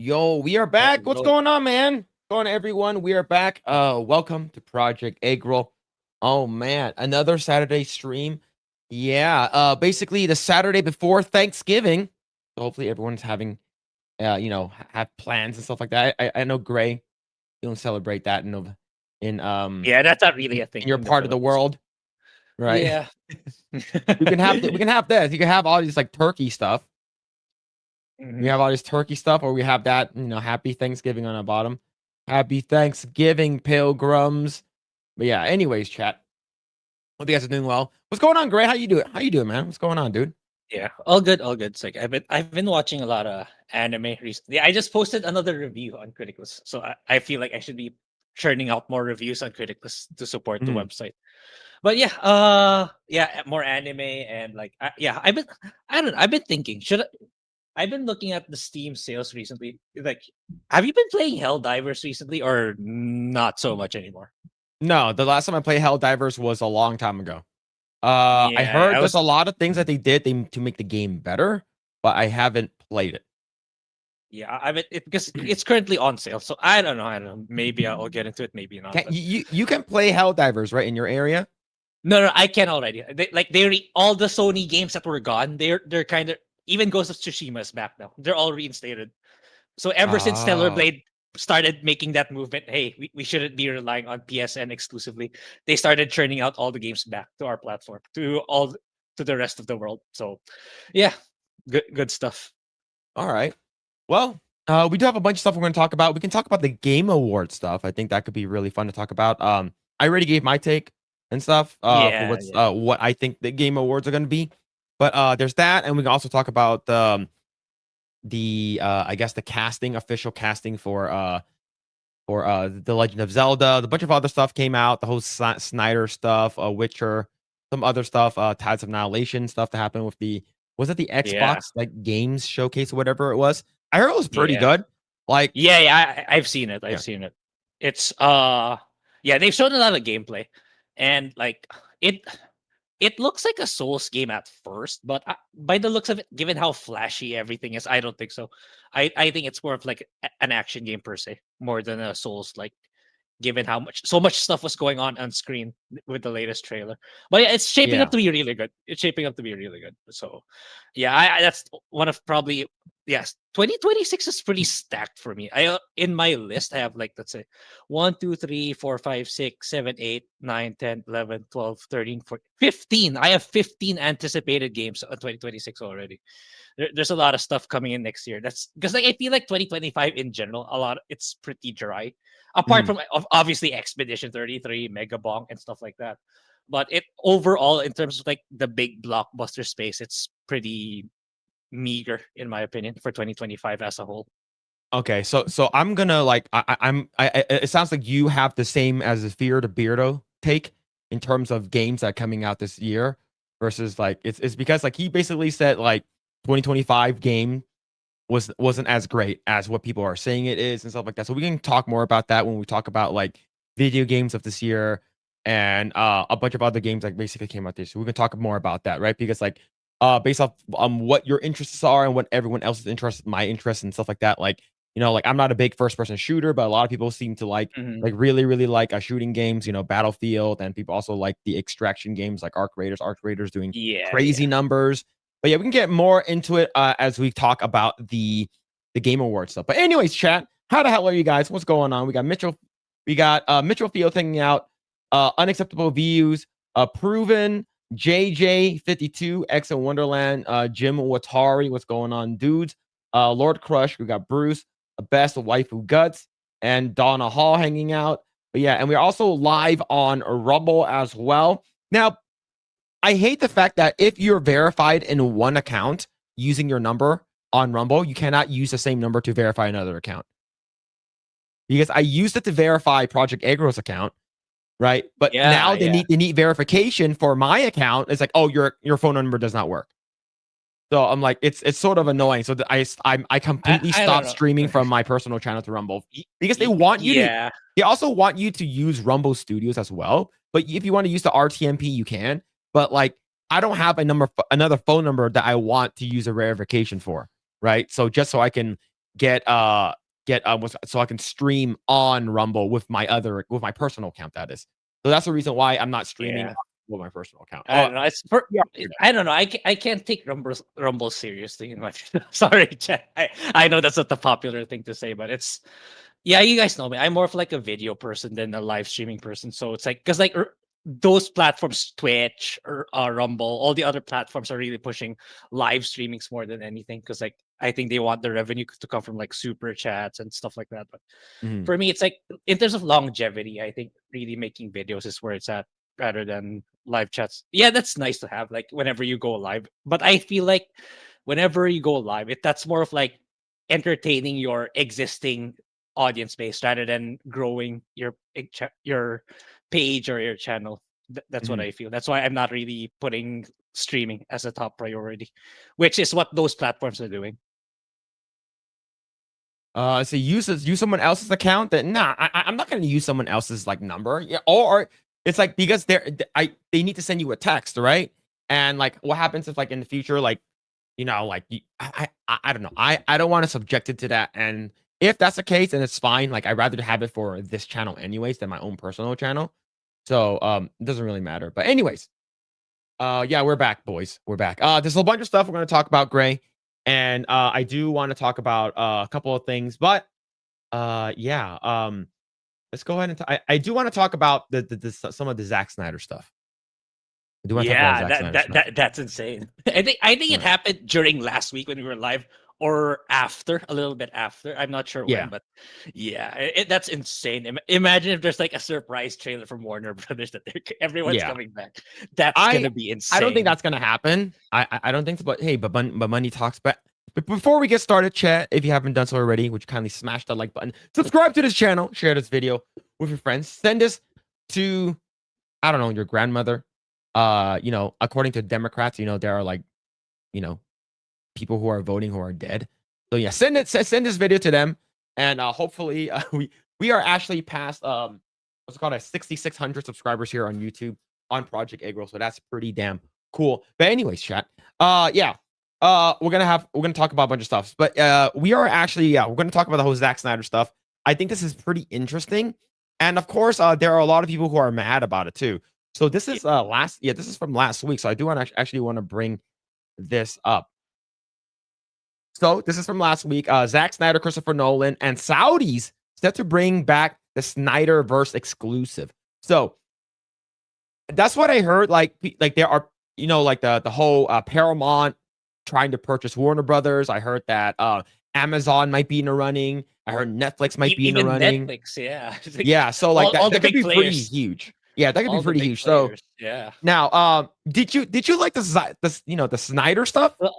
Yo, we are back. What's Hello. going on, man? What's going on, everyone? We are back. Welcome to Project Eggroll. Oh man, another Saturday stream. Yeah, basically the Saturday before Thanksgiving. So hopefully everyone's having have plans and stuff like that. I know Grae, you don't celebrate that in Yeah, that's not really a thing in your in the part of the Philippines. world, right? Yeah. We can have we can have this. You can have all these like turkey stuff. We Mhm. have all this turkey stuff, or we have that, happy Thanksgiving on the bottom. Happy Thanksgiving, pilgrims. But yeah, anyways, chat. Hope you guys are doing well. What's going on, Gray? How you doing? How you doing, man? What's going on, dude? Yeah, all good, all good. It's like I've been watching a lot of anime recently. I just posted another review on Criticus, so I feel like I should be churning out more reviews on Criticus to support the Mhm. website. But yeah, more anime and like yeah, I don't know, I've been thinking I've been looking at the Steam sales recently. Like, have you been playing Helldivers recently, or not so much anymore? No, the last time I played Helldivers was a long time ago. I Yeah, heard I there's was. a lot of things that they did to make the game better, but I haven't played it. Yeah, I mean, because it's currently on sale, so I don't know. I don't know. Maybe I'll get into it. Maybe not. Can But you can play Helldivers right in your area? no, I can already. All the Sony games that were gone. They're kind of, even Ghost of Tsushima is back now. They're all reinstated. So ever since Stellar Oh, Blade started making that movement, hey, we shouldn't be relying on PSN exclusively. They started churning out all the games back to our platform, to the rest of the world. So yeah, good stuff. all right. Well, we do have a bunch of stuff we're going to talk about. We can talk about the Game Award stuff. I think that could be really fun to talk about. I already gave my take and stuff for Yeah, what's yeah, what I think the Game Awards are going to be. But there's that, and we can also talk about the I guess the casting, official casting for The Legend of Zelda. The bunch of other stuff came out. The whole Snyder stuff, Witcher, some other stuff, Tides of Annihilation stuff that happened with the was it the yeah, Xbox like games showcase or whatever it was. I heard it was pretty yeah. good. Like, Yeah. I've seen it. I've yeah, seen it. It's yeah, they've shown a lot of gameplay, and like it it looks like a Souls game at first, but by the looks of it, given how flashy everything is, I don't think so. I think it's more of like an action game per se, more than a Souls like, given how much stuff was going on screen with the latest trailer. But yeah, it's shaping up yeah. to be really good. It's shaping up to be really good. So yeah, I that's one of probably, yes, 2026 is pretty stacked for me. I In my list I have, like, let's say 1 2 3 4 5 6 7 8 9 10 11 12 13 14 15. I have 15 anticipated games on 2026 already. There's a lot of stuff coming in next year. That's because, like, I feel like 2025 in general, it's pretty dry. Apart Mhm. from obviously Expedition 33, Megabonk, and stuff like that. But it overall, in terms of like the big blockbuster space, it's pretty meager in my opinion for 2025 as a whole. Okay, so I'm gonna like it sounds like you have the same as a Fear to Beardo take in terms of games that are coming out this year versus like it's because like he basically said like 2025 game wasn't as great as what people are saying it is and stuff like that. So we can talk more about that when we talk about like video games of this year and a bunch of other games that basically came out this year. We can talk more about that, right? Because like based off what your interests are and what everyone else's interests, my interests and stuff like that. Like, like I'm not a big first person shooter, but a lot of people seem to Mhm. like really, really like shooting games, Battlefield, and people also like the extraction games like Arc Raiders doing Yeah, crazy yeah. numbers. But yeah, we can get more into it as we talk about the Game Awards stuff. But anyways, chat, how the hell are you guys? What's going on? We got Mitchell Field hanging out, unacceptable views, proven JJ52, X in Wonderland, Jim Watari, what's going on, dudes? Lord Crush, we got Bruce, Best Waifu Guts, and Donna Hall hanging out. But yeah, and we're also live on Rumble as well. Now, I hate the fact that if you're verified in one account using your number on Rumble, you cannot use the same number to verify another account. Because I used it to verify Project Eggroll's account, right? But Yeah, now yeah. they need verification for my account. It's like, oh, your phone number does not work. So I'm like, it's sort of annoying. So I completely I don't stopped know. streaming from my personal channel to Rumble because they want you to. Yeah. They also want you to use Rumble Studios as well. But if you want to use the RTMP, you can. But like, I don't have another phone number that I want to use a verification for, right? So just so I can so I can stream on Rumble with my personal account. That is, so that's the reason why I'm not streaming with my personal account. I don't know. I don't know. I can't take Rumble seriously. Sorry, Chet. I know that's not the popular thing to say, but it's you guys know me. I'm more of like a video person than a live streaming person. So it's like because like those platforms, Twitch or Rumble, all the other platforms are really pushing live streamings more than anything. Because like I think they want the revenue to come from like super chats and stuff like that. But for me, it's like in terms of longevity, I think really making videos is where it's at rather than live chats. Yeah, that's nice to have like whenever you go live. But I feel like whenever you go live, that's more of like entertaining your existing audience base rather than growing your page or your channel. That's what I feel. That's why I'm not really putting streaming as a top priority, which is what those platforms are doing. So use someone else's account. I'm not going to use someone else's like number. Yeah, or it's like because they need to send you a text, right? And like, what happens if like in the future, like, like I don't know. I don't want to subject it to that. And if that's the case, then it's fine. Like I'd rather have it for this channel anyways than my own personal channel. So it doesn't really matter. But anyways, yeah, we're back, boys. We're back. There's a bunch of stuff we're going to talk about, Grae. And I do want to talk about a couple of things, but yeah, let's go ahead and I do want to talk about some of the Zack Snyder stuff. I do want to talk about Zack Snyder stuff. That's insane. I think it happened during last week when we were live, or after, a little bit after. I'm not sure when, but yeah, that's insane. Imagine if there's like a surprise trailer from Warner Brothers that everyone's coming back. That's gonna be insane. I don't think that's gonna happen. I don't think so. But hey, but money talks. But before we get started, chat, if you haven't done so already, would you kindly smash that like button, subscribe to this channel, share this video with your friends, send this to, I don't know, your grandmother. According to Democrats, there are like, people who are voting who are dead. So yeah, send this video to them, and hopefully we are actually past what's it called, 6,600 subscribers here on YouTube on Project Eggroll. So that's pretty damn cool. But anyways, chat, yeah, we're gonna talk about a bunch of stuff, but we are actually we're gonna talk about the whole Zack Snyder stuff. I think this is pretty interesting, and of course there are a lot of people who are mad about it too. So this is this is from last week. So I do want to actually want to bring this up. So this is from last week. Zack Snyder, Christopher Nolan, and Saudis set to bring back the Snyderverse exclusive. So that's what I heard. Like there are, like the whole Paramount trying to purchase Warner Brothers. I heard that Amazon might be in the running. I heard Netflix might be in the running. Netflix, yeah. Yeah, so like that could be pretty huge. Yeah, that could be pretty huge. Players. So yeah. Now, did you like the Snyder stuff? Well,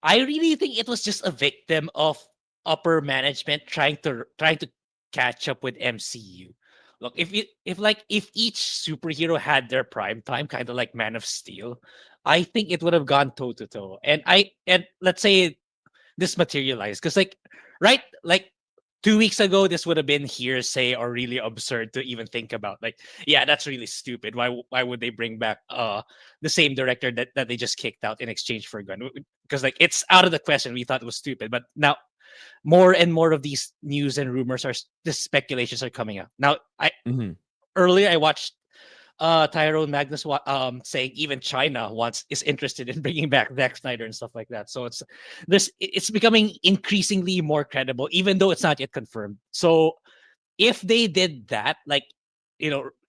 I really think it was just a victim of upper management trying to catch up with MCU. Look, if each superhero had their prime time, kind of like Man of Steel, I think it would have gone toe to toe. And let's say this materialized, because like 2 weeks ago, this would have been hearsay or really absurd to even think about. Like, yeah, that's really stupid. Why would they bring back the same director that they just kicked out in exchange for a gun? Because like it's out of the question. We thought it was stupid, but now more and more of these news and rumors the speculations are coming out. Now, earlier I watched Tyrone Magnus saying even China is interested in bringing back Zack Snyder and stuff like that. So it's becoming increasingly more credible, even though it's not yet confirmed. So if they did that, like,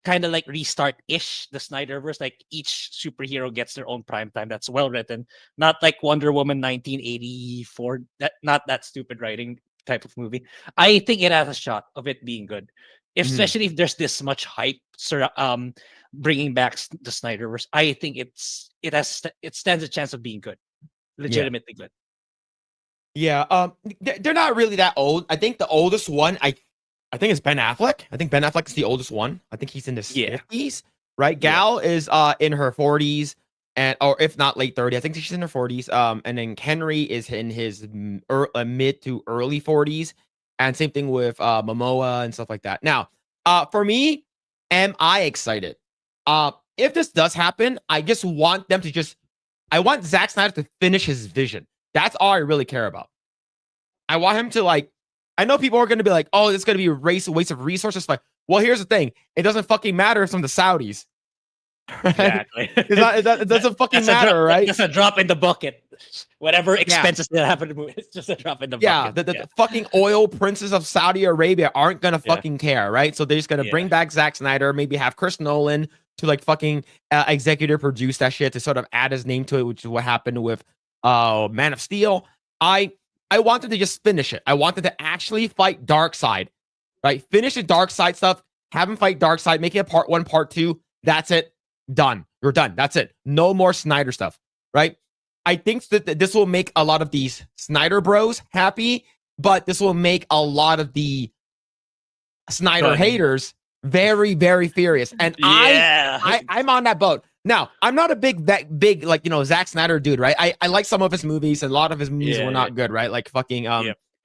kind of like restart-ish the Snyderverse, like each superhero gets their own prime time that's well written, not like Wonder Woman 1984, not that stupid writing type of movie. I think it has a shot of it being good, especially if there's this much hype bringing back the Snyderverse. I think it stands a chance of being good, legitimately good. Yeah, they're not really that old. I think the oldest one, I think it's Ben Affleck. I think Ben Affleck is the oldest one. I think he's in his 50s, right? Gal is in her 40s, or if not late 30s. I think she's in her 40s. And then Henry is in his mid to early 40s, and same thing with Momoa and stuff like that. Now, for me, am I excited? If this does happen, I just want them to I want Zack Snyder to finish his vision. That's all I really care about. I want him to like. I know people are going to be like, "Oh, it's going to be a waste of resources." Like, well, here's the thing: it doesn't fucking matter if from the Saudis. Right? Exactly. It doesn't fucking matter, right? That's a drop in the bucket. Whatever expenses that happen to move, it's just a drop in the bucket. The fucking oil princes of Saudi Arabia aren't gonna fucking care, right? So they're just gonna bring back Zack Snyder, maybe have Chris Nolan to like fucking executive produce that shit to sort of add his name to it, which is what happened with Man of Steel. I wanted to just finish it. I wanted to actually fight Darkseid, right? Finish the Darkseid stuff, have him fight Darkseid, make it a part 1, part 2. That's it. Done. You're done. That's it. No more Snyder stuff, right? I think that this will make a lot of these Snyder bros happy, but this will make a lot of the Snyder haters very, very furious. And I'm on that boat. Now, I'm not a big like, Zack Snyder dude, right? I like some of his movies, and a lot of his movies were not good, right? Like fucking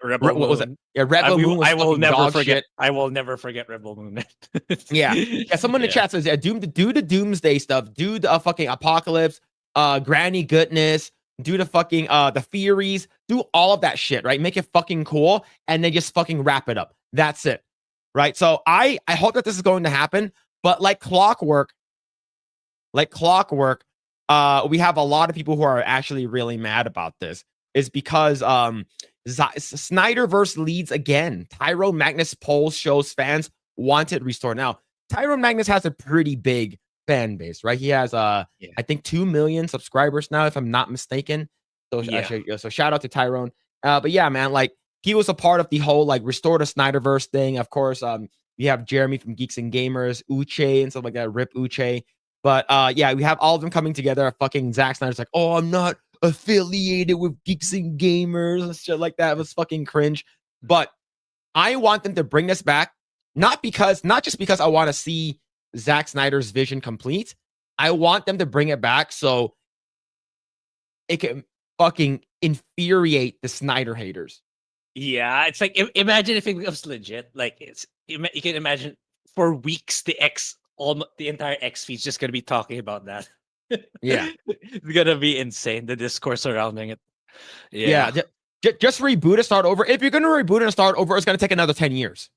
Rebel Moon. What was it? Yeah, Rebel Moon. I will never forget. I will never forget Rebel Moon. Someone in the chat says, do the Doomsday stuff, do the fucking Apocalypse, Granny Goodness, do the fucking the Furies, do all of that shit, right? Make it fucking cool, and then just fucking wrap it up. That's it, right? So I hope that this is going to happen, but like clockwork, we have a lot of people who are actually really mad about this. Is because Snyderverse leads again. Tyrone Magnus polls shows fans want it restored. Now, Tyrone Magnus has a pretty big fan base, right? He has I think 2 million subscribers now, if I'm not mistaken. So so shout out to Tyrone. But yeah, man, like he was a part of the whole like restore the Snyderverse thing. Of course, we have Jeremy from Geeks and Gamers, Uche and stuff like that. Rip Uche. But we have all of them coming together. Fucking Zack Snyder's like, oh, I'm not affiliated with Geeks and Gamers and shit like that. It was fucking cringe. But I want them to bring this back, not just because I want to see Zack Snyder's vision complete. I want them to bring it back so it can fucking infuriate the Snyder haters. Yeah, it's like imagine if it becomes legit. Like you can imagine for weeks the entire X feed's just gonna be talking about that. Yeah, it's gonna be insane. The discourse surrounding it. Just reboot and start over. If you're gonna reboot and start over, it's gonna take another 10 years.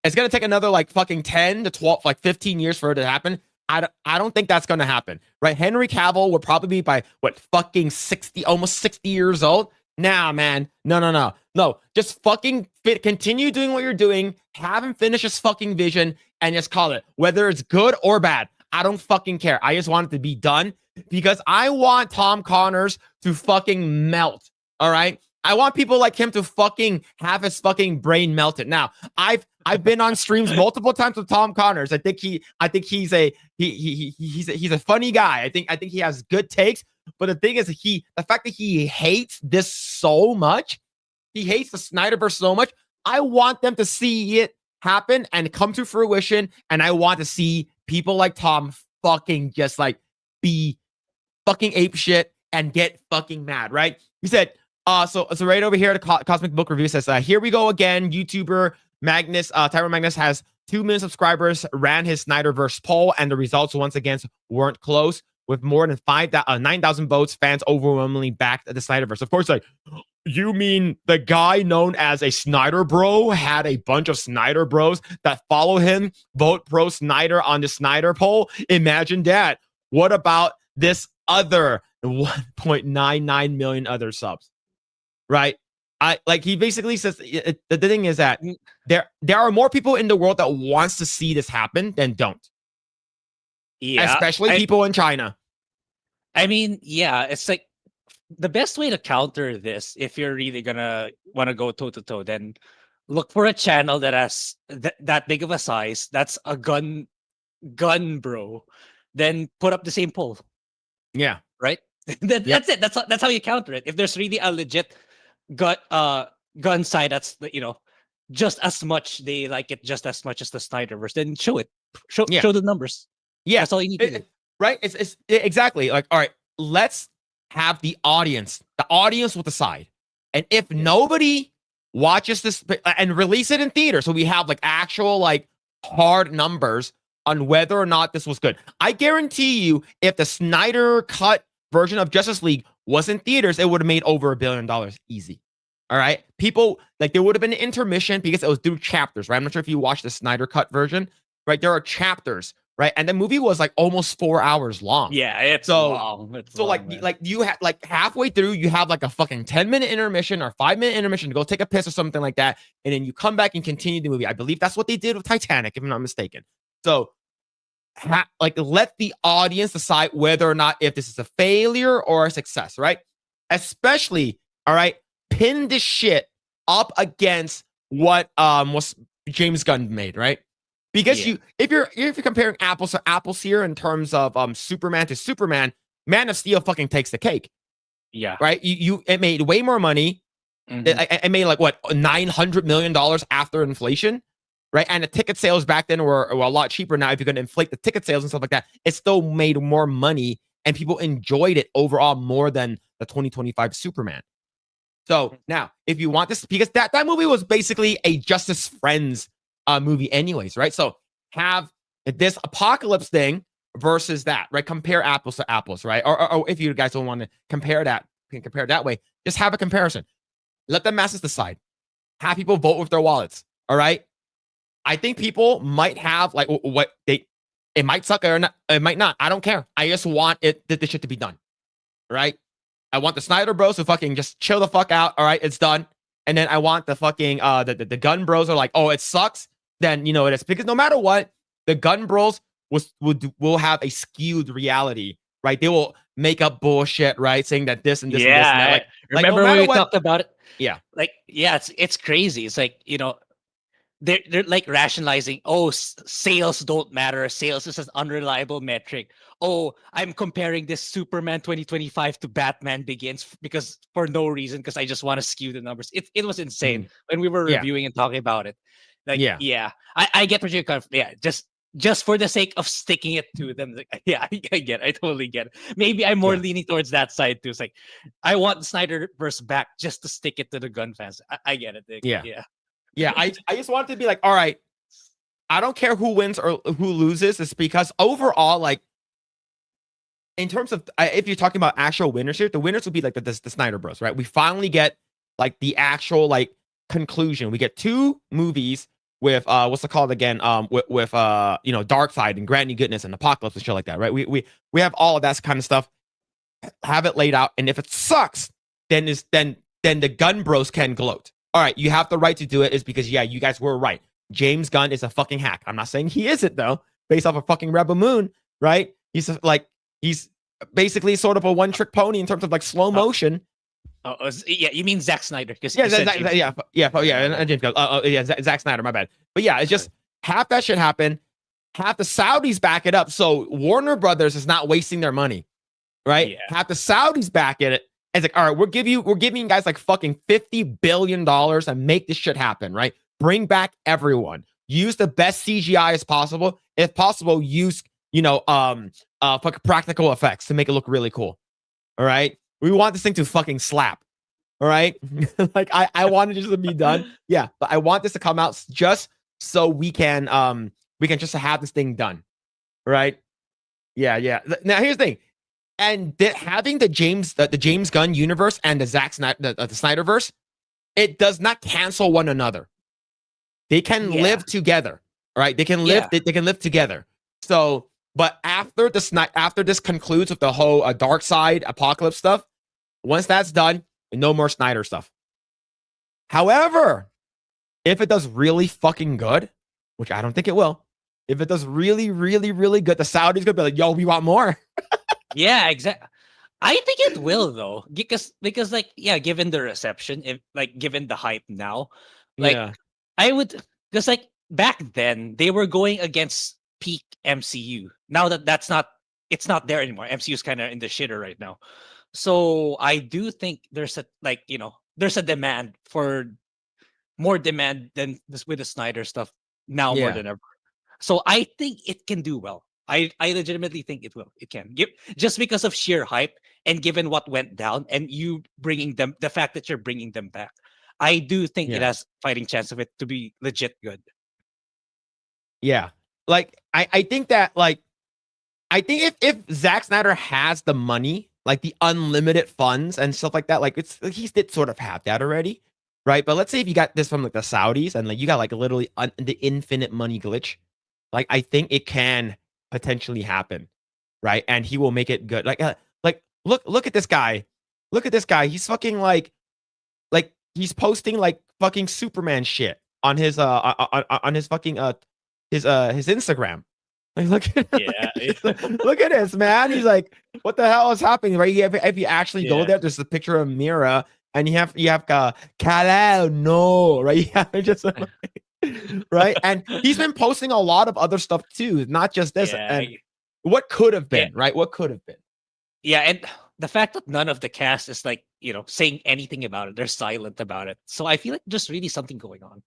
It's gonna take another like fucking 10 to 12, like 15 years for it to happen. I don't think that's gonna happen, right? Henry Cavill would probably be by fucking 60, almost 60 years old. Nah, man, no. Just fucking continue doing what you're doing. Have him finish his fucking vision and just call it, whether it's good or bad. I don't fucking care. I just want it to be done because I want Tom Connors to fucking melt. All right. I want people like him to fucking have his fucking brain melted. Now, I've been on streams multiple times with Tom Connors. I think he's a funny guy. I think he has good takes. But the thing is, the fact that he hates this so much, he hates the Snyderverse so much. I want them to see it happen and come to fruition, and I want to see people like Tom fucking just like be fucking ape shit and get fucking mad, right? He said, so right over here, the Cosmic Book Review says, here we go again. YouTuber Magnus, Tyrone Magnus has 2 million subscribers, ran his Snyderverse poll, and the results once again weren't close. With more than 9,000 votes, fans overwhelmingly backed the Snyderverse. Of course, like, you mean the guy known as a Snyder bro had a bunch of Snyder bros that follow him, vote pro Snyder on the Snyder poll? Imagine that. What about this other 1.99 million other subs? Right? He basically says the thing is that there are more people in the world that wants to see this happen than don't. Yeah, especially people in China. I mean, yeah, it's like the best way to counter this, if you're really gonna want to go toe to toe, then look for a channel that has that big of a size, that's a gun bro, then put up the same poll. Yeah, right. That's it. That's how you counter it. If there's really a legit gun side that's just as much, they like it just as much as the Snyderverse, then show it. Show the numbers. Yeah, that's all you need to do. Right? It's exactly like, all right, let's have the audience. The audience will decide. And if nobody watches this and release it in theater, so we have like actual like hard numbers on whether or not this was good. I guarantee you, if the Snyder cut version of Justice League was in theaters, it would have made over $1 billion easy. All right. People, like, there would have been an intermission because it was through chapters, right? I'm not sure if you watched the Snyder Cut version, right? There are chapters, right? And the movie was like almost 4 hours long. Yeah, it's long. It's so long, like you had like halfway through, you have like a fucking 10-minute intermission or 5-minute intermission to go take a piss or something like that. And then you come back and continue the movie. I believe that's what they did with Titanic, if I'm not mistaken. So like let the audience decide whether or not if this is a failure or a success, right? Especially, all right, pin this shit up against what was James Gunn made, right? Because if you're comparing apples to apples here in terms of Superman to Superman, Man of Steel fucking takes the cake. Yeah. Right? It made way more money. It made like what, $900 million after inflation, right? And the ticket sales back then were a lot cheaper. Now, if you're going to inflate the ticket sales and stuff like that, it still made more money, and people enjoyed it overall more than the 2025 Superman. So now, if you want this, because that movie was basically a Justice Friends movie, anyways, right? So have this apocalypse thing versus that, right? Compare apples to apples, right? Or if you guys don't want to compare that way, just have a comparison. Let the masses decide. Have people vote with their wallets. All right. I think people might have like what it might suck or not, it might not. I don't care. I just want this shit to be done. Right. I want the Snyder Bros to fucking just chill the fuck out. All right, it's done. And then I want the fucking the Gun Bros are like, oh, it sucks. Then you know it is, because no matter what, the Gun Bros will have a skewed reality, right? They will make up bullshit, right? Saying that this and this and this and that. Like, remember no when we what, talked about it? Yeah. Like, yeah, it's crazy. It's like, you know, they're like rationalizing, oh, sales don't matter. Sales is an unreliable metric. Oh, I'm comparing this Superman 2025 to Batman Begins because for no reason, because I just want to skew the numbers. It was insane when we were reviewing and talking about it. Like, I get what you're kind of, just for the sake of sticking it to them. Like, I totally get it. Maybe I'm more leaning towards that side too. It's like, I want the Snyderverse back just to stick it to the Gun fans. I get it. Like, yeah. I just want it to be like, all right, I don't care who wins or who loses. It's because overall, like, in terms of if you're talking about actual winners here, the winners will be like the Snyder Bros, right? We finally get like the actual like conclusion. We get two movies with what's it called again? With you know, Darkseid and Granny Goodness and Apocalypse and shit like that, right? We have all of that kind of stuff. Have it laid out, and if it sucks, then the Gun Bros can gloat. All right, you have the right to do it, is because you guys were right. James Gunn is a fucking hack. I'm not saying he isn't though, based off of fucking Rebel Moon, right? He's basically sort of a one-trick pony in terms of like slow motion. You mean Zack Snyder? And James Gunn. Zack Snyder. My bad. But yeah, it's just have that shit happen. Have the Saudis back it up, so Warner Brothers is not wasting their money, right? Yeah. Have the Saudis back in it. It's like, all right, we're giving you guys like fucking $50 billion and make this shit happen, right? Bring back everyone. Use the best CGI as possible. If possible, use practical effects to make it look really cool. All right. We want this thing to fucking slap. All right. Like I want it just to be done. Yeah. But I want this to come out just so we can just have this thing done. All right. Yeah. Now here's the thing. And having the James Gunn universe and the the Snyderverse, it does not cancel one another. They can live together. All right. They can live. They can live together. So, but after this concludes with the whole Darkseid Apocalypse stuff, once that's done, no more Snyder stuff. However, if it does really fucking good, which I don't think it will, if it does really, really, really good, the Saudis gonna be like, "Yo, we want more." Yeah, exactly. I think it will though, because like given the reception, given the hype now, I would, because like back then they were going against peak MCU. Now it's not there anymore. MCU's kind of in the shitter right now. So I do think there's a demand for more demand than this with the Snyder stuff now more than ever. So I think it can do well. I legitimately think it will. It can. Just because of sheer hype and given what went down and you bringing them, the fact that you're bringing them back, I do think it has fighting chance of it to be legit good. Yeah. Like I think that like I think if Zack Snyder has the money like the unlimited funds and stuff like that. Like he did sort of have that already, right? But let's say if you got this from like the Saudis and like you got like literally the infinite money glitch, like I think it can potentially happen, right? And he will make it good. Like look at this guy, look at this guy. He's fucking like he's posting like fucking Superman shit on his on his fucking his Instagram. Like, Yeah. look at this, man. He's like, what the hell is happening? Right? If you actually go there, there's a picture of Mira, and you have Kalao, no, right? You have just right, and he's been posting a lot of other stuff too, not just this. Yeah. And what could have been, right? What could have been? Yeah, and the fact that none of the cast is like, saying anything about it, they're silent about it. So I feel like there's really something going on.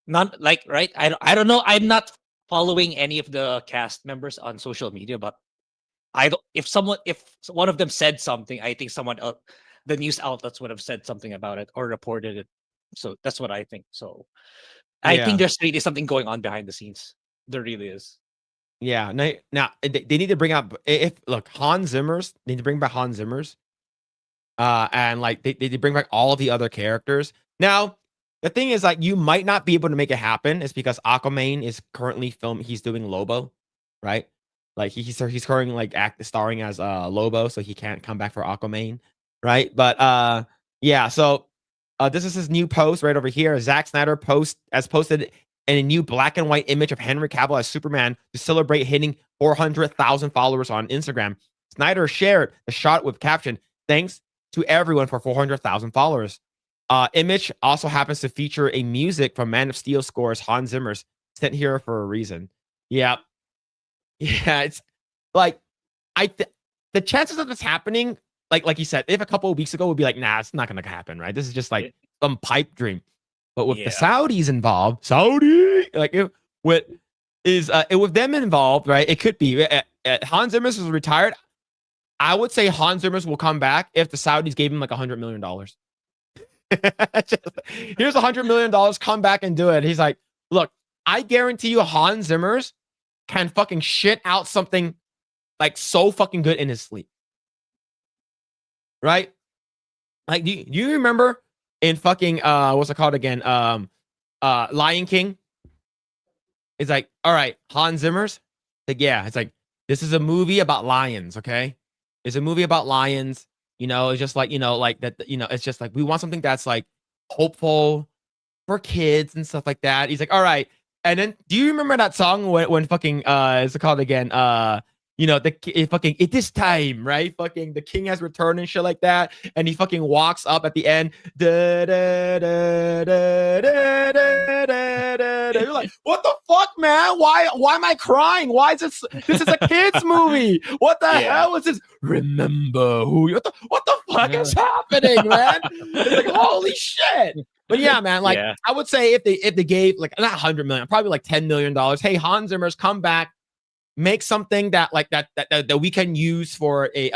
Not like, right? I don't know. I'm not following any of the cast members on social media, but I don't. If one of them said something, I think someone else, the news outlets would have said something about it or reported it. So that's what I think. So I think there's really something going on behind the scenes. There really is. Yeah. Now they need to bring up Hans Zimmer's. They need to bring back Hans Zimmer's. And like they bring back all of the other characters. Now, the thing is, like, you might not be able to make it happen. It's because Aquaman is currently filming. He's doing Lobo, right? Like he's currently like starring as Lobo, so he can't come back for Aquaman, right? But yeah. So this is his new post right over here. Zack Snyder posted a new black and white image of Henry Cavill as Superman to celebrate hitting 400,000 followers on Instagram. Snyder shared the shot with caption, "Thanks to everyone for 400,000 followers." Image also happens to feature a music from Man of Steel scores Hans Zimmer's, sent here for a reason. Yeah. It's like the chances of this happening, like you said, if a couple of weeks ago would be like, nah, it's not gonna happen, right? This is just like some pipe dream. But with the Saudis involved, with them involved, right? It could be Hans Zimmer was retired. I would say Hans Zimmer will come back if the Saudis gave him like $100 million. Here's $100 million, come back and do it. He's like, look, I guarantee you Hans Zimmer's can fucking shit out something like so fucking good in his sleep. Right? Like, do you remember in fucking what's it called again? Lion King? It's like, all right, Hans Zimmer's? Like, yeah, it's like, this is a movie about lions, okay? It's a movie about lions. It's just like, like that, it's just like we want something that's like hopeful for kids and stuff like that. He's like, all right. And then do you remember that song when fucking is it called again? Fucking it is time, right? Fucking the king has returned and shit like that. And he fucking walks up at the end. Da, da, da, da, da, da, da, da. You're like, what the fuck, man? Why am I crying? Why is this is a kid's movie? What the hell is this? Remember who you what the fuck is happening, man? It's like, holy shit. But yeah, man, like I would say if they gave like not 100 million, probably like $10 million. Hey, Hans Zimmer's come back, make something that like that we can use for a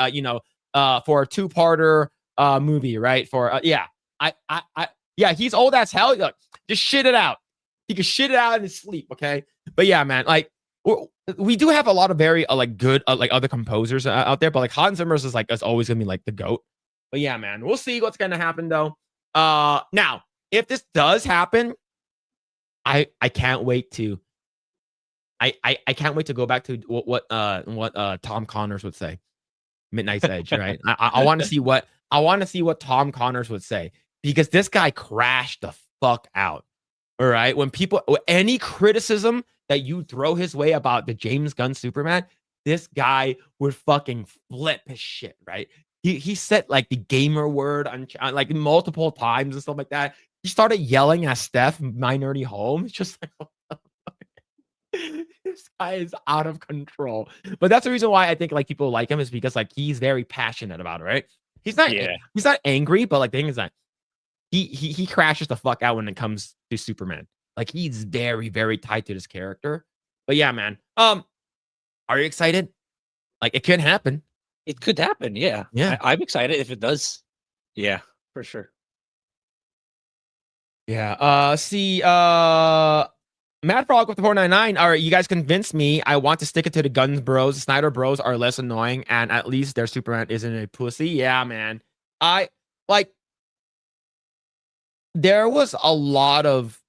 for a two-parter movie, right? For he's old as hell. Look, just shit it out. He can shit it out in his sleep, okay? But yeah, man, like we do have a lot of very like good like other composers out there, but like Hans Zimmer's is always gonna be like the GOAT. But yeah, man, we'll see what's gonna happen though. Now if this does happen, I can't wait to I can't wait to go back to what Tom Connors would say. Midnight's Edge, right? I want to see what Tom Connors would say, because this guy crashed the fuck out. All right. When any criticism that you throw his way about the James Gunn Superman, this guy would fucking flip his shit, right? He said like the gamer word on like multiple times and stuff like that. He started yelling at Steph, My Nerdy Home. It's just like, this guy is out of control. But that's the reason why I think like people like him, is because like he's very passionate about it, right? He's not angry, but like the thing is that he crashes the fuck out when it comes to Superman. Like he's very, very tied to this character. But yeah, man. Are you excited? Like it could happen. It could happen, yeah. Yeah. I'm excited if it does. Yeah, for sure. Yeah. Mad Frog with the 499. All right, you guys convinced me. I want to stick it to the Guns Bros. Snyder Bros are less annoying, and at least their Superman isn't a pussy. Yeah, man. I like. There was a lot of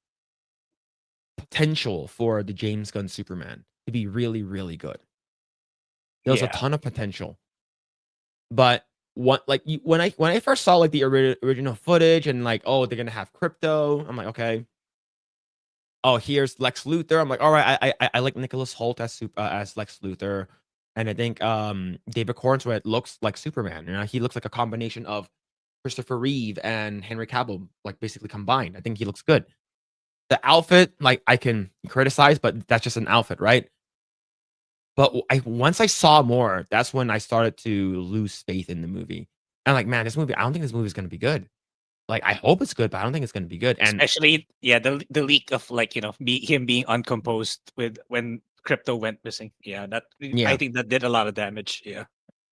potential for the James Gunn Superman to be really, really good. There was a ton of potential, but when I first saw like the original footage and like, oh, they're gonna have crypto. I'm like, okay. Oh, here's Lex Luthor. I'm like, all right, I like Nicholas Hoult as Lex Luthor, and I think David Cornswet looks like Superman. You know, he looks like a combination of Christopher Reeve and Henry Cavill, like basically combined. I think he looks good. The outfit, like I can criticize, but that's just an outfit, right? But once I saw more, that's when I started to lose faith in the movie. I'm like, man, this movie, I don't think this movie is gonna be good. Like, I hope it's good, but I don't think it's gonna be good. And Especially, the leak of like him being uncomposed with when crypto went missing. Yeah, that I yeah, think that did a lot of damage. Yeah.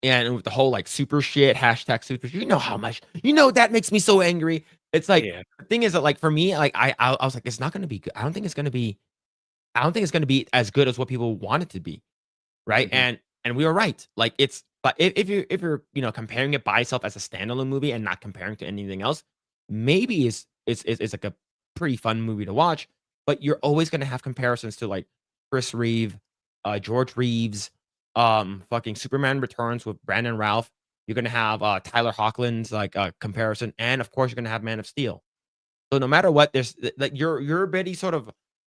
and with the whole like super shit, hashtag super shit, you know how much, that makes me so angry. It's like Yeah. the thing is that like for me, like I was like, it's not gonna be good. I don't think it's gonna be as good as what people want it to be. Right? Mhm. And we were right. Like it's but if you're comparing it by itself as a standalone movie and not comparing to anything else, maybe it's like a pretty fun movie to watch. But you're always gonna have comparisons to like Chris Reeve, George Reeves, fucking Superman Returns with Brandon Routh. You're gonna have Tyler Hoechlin's like comparison, and of course you're gonna have Man of Steel. So no matter what, there's like you're already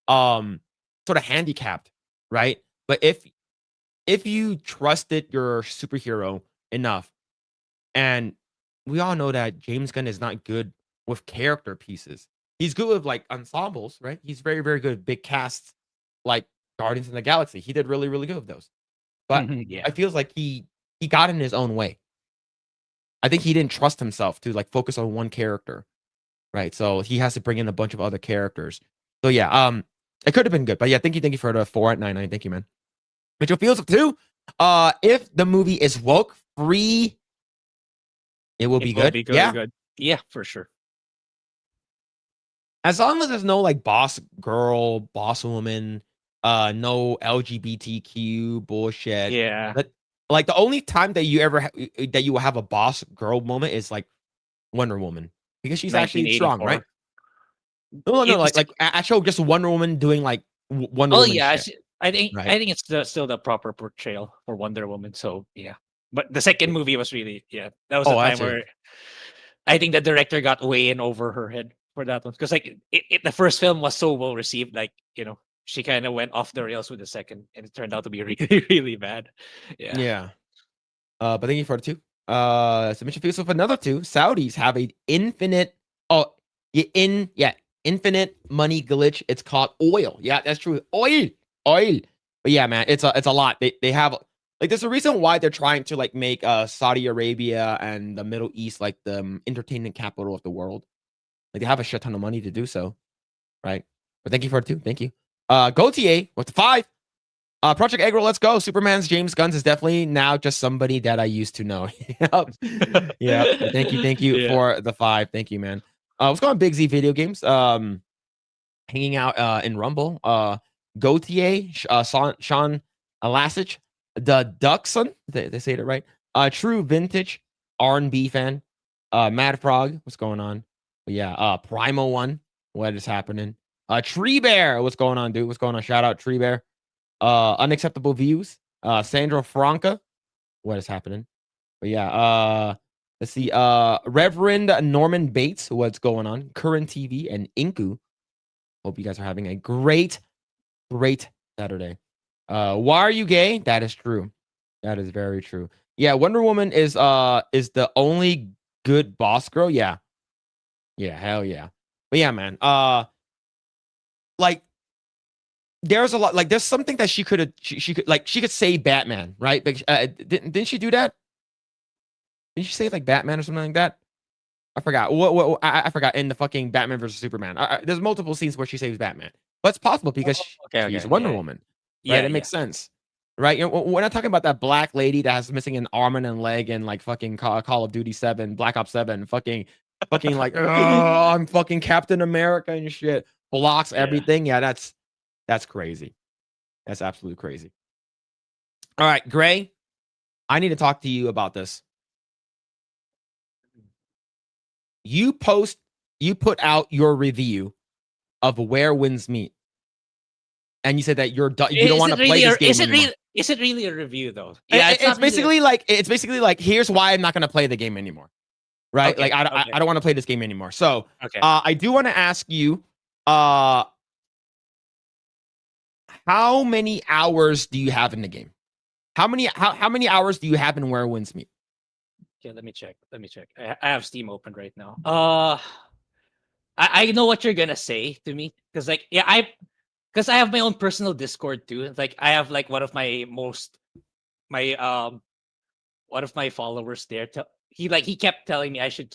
um sort of handicapped, right? But if you trusted your superhero enough, and we all know that James Gunn is not good with character pieces. He's good with like ensembles, right? He's very, very good with big casts like Guardians of the Galaxy. He did really, really good with those. But Mhm, yeah. I feels like he got in his own way. I think he didn't trust himself to like focus on one character, right? So he has to bring in a bunch of other characters. So yeah, it could have been good. But yeah, thank you for the 4 at 99. Thank you, man. Mitchell Fields of 2. If the movie is woke free, it will It be will good. be very Yeah. good. Yeah, for sure. As long as there's no like boss girl, boss woman, no LGBTQ bullshit. Yeah. But like the only time that you ever that you will have a boss girl moment is like Wonder Woman because she's actually strong, right? 1984. No, no, It was like actual just Wonder Woman doing like Wonder Oh Woman yeah, shit, right? I think it's still the proper portrayal for Wonder Woman. So yeah, but the second movie was really, that was the Oh, time that's it. where I think the director got way in over her head for that one because like the first film was so well received, like she kind of went off the rails with the second, and it turned out to be really really bad. Yeah. Yeah. But thank you for the 2. Submission feels with another 2. Saudis have a infinite oh infinite money glitch. It's called oil. Yeah, that's true. Oil. But yeah, man, it's a lot. They have like there's a reason why they're trying to like make Saudi Arabia and the Middle East like the entertainment capital of the world. Like they have a shit ton of money to do so, right? But thank you for the 2. Thank you. Gautier with the 5. Project Eggroll, let's go. Superman's James Gunn is definitely now just somebody that I used to know. Yep. Yep. Thank you Yeah. for the 5. Thank you, man. What's going on, Big Z Video Games? Hanging out in Rumble. Gautier, Sean Lasich, the Duckson. They say it right. True Vintage R&B fan. Mad Frog, what's going on? But yeah, Primo One, what is happening? Tree Bear, what's going on, dude? What's going on? Shout out Tree Bear. Unacceptable views. Sandra Franca, what is happening? But yeah, let's see. Reverend Norman Bates, what's going on? Current TV and Inku. Hope you guys are having a great Saturday. Why are you gay? That is true. That is very true. Yeah, Wonder Woman is the only good boss girl. Yeah. Yeah, hell yeah. But yeah, man. Like there's a lot like there's something that she could she could say Batman, right? Like, didn't she do that? Didn't she say like Batman or something like that? I forgot. What I forgot in the fucking Batman versus Superman. There's multiple scenes where she saves Batman, but it's possible because Oh, okay, she's okay. Wonder Yeah. Woman, right? Yeah, It yeah. makes sense, right? We're not talking about that black lady that has missing an arm and a leg and like fucking Call of Duty 7, Black Ops 7, fucking like, oh, I'm fucking Captain America and shit, blocks Yeah. everything. Yeah, That's crazy. That's absolutely crazy. All right, Grae, I need to talk to you about this. You put out your review of Where Winds Meet, and you said that you don't want to play this game anymore. Is it really a review though? Yeah, it's basically like here's why I'm not going to play the game anymore. Right? Okay, like I don't want to play this game anymore. So okay. I do want to ask you, how many hours do you have in the game? How many hours do you have in Where Winds Meet? Okay, let me check. I have Steam open right now. I know what you're gonna say to me because because I have my own personal Discord too. Like I have like one of my followers there. He kept telling me I should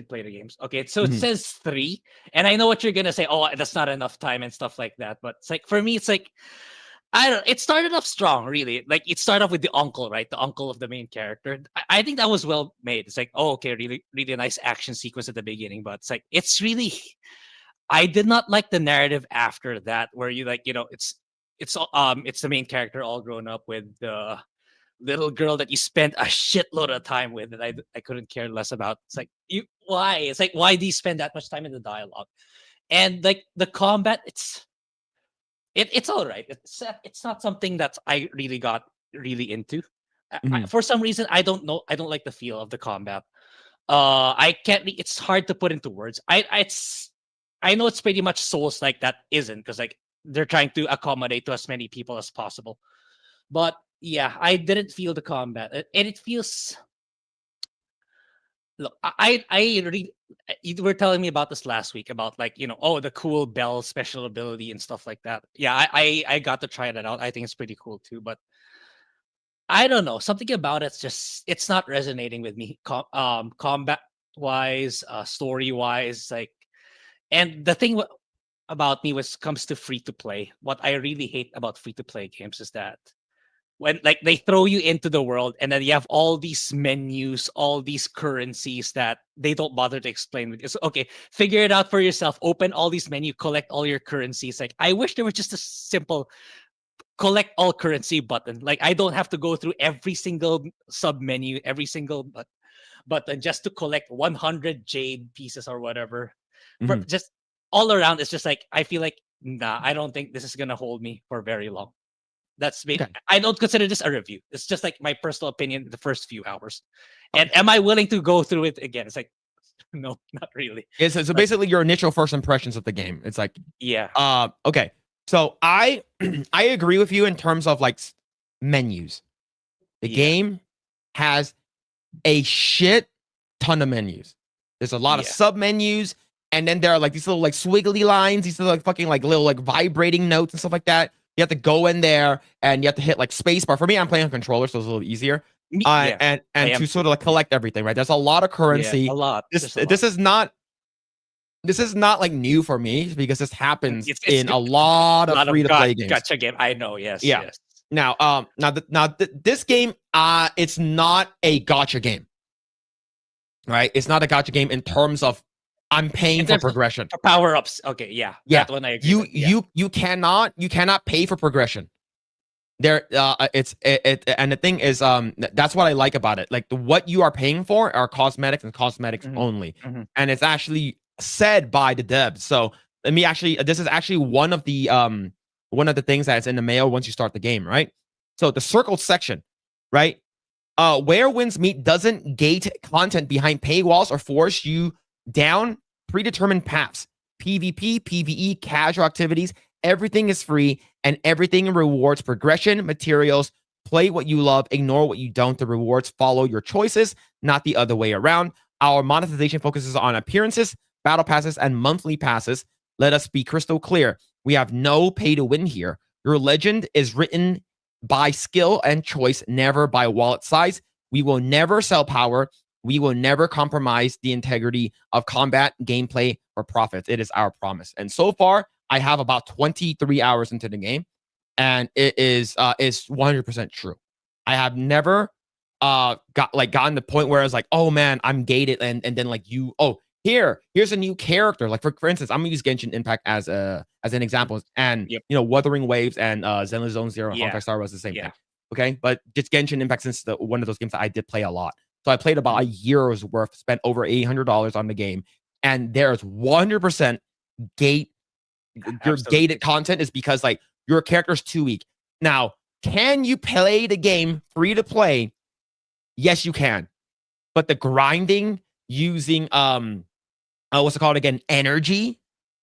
play the games. Okay, so it says 3, and I know what you're gonna say. Oh, that's not enough time and stuff like that. But it's like for me, it's like I don't. It started off strong, really. Like it started off with the uncle, right? The uncle of the main character. I think that was well made. It's like, oh, okay, really, really nice action sequence at the beginning. But it's like it's really. I did not like the narrative after that, where you like, it's the main character all grown up with the little girl that you spent a shitload of time with, and I couldn't care less about. It's like why? It's like why do you spend that much time in the dialogue? And like the combat, it's all right. It's not something that I really got really into. For some reason, I don't know. I don't like the feel of the combat. I can't. It's hard to put into words. I know it's pretty much Souls like that isn't because like they're trying to accommodate to as many people as possible. But yeah, I didn't feel the combat, and it feels. Look, I really. You were telling me about this last week about like the cool bell special ability and stuff like that. Yeah, I got to try that out. I think it's pretty cool too. But I don't know, something about it's not resonating with me. Combat wise, story wise, like, and the thing about me when it comes to free to play, what I really hate about free to play games is that when like they throw you into the world and then you have all these menus, all these currencies that they don't bother to explain with you. So, okay, figure it out for yourself. Open all these menus, collect all your currencies. Like I wish there was just a simple collect all currency button. Like I don't have to go through every single sub menu, every single button just to collect 100 jade pieces or whatever. Just all around, it's just like I feel like nah, I don't think this is gonna hold me for very long. That's me. Okay. I don't consider this a review. It's just like my personal opinion the first few hours. And am I willing to go through it again? It's like, no, not really. Yeah, so basically your initial first impressions of the game. It's like, yeah. Okay. So I agree with you in terms of like menus. The game has a shit ton of menus. There's a lot of sub menus, and then there are like these little like swiggly lines, these little like fucking like little like vibrating notes and stuff like that. You have to go in there and you have to hit like spacebar. For me, I'm playing on controller, so it's a little easier. And to sort of like collect everything, right? There's a lot of currency. Yeah, a lot. This is not like new for me because this happens in a lot of free to play games. Gotcha game. I know. Yes. Yeah. Yes. Now, this game, it's not a gotcha game, right? It's not a gotcha game in terms of I'm paying for progression. For power ups. Okay. Yeah. That one I agree. You cannot pay for progression. There, and the thing is, that's what I like about it. Like what you are paying for are cosmetics and cosmetics only, and it's actually said by the devs. So this is actually one of the things that's in the mail once you start the game, right? So the circled section, right? Where Winds Meet doesn't gate content behind paywalls or force you down predetermined paths. PvP, PvE, casual activities, everything is free and everything rewards progression, materials. Play what you love, ignore what you don't. The rewards follow your choices, not the other way around. Our monetization focuses on appearances, battle passes, and monthly passes. Let us be crystal clear. We have no pay to win here. Your legend is written by skill and choice, never by wallet size. We will never sell power. We will never compromise the integrity of combat, gameplay, or profits. It is our promise. And so far, I have about 23 hours into the game, and it is 100% true. I have never gotten the point where I was like, oh man, I'm gated, and then like here's a new character. Like for instance, I'm gonna use Genshin Impact as an example, and Yep. Wuthering Waves and Zenless Zone Zero and Yeah. Honkai Star was the same Yeah. thing. Okay, but just Genshin Impact, since one of those games that I did play a lot. So I played about a year's worth, spent over $800 on the game, and there's 100% gate. Your Absolutely. gated content is because like your character's too weak. Now, can you play the game free to play? Yes, you can. But the grinding using what's it called again? Energy,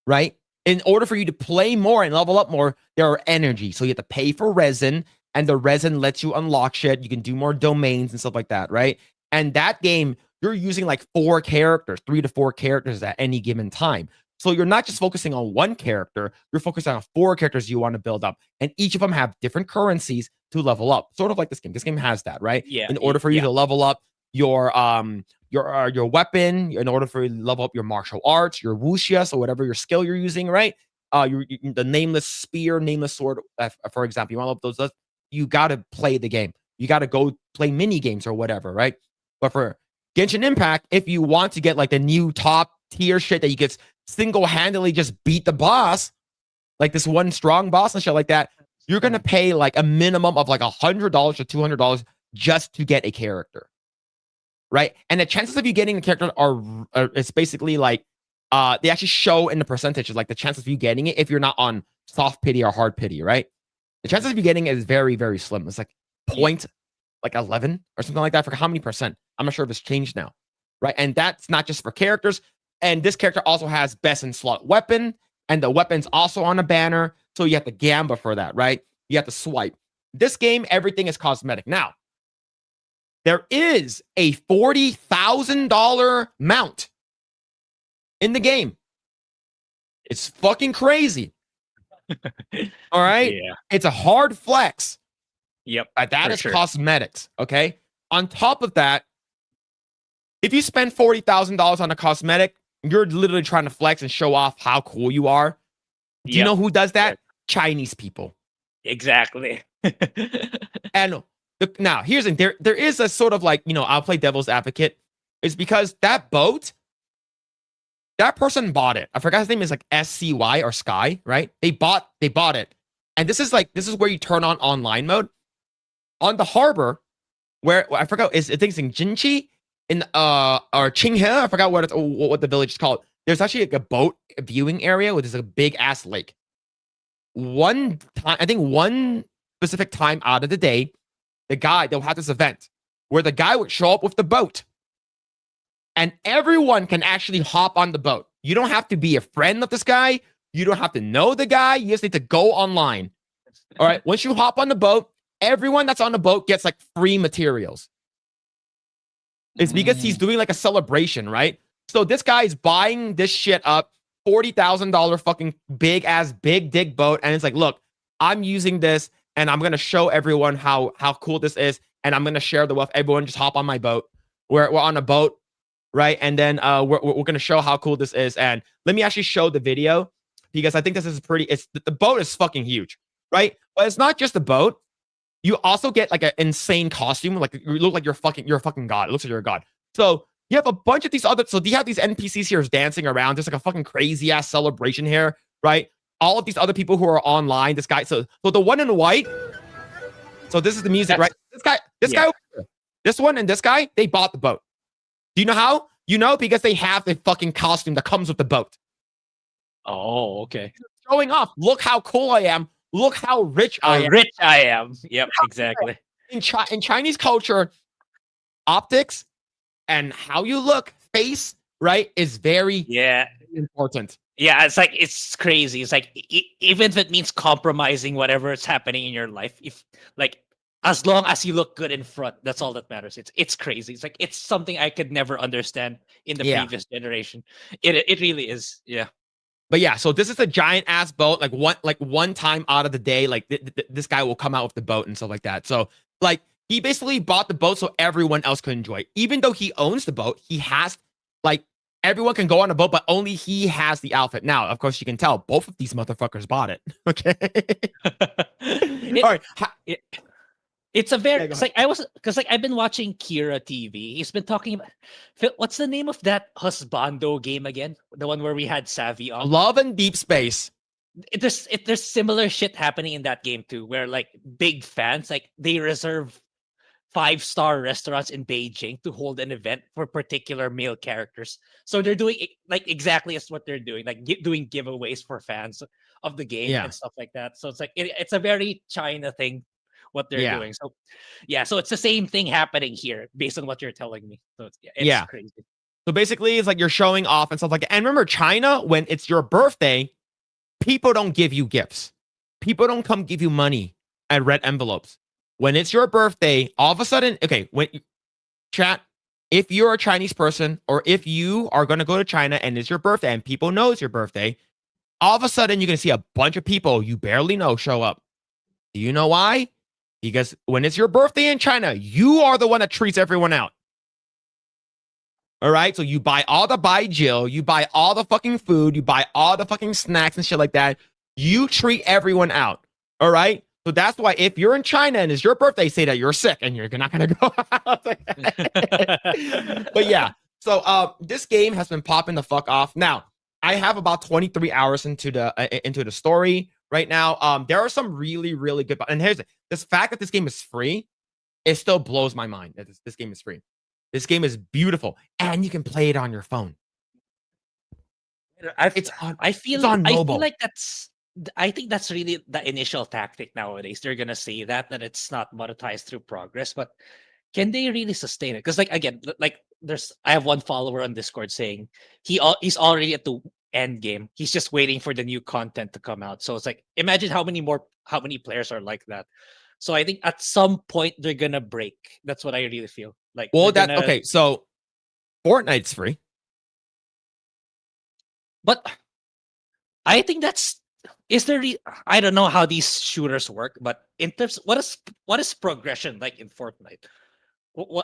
right? In order for you to play more and level up more, there are energy. So you have to pay for resin, and the resin lets you unlock shit. You can do more domains and stuff like that, right? And that game, you're using like 4 characters, 3 to 4 characters at any given time. So you're not just focusing on one character, you're focusing on 4 characters you want to build up. And each of them have different currencies to level up. Sort of like this game. This game has that, right? Yeah. In order for you to level up your weapon, in order for you to level up your martial arts, your wuxia, so whatever your skill you're using, right? The nameless spear, nameless sword, for example, you want to level those, you got to play the game. You got to go play mini games or whatever, right? But for Genshin Impact, if you want to get like the new top tier shit that you get single-handedly just beat the boss, like this one strong boss and shit like that, you're gonna pay like a minimum of like $100 to $200 just to get a character, right? And the chances of you getting a character are it's basically like they actually show in the percentages, like the chances of you getting it if you're not on soft pity or hard pity, right? The chances of you getting it is very, very slim. It's like point like 11 or something like that. For how many percent? I'm not sure if it's changed now, right? And that's not just for characters. And this character also has best in slot weapon, and the weapon's also on a banner. So you have to gamble for that, right? You have to swipe. This game, everything is cosmetic. Now, there is a $40,000 mount in the game. It's fucking crazy. All right? Yeah. It's a hard flex. Yep. That is cosmetics, okay? On top of that, if you spend $40,000 on a cosmetic, you're literally trying to flex and show off how cool you are. Do you know who does that? Chinese people. Exactly. And now here's the thing. There is a sort of like, I'll play devil's advocate. It's because that boat, that person bought it. I forgot his name is like SCY or Sky, right? They bought it. And this is where you turn on online mode. On the harbor, where I forgot I think it's in Jinchi in or Qinghe, I forgot what the village is called. There's actually like a boat viewing area where there's a big ass lake. One time, I think one specific time out of the day, they'll have this event where the guy would show up with the boat, and everyone can actually hop on the boat. You don't have to be a friend of this guy. You don't have to know the guy. You just need to go online. All right. Once you hop on the boat, everyone that's on the boat gets like free materials. It's because he's doing like a celebration, right? So this guy is buying this shit up, $40,000 fucking big dig boat, and it's like, look, I'm using this, and I'm gonna show everyone how cool this is, and I'm gonna share the wealth. Everyone just hop on my boat. We're on a boat, right? And then we're gonna show how cool this is. And let me actually show the video because I think this is pretty. The boat is fucking huge, right? But it's not just the boat. You also get like an insane costume. Like you look like you're a fucking god. It looks like you're a god. So you have a bunch of these other. So you have these NPCs here dancing around. There's like a fucking crazy ass celebration here, right? All of these other people who are online. This guy. So the one in white. So this is the music, right? This guy. This one and this guy. They bought the boat. Do you know how? Because they have the fucking costume that comes with the boat. Oh, okay. Showing off. Look how cool I am. Look how rich I am. Rich I am. Yep, exactly. In Chinese culture, optics and how you look, face, right, is very important. Yeah, it's crazy. It's like even if it means compromising whatever is happening in your life, if like as long as you look good in front, that's all that matters. It's crazy. It's like it's something I could never understand in the previous generation. It really is. Yeah. But yeah, so this is a giant ass boat. Like one time out of the day, like this guy will come out with the boat and stuff like that. So like he basically bought the boat so everyone else could enjoy it. Even though he owns the boat, he has like everyone can go on a boat, but only he has the outfit. Now, of course, you can tell both of these motherfuckers bought it. Okay. All right. It's a very, Yeah, go it's ahead. like because like I've been watching Kira TV. He's been talking about, what's the name of that husbando game again? The one where we had Savvy on. Love and Deep Space. There's similar shit happening in that game too, where like big fans, like they reserve 5-star restaurants in Beijing to hold an event for particular male characters. So they're doing like exactly as what they're doing, like doing giveaways for fans of the game Yeah. and stuff like that. So it's like it's a very China thing what they're Yeah. doing. So yeah, so it's the same thing happening here based on what you're telling me. So it's Yeah. crazy. So basically, it's like you're showing off and stuff like that. And remember, China, when it's your birthday, people don't give you gifts. People don't come give you money and red envelopes. When it's your birthday, all of a sudden, okay, when chat, if you're a Chinese person or if you are going to go to China and it's your birthday and people know it's your birthday, all of a sudden you're going to see a bunch of people you barely know show up. Do you know why? Because when it's your birthday in China, you are the one that treats everyone out. All right. So you buy all the baijil, you buy all the fucking food, you buy all the fucking snacks and shit like that. You treat everyone out. All right. So that's why if you're in China and it's your birthday, say that you're sick and you're not gonna go out. But yeah. So this game has been popping the fuck off. Now, I have about 23 hours into the story right now. There are some really, really good, and here's this fact that this game is free, it still blows my mind that this game is free. This game is beautiful, and you can play it on your phone. I feel like I think that's really the initial tactic nowadays. They're gonna say that it's not monetized through progress, but can they really sustain it? Because like again, like I have one follower on Discord saying he's already at the end game. He's just waiting for the new content to come out. So it's like imagine how many players are like that. So I think at some point they're gonna break. That's what I really feel. Like okay. So Fortnite's free, but I think I don't know how these shooters work, but in terms, what is progression like in Fortnite?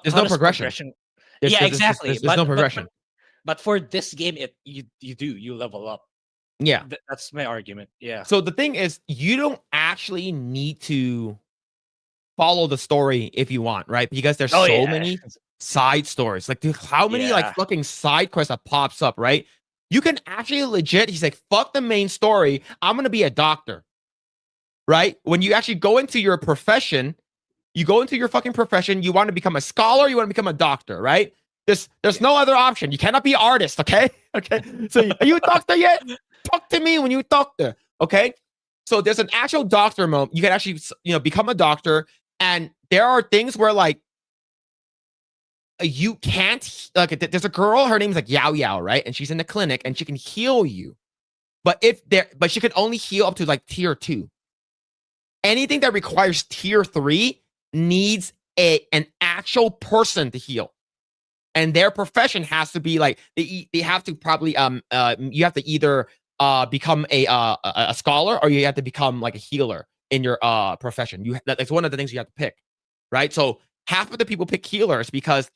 There's no progression. Yeah, exactly. There's no progression. But for this game, you level up. Yeah, that's my argument. Yeah. So the thing is, you don't actually need to follow the story if you want, right? Because there's so many side stories. Like, dude, how many like fucking side quests that pops up, right? You can actually legit, he's like, fuck the main story. I'm going to be a doctor, right? When you actually go into your profession, you go into your fucking profession, you want to become a scholar, you want to become a doctor, right? There's no other option. You cannot be artist, okay? Okay. So are you a doctor yet? Talk to me when you doctor, okay? So there's an actual doctor mode. You can actually, become a doctor. And there are things where like, you can't, like, there's a girl, her name's like Yao Yao, right? And she's in the clinic and she can heal you. But she can only heal up to like tier 2. Anything that requires tier 3 needs an actual person to heal. And their profession has to be like, they have to probably, you have to either become a scholar or you have to become like a healer in your profession. That's one of the things you have to pick, right? So half of the people pick healers because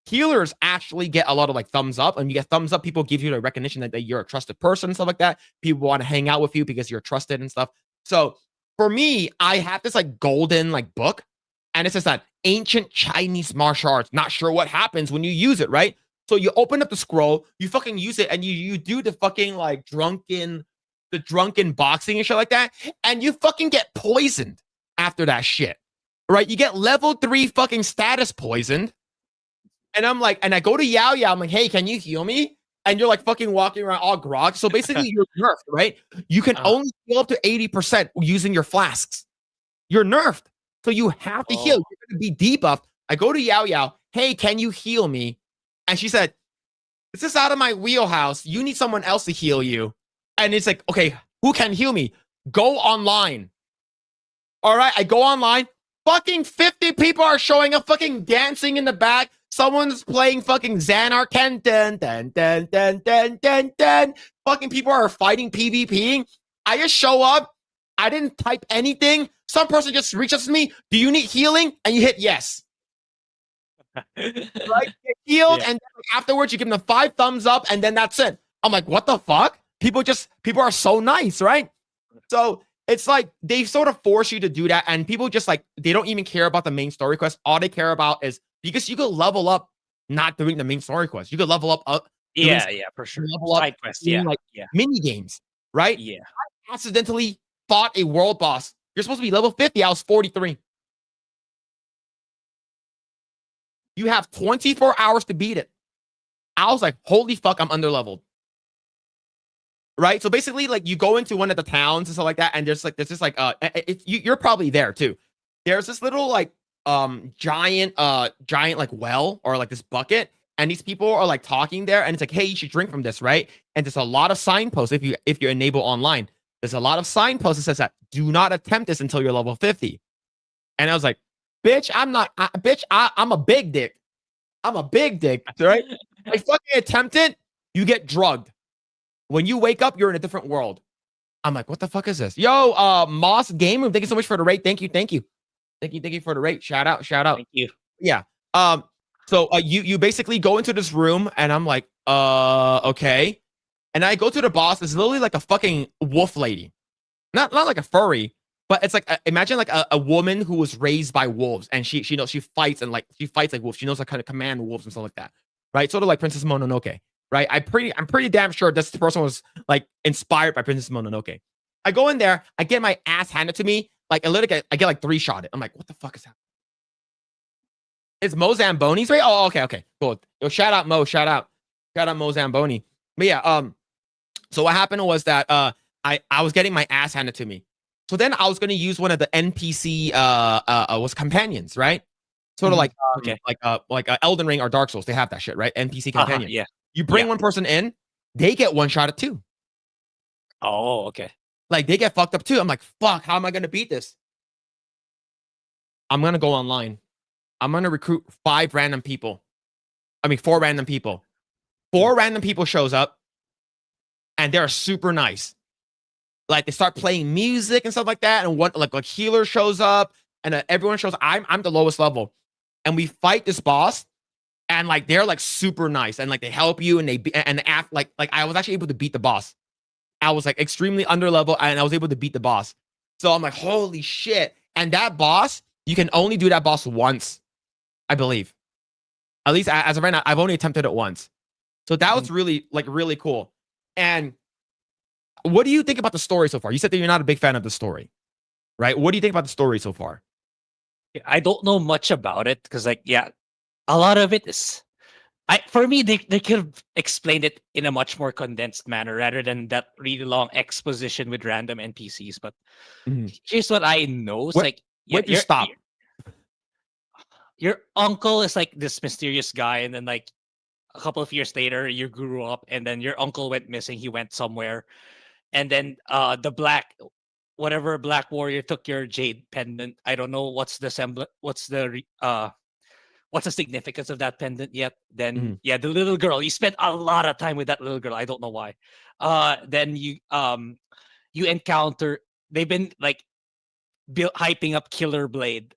healers actually get a lot of like thumbs up, and you get thumbs up, people give you the recognition that you're a trusted person and stuff like that. People want to hang out with you because you're trusted and stuff. So for me, I have this like golden like book, and it says that ancient Chinese martial arts. Not sure what happens when you use it, right? So you open up the scroll, you fucking use it, and you do the fucking like drunken boxing and shit like that, and you fucking get poisoned after that shit, right? You get level 3 fucking status poisoned. And I'm like, and I go to Yao Yao, I'm like, hey, can you heal me? And you're like fucking walking around all grog. So basically you're nerfed, right? You can only heal up to 80% using your flasks. You're nerfed. So you have to heal. You're going to be debuffed. I go to Yao Yao, hey, can you heal me? And she said, this is out of my wheelhouse. You need someone else to heal you. And it's like, okay, who can heal me? Go online. All right, I go online. Fucking 50 people are showing up, fucking dancing in the back. Someone's playing fucking Xanark. Fucking people are fighting PvPing. I just show up. I didn't type anything. Some person just reaches to me. Do you need healing? And you hit yes. Right? Get healed. And then afterwards, you give them the 5 thumbs up. And then that's it. I'm like, what the fuck? People are so nice, right? So it's like they sort of force you to do that, and people just like they don't even care about the main story quest. All they care about is because you could level up not doing the main story quest. You could level up doing Yeah, for sure. level up Side quest. doing like Yeah, mini games, right? yeah. I accidentally fought a world boss. You're supposed to be level 50. I was 43. You have 24 hours to beat it. I was like, holy fuck, I'm underleveled. Right? So basically, like you go into one of the towns and stuff like that, and there's this like you're probably there too. There's this little like giant like well or like this bucket, and these people are like talking there, and it's like, hey, you should drink from this, right? And there's a lot of signposts if you enable online. There's a lot of signposts that says that do not attempt this until you're level 50. And I was like, bitch, I'm a big dick. I'm a big dick, right? I fucking attempt it, you get drugged. When you wake up, you're in a different world. I'm like, what the fuck is this? Yo, Moss Game Room, thank you so much for the rate. Thank you for the rate. Shout out. Thank you. Yeah. So you basically go into this room, and I'm like, okay. And I go to the boss. It's literally like a fucking wolf lady, not like a furry, but it's like imagine like a woman who was raised by wolves, and she knows she fights like wolves. She knows how to kind of command wolves and stuff like that, right? Sort of like Princess Mononoke. Right, I'm pretty damn sure this person was like inspired by Princess Mononoke. I go in there, I get my ass handed to me, like I literally I get like 3-shotted. I'm like, what the fuck is happening? It's Mo Zamboni's right? Oh, okay, cool. Yo, shout out Mo, shout out Mo Zamboni. But yeah, so what happened was that I was getting my ass handed to me. So then I was gonna use one of the NPC was companions, right? Sort of like Elden Ring or Dark Souls. They have that shit, right? NPC companion. Yeah. You bring one person in, they get one shot at two. Oh, okay. Like they get fucked up too. I'm like, fuck, how am I gonna beat this? I'm gonna go online. I'm gonna recruit 4 random people. 4 random people shows up, and they're super nice. Like they start playing music and stuff like that, and one like a healer shows up, and everyone shows. I'm the lowest level, and we fight this boss. And like they're like super nice, and like they help you, and they act like I was actually able to beat the boss. I was like extremely under level, and I was able to beat the boss. So I'm like, holy shit! And that boss, you can only do that boss once, I believe. At least as of right now, I've only attempted it once. So that was really cool. And what do you think about the story so far? You said that you're not a big fan of the story, right? What do you think about the story so far? I don't know much about it because, like, a lot of it is, for me, they could have explained it in a much more condensed manner rather than that really long exposition with random NPCs. But here's what I know: it's like, you stop. Your uncle is like this mysterious guy, and then like a couple of years later, you grew up, and then your uncle went missing. He went somewhere, and then the black warrior took your jade pendant. I don't know what's the significance of that pendant yet. Then the little girl, you spent a lot of time with that little girl. I don't know why. Then you encounter, they've been like hyping up Killer Blade,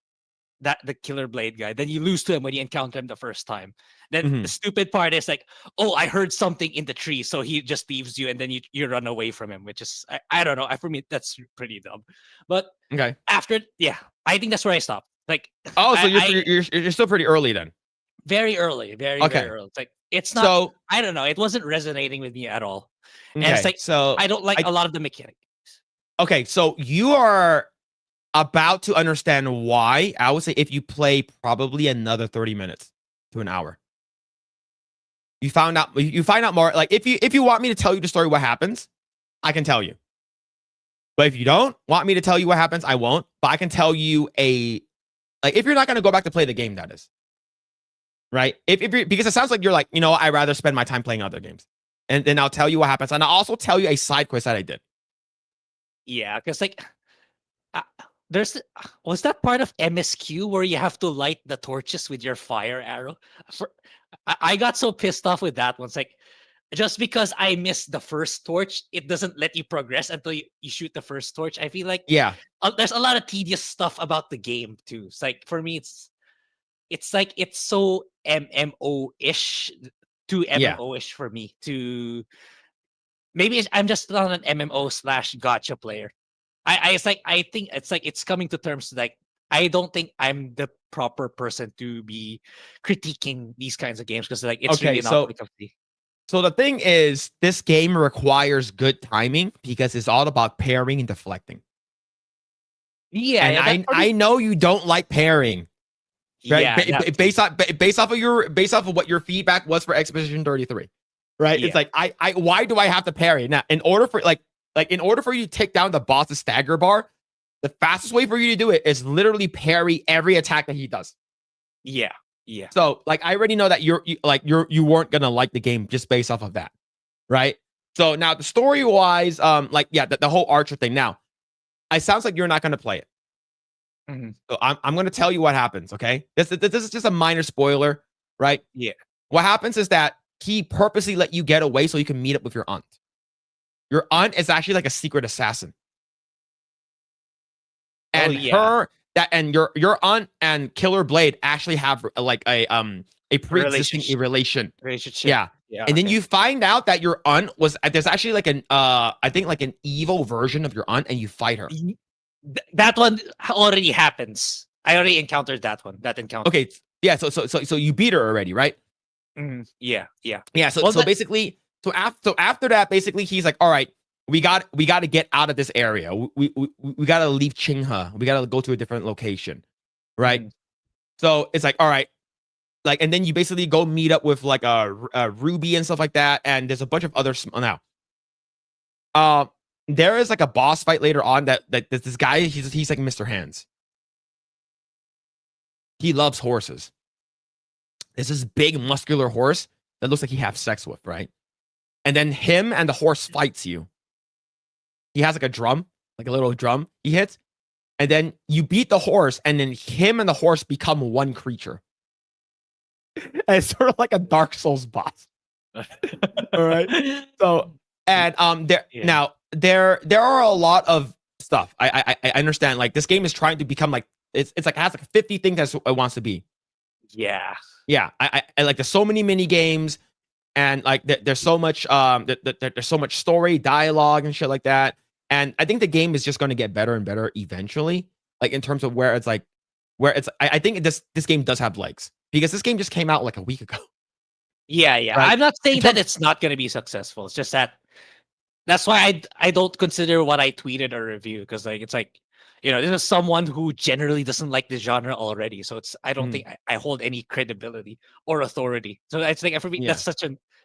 the Killer Blade guy. Then you lose to him when you encounter him the first time. Then the stupid part is like, oh, I heard something in the tree, so he just leaves you, and then you run away from him, which is I don't know. For me, that's pretty dumb. But after, I think that's where I stopped. Like, oh, so you're still pretty early then. Very early, very early. It's like it's not. So, I don't know. It wasn't resonating with me at all. And it's like, so I don't like a lot of the mechanics. Okay, so you are about to understand why. I would say if you play probably another 30 minutes to an hour, you find out more. Like if you want me to tell you the story, what happens, I can tell you. But if you don't want me to tell you what happens, I won't. But I can tell you if you're not going to go back to play the game, that is. Right? Because it sounds like you're like, I'd rather spend my time playing other games. And then I'll tell you what happens. And I'll also tell you a side quest that I did. Yeah, because like, was that part of MSQ where you have to light the torches with your fire arrow? I got so pissed off with that one. It's like, just because I missed the first torch, it doesn't let you progress until you shoot the first torch. I feel like there's a lot of tedious stuff about the game too. It's like, for me, it's like it's so MMO-ish, too MMO-ish for me to. Maybe I'm just not an MMO/gacha player. I think it's like it's coming to terms like I don't think I'm the proper person to be critiquing these kinds of games because like it's Okay, really not like so the thing is, this game requires good timing because it's all about parrying and deflecting. yeah, And yeah, that I know you don't like parrying, right? yeah, that Based off of what your feedback was for Expedition 33, right? It's yeah, like I why do I have to parry now? In order for in order for you to take down the boss's stagger bar, the fastest way for you to do it is literally parry every attack that he does. yeah, yeah. So like I already know that you weren't gonna like the game just based off of that, right? So now the story wise, the whole Archer thing. Now, it sounds like you're not gonna play it. Mhm. So I'm gonna tell you what happens. Okay, this is just a minor spoiler, right? Yeah. What happens is that he purposely let you get away so you can meet up with your aunt. Your aunt is actually like a secret assassin, Oh and yeah. your aunt and Killer Blade actually have like a pre-existing Relationship. relation. Relationship. Yeah. Yeah. And then Okay. you find out that your aunt was there's actually like an I think like an evil version of your aunt, and you fight her. That one already happens. I already encountered that one. That encounter. Okay. Yeah, so you beat her already, right? Yeah. Yeah. Yeah, so Well, so basically after that, basically he's like, all right, we got to get out of this area. We got to leave Qinghe. We got to go to a different location, right? Mhm. So it's like, all right, like, and then you basically go meet up with like a Ruby and stuff like that, and there's a bunch of other now. There is like a boss fight later on that this guy he's like Mr. Hands. He loves horses. There's this big muscular horse that looks like he has sex with, right? And then him and the horse fights you. He has like a drum, like a little drum he hits, and then you beat the horse, and then him and the horse become one creature. And it's sort of like a Dark Souls boss. All right. So and there are a lot of stuff. I understand. Like this game is trying to become like it's like it has like 50 things that it wants to be. Yeah. Yeah. I like there's so many mini games, and like there's so much there's so much story, dialogue, and shit like that. And I think the game is just going to get better and better eventually. Like in terms of where it's like I think this game does have legs because this game just came out like a week ago. Yeah. Yeah. Right? I'm not saying that it's not going to be successful. It's just that that's why I don't consider what I tweeted a review because like it's like this is someone who generally doesn't like the genre already. So I don't think I hold any credibility or authority. So it's like for me that's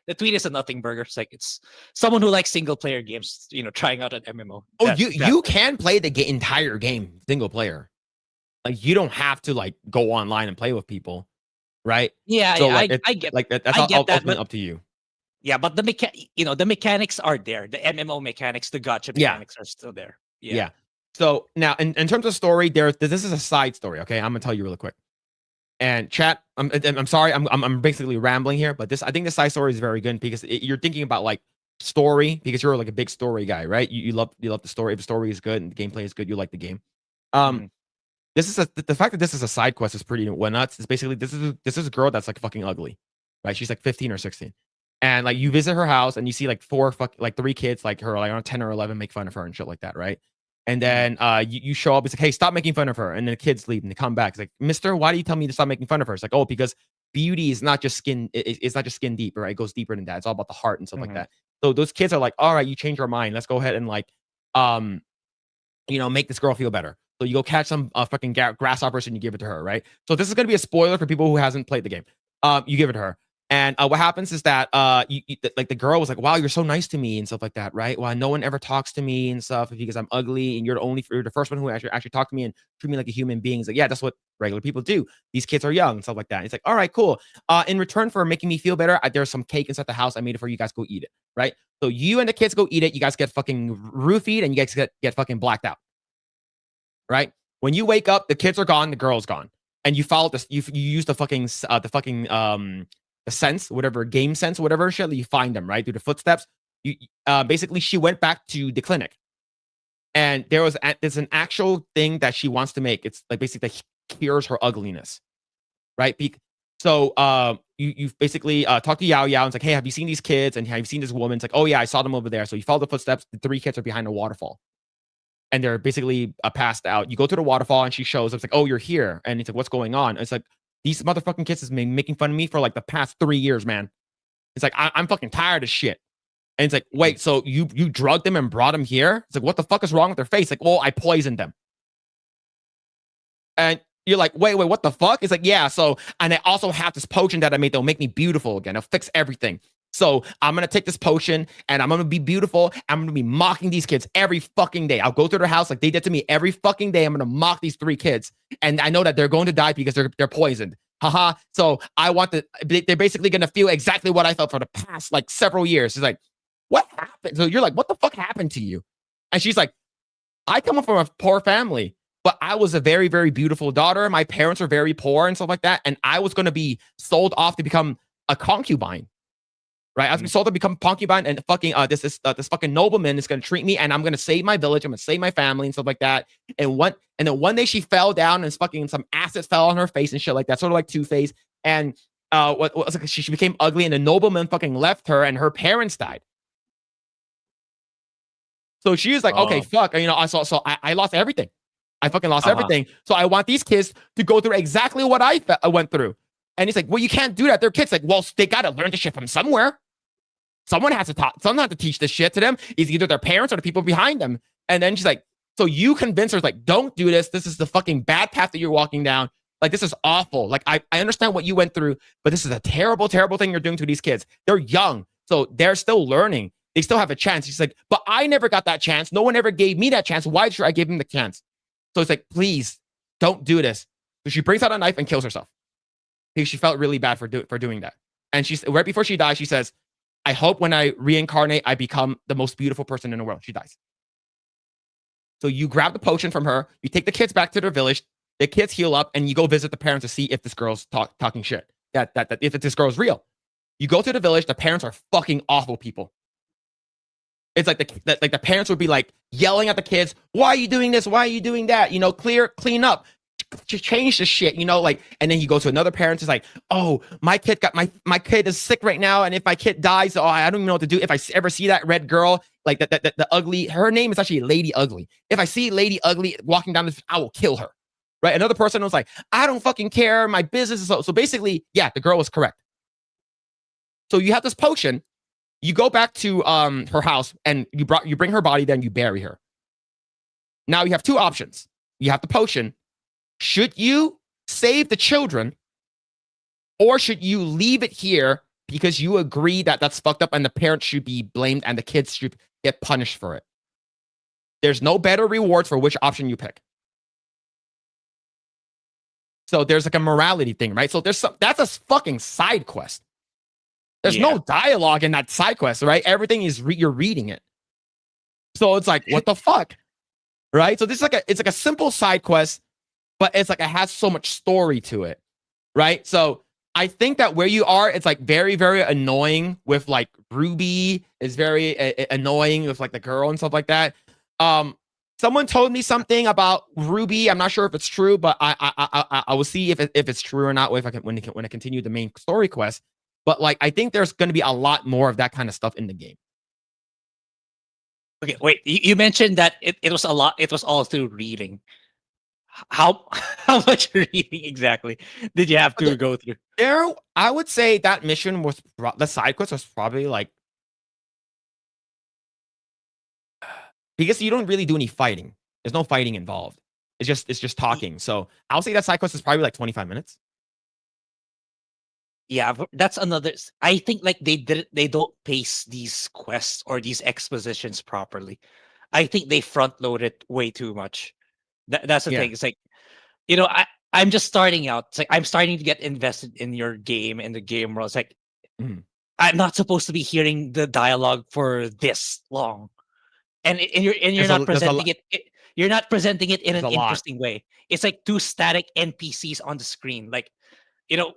the tweet is a nothing burger. It's like it's someone who likes single player games, trying out an MMO. Oh, you can play the entire game single player. Like you don't have to like go online and play with people, right? Yeah, So yeah, like I get that's I get that, ultimately but up to you. yeah, but the mechanics are there. The MMO mechanics, the gacha mechanics are still there. Yeah. So now in terms of story, this is a side story. Okay, I'm gonna tell you really quick. And chat, I'm sorry, I'm basically rambling here, but I think the side story is very good because you're thinking about like story because you're like a big story guy, right? You love the story. If the story is good and the gameplay is good, you like the game. This is the fact that this is a side quest is pretty nuts. It's basically this is a girl that's like fucking ugly, right? She's like 15 or 16, and like you visit her house and you see like three kids like her like around 10 or 11 make fun of her and shit like that, right? And then you show up. It's like, hey, stop making fun of her. And then the kids leave and they come back. It's like, Mister, why do you tell me to stop making fun of her? It's like, oh, because beauty is not just skin. It's not just skin deep, right? It goes deeper than that. It's all about the heart and stuff like that. So those kids are like, all right, you change your mind. Let's go ahead and like, make this girl feel better. So you go catch some fucking grasshoppers and you give it to her, right? So this is gonna be a spoiler for people who hasn't played the game. You give it to her. And what happens is that like the girl was like, "Wow, you're so nice to me" and stuff like that, right? Well, no one ever talks to me and stuff because I'm ugly, and you're the first one who actually talked to me and treat me like a human being. It's like, yeah, that's what regular people do. These kids are young and stuff like that. And it's like, all right, cool. In return for making me feel better, there's some cake inside the house. I made it for you guys. Go eat it, right? So you and the kids go eat it. You guys get fucking roofied and you guys get fucking blacked out, right? When you wake up, the kids are gone, the girl's gone, and you follow this. You use the fucking the sense, whatever game sense, whatever shit, you find them right through the footsteps. You basically she went back to the clinic, and there's an actual thing that she wants to make. It's like basically cures her ugliness, right? So you basically talk to Yao Yao and it's like, hey, have you seen these kids? And have you seen this woman? It's like, oh yeah, I saw them over there. So you follow the footsteps. The three kids are behind a waterfall, and they're basically passed out. You go to the waterfall, and she shows up. It's like, oh, you're here, and it's like, what's going on? And it's like, these motherfucking kids has been making fun of me for like the past 3 years, man. It's like I'm fucking tired of shit. And it's like, wait, so you drugged them and brought them here? It's like, what the fuck is wrong with their face? Like, well, I poisoned them. And you're like, wait, what the fuck? It's like, yeah. So, and I also have this potion that I made that'll make me beautiful again. It'll fix everything. So I'm gonna take this potion and I'm gonna be beautiful. I'm gonna be mocking these kids every fucking day. I'll go to their house like they did to me every fucking day. I'm gonna mock these 3 kids, and I know that they're going to die because they're poisoned. Haha. So I want they're basically gonna feel exactly what I felt for the past like several years. It's like, what happened? So you're like, what the fuck happened to you? And she's like, I come from a poor family, but I was a very, very beautiful daughter. My parents were very poor and stuff like that. And I was going to be sold off to become a concubine, right? I was going to be sold to become concubine, and fucking this fucking nobleman is going to treat me, and I'm going to save my village. I'm going to save my family and stuff like that. And then one day she fell down, and fucking some acid fell on her face and shit like that, sort of like Two-Face. And what was it? She became ugly, and the nobleman fucking left her, and her parents died. So she was like, okay, fuck, you know, I lost everything. I fucking lost everything. So I want these kids to go through exactly what I went through. And he's like, well, you can't do that. They're kids. Like, well, they got to learn this shit from somewhere. Someone has to teach this shit to them. It's either their parents or the people behind them. And then she's like, so you convince her, like, don't do this. This is the fucking bad path that you're walking down. Like, this is awful. Like, I understand what you went through, but this is a terrible, terrible thing you're doing to these kids. They're young, so they're still learning. They still have a chance. She's like, but I never got that chance. No one ever gave me that chance. Why should I give him the chance? So it's like, please don't do this. So she brings out a knife and kills herself because she felt really bad for doing that. And she's right before she dies, she says, I hope when I reincarnate, I become the most beautiful person in the world. She dies. So you grab the potion from her, you take the kids back to their village, the kids heal up, and you go visit the parents to see if this girl's talking shit. That if this girl's real. You go to the village, the parents are fucking awful people. It's like the parents would be like yelling at the kids, why are you doing this? Why are you doing that? You know, clean up, change the shit, you know, like, and then you go to another parent, it's like, oh, my kid my kid is sick right now. And if my kid dies, oh, I don't even know what to do. If I ever see that red girl, like the ugly, her name is actually Lady Ugly. If I see Lady Ugly walking down this, I will kill her. Right. Another person was like, I don't fucking care. My business is so basically, yeah, the girl was correct. So you have this potion. You go back to her house and you bring her body, then you bury her. Now you have 2 options. You have the potion. Should you save the children, or should you leave it here because you agree that that's fucked up and the parents should be blamed and the kids should get punished for it? There's no better reward for which option you pick. So there's like a morality thing, right? So that's a fucking side quest. There's no dialogue in that side quest, right? Everything is you're reading it. So it's like, what the fuck, right? So this is it's like a simple side quest, but it's like it has so much story to it, right? So I think that where you are, it's like very, very annoying with like Ruby is very annoying with like the girl and stuff like that. Someone told me something about Ruby. I'm not sure if it's true, but I will see if it's true or not when I continue the main story quest. But like, I think there's going to be a lot more of that kind of stuff in the game. Okay, wait. You mentioned that it was a lot. It was all through reading. How much reading exactly did you have to go through? I would say that mission was the side quest was probably like, because you don't really do any fighting. There's no fighting involved. It's just talking. So I'll say that side quest is probably like 25 minutes. Yeah, that's another. I think like they don't pace these quests or these expositions properly. I think they front load it way too much. That's the thing. It's like, you know, I'm just starting out. It's like I'm starting to get invested in your game and the game world. It's like I'm not supposed to be hearing the dialogue for this long, and you're not presenting it. You're not presenting it in an interesting way. It's like 2 static NPCs on the screen. Like, you know,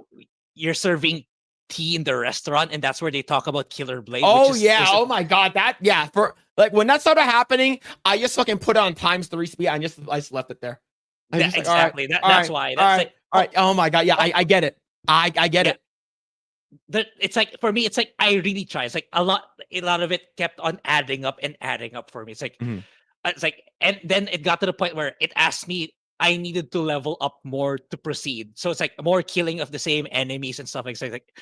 you're serving tea in the restaurant, and that's where they talk about Killer Blade. Oh yeah! Oh my god! For like when that started happening, I just fucking put it on ×3 speed. I just left it there. Exactly. That's why. That's all right. Oh my god! Yeah, I get it. I get it. It's like for me, it's like I really try. It's like a lot of it kept on adding up and adding up for me. It's like It's like, and then it got to the point where it asked me I needed to level up more to proceed. So it's like more killing of the same enemies and stuff like that. Like,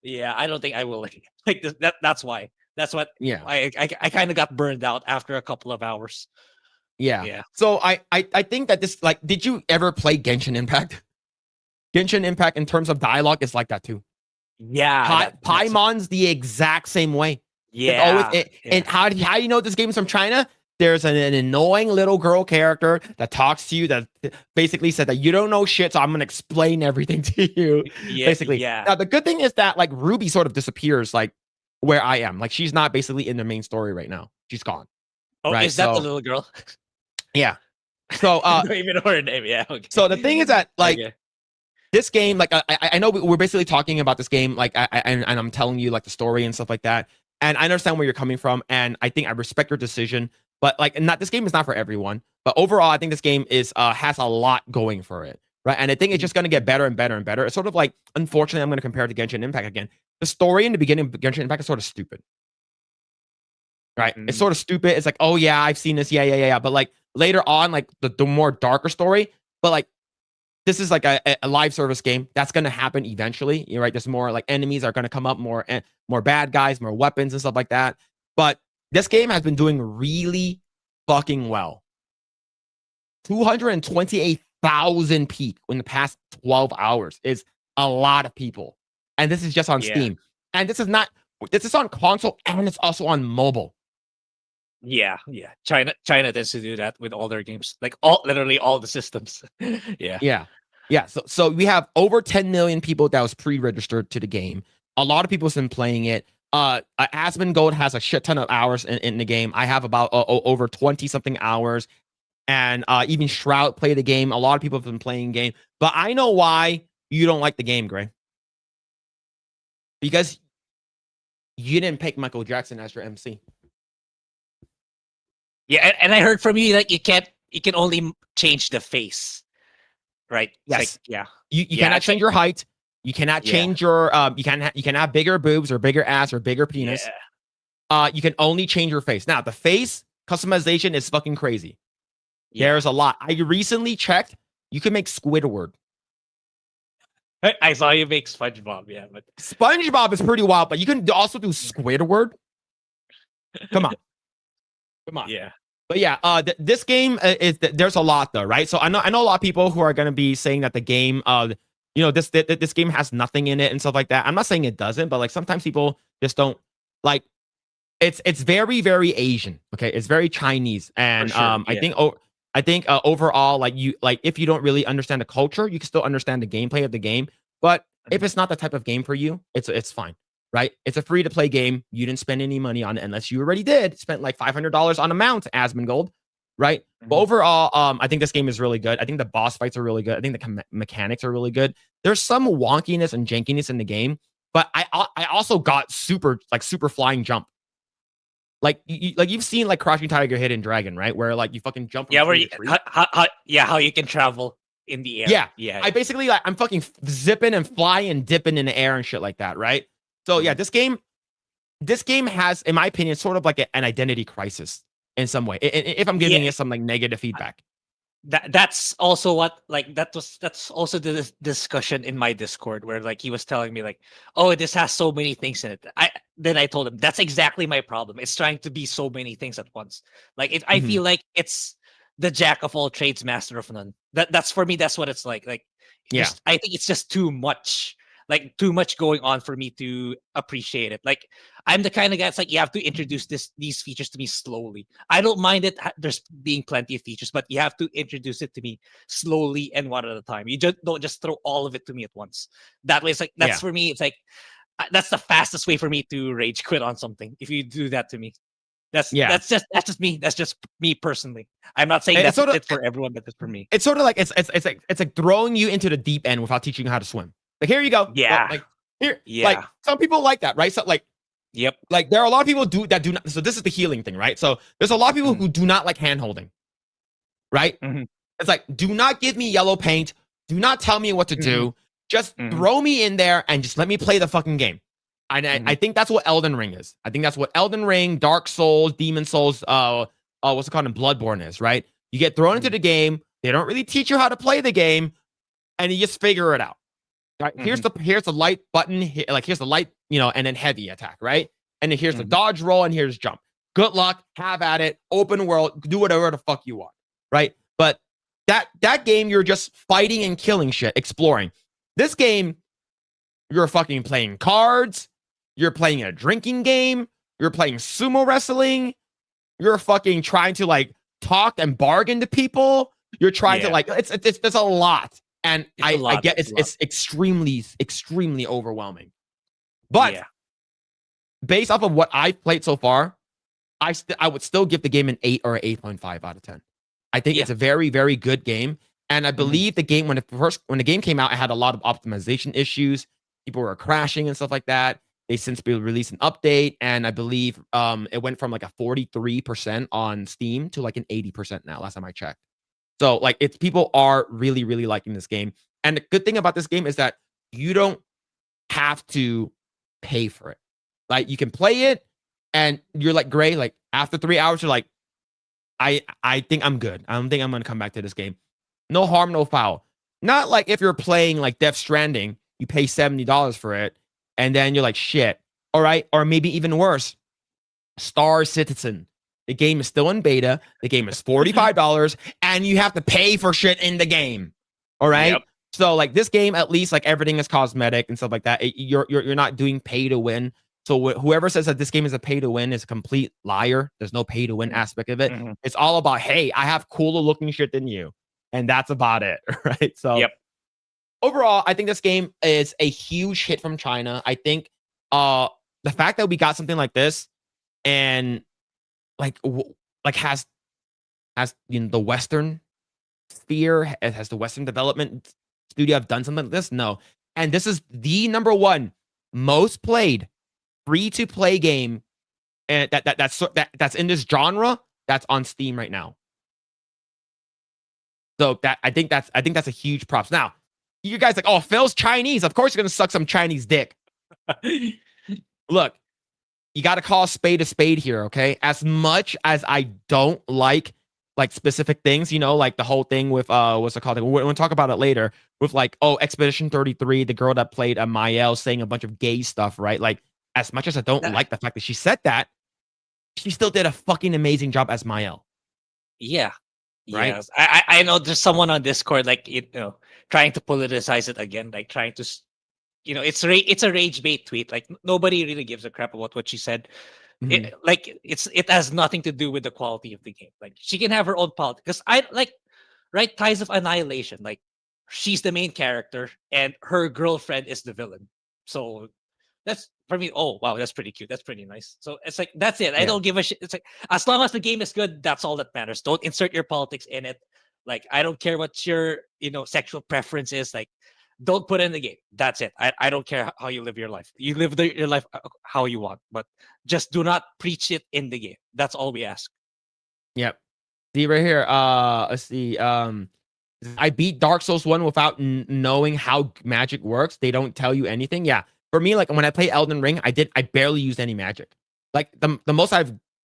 yeah, I don't think I will like this. That's why. That's what Yeah. I kind of got burned out after a couple of hours. Yeah. Yeah. So I think that this, like, did you ever play Genshin Impact? Genshin Impact in terms of dialogue is like that too. Yeah. Paimon's the exact same way. Yeah. It's always and how do you know this game's from China? There's an annoying little girl character that talks to you that basically said that you don't know shit, so I'm gonna explain everything to you. Basically. Yeah. Now the good thing is that like Ruby sort of disappears like where I am. Like she's not basically in the main story right now. She's gone. Oh, right? Is that the little girl? Yeah. So I don't even know her name. Yeah. Okay. So the thing is that like Okay. this game, like I know we're basically talking about this game, like and I'm telling you like the story and stuff like that, and I understand where you're coming from, and I think I respect your decision, but like not this game is not for everyone. But overall, I think this game is has a lot going for it, right? And I think it's just going to get better and better and better. It's sort of like, unfortunately, I'm going to compare it to Genshin Impact again. The story in the beginning of Genshin Impact is sort of stupid, right? It's sort of stupid. It's like, oh yeah, I've seen this, yeah. But like later on, like the more darker story, but like this is like a live service game that's going to happen eventually. You're right. There's more like enemies are going to come up, more bad guys, more weapons and stuff like that. But this game has been doing really fucking well. 228,000 peak in the past 12 hours is a lot of people. And this is just on Steam. And this is on console and it's also on mobile. Yeah. China tends to do that with all their games, like literally all the systems. Yeah. So we have over 10 million people that was pre-registered to the game. A lot of people have been playing it. Asmongold has a shit ton of hours in the game. I have about over 20 something hours, and even Shroud played the game. A lot of people have been playing the game, but I know why you don't like the game, Grae. Because you didn't pick Michael Jackson as your MC. Yeah, and I heard from you like you can only change the face, right? Yes. Like, You cannot change your height. You cannot change your you can have bigger boobs or bigger ass or bigger penis. You can only change your face. Now the face customization is fucking crazy. There's a lot. I recently checked. You can make Squidward. I saw you make SpongeBob. Yeah, but SpongeBob is pretty wild, but you can also do Squidward. Come on. Yeah. But yeah, this game is there's a lot though, right? So I know a lot of people who are going to be saying that the game, this game has nothing in it and stuff like that. I'm not saying it doesn't, but like sometimes people just don't like. It's very very Asian. Okay, it's very Chinese, and sure, I think overall, like if you don't really understand the culture, you can still understand the gameplay of the game. But if it's not the type of game for you, it's fine. Right? It's a free to play game. You didn't spend any money on it unless you already did. Spent like $500 on a mount, Asmongold, right? But overall, I think this game is really good. I think the boss fights are really good. I think the mechanics are really good. There's some wonkiness and jankiness in the game, but I also got super flying jump. Like you've seen like Crouching Tiger, Hidden Dragon, right? Where like you fucking jump. Yeah, where how you can travel in the air. Yeah. I basically I'm fucking zipping and flying and dipping in the air and shit like that, right? So yeah, this game has, in my opinion, sort of like an identity crisis in some way. If I'm giving it some like negative feedback, that's also what like that's also the discussion in my Discord where like he was telling me like, oh, this has so many things in it. I told him that's exactly my problem. It's trying to be so many things at once. Like I feel like it's the jack of all trades, master of none. That's for me. That's what it's like. Like I think it's just too much. Like too much going on for me to appreciate it. Like I'm the kind of guy that's like, you have to introduce these features to me slowly. I don't mind it. There's being plenty of features, but you have to introduce it to me slowly and one at a time. You just don't just throw all of it to me at once. That way, it's like that's for me. It's like that's the fastest way for me to rage quit on something. If you do that to me, that's just me. That's just me personally. I'm not saying that's it's for everyone, but it's for me. It's sort of like it's like throwing you into the deep end without teaching you how to swim. Like here you go. Like some people like that, right? So like, like there are a lot of people that do not. So this is the healing thing, right? So there's a lot of people who do not like hand holding, right? It's like, do not give me yellow paint. Do not tell me what to do. Just throw me in there and just let me play the fucking game. And I think that's what Elden Ring is. I think that's what Elden Ring, Dark Souls, Demon Souls, what's it called in Bloodborne is, right? You get thrown into the game. They don't really teach you how to play the game, and you just figure it out. Right? Here's the light button, here's the light, and then heavy attack, right? And then here's the dodge roll, and here's jump. Good luck, have at it, open world, do whatever the fuck you want, right? But that game, you're just fighting and killing shit, exploring. This game, you're fucking playing cards, you're playing a drinking game, you're playing sumo wrestling, you're fucking trying to like talk and bargain to people, you're trying to like, it's a lot. And I get it's extremely, extremely overwhelming. But based off of what I've played so far, I would still give the game an 8 or an 8.5 out of 10. I think it's a very, very good game. And I believe the game, when the game came out, it had a lot of optimization issues. People were crashing and stuff like that. They since released an update, and I believe it went from like a 43% on Steam to like an 80% now, last time I checked. So like people are really, really liking this game. And the good thing about this game is that you don't have to pay for it. Like you can play it and you're like Grae, like after 3 hours, you're like, I think I'm good. I don't think I'm gonna come back to this game. No harm, no foul. Not like if you're playing like Death Stranding, you pay $70 for it, and then you're like, shit. All right. Or maybe even worse, Star Citizen. The game is still in beta. The game is $45, and you have to pay for shit in the game. All right. Yep. So like this game, at least like everything is cosmetic and stuff like that. You're not doing pay to win. So whoever says that this game is a pay to win is a complete liar. There's no pay to win aspect of it. It's all about, hey, I have cooler looking shit than you, and that's about it. Right. So overall, I think this game is a huge hit from China. I think the fact that we got something like this and has the Western sphere, it has the Western development studio have done something like this. No, and this is the number one most played free to play game, and that's in this genre that's on Steam right now. So I think that's a huge props. Now, you guys like, oh, Phil's Chinese. Of course, you're gonna suck some Chinese dick. Look. You got to call a spade here, okay? As much as I don't like specific things, like the whole thing with what's it called? We'll talk about it later. With like, oh, Expedition 33, the girl that played Mael saying a bunch of gay stuff, right? Like, as much as I don't like the fact that she said that, she still did a fucking amazing job as Mael. Yeah. Right. Yes. I know there's someone on Discord like trying to politicize it again, like trying to. It's a rage bait tweet. Like nobody really gives a crap about what she said. It has nothing to do with the quality of the game. Like she can have her own politics. Because right, Ties of Annihilation. Like she's the main character and her girlfriend is the villain. So that's for me. Oh wow, that's pretty cute. That's pretty nice. So it's like that's it. I don't give a shit. It's like as long as the game is good, that's all that matters. Don't insert your politics in it. Like I don't care what your sexual preference is. Like. Don't put it in the game. That's it. I don't care how you live your life. You live your life how you want, but just do not preach it in the game. That's all we ask. Yep. See right here. Let's see. I beat Dark Souls 1 without knowing how magic works. They don't tell you anything. Yeah. For me, like when I play Elden Ring, I barely used any magic. Like the most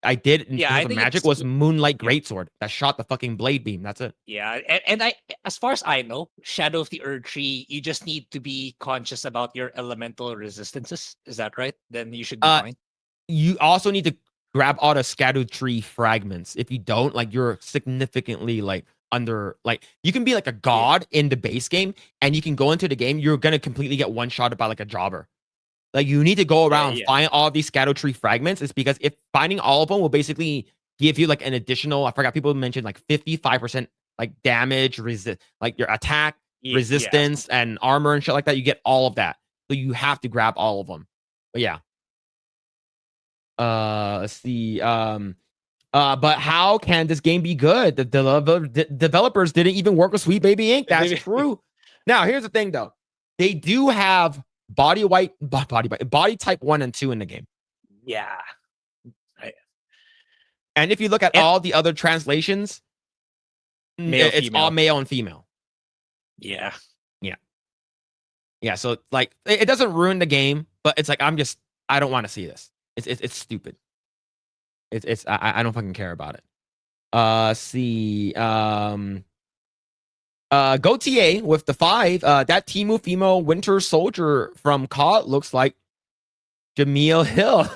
I did in terms of magic was Moonlight Greatsword that shot the fucking blade beam. That's it. Yeah, and as far as I know, Shadow of the Erd Tree, you just need to be conscious about your elemental resistances. Is that right? Then you should be fine. You also need to grab all the Shadow Tree fragments. If you don't, like you're significantly like under, like you can be like a god in the base game, and you can go into the game, you're gonna completely get one shotted by like a jobber. Like you need to go around find all these Shadow Tree fragments. It's because if finding all of them will basically give you like an additional, I forgot people mentioned like 55% like damage, like your attack, resistance, and armor and shit like that. You get all of that. So you have to grab all of them. But yeah. Let's see. But how can this game be good? The developers didn't even work with Sweet Baby Inc. That's true. Now, here's the thing though. They do have body type 1 and 2 in the game. Yeah. And if you look at all the other translations, it's all male and female. Yeah. Yeah. So like it doesn't ruin the game, but it's like I don't want to see this. It's stupid. I don't fucking care about it. See. GoTA with the 5. That Timu Fimo Winter Soldier from COD looks like Jameel Hill.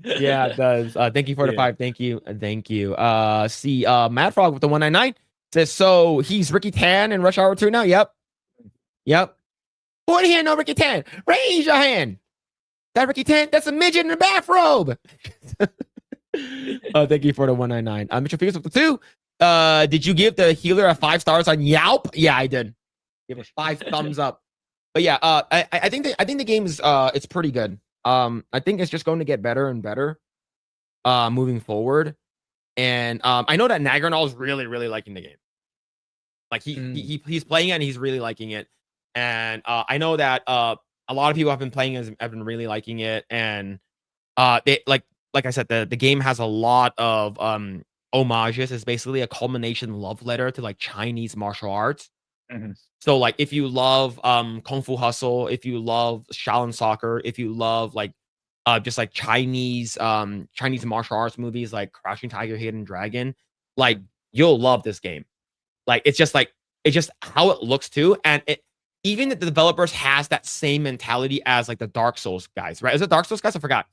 Yeah, it does. Thank you for the 5. Thank you. Thank you. See, Mad Frog with the 199 says, so he's Ricky Tan in Rush Hour 2 now? Yep. Yep. Who in here know Ricky Tan? Raise your hand. That Ricky Tan? That's a midget in a bathrobe. Thank you for the 199. Mitchell Figures with the 2. Did you give the healer a 5 stars on Yelp? Yeah, I did. Give it 5 thumbs up. But yeah, I think the game is it's pretty good. I think it's just going to get better and better moving forward. And I know that Nagranol is really, really liking the game. Like he's playing it and he's really liking it. And I know that a lot of people have been playing it, have been really liking it. And they like I said, the game has a lot of homages. It's basically a culmination love letter to like Chinese martial arts. So like if you love Kung Fu Hustle, if you love Shaolin Soccer, if you love like just like Chinese martial arts movies like Crouching Tiger, Hidden Dragon, like you'll love this game. Like it's just how it looks too, and even the developers has that same mentality as like the Dark Souls guys, right? Is it Dark Souls guys? I forgot.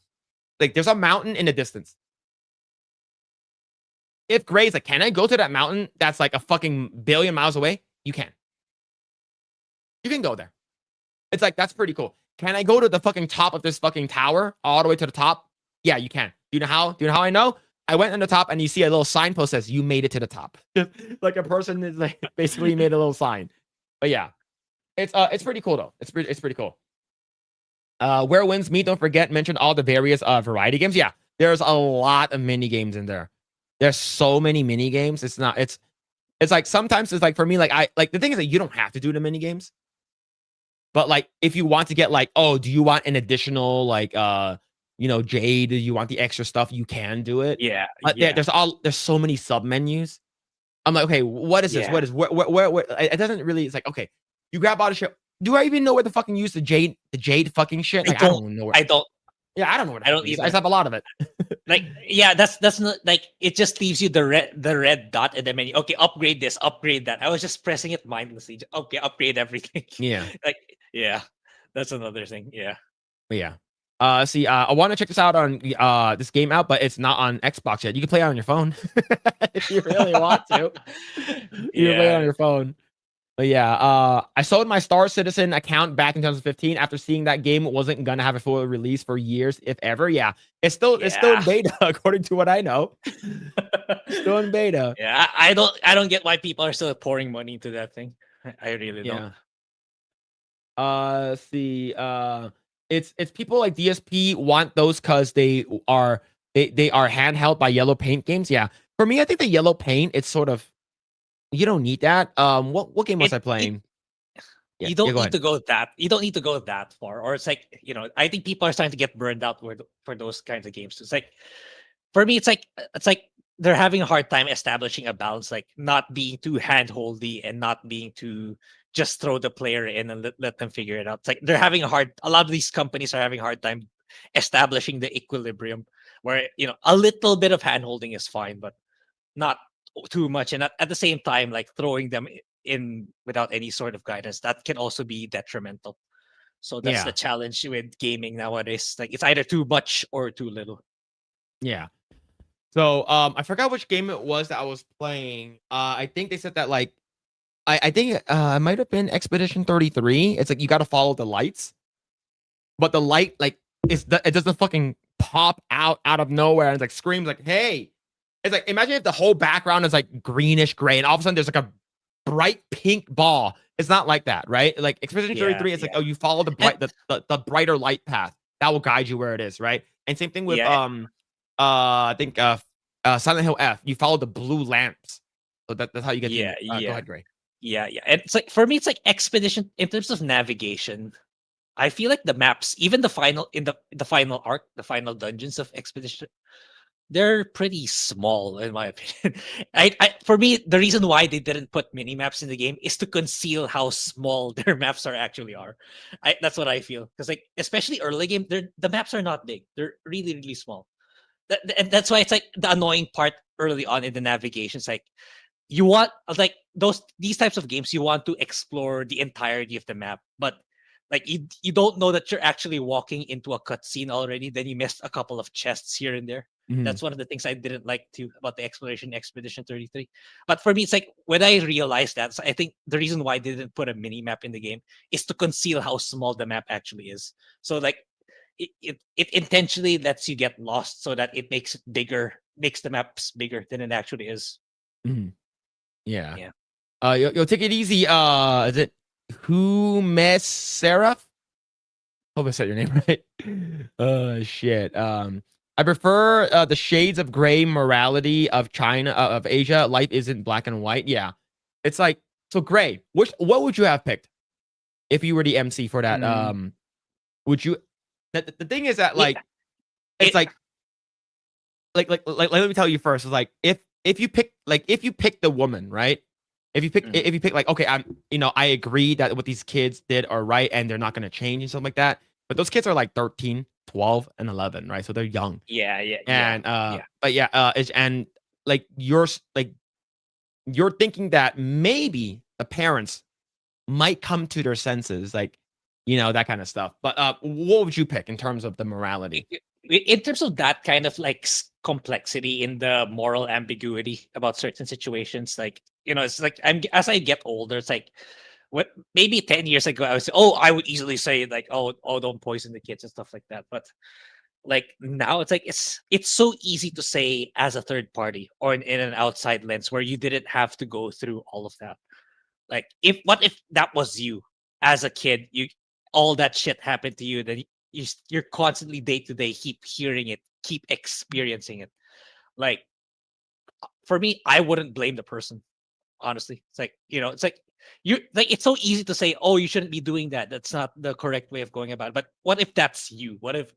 Like there's a mountain in the distance. If Grae's like, can I go to that mountain that's like a fucking billion miles away? You can. You can go there. It's like, that's pretty cool. Can I go to the fucking top of this fucking tower all the way to the top? Yeah, you can. Do you know how? Do you know how I know? I went on the top and you see a little signpost that says you made it to the top. Like a person is like basically made a little sign. But yeah, it's pretty cool though. It's pretty cool. Where Wins Meet, don't forget, mention all the various variety games. Yeah, there's a lot of mini games in there. There's so many mini games. It's like sometimes it's like for me, like the thing is that you don't have to do the mini games. But like if you want to get like, oh, do you want an additional like Jade, do you want the extra stuff? You can do it. Yeah. But there's so many sub menus. I'm like, okay, what is this? What is where it doesn't really, it's like, okay, you grab all the shit. Do I even know where to fucking use the Jade fucking shit? Like, I don't know where. I don't. Yeah, I don't know what I don't either. I just have a lot of it. Like, yeah, that's not like it just leaves you the red dot in the menu. Okay, upgrade this, upgrade that. I was just pressing it mindlessly. Okay, upgrade everything. Yeah. Like, yeah, that's another thing. Yeah. But yeah. See, I want to check this out on this game out, but it's not on Xbox yet. You can play it on your phone if you really want to. You can play it on your phone. But yeah, I sold my Star Citizen account back in 2015 after seeing that game wasn't gonna have a full release for years, if ever. Yeah, it's still in beta, according to what I know. Still in beta. Yeah, I don't get why people are still pouring money into that thing. I really don't. See, it's people like DSP want those because they are handheld by yellow paint games. Yeah, for me, I think the yellow paint, it's sort of, you don't need that. What game was I playing? You don't need to go that. You don't need to go that far. Or it's like, I think people are starting to get burned out for those kinds of games. It's like, for me, it's like they're having a hard time establishing a balance, like not being too handholdy and not being too just throw the player in and let them figure it out. It's like they're having a lot of these companies are having a hard time establishing the equilibrium where, a little bit of handholding is fine, but not too much, and at the same time, like throwing them in without any sort of guidance, that can also be detrimental. So that's the challenge with gaming nowadays. Like it's either too much or too little. Yeah. So I forgot which game it was that I was playing. I think they said that like I think it might have been Expedition 33. It's like you got to follow the lights, but the light like it doesn't fucking pop out of nowhere and it's like screams like, hey. It's like, imagine if the whole background is like greenish gray and all of a sudden there's like a bright pink ball. It's not like that, right? Like Expedition 33, it's like, oh, you follow the brighter light path. That will guide you where it is, right? And same thing with I think Silent Hill F. You follow the blue lamps. So that's how you get Go ahead, Grae. Yeah. And it's like, for me, it's like Expedition in terms of navigation. I feel like the maps, even the final final arc, the final dungeons of Expedition, they're pretty small in my opinion. For me, the reason why they didn't put mini maps in the game is to conceal how small their maps actually are. That's what I feel, because like especially early game, the maps are not big. They're really, really small. and that's why it's like the annoying part early on in the navigation. It's like you want like these types of games, you want to explore the entirety of the map, but like you don't know that you're actually walking into a cutscene already. Then you missed a couple of chests here and there. Mhm. That's one of the things I didn't like too about the Exploration Expedition 33. But for me, it's like when I realized that, so I think the reason why I didn't put a mini map in the game is to conceal how small the map actually is. So like it intentionally lets you get lost so that it makes it bigger, makes the maps bigger than it actually is. Mhm. Yeah. Yeah. Yo, take it easy. Is it who mess Seraph? Hope I said your name right. Shit. I prefer the shades of gray morality of China of Asia. Life isn't black and white. Yeah, it's like so. Grae, what would you have picked if you were the MC for that? Would you? The thing is that Yeah, like it's it, like let me tell you first. It's like if you pick the woman, right? If you pick like okay, I agree that what these kids did are right and they're not gonna change and stuff like that. But those kids are like 13, 12, and 11, right? So they're young. yeah. And but yeah, and like you're thinking that maybe the parents might come to their senses, like that kind of stuff. But what would you pick in terms of the morality? In terms of that kind of like complexity in the moral ambiguity about certain situations, like it's like as I get older, it's like what maybe 10 years ago I was I would easily say like don't poison the kids and stuff like that, but like now it's like it's so easy to say as a third party or in an outside lens where you didn't have to go through all of that. Like what if that was you as a kid, you all that shit happened to you, then you're constantly day to day keep hearing it, keep experiencing it. Like for me, I wouldn't blame the person. Honestly, it's like it's like you like it's so easy to say, oh, you shouldn't be doing that. That's not the correct way of going about it. But what if that's you? What if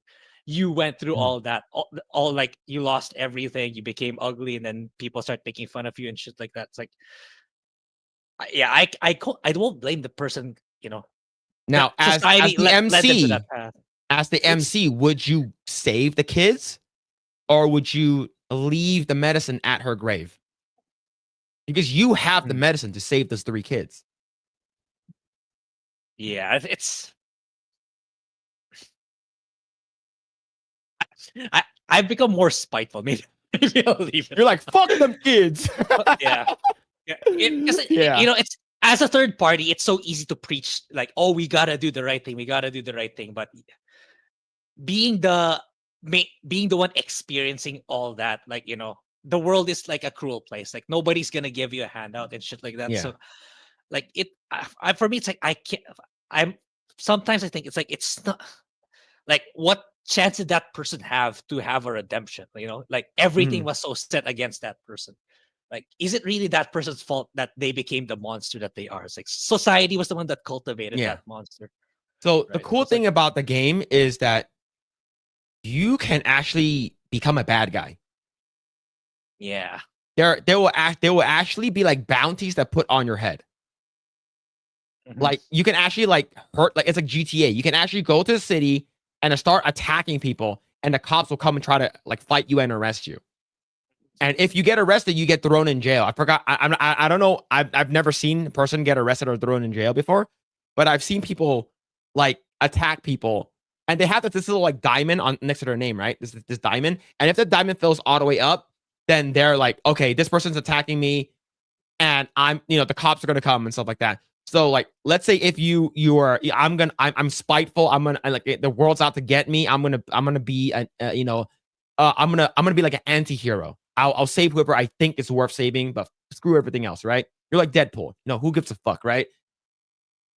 you went through Mhm. all that, all like you lost everything, you became ugly, and then people start making fun of you and shit like that? It's like, yeah, I won't blame the person. That Now, as society the led them to that MC, path. It's would you save the kids or would you leave the medicine at her grave? Because you have the Mm, medicine to save those 3 kids. yeah, I've become more spiteful. Maybe, maybe I'll leave it. You're like, "Fuck them kids." Yeah. Yeah, because Yeah. it's as a third party, it's so easy to preach like, "Oh, we gotta do the right thing. We gotta do the right thing." But being the being the one experiencing all that, like the world is like a cruel place. Like nobody's gonna give you a handout and shit like that. Yeah. So, like for me, it's like I can't. I'm sometimes I think it's like it's not like what chance did that person have to have a redemption? Like everything Mhm. was so set against that person. Like, is it really that person's fault that they became the monster that they are? It's like society was the one that cultivated Yeah. that monster, So, the right? So cool it's like, thing about the game is that you can actually become a bad guy. yeah, There will actually be, like, bounties that put on your head. mhm. Like, you can actually, like, hurt like, it's like GTA. You can actually go to the city and start attacking people, and the cops will come and try to, like, fight you and arrest you. And if you get arrested, you get thrown in jail. I forgot. I don't know. I've never seen a person get arrested or thrown in jail before, but I've seen people like attack people, and they have this little like diamond on next to their name, right? This diamond, and if the diamond fills all the way up, then they're like, okay, this person's attacking me, and the cops are gonna come and stuff like that. So like, let's say if you are, I'm spiteful. Like the world's out to get me. I'm gonna be I'm gonna be like an anti-hero. I'll save whoever I think is worth saving, but screw everything else, right? You're like Deadpool. Who gives a fuck, right?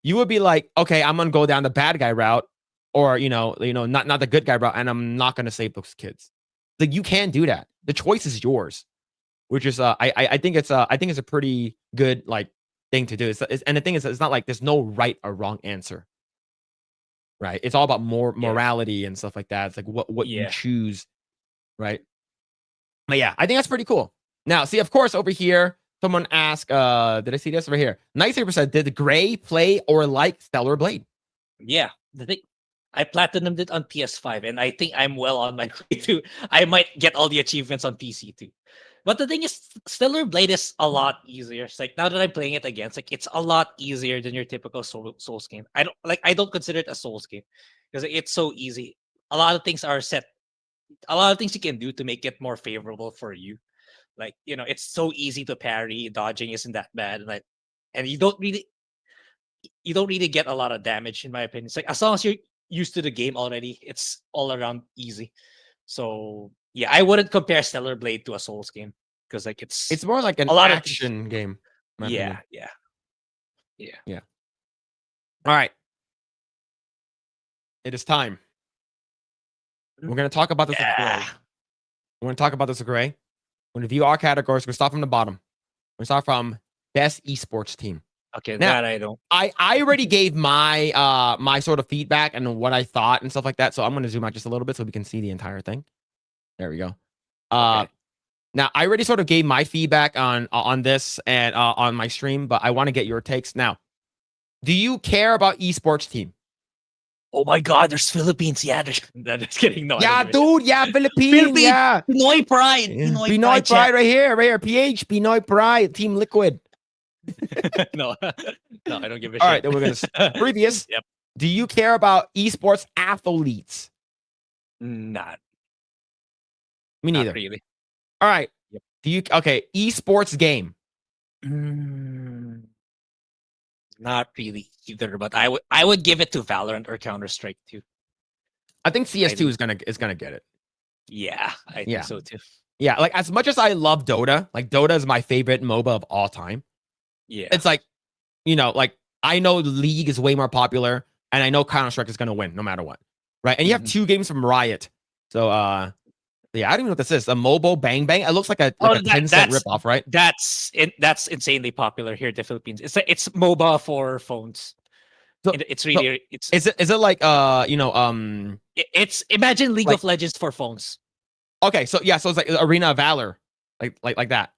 You would be like, okay, I'm gonna go down the bad guy route, or not the good guy route, and I'm not gonna save those kids. Like you can do that. The choice is yours, which is I think it's a pretty good like thing to do. And the thing is, it's not like there's no right or wrong answer, right? It's all about more Yeah, morality and stuff like that. It's like what you yeah, choose, right? But yeah, I think that's pretty cool. Now, see, of course, over here, someone asked, did I see this over here? 93% did Grae play or like Stellar Blade? yeah. The thing, I platinumed it on PS5, and I think I'm well on my way to. I might get all the achievements on PC too. But the thing is, Stellar Blade is a lot easier. It's like now that I'm playing it again, it's like it's a lot easier than your typical Souls game. I don't consider it a Souls game because it's so easy. A lot of things are set. A lot of things you can do to make it more favorable for you. Like it's so easy to parry. Dodging isn't that bad. And you don't really get a lot of damage in my opinion. It's like as long as you're used to the game already, it's all around easy. So yeah, I wouldn't compare Stellar Blade to a Souls game because like It's more like an a lot action game. in my opinion. Yeah. All right. It is time. We're gonna talk about this with Grae. We're gonna talk about this with Grae. We're gonna view our categories. We're gonna start from the bottom. We're gonna start from best esports team. Okay, Now, that I don't. I already gave my my sort of feedback and what I thought and stuff like that. So I'm gonna zoom out just a little bit so we can see the entire thing. There we go. Okay. Now I already sort of gave my feedback on this and on my stream, but I want to get your takes now. Do you care about esports team? Oh my God, there's Philippines. Yeah, that is kidding. No, Yeah, I don't give a dude. Yeah, Philippines. Yeah, Pinoy pride. Pinoy pride right here, PH. Pinoy pride. Team Liquid. No, I don't give a shit. All right, then we're gonna previous. Yep. Do you care about esports athletes? Not Me neither. really. All right. Yep. Do you esports game? Not really either, but I would give it to Valorant or Counter-Strike too. I think CS2 is gonna get it. Yeah, I think so too. Yeah, like as much as I love Dota, like Dota is my favorite MOBA of all time. Yeah, It's like, like I know League is way more popular, and I know Counter-Strike is gonna win no matter what, right? And you have 2 games from Riot, so yeah, I don't even know what this is. A mobile Bang Bang. It looks like a 10-cent ripoff, right? That's insanely popular here in the Philippines. It's MOBA for phones. So, it's really is it like it's imagine League of Legends for phones. Okay, so yeah, so it's like Arena of Valor, like that.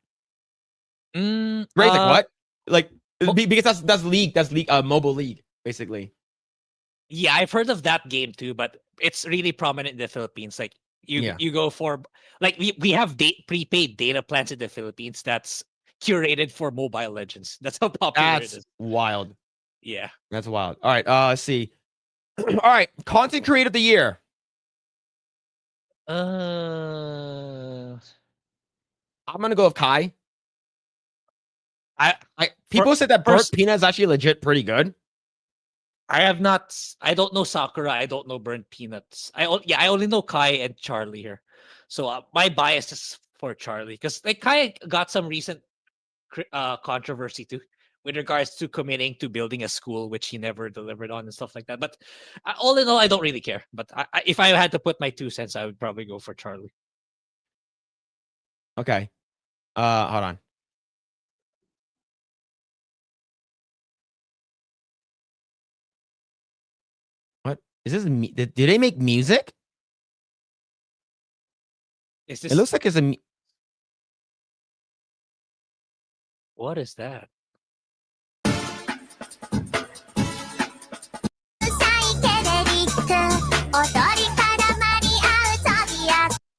Great, like what? Like because that's League, Mobile League, basically. Yeah, I've heard of that game too, but it's really prominent in the Philippines. Like you go for like we have prepaid data plans in the Philippines that's curated for Mobile Legends. That's how popular it is. Wild. Yeah, that's wild. All right, let's see. All right, content creator of the year. I'm gonna go with Kai. People said that Burnt Peanut is actually legit pretty good. I don't know Sakura. I don't know Burnt Peanuts. I only know Kai and Charlie here. So my bias is for Charlie because like Kai got some recent controversy too with regards to committing to building a school, which he never delivered on and stuff like that. But all in all, I don't really care. But if I had to put my 2 cents, I would probably go for Charlie. Okay. Hold on. What is this? Did they make music? It looks like it's a. What is that?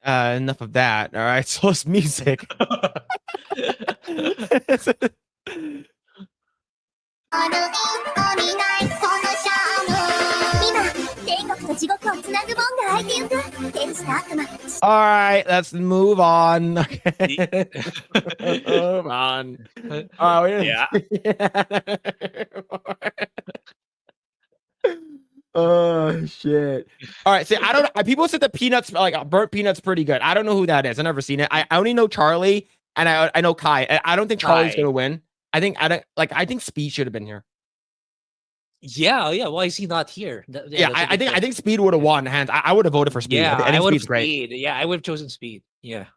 Enough of that. All right, so it's music. All right, let's move on. Okay. Move on. Oh, yeah. Oh shit! All right, see, I don't. People said the Peanuts, like Burnt Peanuts, pretty good. I don't know who that is. I never seen it. I only know Charlie and I know Kai. I don't think Charlie's gonna win. I think Speed should have been here. Yeah. Why is he not here? I think Speed would have won hands. I would have voted for Speed. Yeah, I think would Speed's great. Yeah, I would have chosen Speed. Yeah.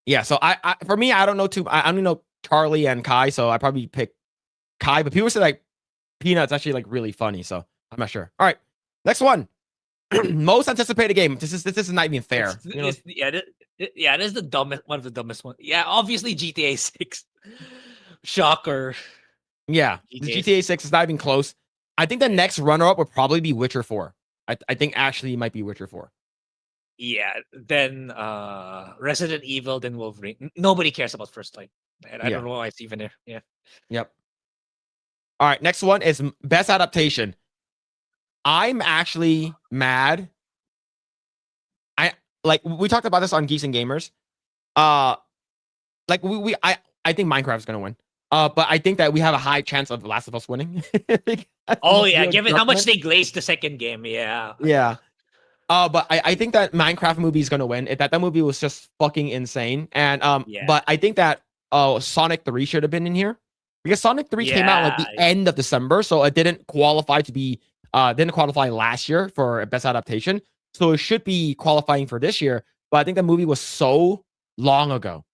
Yeah. So for me, I don't know I only know Charlie and Kai, so I probably pick Kai. But people say like Peanuts actually like really funny, so I'm not sure. All right, next one. Most anticipated game. This is not even fair. This is the dumbest one of the dumbest ones. Yeah, obviously GTA 6. Shocker. Yeah, GTA 6 is not even close. I think the next runner-up would probably be Witcher 4. I think actually it might be Witcher 4. Yeah, then Resident Evil, then Wolverine. Nobody cares about First Light. And I Yeah. don't know why it's even there. Yeah. Yep. All right, next one is best adaptation. I'm actually mad. We talked about this on Geeks and Gamers. Like I think Minecraft is gonna win. But I think that we have a high chance of Last of Us winning. Oh yeah, given how much they glazed the second game, yeah. Yeah. But I think that Minecraft movie is gonna win. That movie was just fucking insane. And Yeah. but I think that Sonic 3 should have been in here because Sonic 3 came out like the end of December, so it didn't qualify to be didn't qualify last year for best adaptation. So it should be qualifying for this year. But I think the movie was so long ago,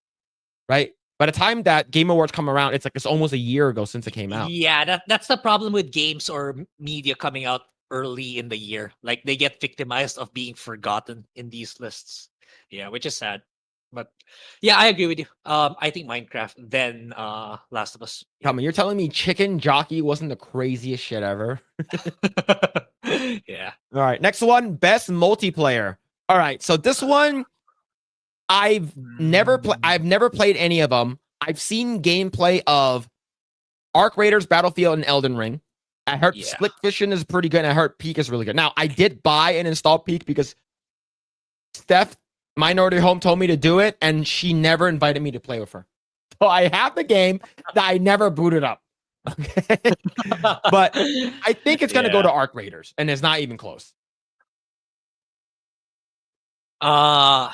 right? By the time that Game Awards come around, it's almost a year ago since it came out. Yeah, that's the problem with games or media coming out early in the year. Like they get victimized of being forgotten in these lists. Yeah, which is sad. But yeah, I agree with you. I think Minecraft, then Last of Us. Come on, you're telling me Chicken Jockey wasn't the craziest shit ever? Yeah. All right, next one, best multiplayer. All right, so this one, I've never played any of them. I've seen gameplay of Arc Raiders, Battlefield, and Elden Ring. I heard Split Fiction is pretty good, and I heard Peak is really good. Now, I did buy and install Peak because Steph, Minority Home, told me to do it, and she never invited me to play with her. So I have the game that I never booted up. Okay. But I think it's gonna go to Arc Raiders, and it's not even close. I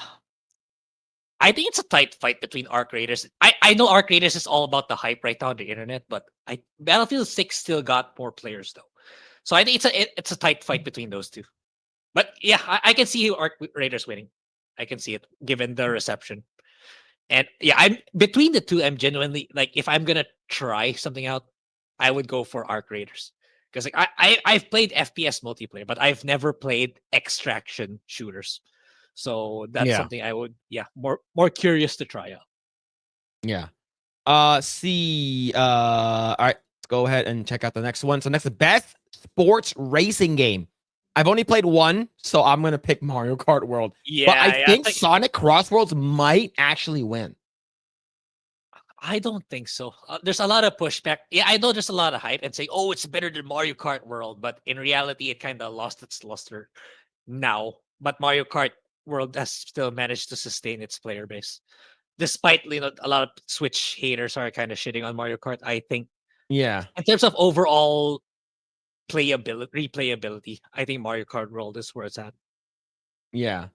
think it's a tight fight between Arc Raiders. I know Arc Raiders is all about the hype right now on the internet, but Battlefield 6 still got more players though. So I think it's a tight fight between those two. But yeah, I can see Arc Raiders winning. I can see it given the reception. And yeah, I'm between the two. I'm genuinely like, if I'm gonna try something out, I would go for Arc Raiders because like I've played FPS multiplayer, but I've never played extraction shooters. So that's something I would more curious to try out. Yeah. All right, let's go ahead and check out the next one. So next, the best sports racing game. I've only played one, so I'm gonna pick Mario Kart World. Yeah, but I think Sonic Crossworlds might actually win. I don't think so. There's a lot of pushback. Yeah, I know there's a lot of hype and say, "Oh, it's better than Mario Kart World," but in reality, it kind of lost its luster now. But Mario Kart World has still managed to sustain its player base, despite a lot of Switch haters are kind of shitting on Mario Kart. I think, yeah, in terms of overall replayability, I think Mario Kart World is where it's at. Yeah.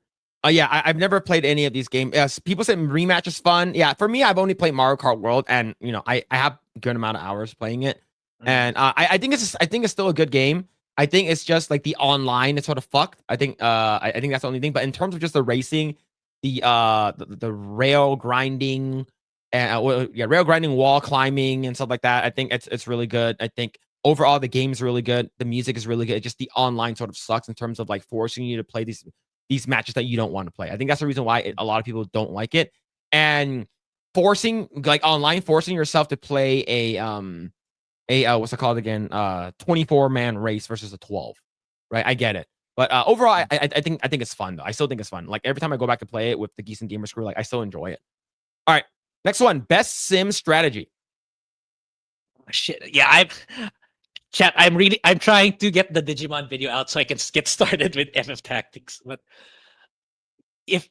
I've never played any of these games. Yes, people say Rematch is fun. Yeah, for me, I've only played Mario Kart World, and I have a good amount of hours playing it. And I think it's still a good game. I think it's just like the online is sort of fucked. I think that's the only thing. But in terms of just the racing, the rail grinding, and rail grinding, wall climbing, and stuff like that, I think it's really good. I think overall the game's really good. The music is really good. Just the online sort of sucks in terms of like forcing you to play these matches that you don't want to play. I think that's the reason why a lot of people don't like it. And forcing yourself to play a what's it called again? 24-man race versus a 12. Right? I get it. But overall, I think it's fun though. I still think it's fun. Like every time I go back to play it with the Geese and Gamers crew, like I still enjoy it. All right. Next one, best sim strategy. Shit. Yeah, I'm trying to get the Digimon video out so I can get started with FF Tactics. But if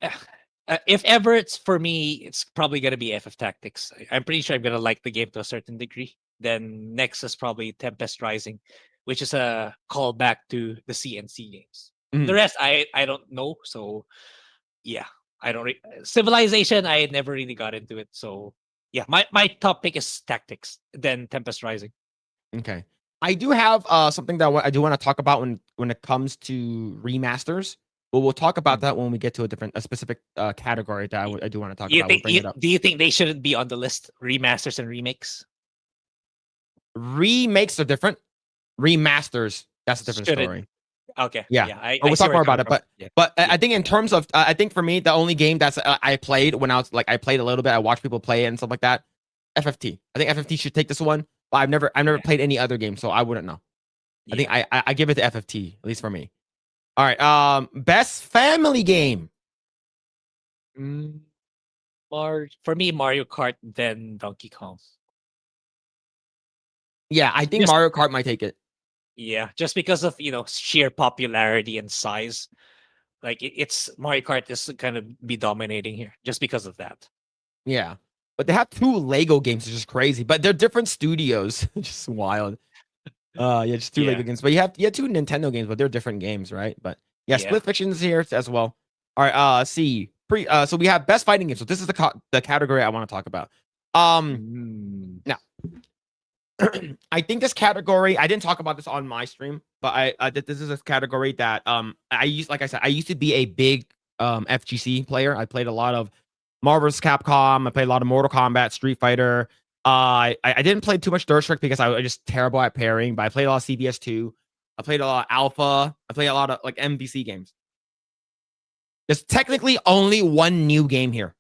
ever it's for me, it's probably gonna be FF Tactics. I'm pretty sure I'm gonna like the game to a certain degree. Then next is probably Tempest Rising, which is a callback to the CNC games. The rest I don't know. So yeah, I don't. Civilization, I never really got into it. So yeah, my top pick is Tactics, then Tempest Rising. Okay. I do have something that I do want to talk about when it comes to remasters, but we'll talk about that when we get to a specific category that I do want to talk about. Do you think they shouldn't be on the list? Remasters and remakes. Remakes are different. Remasters, that's a different story. Okay. Yeah. We'll talk more about it. But I think in terms of, I think for me, the only game that's I played when I was like, I played a little bit. I watched people play it and stuff like that. FFT. I think FFT should take this one. But I've never played any other game, so I wouldn't know. I think I give it to FFT, at least for me. All right. Best family game. Mm, for me, Mario Kart, then Donkey Kong. Yeah, I think Just Mario Kart might take it. yeah, just because of sheer popularity and size. Like it's Mario Kart is kind of be dominating here just because of that. Yeah. But they have 2 Lego games, which is crazy. But they're different studios. Just wild. Yeah, just 2 Lego Yeah, games. But you have 2 Nintendo games, but they're different games, right? But yeah, yeah. Split Fiction's here as well. All right, see. So we have best fighting game. So this is the category I want to talk about. Mm. Now I think this category, I didn't talk about this on my stream, but this is a category that like I said, I used to be a big FGC player. I played a lot of Marvel vs. Capcom. I played a lot of Mortal Kombat, Street Fighter. I didn't play too much Dirt Strike because I was just terrible at pairing, but I played a lot of CBS2. I played a lot of Alpha. I played a lot of like MVC games. There's technically only one new game here.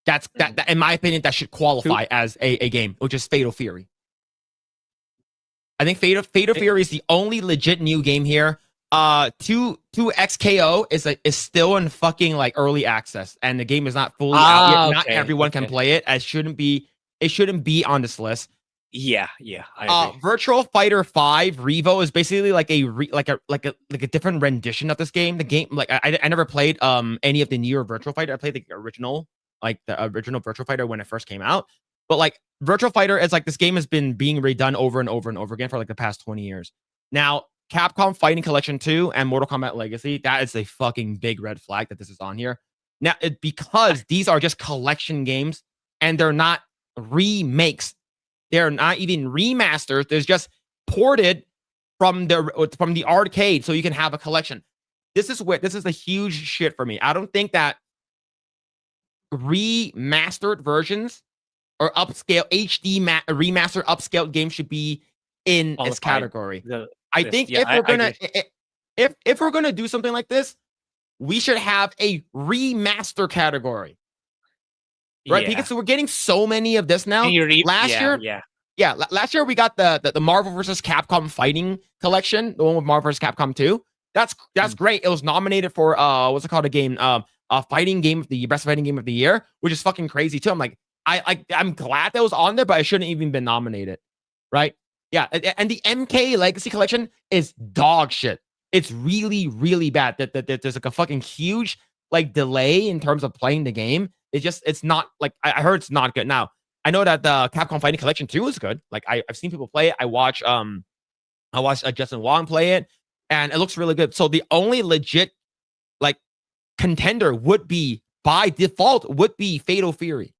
That in my opinion, that should qualify as a game, which is Fatal Fury. I think Fatal Fury is the only legit new game here. 2XKO is still in fucking like early access, and the game is not fully out yet. Not Okay, everyone can play it. It shouldn't be on this list. Yeah, I agree. Virtual Fighter 5 Revo is basically like a different rendition of this game. The game, like I never played any of the newer Virtual Fighter. I played the original Virtual Fighter when it first came out. But like Virtual Fighter is like this game has been being redone over and over and over again for like the past 20 years. Now, Capcom Fighting Collection 2 and Mortal Kombat Legacy, that is a fucking big red flag that this is on here. Now, because these are just collection games and they're not remakes. They're not even remasters. There's just ported from the arcade so you can have a collection. This is the huge shit for me. I don't think that remastered versions or upscale HD remastered upscaled games should be in this category. I think if we're gonna do something like this, we should have a remaster category. Right? Yeah. Because we're getting so many of this now. Last year we got the Marvel vs. Capcom Fighting Collection, the one with Marvel vs. Capcom 2. That's great. It was nominated for what's it called, a game, fighting game of the best fighting game of the year, which is fucking crazy too. I'm like, I'm glad that was on there, but it shouldn't even been nominated, right? Yeah, and the MK Legacy Collection is dog shit. It's really, really bad. That there's like a fucking huge like delay in terms of playing the game. It's not like I heard it's not good. Now I know that the Capcom Fighting Collection 2 is good. Like I've seen people play it. I watched Justin Wong play it, and it looks really good. So the only legit like contender would be by default would be Fatal Fury.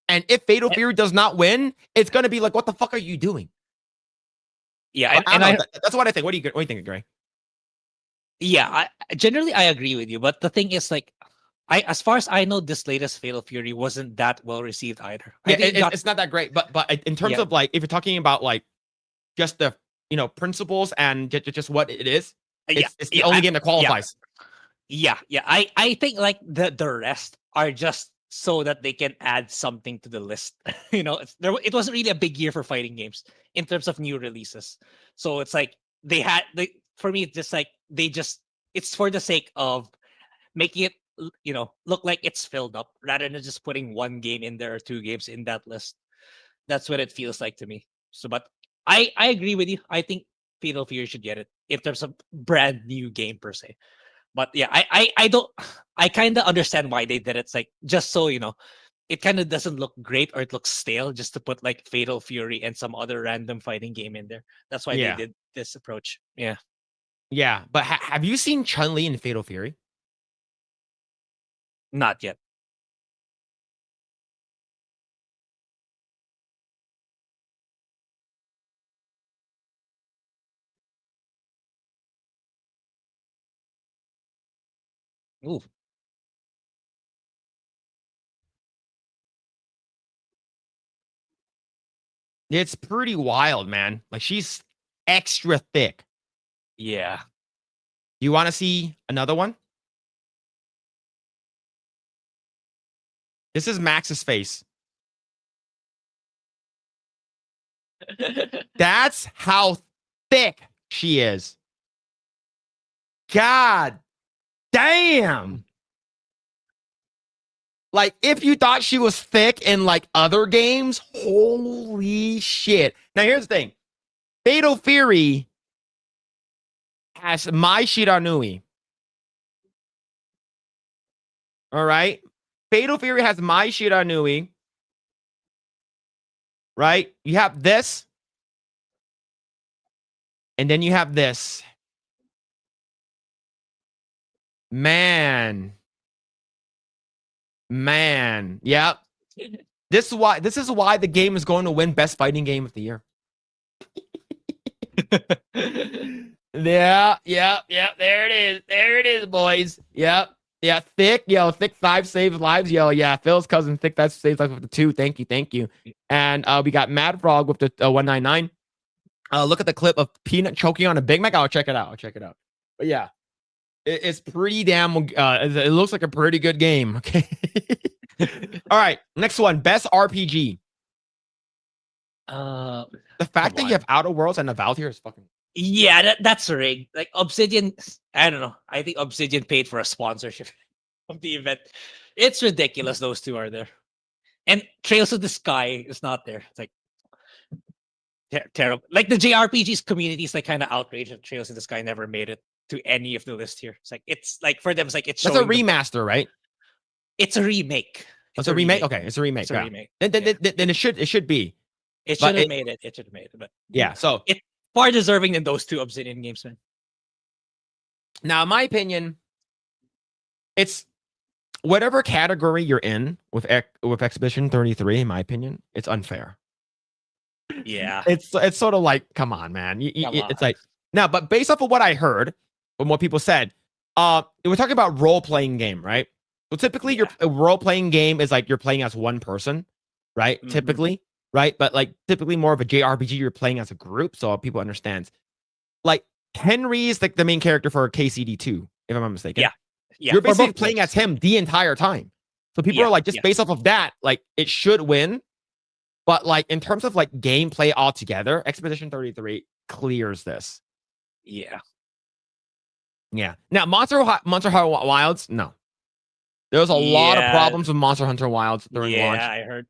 And if Fatal Fury does not win, it's gonna be like, what the fuck are you doing? Yeah, that's what I think. What do you think, Grae? Yeah, generally I agree with you, but the thing is, like, as far as I know, this latest Fatal Fury wasn't that well received either. Yeah, it's not that great. But in terms of like, if you're talking about like just the principles and just what it is, it's the only game that qualifies. Yeah. I think like the rest are just so that they can add something to the list. It wasn't really a big year for fighting games in terms of new releases. So it's like for me, it's just like it's for the sake of making it look like it's filled up rather than just putting one game in there or 2 games in that list. That's what it feels like to me. So, but I agree with you. I think Fatal Fury should get it in terms of brand new game per se. But yeah, I kind of understand why they did it. It's like just so it kind of doesn't look great or it looks stale just to put like Fatal Fury and some other random fighting game in there. That's why they did this approach. Yeah. Yeah, but have you seen Chun-Li in Fatal Fury? Not yet. Ooh. It's pretty wild, man. Like she's extra thick. Yeah. You want to see another one? This is Max's face. That's how thick she is. God damn. Like, if you thought she was thick in like other games, holy shit. Now, here's the thing. Fatal Fury has Mai Shiranui. All right. Fatal Fury has Mai Shiranui. Right? You have this. And then you have this. Man. Yep. This is why the game is going to win Best Fighting Game of the Year. Yeah. There it is, boys. Yep. Yeah, thick, thick 5 saves lives, yeah. Phil's cousin, thick 5 saves lives with the 2. Thank you. And we got Mad Frog with the 199. Look at the clip of Peanut choking on a Big Mac. I'll check it out. But yeah, it's pretty damn. It looks like a pretty good game. Okay. All right, next one, best RPG. The fact that you have Outer Worlds and the Valve here is fucking. Yeah, that's rigged. Like Obsidian, I don't know. I think Obsidian paid for a sponsorship of the event. It's ridiculous. Those two are there, and Trails of the Sky is not there. It's like terrible. Like the JRPGs community is like kind of outraged that Trails of the Sky never made it to any of the list here. It's like for them, it's like it's a remaster, right? It's a remake. It's a remake. Okay, it's a remake. It's a remake. Then it should be. It should have made it. It should have made it. But yeah, so it's far deserving than those two Obsidian games, man. Now, in my opinion, it's whatever category you're in with Expedition 33. In my opinion, it's unfair. Yeah, it's sort of like, come on, man. It's like now, but based off of what I heard and what people said, we're talking about role-playing game, right? So typically, your role-playing game is like you're playing as one person, right? Mm-hmm. Typically, right? But like typically more of a JRPG, you're playing as a group, so people understand. Like Henry is like the main character for KCD2, if I'm not mistaken. Yeah. You're basically playing as him the entire time. So people are like, just based off of that, like it should win. But like in terms of like gameplay altogether, Expedition 33 clears this. Yeah. Now, Monster Hunter Wilds, no. There was a lot of problems with Monster Hunter Wilds during launch. Yeah, I heard.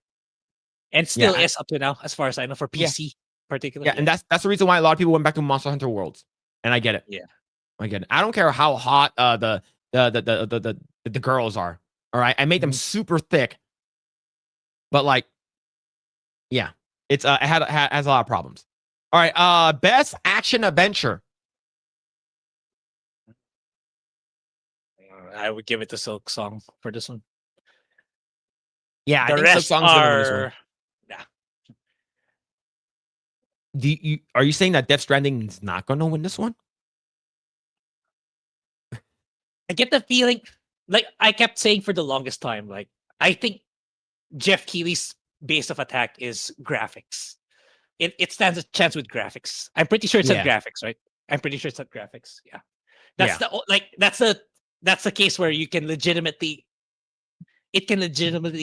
And still is up to now, as far as I know, for PC particularly. Yeah, and that's the reason why a lot of people went back to Monster Hunter Worlds. And I get it. Yeah. I get it. I don't care how hot the girls are. All right. I made them super thick. But like, yeah, it's it has a lot of problems. All right, best action adventure. I would give it to Silk Song for this one. Yeah, the I think rest Silk Song's gonna win this one. Yeah. Are you saying that Death Stranding is not going to win this one? I get the feeling, like I kept saying for the longest time, like I think Jeff Keighley's base of attack is graphics. It stands a chance with graphics. I'm pretty sure it's at graphics, right? I'm pretty sure it's at graphics. Yeah, that's the case where it can legitimately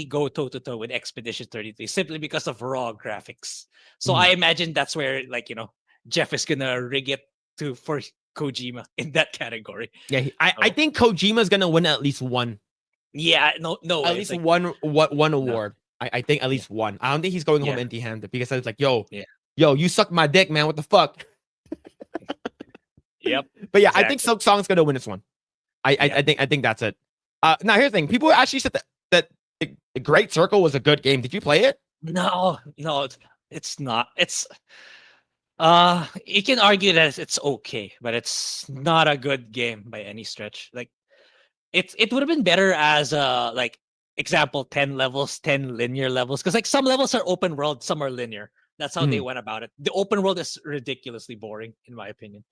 go toe to toe with Expedition 33 simply because of raw graphics. So I imagine that's where, like, Jeff is gonna rig it for Kojima in that category. Yeah, I think Kojima's gonna win at least one. Yeah, no, at least one award. No. I think at least one. I don't think he's going home empty-handed because I was like, yo, you suck my dick, man. What the fuck? Yep. But yeah, exactly. I think Silk Song's gonna win this one. I think that's it. Now here's the thing. People actually said that the Great Circle was a good game. Did you play it? No, it's not. It's you can argue that it's okay, but it's not a good game by any stretch. Like it would have been better as like example 10 levels, 10 linear levels, because like some levels are open world, some are linear. That's how they went about it. The open world is ridiculously boring, in my opinion.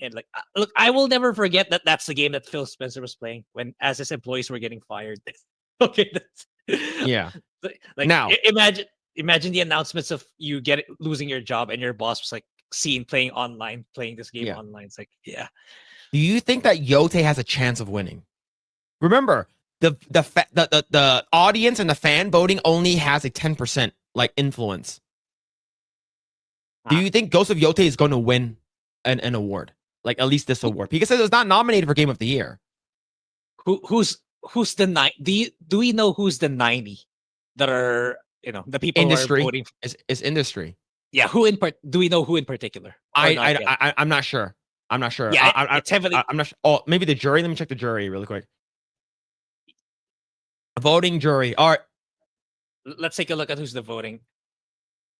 And like, look, I will never forget that that's the game that Phil Spencer was playing when, as his employees were getting fired. Okay, like now imagine the announcements of you losing your job and your boss was like playing this game online. It's like, Do you think that Yote has a chance of winning? Remember, the audience and the fan voting only has a 10% like influence. Do you think Ghost of Yote is going to win an award? like at least this award because it was not nominated for Game of the Year. Who's the nine? Do we know who's the 90 that are the people who are Industry voting? is industry. Yeah, do we know who in particular? Or not yet? I'm not sure. I'm not sure. Yeah, it's heavily. I'm not sure. Oh, maybe the jury. Let me check the jury really quick. Voting jury. All right. Let's take a look at who's the voting.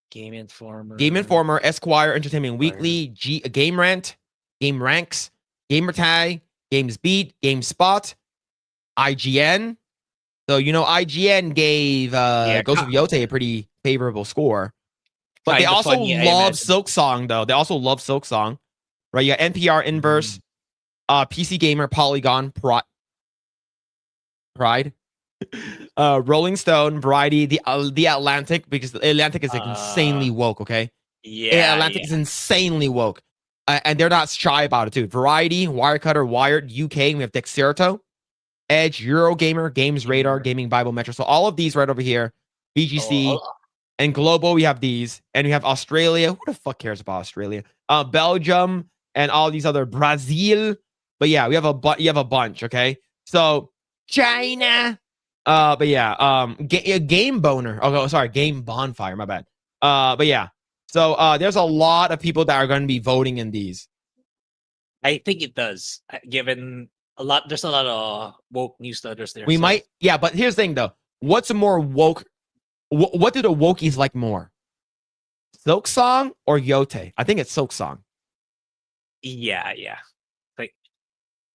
Game Informer, Esquire, Entertainment Weekly, Game Rant, Game Ranks, Gamer Tag, Games Beat, GameSpot, IGN. So IGN gave Ghost of Yotei a pretty favorable score. But they also love Silk Song, though. They also love Silk Song. Right? You got NPR, Inverse, PC Gamer, Polygon, Pride, Rolling Stone, Variety, the Atlantic, because the Atlantic is insanely woke, okay? Yeah. Atlantic is insanely woke. And they're not shy about it, too. Variety, Wirecutter, Wired, UK, we have Dexerto, Edge, Eurogamer, Games Radar, Gaming Bible Metro. So all of these right over here, BGC, and Global, we have these. And we have Australia. Who the fuck cares about Australia? Belgium, and all these other Brazil. But yeah, you have a bunch, okay? So China. But yeah, Game Boner. Oh, sorry, Game Bonfire, my bad. But yeah. So there's a lot of people that are going to be voting in these. I think it does, given there's a lot of woke newsletters there. We might, yeah, but here's the thing though. What's a more woke? What do the wokies like more? Silk Song or Yotei? I think it's Silk Song. Yeah. Like,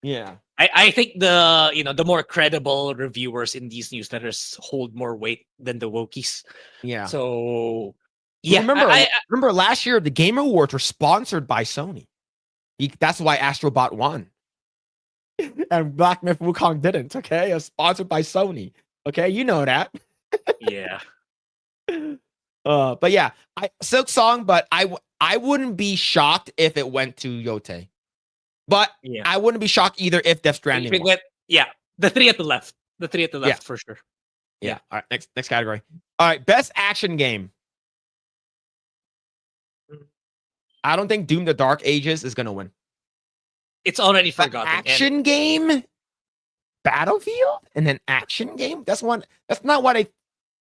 yeah. I think the more credible reviewers in these newsletters hold more weight than the wokies. Yeah. So yeah, remember last year the Game Awards were sponsored by Sony. That's why Astrobot won. And Black Myth Wukong didn't, okay? It was sponsored by Sony. Okay, you know that. Yeah. But yeah, Silk Song, but I wouldn't be shocked if it went to Yotei. But I wouldn't be shocked either if Death Stranding went. Yeah, the three at the left. For sure. Yeah. All right, next category. All right, best action game. I don't think Doom: The Dark Ages is gonna win. It's already forgotten. Action game, Battlefield, and then action game. That's not what I.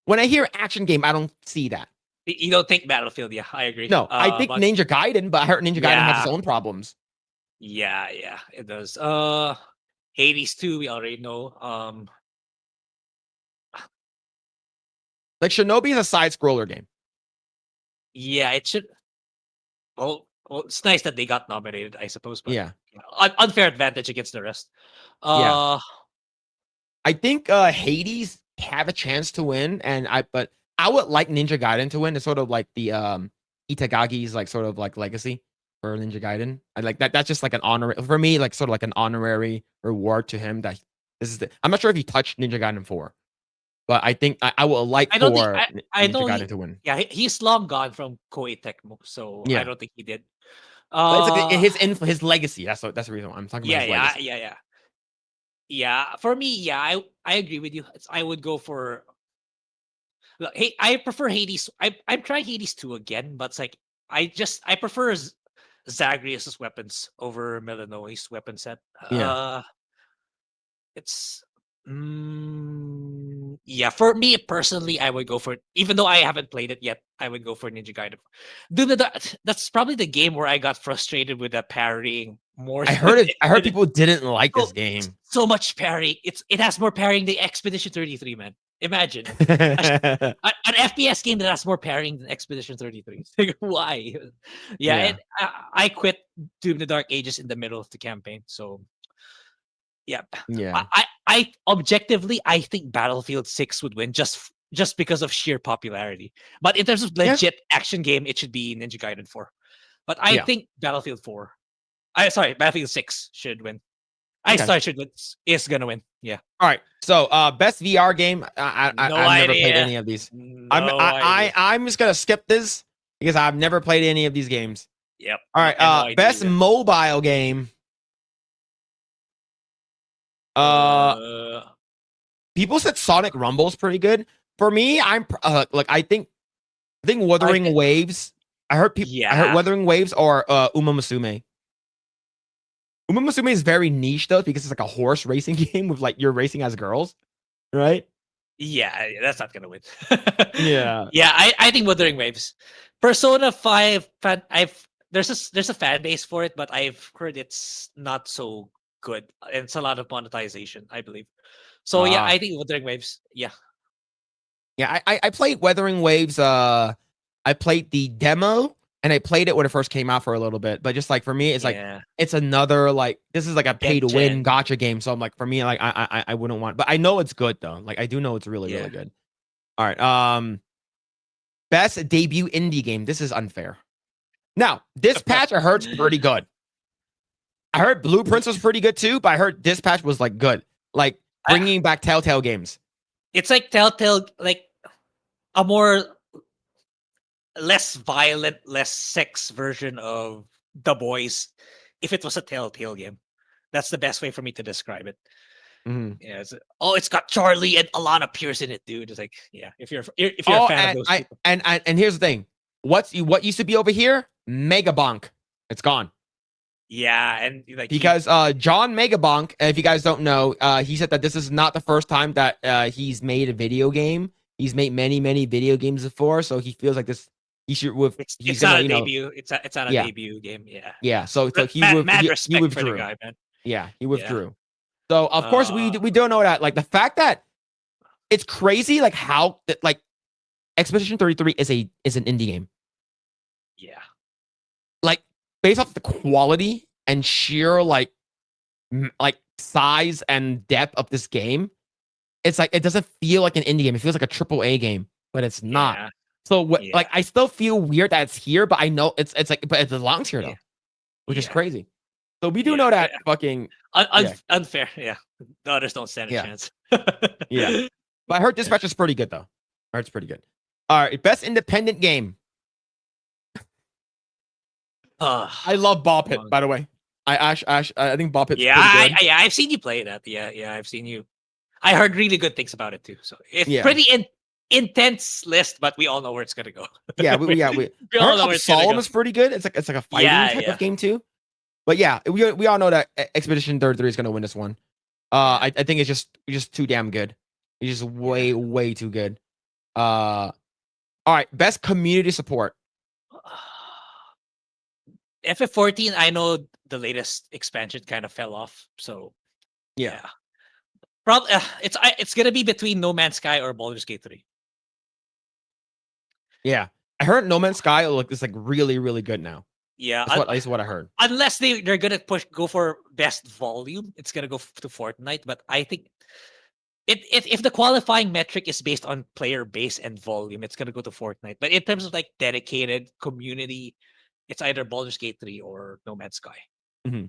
When I hear action game, I don't see that. You don't think Battlefield? Yeah, I agree. No, I think Ninja Gaiden, but I heard Ninja Gaiden has its own problems. Yeah, it does. Hades 2, we already know. Like Shinobi is a side scroller game. Yeah, it should. Well, it's nice that they got nominated, I suppose. But yeah, unfair advantage against the rest. I think Hades have a chance to win, but I would like Ninja Gaiden to win. It's sort of like the Itagaki's like sort of like legacy for Ninja Gaiden. I like that. That's just like an honor for me, like sort of like an honorary reward to him. That this is. I'm not sure if he touched Ninja Gaiden 4, but I think I would like Ninja Gaiden to win. Yeah, he's long gone from Koei Tecmo, so I don't think he did. But it's like his legacy. That's the reason why I'm talking about. His legacy. Yeah. For me, I agree with you. I would go for. Hey, I prefer Hades. I'm trying Hades 2 again, but it's like I prefer Zagreus' weapons over Melanoi's weapon set. It's for me personally, I would go for it. Even though I haven't played it yet, I would go for Ninja Gaiden. That's probably the game where I got frustrated with the parrying more. I heard people didn't like this game. So much parrying. It has more parrying than Expedition 33, man. Imagine an FPS game that has more parrying than Expedition 33. Why? I quit Doom: The Dark Ages in the middle of the campaign. So yeah. I objectively, I think Battlefield 6 would win just because of sheer popularity. But in terms of legit action game, it should be Ninja Gaiden 4. But I think Battlefield 6 should win. Is gonna win. Yeah. All right. So best VR game. I've never played any of these. I'm just gonna skip this because I've never played any of these games. Yep. All right. Best mobile game. People said Sonic Rumble is pretty good. For me, I'm I think Wuthering Waves. I heard people. I heard Wuthering Waves or Uma Musume. Uma Musume is very niche though because it's like a horse racing game with like you're racing as girls, right? Yeah, that's not gonna win. Yeah. Yeah, I think Wuthering Waves. Persona 5 fan there's a fan base for it, but I've heard it's not so good. And it's a lot of monetization, I believe. So yeah, Ah. I think Wuthering Waves. Yeah. Yeah, I played Weathering Waves. I played the demo and I played it when it first came out for a little bit. But just like for me, it's like Yeah. it's another like this is like a pay Dead to win gen. gotcha game. So I'm like for me, like I wouldn't want, but I know it's good though. Like I do know it's really, Yeah. really good. All right. Best debut indie game. This is unfair. Now, Dispatch I heard's pretty good. I heard Blueprints was pretty good too, but I heard Dispatch was like good. Like bringing back Telltale games. It's like Telltale, like a more less violent, less sex version of The Boys. If it was a Telltale game, that's the best way for me to describe it. Mhm. Yeah, it's got Charlie and Alana Pierce in it, dude. It's like, yeah, if you're a fan of those people. And here's the thing. What used to be over here? Megabonk. It's gone. Yeah, and like Because John Megabonk, if you guys don't know, he said that this is not the first time that he's made a video game. He's made many video games before, so he feels like this. He should with. it's not a debut. It's not a Yeah. debut game. Yeah. Yeah. So he Mad he respect for the withdrew. guy, man. Yeah, he withdrew. So of course we don't know that. Like the fact that it's crazy, like how like Expedition 33 is an indie game. Yeah. Like based off the quality and sheer like size and depth of this game, it's like it doesn't feel like an indie game. It feels like a triple A game, but it's not. Yeah. So like I still feel weird that it's here, but I know it's like but it belongs here though, which is crazy. So we do know that fucking unfair. Yeah, the others don't stand a chance. Yeah, but I heard Dispatch is pretty good though. I heard it's pretty good. All right, best independent game. I love Ball Pit, by the way. I think Ball Pit's pretty good. I've seen you play that. Yeah, I've seen you. I heard really good things about it too. So it's pretty intense list, but we all know where it's gonna go. we all know where it's gonna go. Is pretty good. It's like a fighting type of game too. But yeah, we all know that Expedition 33 is gonna win this one. I think it's just too damn good. It's just way too good. All right, best community support. FF14, I know the latest expansion kind of fell off, so yeah. Probably it's gonna be between No Man's Sky or Baldur's Gate 3. Yeah, I heard No Man's Sky is like really good now. Yeah, at least what I heard. Unless they're gonna go for best volume, it's gonna go to Fortnite. But I think if the qualifying metric is based on player base and volume, it's gonna go to Fortnite. But in terms of like dedicated community, it's either Baldur's Gate 3 or No Man's Sky. Mm-hmm.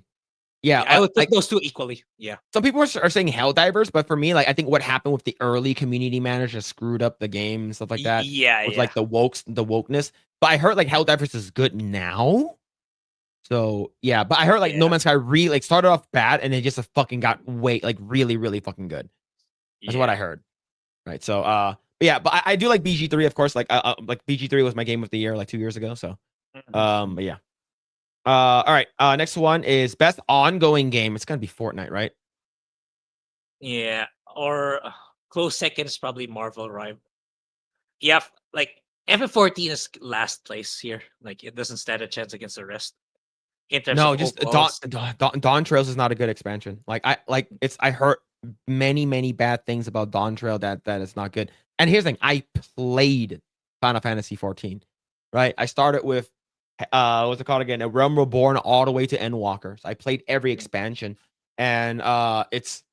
Yeah, I would put those two equally. Yeah. Some people are saying Helldivers, but for me, like I think what happened with the early community manager screwed up the game and stuff like that. Yeah, with like the wokeness. But I heard like Helldivers is good now. So yeah, but I heard like No Man's Sky really like started off bad and it just fucking got really fucking good. That's what I heard. Right. So but yeah, but I do like BG3, of course. Like BG3 was my game of the year like 2 years ago. So but yeah. All right. Next one is best ongoing game. It's gonna be Fortnite, right? Yeah. Or close second is probably Marvel Rival. Yeah, like FF14 is last place here. Like it doesn't stand a chance against the rest. No, just Dawn Trails is not a good expansion. I heard many bad things about Dawn Trail that is not good. And here's the thing: I played Final Fantasy 14, right? I started with what's it called again? A Realm Reborn all the way to Endwalker. So I played every expansion, and it's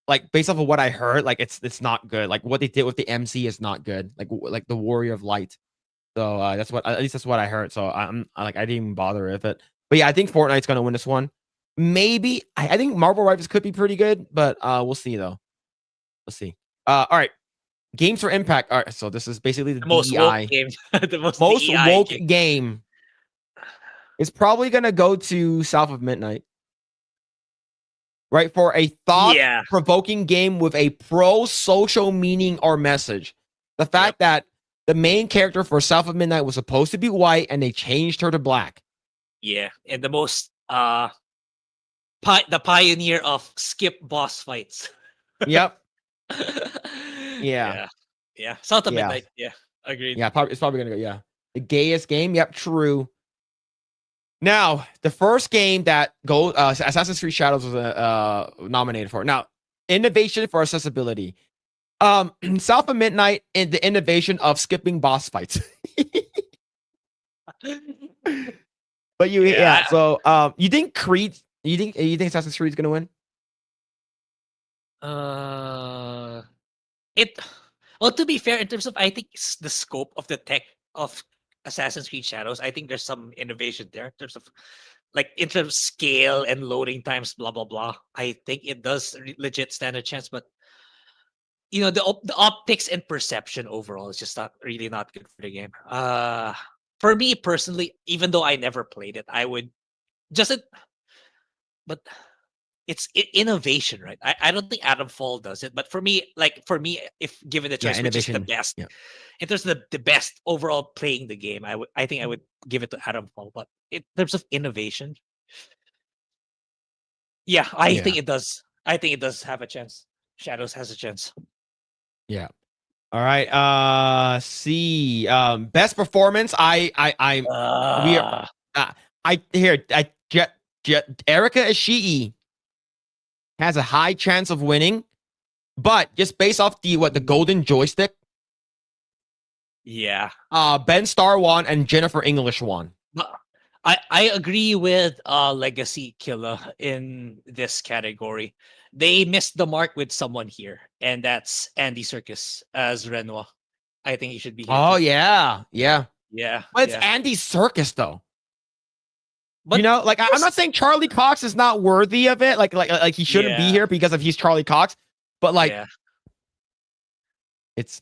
like based off of what I heard, like it's not good. Like what they did with the MC is not good. Like the Warrior of Light. So that's what at least that's what I heard. So I didn't even bother with it. But yeah, I think Fortnite's gonna win this one. Maybe I think Marvel Rivals could be pretty good, but we'll see though. Let's see. All right. Games for Impact. All right, so this is basically the most DEI. woke game. The most woke game. It's probably gonna go to South of Midnight. Right? For a thought-provoking game with a pro-social meaning or message. The fact that the main character for South of Midnight was supposed to be white and they changed her to black. Yeah, and the most the pioneer of skip boss fights. Yep. Yeah. Yeah. South of Yeah. Midnight. Yeah. Agreed. Yeah, it's probably gonna go. Yeah, the gayest game. Yep, true. Now, the first game that Assassin's Creed Shadows was nominated for. Now, innovation for accessibility. South of Midnight and the innovation of skipping boss fights. But so you think Creed? You think Assassin's Creed is gonna win? It well, to be fair, in terms of I think the scope of the tech of Assassin's Creed Shadows, I think there's some innovation there in terms of scale and loading times, blah blah blah. I think it does legit stand a chance, but the optics and perception overall is just not good for the game. For me personally, even though I never played it, I would just but it's innovation, right? I don't think Adam Fall does it, but for me, if given the choice, which is the best, in terms of the best overall playing the game, I think I would give it to Adam Fall. But in terms of innovation, I think it does. I think it does have a chance. Shadows has a chance. Yeah. All right. C. Best performance. Erica Ishii has a high chance of winning, but just based off the golden joystick. Yeah. Ben Starr won and Jennifer English won. I agree with Legacy Killer in this category. They missed the mark with someone here, and that's Andy Serkis as Renoir. I think he should be here. Oh, yeah. But it's Andy Serkis, though. But I'm not saying Charlie Cox is not worthy of it. Like he shouldn't be here because he's Charlie Cox. But it's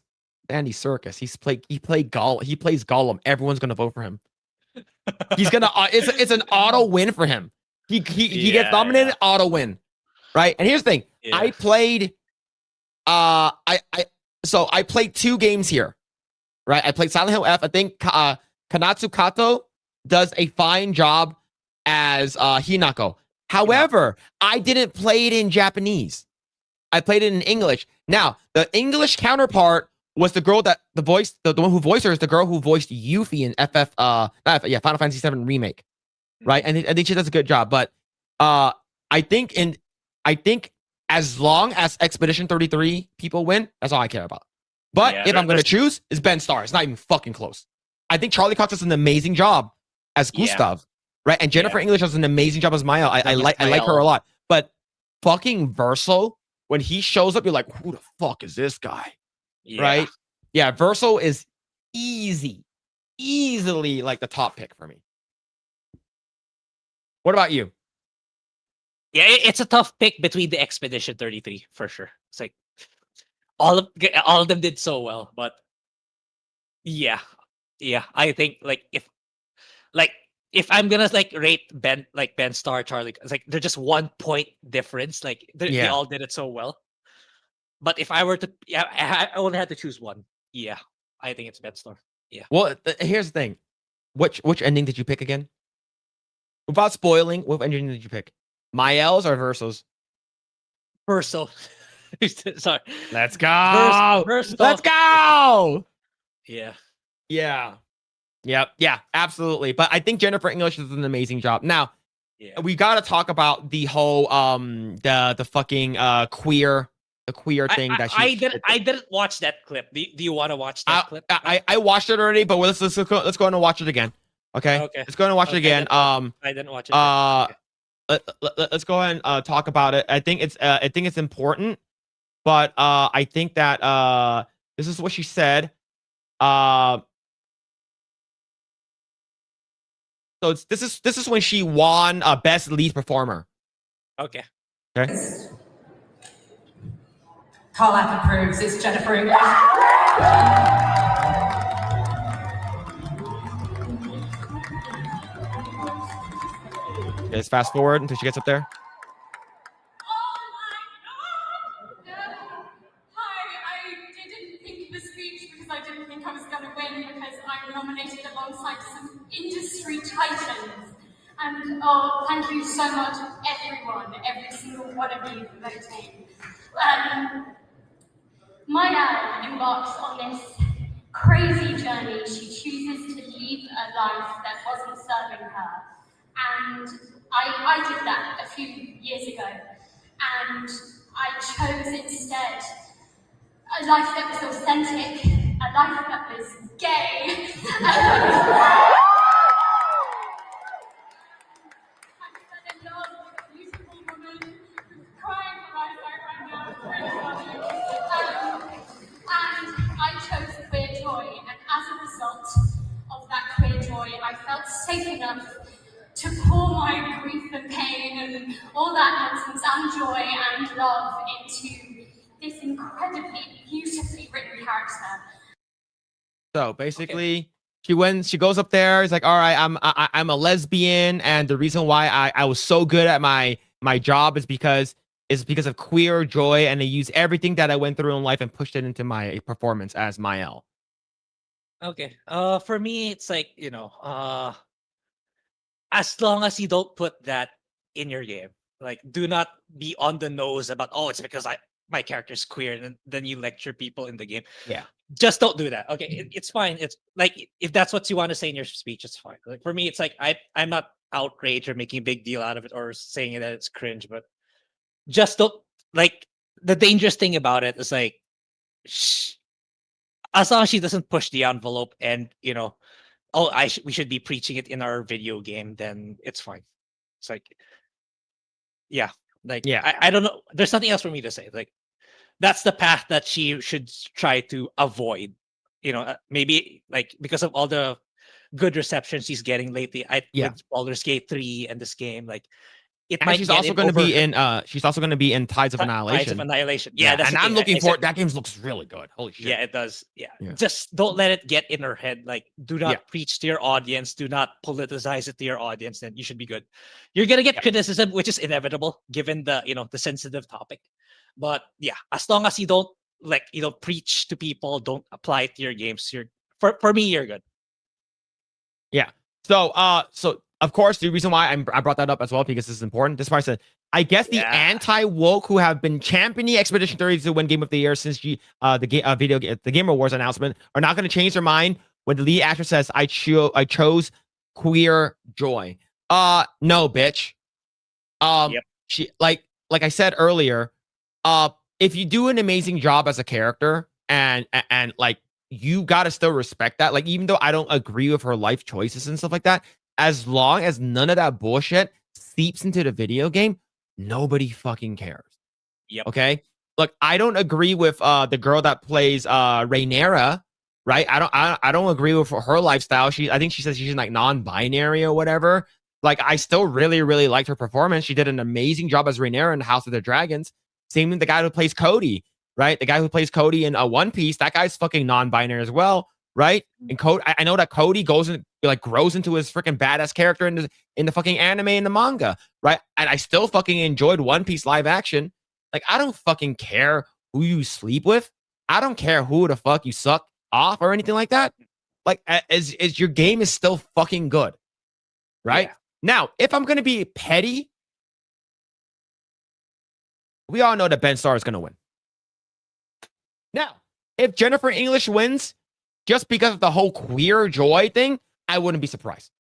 Andy Serkis. He plays Gollum. Everyone's gonna vote for him. He's gonna. It's an auto win for him. He gets nominated, auto win, right? And here's the thing: I played. I played 2 games here, right? I played Silent Hill F. I think Kanatsu Kato does a fine job as Hinako. However, I didn't play it in Japanese. I played it in English. Now, the English counterpart was the girl the one who voiced her is the girl who voiced Yuffie in Final Fantasy VII Remake, right? And I think she does a good job. But I think as long as Expedition 33 people win, that's all I care about. But if I'm going to choose, it's Ben Starr. It's not even fucking close. I think Charlie Cox does an amazing job as Gustav, right? And Jennifer English does an amazing job as Mael. I like her a lot. But fucking Verso, when he shows up, you're like, who the fuck is this guy? Right? Yeah, Verso is easily like the top pick for me. What about you? Yeah, it's a tough pick between the Expedition 33 for sure. It's like all of them did so well, but I think if I'm gonna rate Ben Starr, Charlie, it's like they're just 1 point difference. Like they all did it so well. But if I were to, I only had to choose one. Yeah, I think it's Ben Starr. Yeah. Well, here's the thing: which ending did you pick again? Without spoiling, what ending did you pick? Mael's or Verso's? Verso. Sorry. Let's go. Verso. Let's go. Yeah. Yeah, absolutely. But I think Jennifer English does an amazing job. Now, we got to talk about the whole the fucking queer thing that she. I didn't watch that clip. Do you want to watch that clip? I watched it already, but let's go and watch it again. Okay. Let's go and watch it again. I didn't watch it. Let's go ahead and talk about it. I think it's important, but I think that this is what she said. So this is when she won best lead performer. Okay. Call app approves. It's Jennifer English. Let's fast forward until she gets up there. Industry titans. And thank you so much, everyone, every single one of you for voting. My dad embarks on this crazy journey. She chooses to leave a life that wasn't serving her. And I did that a few years ago. And I chose instead a life that was authentic, a life that was gay. I fell in love with a beautiful woman who's crying for my life right now. And I chose queer joy, and as a result of that queer joy, I felt safe enough to pour my grief and pain and all that nonsense and joy and love into this incredibly beautifully written character. So basically, she goes up there. It's like, all right, I'm a lesbian, and the reason why I was so good at my job is because of queer joy, and I use everything that I went through in life and pushed it into my performance as Mael. Okay. For me, it's like, as long as you don't put that in your game, like, do not be on the nose about, oh, it's because my character's queer, and then you lecture people in the game. Yeah. Just don't do that. Okay, it's fine. It's like, if that's what you want to say in your speech, it's fine. Like, for me, it's like I'm not outraged or making a big deal out of it or saying that it's cringe, but just don't, like, the dangerous thing about it is like, as long as she doesn't push the envelope and we should be preaching it in our video game, then it's fine. It's like, yeah, like, yeah, I don't know. There's nothing else for me to say. Like, that's the path that she should try to avoid. Maybe like, because of all the good reception she's getting lately, with Baldur's Gate 3 and this game, like, it and might. She's also going to be in. She's also going to be in Tides of Annihilation. Tides of Annihilation. Yeah, that's and I'm looking for that. Game looks really good. Holy shit. Yeah, it does. Yeah. Just don't let it get in her head. Like, do not preach to your audience. Do not politicize it to your audience. Then you should be good. You're gonna get criticism, which is inevitable given the the sensitive topic. But yeah, as long as you don't preach to people, don't apply it to your games. For me, you're good. Yeah. So of course, the reason why I brought that up as well, because this is important. This part said, I guess the anti-woke who have been championing Expedition 30 to win Game of the Year since the Game Awards announcement are not going to change their mind when the lead actor says, I chose queer joy. No, bitch. She like I said earlier, if you do an amazing job as a character and like, you gotta still respect that. Like, even though I don't agree with her life choices and stuff like that, as long as none of that bullshit seeps into the video game, nobody fucking cares. Yep. Okay. Look, I don't agree with the girl that plays Rhaenyra, right? I don't agree with her lifestyle. I think she says she's like non-binary or whatever. Like, I still really, really liked her performance. She did an amazing job as Rhaenyra in House of the Dragons. Same with the guy who plays Cody, right? The guy who plays Cody in One Piece, that guy's fucking non-binary as well, right? And I know that Cody grows into his freaking badass character in the fucking anime and the manga, right? And I still fucking enjoyed One Piece live action. Like, I don't fucking care who you sleep with. I don't care who the fuck you suck off or anything like that. Like, as your game is still fucking good, right? Yeah. Now, if I'm gonna be petty, we all know that Ben Starr is gonna win. Now, if Jennifer English wins just because of the whole queer joy thing, I wouldn't be surprised.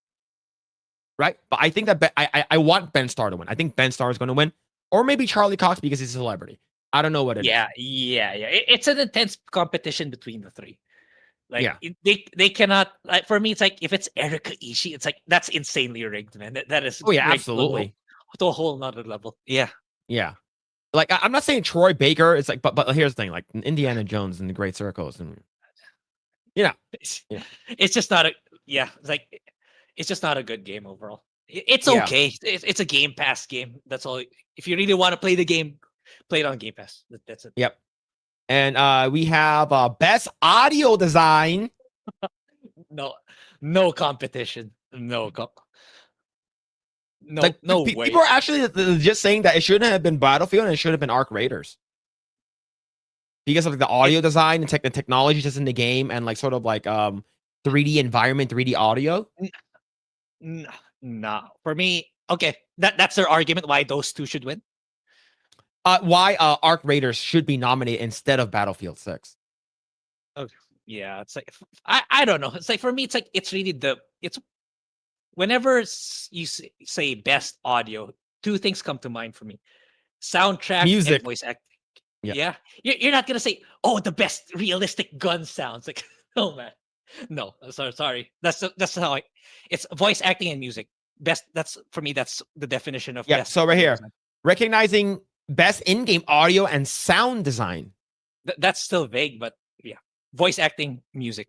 Right? But I think that I want Ben Starr to win. I think Ben Starr is going to win. Or maybe Charlie Cox because he's a celebrity. I don't know what it is. Yeah. It's an intense competition between the three. Like, they cannot, like, for me, it's like, if it's Erika Ishii, it's like, that's insanely rigged, man. That is absolutely. To a whole nother level. Yeah. Like, I'm not saying Troy Baker. It's like, but here's the thing, like Indiana Jones and the Great Circles, and it's just not it's like, it's just not a good game overall. It's okay. It's a Game Pass game. That's all. If you really want to play the game, play it on Game Pass. That's it. Yep. And we have best audio design. No competition. No way. People are actually just saying that it shouldn't have been Battlefield and it should have been Arc Raiders. Because of like the audio design and the technology just in the game and like sort of like 3D environment, 3D audio. Nah, for me, okay, that's their argument why those two should win. Why Arc Raiders should be nominated instead of Battlefield 6. Okay. Yeah, it's like I don't know. It's like for me, it's like it's really it's whenever you say best audio, two things come to mind for me: soundtrack Music. and voice acting. Yeah. Yeah, you're not gonna say, oh, the best realistic gun sounds. Like, oh man, no, sorry. That's how it's voice acting and music. Best. That's for me. That's the definition of Yeah. best. So right audio here, design. recognizing best in-game audio and sound design. That's still vague, but yeah, voice acting, music.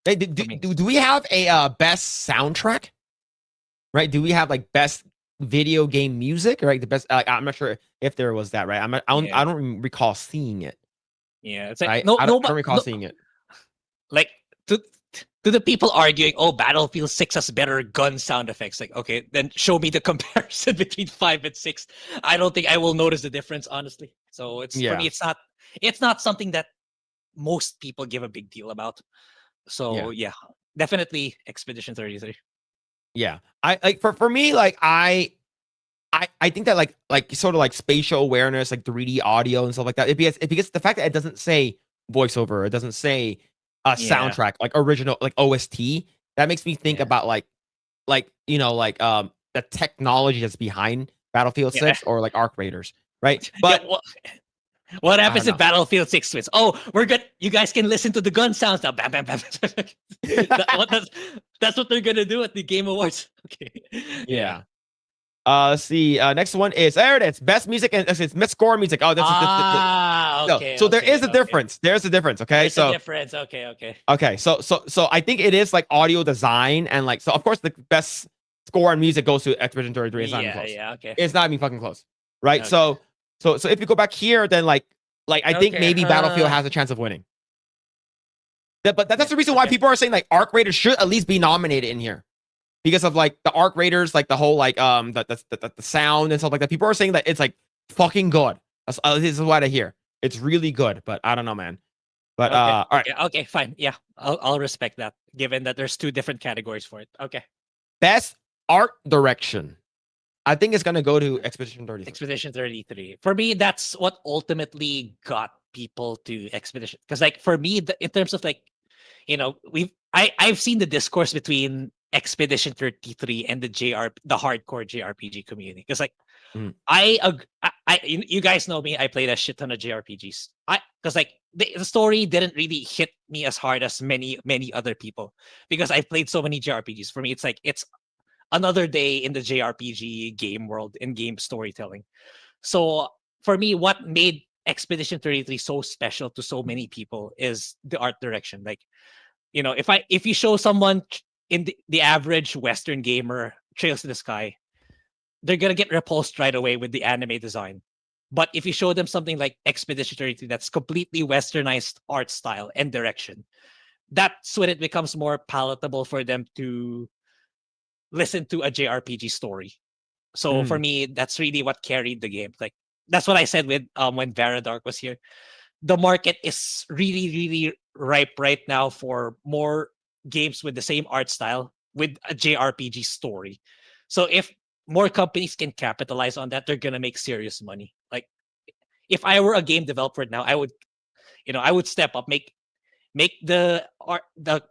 Hey, for me. do we have a best soundtrack? Right? Do we have like best video game music? Right? The best. I'm not sure if there was that. Right? I don't recall seeing it. Yeah, it's like Right? no, I no, don't recall seeing it. like to the people arguing, oh, Battlefield 6 has better gun sound effects. Like, okay, then show me the comparison between 5 and 6. I don't think I will notice the difference, honestly. So it's for me, it's not something that most people give a big deal about. So yeah, definitely Expedition 33. Yeah. I like for me, like I think that like sort of like spatial awareness, like 3D audio and stuff like that. It because the fact that it doesn't say voiceover, it doesn't say soundtrack, like original, like OST, that makes me think about like the technology that's behind Battlefield 6 or like Arc Raiders, right? But what happens if Battlefield 6 wins? Oh, we're good. You guys can listen to the gun sounds now. Bam, bam, bam. That's what they're gonna do at the Game Awards. Okay. Yeah. Let's see. Next one is there. It is best music and it's best score music. Oh, that's okay. So there is a difference. There's a difference. Okay, there's a difference. Okay. Okay, so I think it is like audio design and like so. Of course, the best score and music goes to Expedition 33. It's not even close. Yeah. Okay. It's not even fucking close, right? Okay. So if you go back here, then like I think maybe Battlefield has a chance of winning. But that's the reason why people are saying like Arc Raiders should at least be nominated in here. Because of like the Arc Raiders, like the whole like the sound and stuff like that. People are saying that it's like fucking good. This is what I hear. It's really good, but I don't know, man. But all right. Okay, fine. Yeah, I'll respect that. Given that there's two different categories for it. Okay. Best art direction. I think it's gonna go to Expedition 33. Expedition 33. For me, that's what ultimately got people to Expedition. Because like for me, in terms of like, I've seen the discourse between Expedition 33 and the hardcore JRPG community. Because like you guys know me, I played a shit ton of JRPGs. Because like the story didn't really hit me as hard as many other people because I played so many JRPGs. For me, it's like it's another day in the JRPG game world and game storytelling. So for me, what made Expedition 33 so special to so many people is the art direction. Like, if you show someone in the average Western gamer Trails to the Sky, they're gonna get repulsed right away with the anime design. But if you show them something like Expedition 33 that's completely westernized art style and direction, that's when it becomes more palatable for them to listen to a JRPG story. So for me, that's really what carried the game. Like that's what I said with when Varadark was here. The market is really, really ripe right now for more games with the same art style with a JRPG story. So if more companies can capitalize on that, they're gonna make serious money. Like if I were a game developer now, I would step up, make the art, the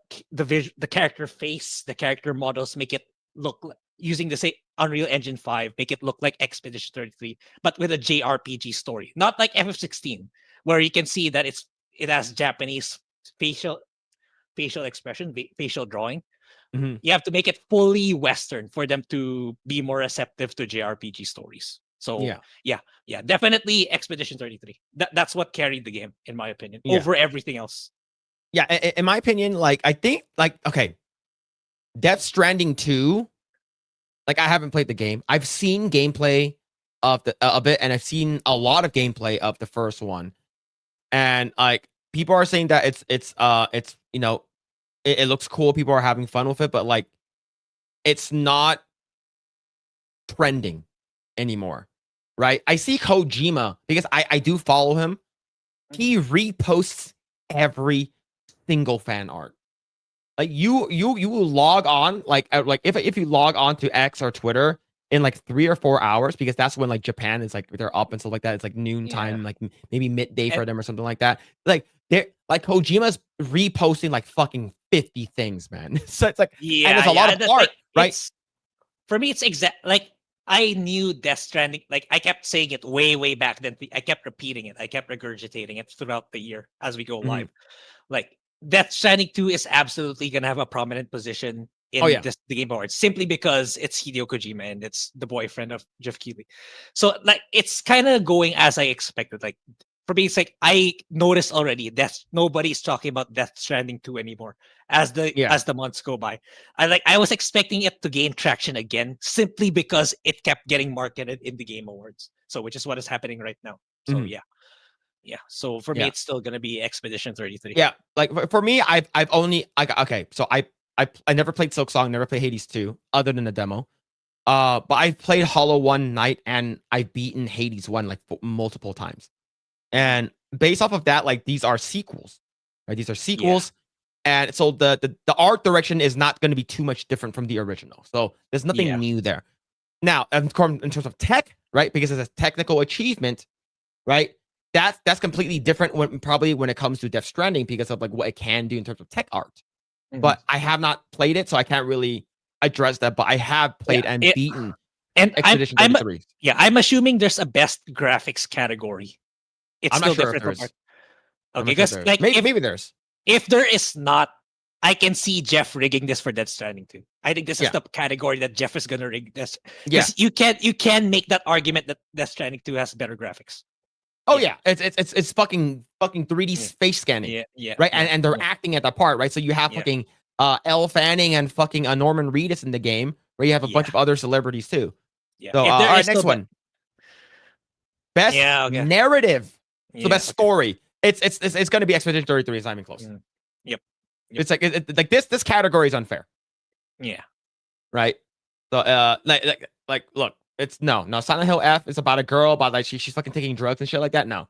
character face, the character models, make it look like, using the same Unreal Engine 5, make it look like Expedition 33, but with a JRPG story, not like FF16, where you can see that it has Japanese facial expression, facial drawing. You have to make it fully Western for them to be more receptive to JRPG stories. So yeah, definitely Expedition 33. That's what carried the game, in my opinion, over everything else. Yeah, in my opinion, like I think, like okay, Death Stranding 2. Like I haven't played the game. I've seen gameplay of it, and I've seen a lot of gameplay of the first one, and like people are saying that it's it looks cool. People are having fun with it, but like it's not trending anymore, right? I see Kojima because I do follow him. He reposts every single fan art. Like you will log on like if you log on to X or Twitter in like 3 or 4 hours, because that's when like Japan is like they're up and stuff like that. It's like noon time, like maybe midday for them or something like that. Like they're like Kojima's reposting like fucking 50 things, man. So it's like, and it's a lot of art, right? For me, it's exact like I knew Death Stranding. Like I kept saying it way back then. I kept repeating it. I kept regurgitating it throughout the year as we go live. Like Death Stranding 2 is absolutely gonna have a prominent position in the Game Awards simply because it's Hideo Kojima and it's the boyfriend of Jeff Keighley. So like it's kind of going as I expected. Like for me, it's like I noticed already that nobody's talking about Death Stranding 2 anymore as the months go by. I was expecting it to gain traction again simply because it kept getting marketed in the Game Awards. So which is what is happening right now. So yeah. So for me, it's still gonna be Expedition 33. Yeah, like for me, I've only okay. So I never played Silksong, never played Hades 2, other than the demo. But I've played Hollow 1 Night and I've beaten Hades 1 like multiple times. And based off of that, like these are sequels, right? These are sequels, and so the art direction is not going to be too much different from the original. So there's nothing new there. Now, in terms of tech, right? Because it's a technical achievement, right? That's completely different when it comes to Death Stranding because of like what it can do in terms of tech art. But I have not played it, so I can't really address that. But I have played and beaten Expedition 33. I'm assuming there's a best graphics category. It's I'm still not sure different if there's. Okay, because like maybe there's. If there is not, I can see Jeff rigging this for Death Stranding 2. I think this is the category that Jeff is gonna rig this. Because you can make that argument that Death Stranding 2 has better graphics. Oh yeah, it's fucking 3D face scanning. Right, and they're acting at that part, right? So you have fucking Elle Fanning and fucking Norman Reedus in the game, where you have a bunch of other celebrities too. Yeah. So all right, next one. Best narrative. So best story. It's going to be Expedition 33. It's not even close. Yep. It's like like this category is unfair. Yeah. Right. So like look, it's no Silent Hill F is about a girl about like she's fucking taking drugs and shit like that. No.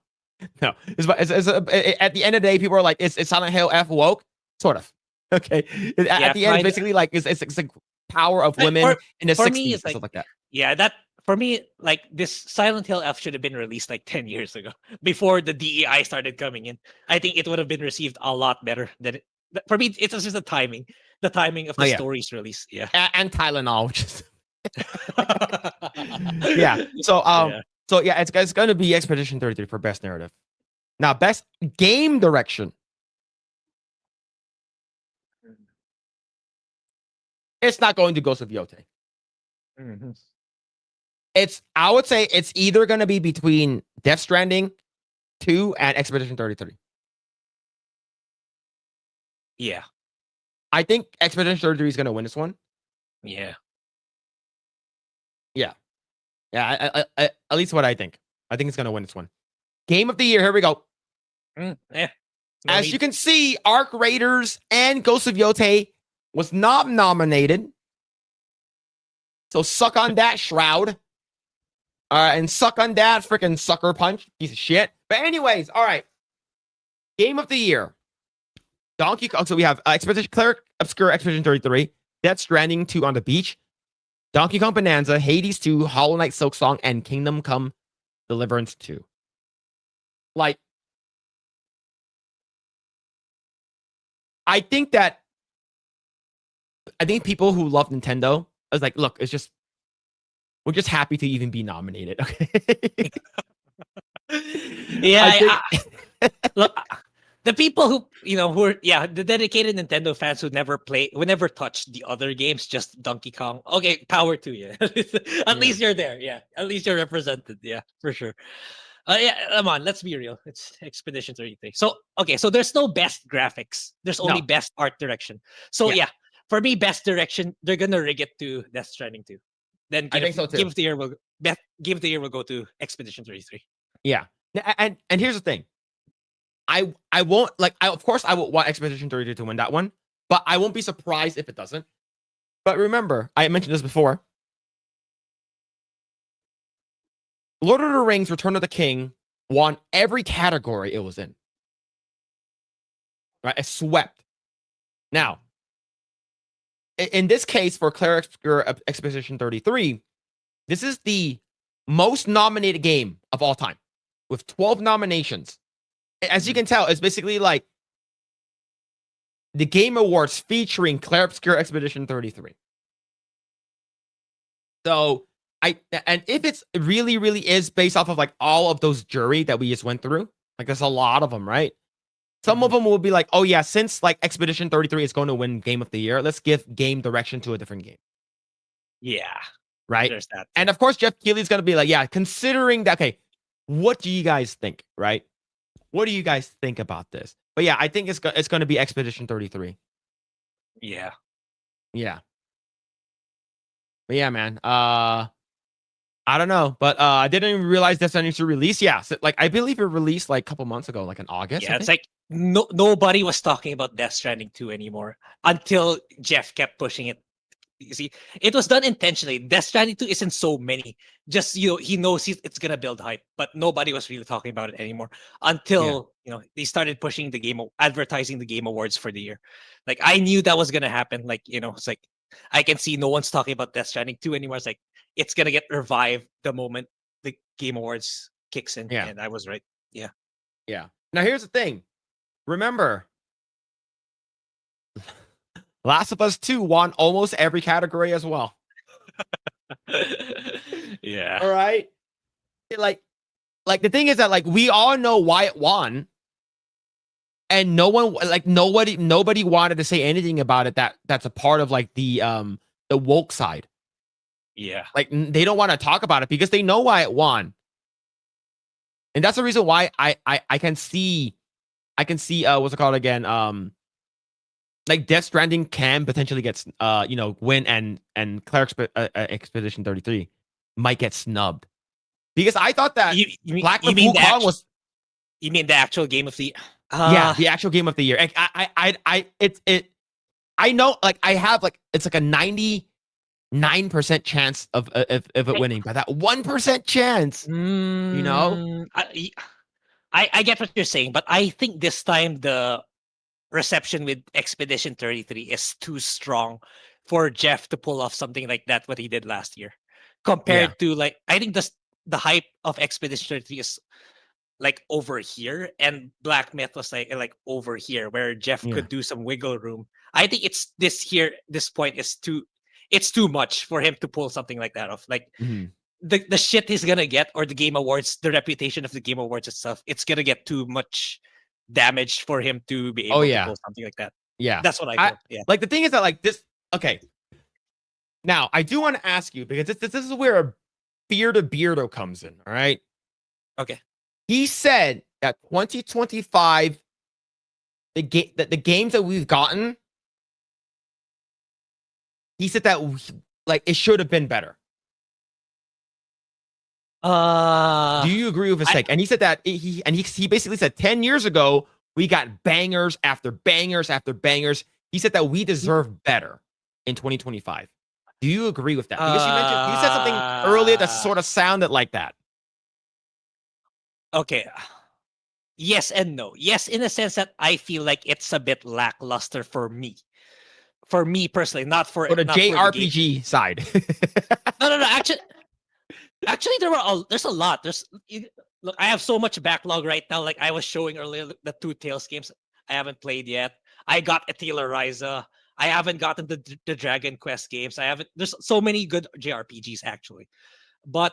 It's at the end of the day, people are like, is Silent Hill F woke? Sort of. Okay. At the end, it's basically like it's like power of women in the 60s and stuff like that. Yeah, that for me, like this Silent Hill F should have been released like 10 years ago before the DEI started coming in. I think it would have been received a lot better than it. For me, it's just the timing of the story's release. Yeah, and Tylenol, which is So it's going to be Expedition 33 for best narrative. Now, best game direction. It's not going to Ghost of Yotei. I would say it's either going to be between Death Stranding 2 and Expedition 33. Yeah. I think Expedition 33 is going to win this one. Yeah. At least what I think. I think it's going to win this one. Game of the year. Here we go. As you can see, Arc Raiders and Ghost of Yotei was not nominated. So suck on that, Shroud. And suck on that, freaking sucker punch. Piece of shit. But anyways, all right. Game of the year. Donkey Kong. So we have Expedition Cleric Obscure Expedition 33, Death Stranding 2 on the Beach, Donkey Kong Bonanza, Hades 2, Hollow Knight Silksong, and Kingdom Come Deliverance 2. Like, I think people who love Nintendo is like, look, we're just happy to even be nominated. Okay. Look, the people who are the dedicated Nintendo fans who never touched the other games, just Donkey Kong. Okay, power to you. At least you're there. Yeah, at least you're represented. Yeah, for sure. Come on, let's be real. It's Expedition 33. So there's no best graphics. There's only best art direction. So for me, best direction, they're gonna rig it to Death Stranding 2. Then I think so too. Game of the year will go to Expedition 33. Yeah, and here's the thing. I won't of course I will want Expedition 33 to win that one, but I won't be surprised if it doesn't. But remember, I mentioned this before. Lord of the Rings: Return of the King won every category it was in. Right? It swept. Now, in this case for Claire Obscure Expedition 33, this is the most nominated game of all time with 12 nominations. As you can tell, it's basically like the Game Awards featuring Claire Obscure Expedition 33. So and if it's really, really is based off of like all of those jury that we just went through, like there's a lot of them, right? Some of them will be like, oh yeah, since like Expedition 33 is going to win Game of the Year, let's give game direction to a different game. Yeah. Right. There's that. And of course, Jeff Keighley's going to be like, yeah, considering that, okay, what do you guys think? Right. What do you guys think about this? But yeah, I think it's going to be Expedition 33. Yeah. Yeah. But yeah, man. I don't know, but I didn't even realize Death Stranding to release. Yeah, so, like I believe it released like a couple months ago, like in August. Yeah, it's like nobody was talking about Death Stranding 2 anymore until Jeff kept pushing it. You see, it was done intentionally. Death Stranding 2 isn't so many. Just he knows it's gonna build hype, but nobody was really talking about it anymore until they started pushing the game, advertising the Game Awards for the year. Like I knew that was gonna happen. Like it's like I can see no one's talking about Death Stranding 2 anymore. It's like it's gonna get revived the moment the Game Awards kicks in. Yeah, and I was right. Yeah. Yeah. Now here's the thing. Remember, Last of Us 2 won almost every category as well. Yeah. All right. Like the thing is that like we all know why it won, and no one like nobody wanted to say anything about it. That's a part of like the woke side. Yeah. Like they don't want to talk about it because they know why it won. And that's the reason why I can see what's it called again? Like Death Stranding can potentially get win and Claire Expedition 33 might get snubbed. Because I thought that Black Myth Wukong was. You mean the actual game of the yeah, the actual game of the year. I know like I have like it's like a 99% chance of it winning, but that 1% chance, I get what you're saying, but I think this time the reception with Expedition 33 is too strong for Jeff to pull off something like that what he did last year. Compared to like I think the hype of Expedition 33 is like over here, and Black Myth was like over here where Jeff could do some wiggle room. I think it's this point is it's too much for him to pull something like that off. Like the shit he's gonna get, or the Game Awards, the reputation of the Game Awards itself, it's gonna get too much damage for him to be able to pull something like that. Yeah. That's what I feel. Yeah. Like the thing is that like this, okay. Now I do want to ask you, because this is where Beardo Beardo comes in, all right? Okay. He said that 2025, the games that we've gotten, he said that like it should have been better. Do you agree with his take? And he said that he basically said 10 years ago we got bangers after bangers after bangers. He said that we deserve better in 2025. Do you agree with that? Because you said something earlier that sort of sounded like that. Okay. Yes and no. Yes, in a sense that I feel like it's a bit lackluster for me. For me personally, not for the not JRPG for the side. No. Actually, there's a lot. Look, I have so much backlog right now. Like I was showing earlier, the 2 Tales games I haven't played yet. I got Attila Ryza. I haven't gotten the Dragon Quest games. There's so many good JRPGs actually. But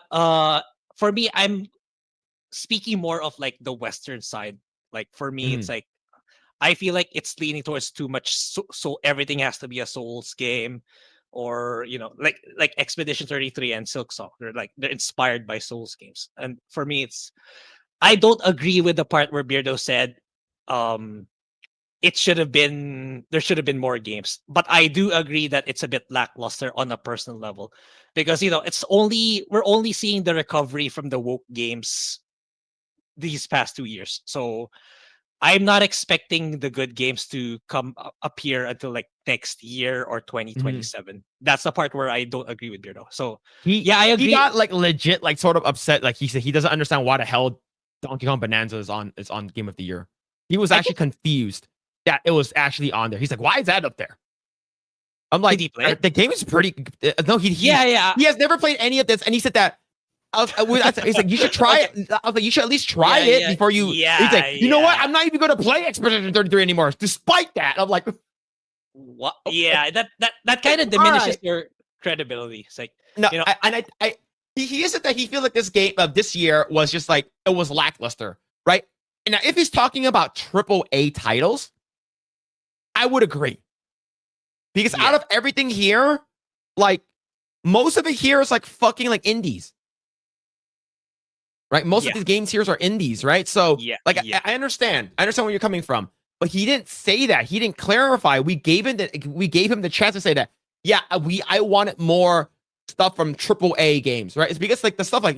for me, I'm speaking more of like the Western side. Like for me, it's like I feel like it's leaning towards too much. So everything has to be a Souls game, or like Expedition 33 and Silksong. They're inspired by Souls games. And for me, I don't agree with the part where Beardo said, there should have been more games. But I do agree that it's a bit lackluster on a personal level, because we're only seeing the recovery from the woke games these past 2 years. So I'm not expecting the good games to appear until like next year or 2027. That's the part where I don't agree with Beardo. So I agree. He got like legit like sort of upset. Like he said he doesn't understand why the hell Donkey Kong Bonanza is on Game of the Year. He was actually confused that it was actually on there. He's like, why is that up there? I'm like, Did he play it? the game is pretty. No, he Yeah. he has never played any of this, and he said that. He's like, you should try it. I was like, you should at least try it before you. He's like, you know what? I'm not even going to play Expedition 33 anymore. Despite that, I'm like, what? Yeah, that kind of diminishes your credibility. It's like, no, you know, he said that he feels like this game of this year was just like it was lackluster, right? And now, if he's talking about AAA titles, I would agree. Because out of everything here, like most of it here is like fucking like indies. Right? Most of these games here are indies, right? So I understand. I understand where you're coming from. But he didn't say that. He didn't clarify. We gave him the chance to say that. Yeah, I wanted more stuff from AAA games, right? It's because like the stuff like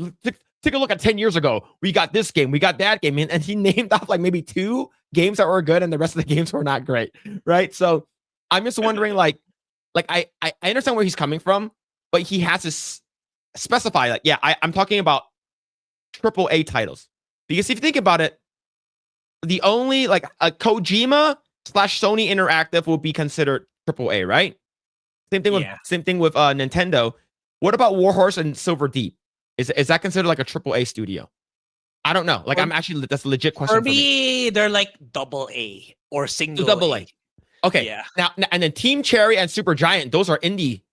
take a look at 10 years ago. We got this game, we got that game, and he named off like maybe 2 games that were good, and the rest of the games were not great, right? So I'm just wondering, like I understand where he's coming from, but he has to specify, like, I'm talking about AAA titles, because if you think about it, the only like a Kojima / Sony Interactive will be considered AAA, right? Same thing with Nintendo. What about Warhorse and Silver Deep? Is that considered like a AAA studio? I don't know. Like, that's a legit question for me. They're like AA or single AA. Okay. Yeah. Now, and then Team Cherry and Super Giant, those are indie.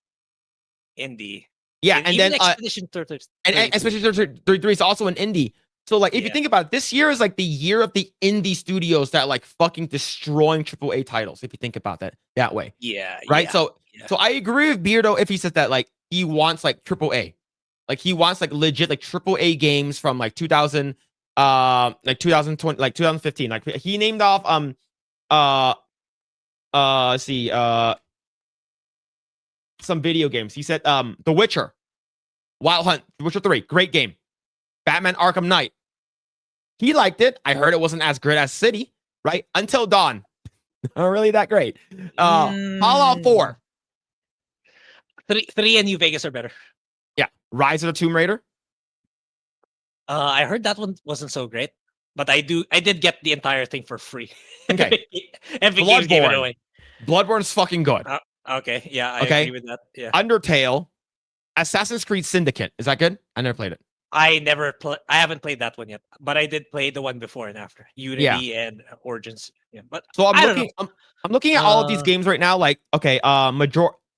Yeah, and then Expedition 33. And Expedition 33 is also an indie. So, like, if you think about it, this year is like the year of the indie studios that like fucking destroying AAA titles. If you think about that way, right. So I agree with Beardo if he says that like he wants like AAA, like he wants like legit like AAA games from like 2000, like 2020, like 2015. Like he named off let's see, some video games. He said The Witcher, Wild Hunt, The Witcher 3, great game. Batman Arkham Knight. He liked it. I heard it wasn't as good as City, right? Until Dawn. Not really that great. Fallout 4. 3 and New Vegas are better. Yeah. Rise of the Tomb Raider. I heard that one wasn't so great, but I did get the entire thing for free. Okay. Every game gave it away. Bloodborne's fucking good. Okay. Yeah, I agree with that. Yeah. Undertale. Assassin's Creed Syndicate. Is that good? I never played it. I haven't played that one yet, but I did play the one before and after Unity and Origins. Yeah, but so I'm looking at all of these games right now. Like, okay,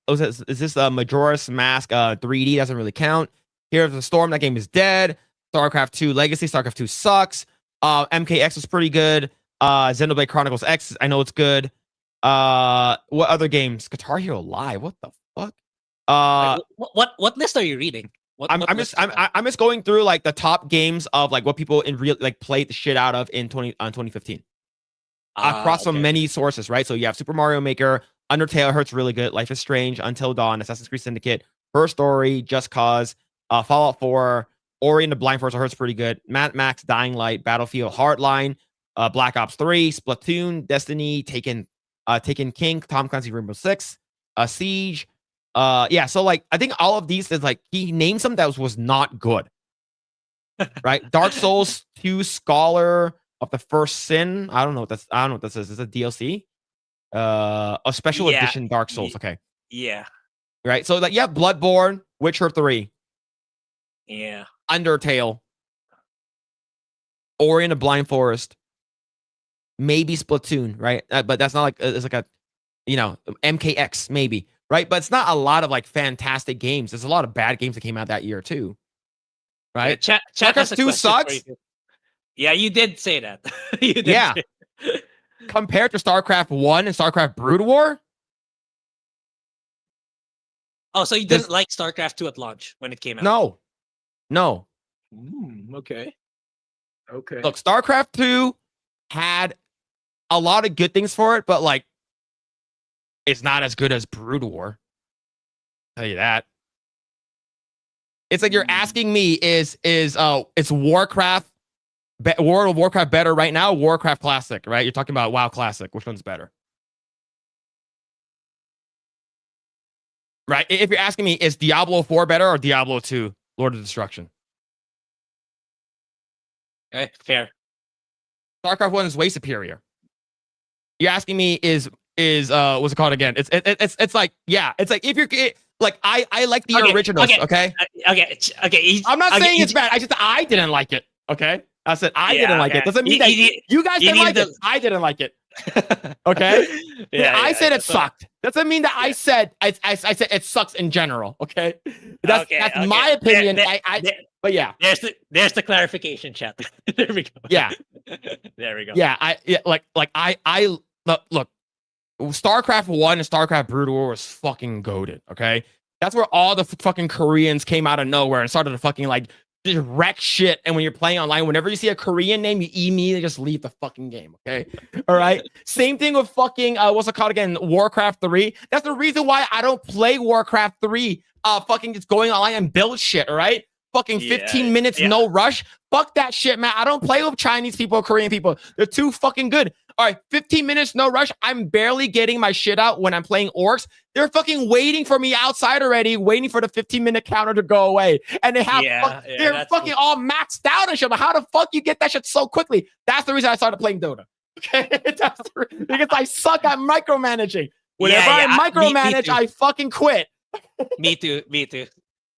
is this Majora's Mask 3D? Doesn't really count. Here's the Storm. That game is dead. StarCraft 2 Legacy. StarCraft 2 sucks. MKX was pretty good. Xenoblade Chronicles X. I know it's good. What other games? Guitar Hero Live. What the fuck? What list are you reading? I'm just going through like the top games of like what people in real like played the shit out of in 2015 across from many sources, right? So you have Super Mario Maker, Undertale, hurts really good, Life is Strange, Until Dawn, Assassin's Creed Syndicate, Her Story, Just Cause, Fallout 4, Ori and the Blind Forest hurts pretty good, Mad Max, Dying Light, Battlefield Hardline, Black Ops 3, Splatoon, Destiny, Taken King, Tom Clancy Rainbow Six, Siege. So like I think all of these is like he named some that was not good. Right? Dark Souls 2 Scholar of the First Sin. I don't know what this is. Is it DLC? A special edition Dark Souls. Okay. Yeah. Right. So like Bloodborne, Witcher 3. Yeah. Undertale. Ori and the Blind Forest. Maybe Splatoon, right? But that's not like it's like a MKX maybe. Right, but it's not a lot of like fantastic games. There's a lot of bad games that came out that year too. Right? Yeah, chat StarCraft 2 sucks. Yeah, you did say that. You did. Yeah. Compared to StarCraft 1 and StarCraft Brood War. Oh, so you didn't like StarCraft 2 at launch when it came out? No. Okay. Look, StarCraft 2 had a lot of good things for it, but like it's not as good as Brood War. I'll tell you that. It's like you're asking me, is Warcraft, World of Warcraft better right now? Warcraft Classic, right? You're talking about WoW Classic. Which one's better? Right? If you're asking me, is Diablo 4 better or Diablo 2, Lord of Destruction? Okay, fair. StarCraft 1 is way superior. You're asking me, is is what's it called again? It's like yeah, it's like if you're like I like the originals. Okay. Okay. I'm not saying it's bad. I didn't like it. Okay. I said I didn't like it. Doesn't mean that you guys didn't like it. I didn't like it. Okay. I said it sucked. Doesn't mean that I said I said it sucks in general. Okay. That's my opinion. But yeah. There's the clarification, chat. There we go. Yeah. There we go. Yeah. I look. StarCraft 1 and StarCraft Brood War was fucking goated. Okay. That's where all the fucking Koreans came out of nowhere and started to fucking like just wreck shit. And when you're playing online, whenever you see a Korean name, you immediately just leave the fucking game. Okay. All right. Same thing with fucking what's it called again? Warcraft 3. That's the reason why I don't play Warcraft 3. Fucking just going online and build shit. All right. Fucking 15 minutes, no rush. Fuck that shit, man. I don't play with Chinese people or Korean people. They're too fucking good. All right, 15 minutes, no rush. I'm barely getting my shit out when I'm playing orcs. They're fucking waiting for me outside already, waiting for the 15-minute counter to go away. And they have they're fucking all maxed out and shit. Like, how the fuck you get that shit so quickly? That's the reason I started playing Dota. Okay, because I suck at micromanaging. Whenever I micromanage, I fucking quit. Me too.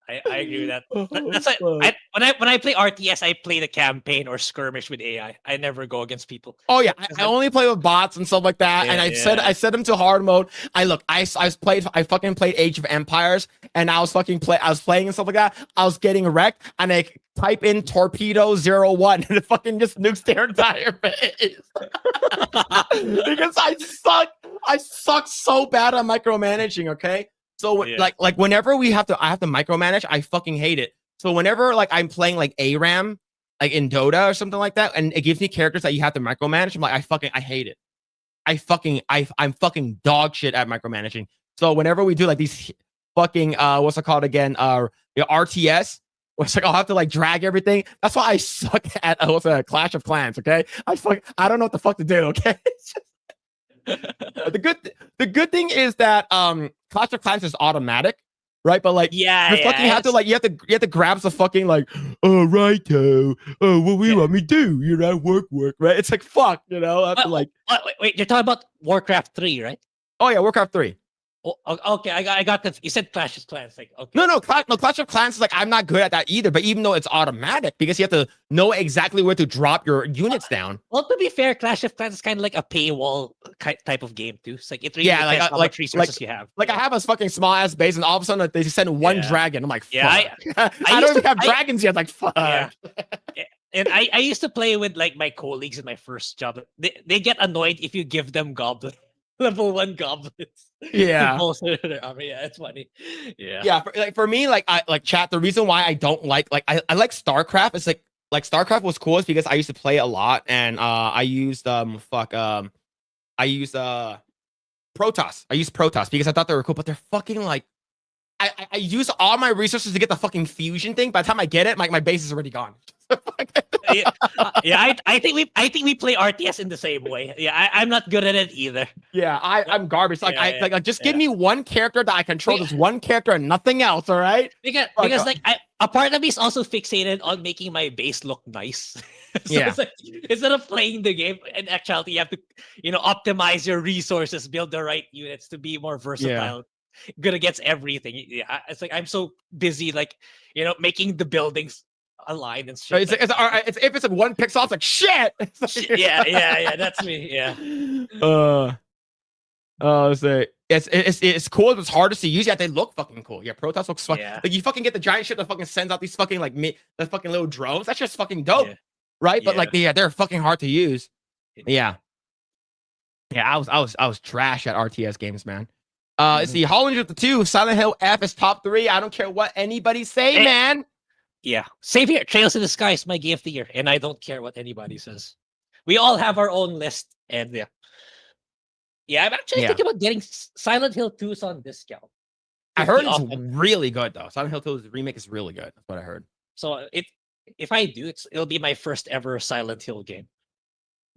I agree with that. That's like when I play RTS, I play the campaign or skirmish with AI. I never go against people. Oh yeah, I only play with bots and stuff like that. And I set them to hard mode. I fucking played Age of Empires, and I was playing and stuff like that. I was getting wrecked, and I type in torpedo 01 and it fucking just nukes their entire base. Because I suck so bad at micromanaging. Okay. So like whenever I have to micromanage, I fucking hate it. So whenever like I'm playing like ARAM, like in Dota or something like that, and it gives me characters that you have to micromanage, I'm like I hate it. I'm fucking dog shit at micromanaging. So whenever we do like these fucking what's it called again? RTS, it's like I'll have to like drag everything. That's why I suck at Clash of Clans. Okay, I don't know what the fuck to do. Okay. The good thing is that Clash of Clans is automatic, right? But like you have to grab the fucking like what we want me to do, you know, work, right? It's like fuck, you know. I have to like wait, you're talking about Warcraft 3, right? Oh yeah, Warcraft 3. Oh, okay, I got this. You said Clash of Clans, like okay. No, Clash of Clans is like I'm not good at that either. But even though it's automatic, because you have to know exactly where to drop your units down. Well, to be fair, Clash of Clans is kind of like a paywall type of game too. It's like it really depends how much resources you have. Like I have a fucking small ass base, and all of a sudden they send one dragon. I'm like, fuck. I don't even have dragons yet. Like fuck. Yeah. And I used to play with like my colleagues in my first job. They get annoyed if you give them goblins. Level 1 goblins. Yeah. It's funny. Yeah. For me, chat. The reason why I don't like I like StarCraft is like StarCraft was cool is because I used to play a lot, and I used Protoss. I used Protoss because I thought they were cool, but they're fucking like I use all my resources to get the fucking fusion thing. By the time I get it, my base is already gone. I think we play RTS in the same way. Yeah, I'm not good at it either. Yeah, I'm garbage. Like just give me one character that I control. Just one character and nothing else. All right. Because a part of me is also fixated on making my base look nice. It's like, instead of playing the game, in actuality, you have to optimize your resources, build the right units to be more versatile. Good against everything. Yeah, it's like I'm so busy, like making the buildings align and shit. If it's like one pixel, it's like shit. Yeah, that's me. Yeah. It's cool. It's hardest to use. Yeah, they look fucking cool. Yeah, Protoss looks fun. Yeah. Like you fucking get the giant shit that fucking sends out these fucking the fucking little drones. That's just fucking dope, right? But they're fucking hard to use. Yeah. I was trash at RTS games, man. It's the Holland with the 2. Silent Hill F is top 3. I don't care what anybody say, man. Yeah, same here. Trails in the Sky is my game of the year, and I don't care what anybody says. We all have our own list, and I'm actually thinking about getting Silent Hill 2's on discount. I heard it's really good though. Silent Hill 2's remake is really good. That's what I heard. So if I do, it'll be my first ever Silent Hill game.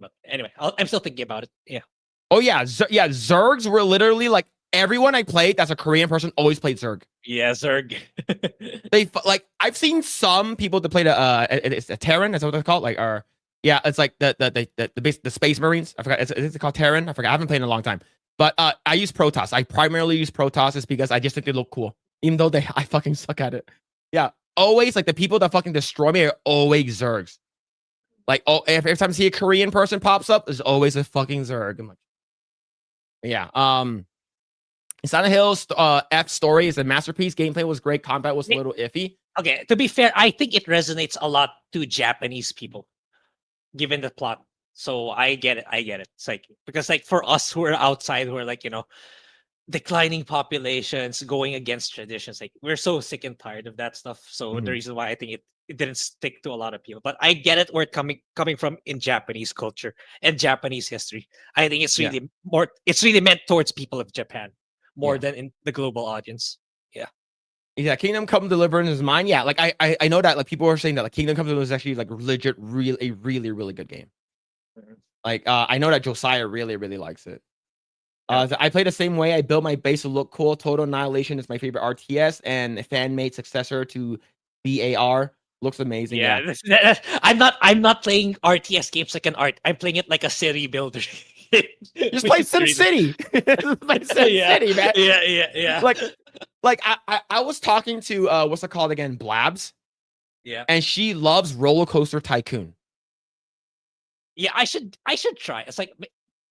But anyway, I'm still thinking about it. Yeah. Oh yeah, Zergs were literally like everyone I played that's a Korean person always played Zerg. Yeah, Zerg. I've seen some people that played it's a Terran. That's what they're called. It's like the Space Marines. I forgot. Is it called Terran? I forgot. I haven't played in a long time. But I use Protoss. I primarily use Protoss because I just think they look cool, even though I fucking suck at it. Yeah, always like the people that fucking destroy me are always Zergs. Like, oh, every time I see a Korean person pops up, there's always a fucking Zerg. I'm like, yeah. Silent Hill's F story is a masterpiece. Gameplay was great. Combat was a little iffy. Okay, to be fair, I think it resonates a lot to Japanese people, given the plot. So I get it. I get it. It's like because like for us who are outside, who are like declining populations, going against traditions, like we're so sick and tired of that stuff. So the reason why I think it didn't stick to a lot of people, but I get it where it coming from in Japanese culture and Japanese history. I think it's really more. It's really meant towards people of Japan more than in the global audience. Yeah, Kingdom Come Deliverance is mine. Yeah, like I know that like people are saying that like Kingdom Come Deliverance is actually like legit, really, really good game. Like I know that Josiah really likes it. I play the same way. I build my base to look cool. Total Annihilation is my favorite RTS, and fan-made successor to BAR looks amazing. Yeah. I'm not playing RTS games like an art. I'm playing it like a city builder. Just play SimCity. Play SimCity, man. Yeah. Like I was talking to what's it called again? Blabs. Yeah. And she loves Roller Coaster Tycoon. Yeah, I should try. It's like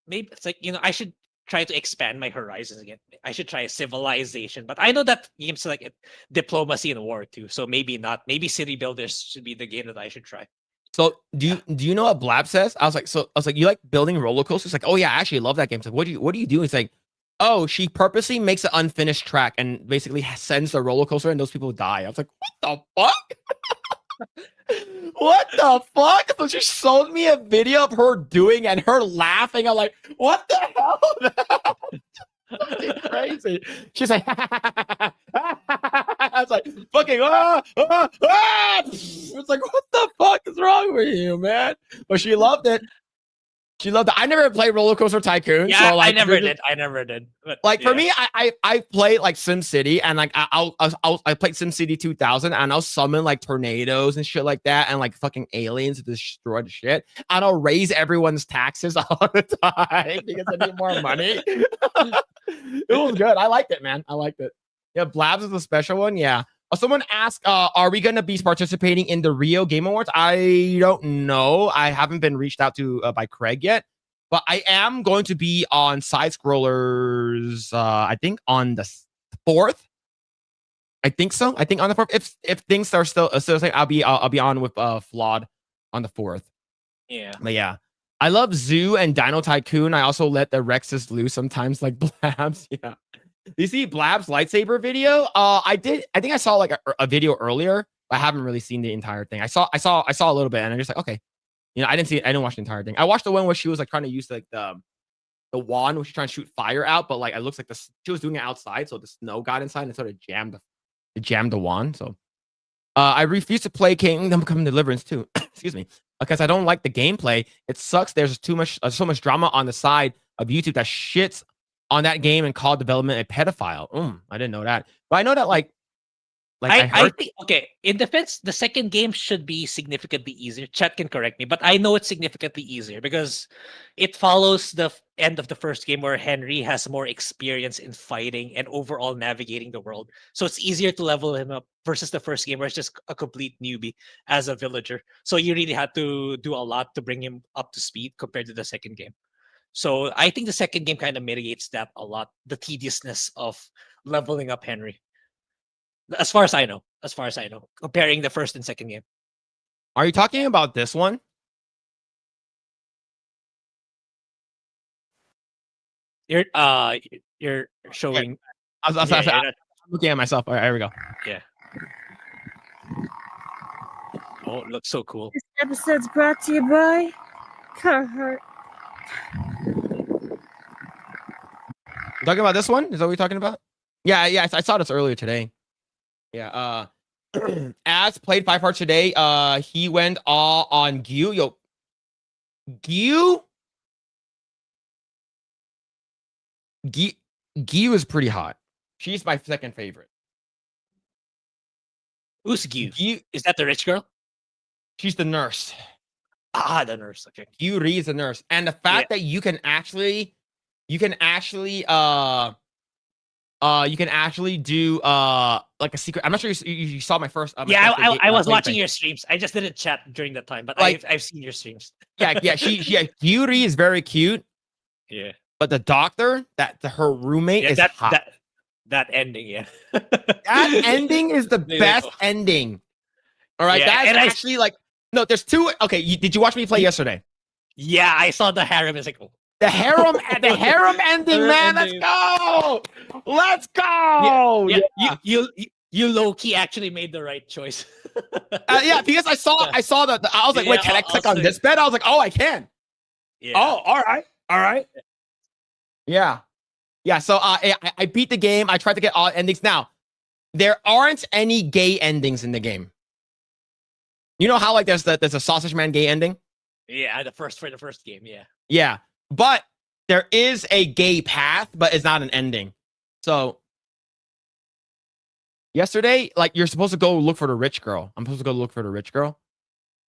maybe it's like I should try to expand my horizons again. I should try a Civilization, but I know that games like Diplomacy and War too. So maybe not. Maybe City Builders should be the game that I should try. So do you know what Blab says? I was like, you like building roller coasters? Like, oh yeah, I actually love that game. It's like, what do you do? It's like, oh, she purposely makes an unfinished track and basically sends the roller coaster and those people die. I was like, what the fuck? What the fuck? So she showed me a video of her doing and her laughing. I'm like, what the hell? Crazy. She's like, I was like, fucking, It's like, what the fuck is wrong with you, man? But she loved it. She loved it. I never played Roller Coaster Tycoon. Yeah, so like, I never did. But, like for me, I played like SimCity, and like I played SimCity 2000, and I'll summon like tornadoes and shit like that, and like fucking aliens to destroy the shit. And I'll raise everyone's taxes all the time because I need more money. It was good. I liked it, man. I liked it. Yeah, Blabs is a special one. Yeah. Someone asked, are we going to be participating in the Rio Game Awards? I don't know. I haven't been reached out to by Craig yet, but I am going to be on Side Scrollers. I think on the 4th. I think so. I think on the 4th. If things are still saying, I'll be on with Flawed on the 4th. Yeah. But yeah, I love Zoo and Dino Tycoon. I also let the Rexes loose sometimes, like Blabs. Yeah. You see Blab's lightsaber video? I think I saw like a video earlier. I haven't really seen the entire thing. I saw a little bit, and I'm just like, okay, I didn't watch the entire thing. I watched the one where she was like trying to use like the wand, where she's trying to shoot fire out, but like it looks like she was doing it outside, so the snow got inside and sort of jammed the wand. So I refuse to play Kingdom Come Deliverance too. Excuse me, because I don't like the gameplay. It sucks. There's so much drama on the side of YouTube that shits on that game and called development a pedophile. I didn't know that, but I know that like I think okay. In defense, the second game should be significantly easier. Chat can correct me, but I know it's significantly easier because it follows the end of the first game where Henry has more experience in fighting and overall navigating the world. So it's easier to level him up versus the first game where it's just a complete newbie as a villager. So you really had to do a lot to bring him up to speed compared to the second game. So I think the second game kind of mitigates that a lot, the tediousness of leveling up Henry. As far as I know, comparing the first and second game. Are you talking about this one? You're showing. I'm looking at myself. All right, here we go. Yeah. Oh, it looks so cool. This episode's brought to you by Carhartt. Talking about this one? Is that what you're talking about? Yeah. I saw this earlier today. Yeah. As played 5 parts today. He went all on GHEY. Yo, GHEY was pretty hot. She's my second favorite. Who's GHEY? Is that the rich girl? She's the nurse. Ah, the nurse. Okay. GHEY is the nurse, and the fact that you can actually you can actually do like a secret. I'm not sure you saw my first. Yeah, I was play watching thing. your streams. I just didn't chat during that time, but Like- I've seen your streams. Yuri is very cute, Yeah, but the doctor, her roommate yeah, is hot. that ending, yeah. That ending is the They- best ending. All right, Yeah, that's and I- actually like no. There's two. Okay, did you watch me play yesterday? Yeah, I saw the harem. It's like, oh. The harem ending, Harem man. ending. Let's go. Yeah, you low key actually made the right choice. Yeah, because I saw that. I was like, wait, Yeah, can I I'll click on say- this bed? I was like, oh, I can. Yeah. Oh, all right. Yeah. So I beat the game. I tried to get all endings. Now, there aren't any gay endings in the game. You know how like there's a Sausage Man gay ending? Yeah, for the first game, yeah. Yeah, but there is a gay path, but it's not an ending. So yesterday, like you're supposed to go look for the rich girl. I'm supposed to go look for the rich girl.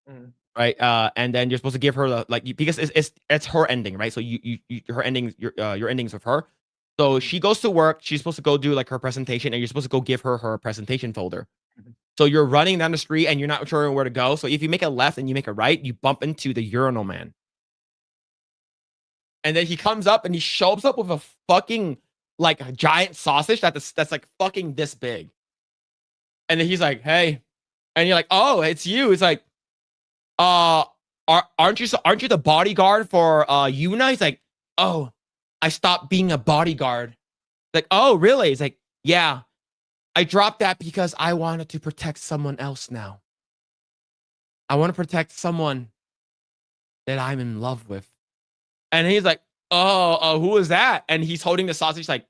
Mhm. Right, and then you're supposed to give her the because it's her ending, right? So you her endings, your endings with her. So she goes to work. She's supposed to go do like her presentation, and you're supposed to go give her presentation folder. Mhm. So you're running down the street, and you're not sure where to go. So if you make a left and you make a right, you bump into the urinal man, and then he comes up and he shows up with a fucking like a giant sausage that's like fucking this big, and then he's like, "Hey," and you're like, "Oh, it's you." It's like, aren't you the bodyguard for Yuna? He's like, oh, I stopped being a bodyguard. Like, oh, really? He's like, yeah, I dropped that because I wanted to protect someone else now. I want to protect someone that I'm in love with. And he's like, oh, who is that? And he's holding the sausage like,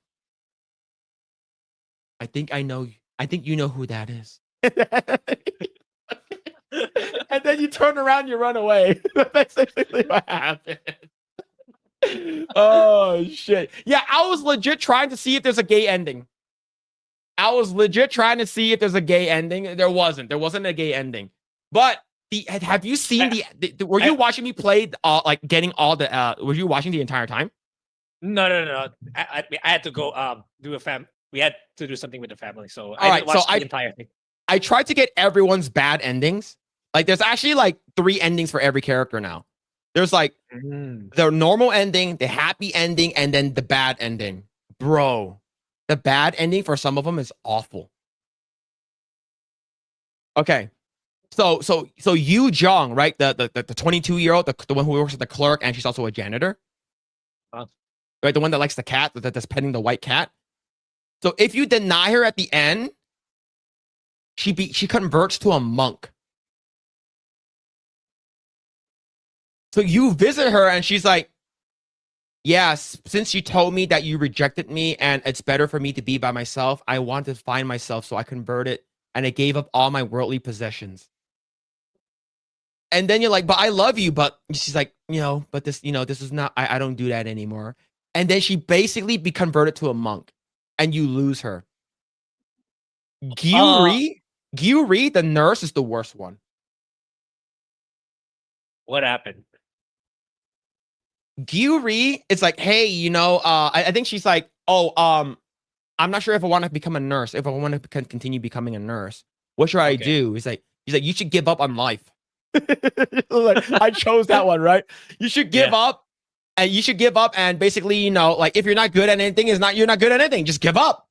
I think you know who that is. And then you turn around, you run away. That's basically what happened. Oh shit! Yeah, I was legit trying to see if there's a gay ending. There wasn't. There wasn't a gay ending. But have you seen were you watching me play? Like getting all the. Were you watching the entire time? No. I had to go do we had to do something with the family, so All I right, didn't watch so the entire thing. I tried to get everyone's bad endings. Like there's actually like 3 endings for every character now. There's like the normal ending, the happy ending, and then the bad ending. Bro, the bad ending for some of them is awful. Okay. So Yu Jong, right? The 22-year-old, the one who works at the clerk, and she's also a janitor. Right? The one that likes the cat, that's petting the white cat. So if you deny her at the end, she converts to a monk. So you visit her and she's like, yes, since you told me that you rejected me and it's better for me to be by myself, I want to find myself. So I converted and I gave up all my worldly possessions. And then you're like, but I love you. But she's like, but this is not, I don't do that anymore. And then she basically be converted to a monk and you lose her. Gyuri, the nurse, is the worst one. What happened? Gyuri, it's like, hey, I think she's like, I'm not sure if I want to become a nurse. If I want to continue becoming a nurse, what should I do? He's like, you should give up on life. Like, I chose that one, right? You should give up, and you should give up, and basically, like if you're not good at anything, you're not good at anything. Just give up.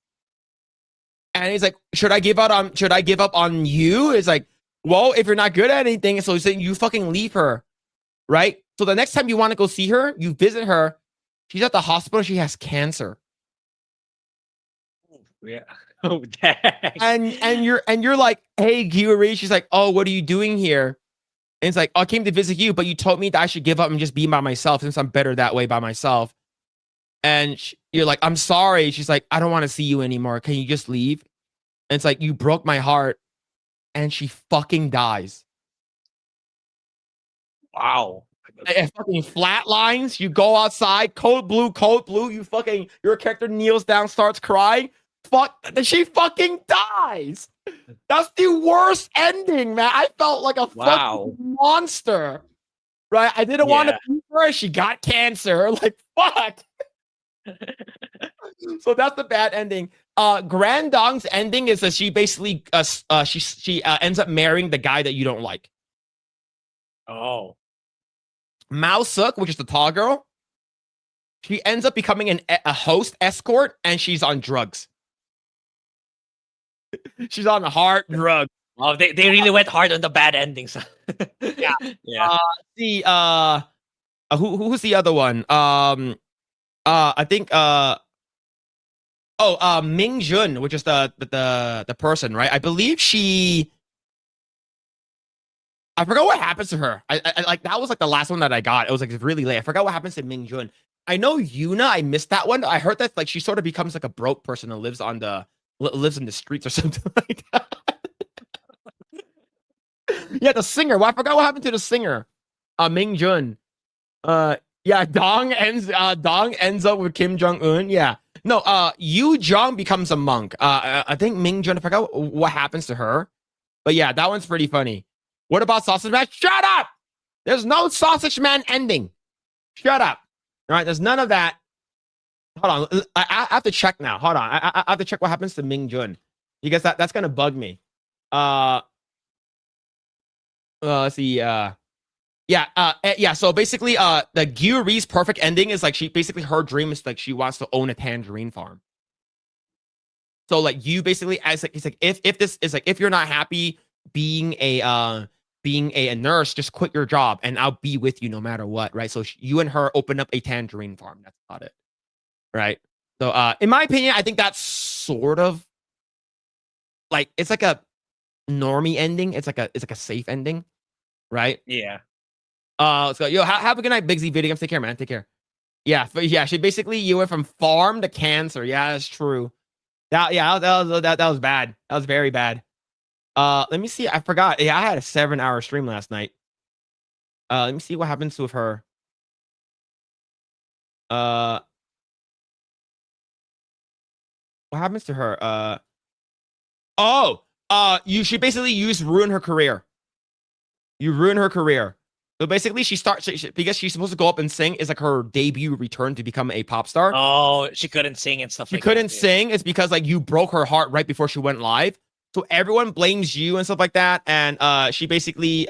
And he's like, should I give up on you? It's like, well, if you're not good at anything, so he's saying you fucking leave her, right? So the next time you want to go see her, you visit her. She's at the hospital. She has cancer. Yeah. Oh, dang. And you're like, hey, Gyuri. She's like, oh, what are you doing here? And it's like, I came to visit you, but you told me that I should give up and just be by myself since I'm better that way by myself. And you're like, I'm sorry. She's like, I don't want to see you anymore. Can you just leave? And it's like, you broke my heart. And she fucking dies. Wow. It fucking flatlines. You go outside, code blue. Your character kneels down, starts crying. She fucking dies. That's the worst ending, man. I felt like a fucking monster. Right? I didn't want to be her. She got cancer. Like, fuck. So that's the bad ending. Grand Dong's ending is that she basically she ends up marrying the guy that you don't like. Oh. Mao Suk, which is the tall girl, she ends up becoming a host escort, and she's on drugs. She's on hard drugs. Oh, they really went hard on the bad endings. Yeah. Yeah. Who's the other one? I think Ming Jun, which is the person, right? I believe I forgot what happens to her. I like that was like the last one that I got. It was like really late. I forgot what happens to Ming Jun. I know Yuna. I missed that one. I heard that like she sort of becomes like a broke person and lives in the streets or something like that. Yeah, the singer. Well, I forgot what happened to the singer. Ming Jun. Yeah, Dong ends up with Kim Jong Un. Yeah. No, Yu Jong becomes a monk. I think Ming Jun, I forgot what happens to her. But yeah, that one's pretty funny. What about Sausage Man? Shut up! There's no Sausage Man ending. Shut up. All right, there's none of that. Hold on. I have to check now. Hold on. I have to check what happens to Ming Jun. Because that's gonna bug me. Let's see. Yeah. So basically, the Gyuri's perfect ending is like her dream is like she wants to own a tangerine farm. So like you basically as like it's like if this is like if you're not happy being a nurse, just quit your job and I'll be with you no matter what, right? So you and her open up a tangerine farm. That's about it, right? So in my opinion, I think that's sort of like it's like a normie ending. It's like a safe ending, right? Yeah. Let's go. Yo, have a good night, Big Z Video Games. Take care, man. Take care. Yeah, she basically you went from farm to cancer. Yeah, that's true. That was bad. That was very bad. Let me see. I forgot. Yeah, I had a 7-hour stream last night. Let me see what happens with her. What happens to her? You should basically ruin her career. You ruin her career. So basically, because she's supposed to go up and sing. Is like her debut return to become a pop star. Oh, she couldn't sing and stuff. She couldn't sing. It's because like you broke her heart right before she went live. So everyone blames you and stuff like that. And she basically,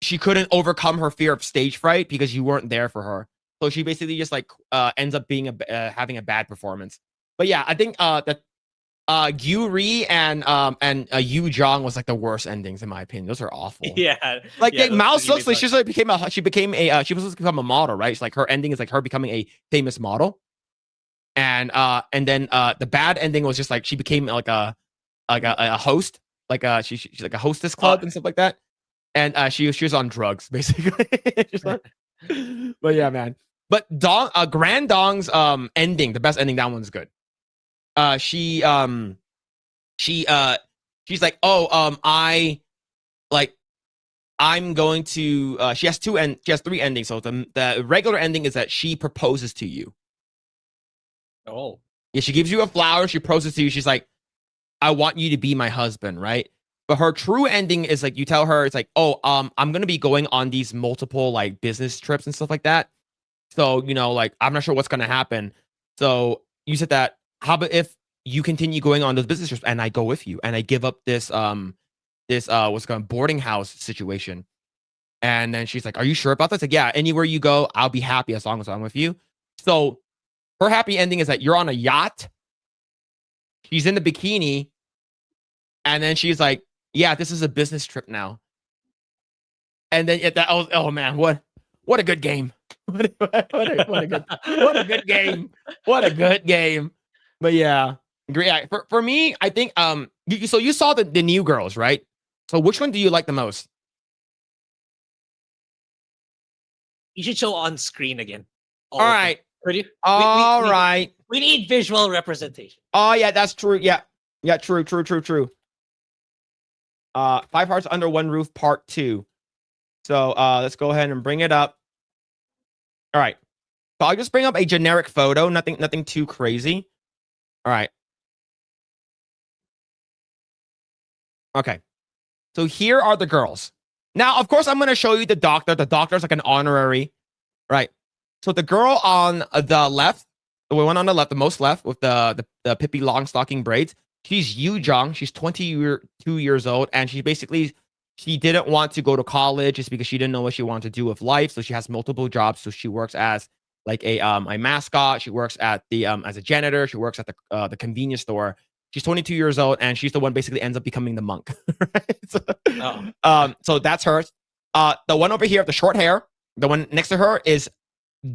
she couldn't overcome her fear of stage fright because you weren't there for her. So she basically just like ends up being having a bad performance. But yeah, I think that Gyuri and Yu Jong was like the worst endings in my opinion. Those are awful. Yeah. Like yeah, Mouse really looks like she was supposed to become a model, right? It's like her ending is like her becoming a famous model. And then the bad ending was just like she became like a host, like she's like a hostess club and stuff like that. And she was on drugs basically. But yeah, man. But Grand Dong's ending, the best ending, that one's good. She's like, I'm going to she has three endings. So the regular ending is that she proposes to you. Oh. Yeah, she gives you a flower, she proposes to you, she's like, I want you to be my husband, right? But her true ending is like you tell her, it's like, I'm gonna be going on these multiple like business trips and stuff like that. So, like I'm not sure what's gonna happen. So you said that, how about if you continue going on those business trips and I go with you and I give up this what's called boarding house situation. And then she's like, are you sure about this? Like, yeah, anywhere you go, I'll be happy as long as I'm with you. So her happy ending is that you're on a yacht. She's in the bikini. And then she's like, yeah, this is a business trip now. And then oh man, what a good game. What a good game. What a good game. But yeah. For me, I think so you saw the new girls, right? So which one do you like the most? You should show on screen again. All right. All right. We need visual representation. Oh yeah, that's true. Yeah. Yeah, true. 5 Hearts Under One Roof Part 2. So let's go ahead and bring it up. All right. So I'll just bring up a generic photo, nothing too crazy. All right. Okay. So here are the girls. Now, of course, I'm going to show you the doctor. The doctor's like an honorary, right? So the girl on the left, the one on the left, the most left with the Pippi Longstocking braids, she's Yu Jong. She's 22 years old, and she didn't want to go to college just because she didn't know what she wanted to do with life. So she has multiple jobs. So she works as like a mascot. She works at the as a janitor. She works at the convenience store. She's 22 years old, and she's the one basically ends up becoming the monk. Right? So that's her. The one over here with the short hair, the one next to her is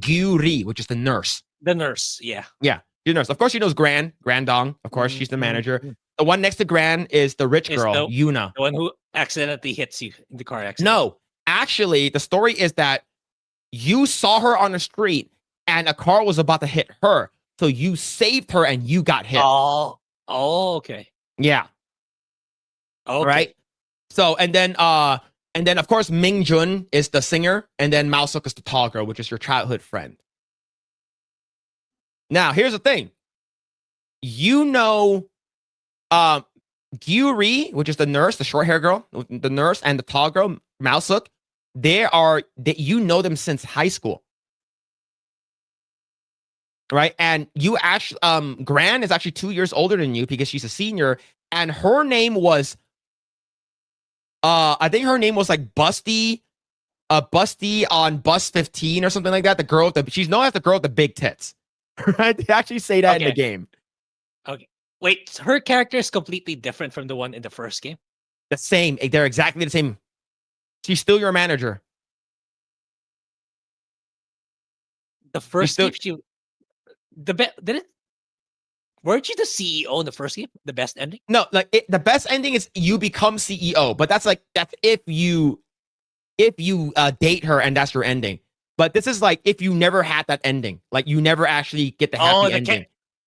GHEY, which is the nurse. The nurse, yeah. Yeah, the nurse. Of course, she knows Gran Dong. Of course, she's the manager. The one next to Gran is the rich girl, Yuna. The one who accidentally hits you in the car accident. No, actually, the story is that you saw her on the street and a car was about to hit her. So you saved her and you got hit. Oh, okay. Yeah. Okay. Right? So, and then of course, Ming Jun is the singer, and then Mao Suk is the tall girl, which is your childhood friend. Now, here's the thing. You know, Gyuri, which is the nurse, the short hair girl, the nurse, and the tall girl, Mao Suk, you know them since high school. Right? And you actually, Gran is actually 2 years older than you because she's a senior, and her name was, I think her name was like Busty on Bus 15 or something like that. The girl, she's known as the girl with the big tits. Right? They actually say that in the game. Okay. Wait, her character is completely different from the one in the first game? The same. They're exactly the same. She's still your manager. The first game, weren't you the CEO in the first game? The best ending? No, like the best ending is you become CEO, but that's if you date her and that's your ending. But this is like if you never had that ending, like you never actually get the happy ending.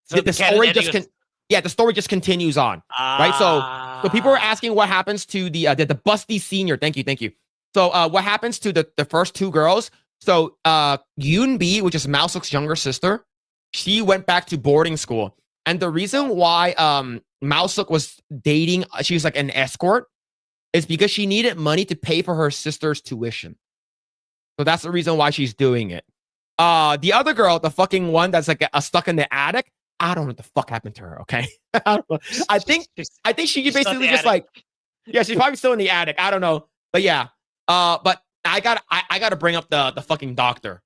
The story the story just continues on, right? So people were asking what happens to the Busty senior. Thank you. So what happens to the first two girls? So Yoon Bi, which is Mao Suk's younger sister, she went back to boarding school. And the reason why Mao Suk was dating, she was like an escort, is because she needed money to pay for her sister's tuition. So that's the reason why she's doing it. The other girl, the fucking one that's like stuck in the attic, I don't know what the fuck happened to her, okay? I think she basically just like, yeah, she's probably still in the attic. I don't know. But yeah. But I gotta bring up the fucking doctor.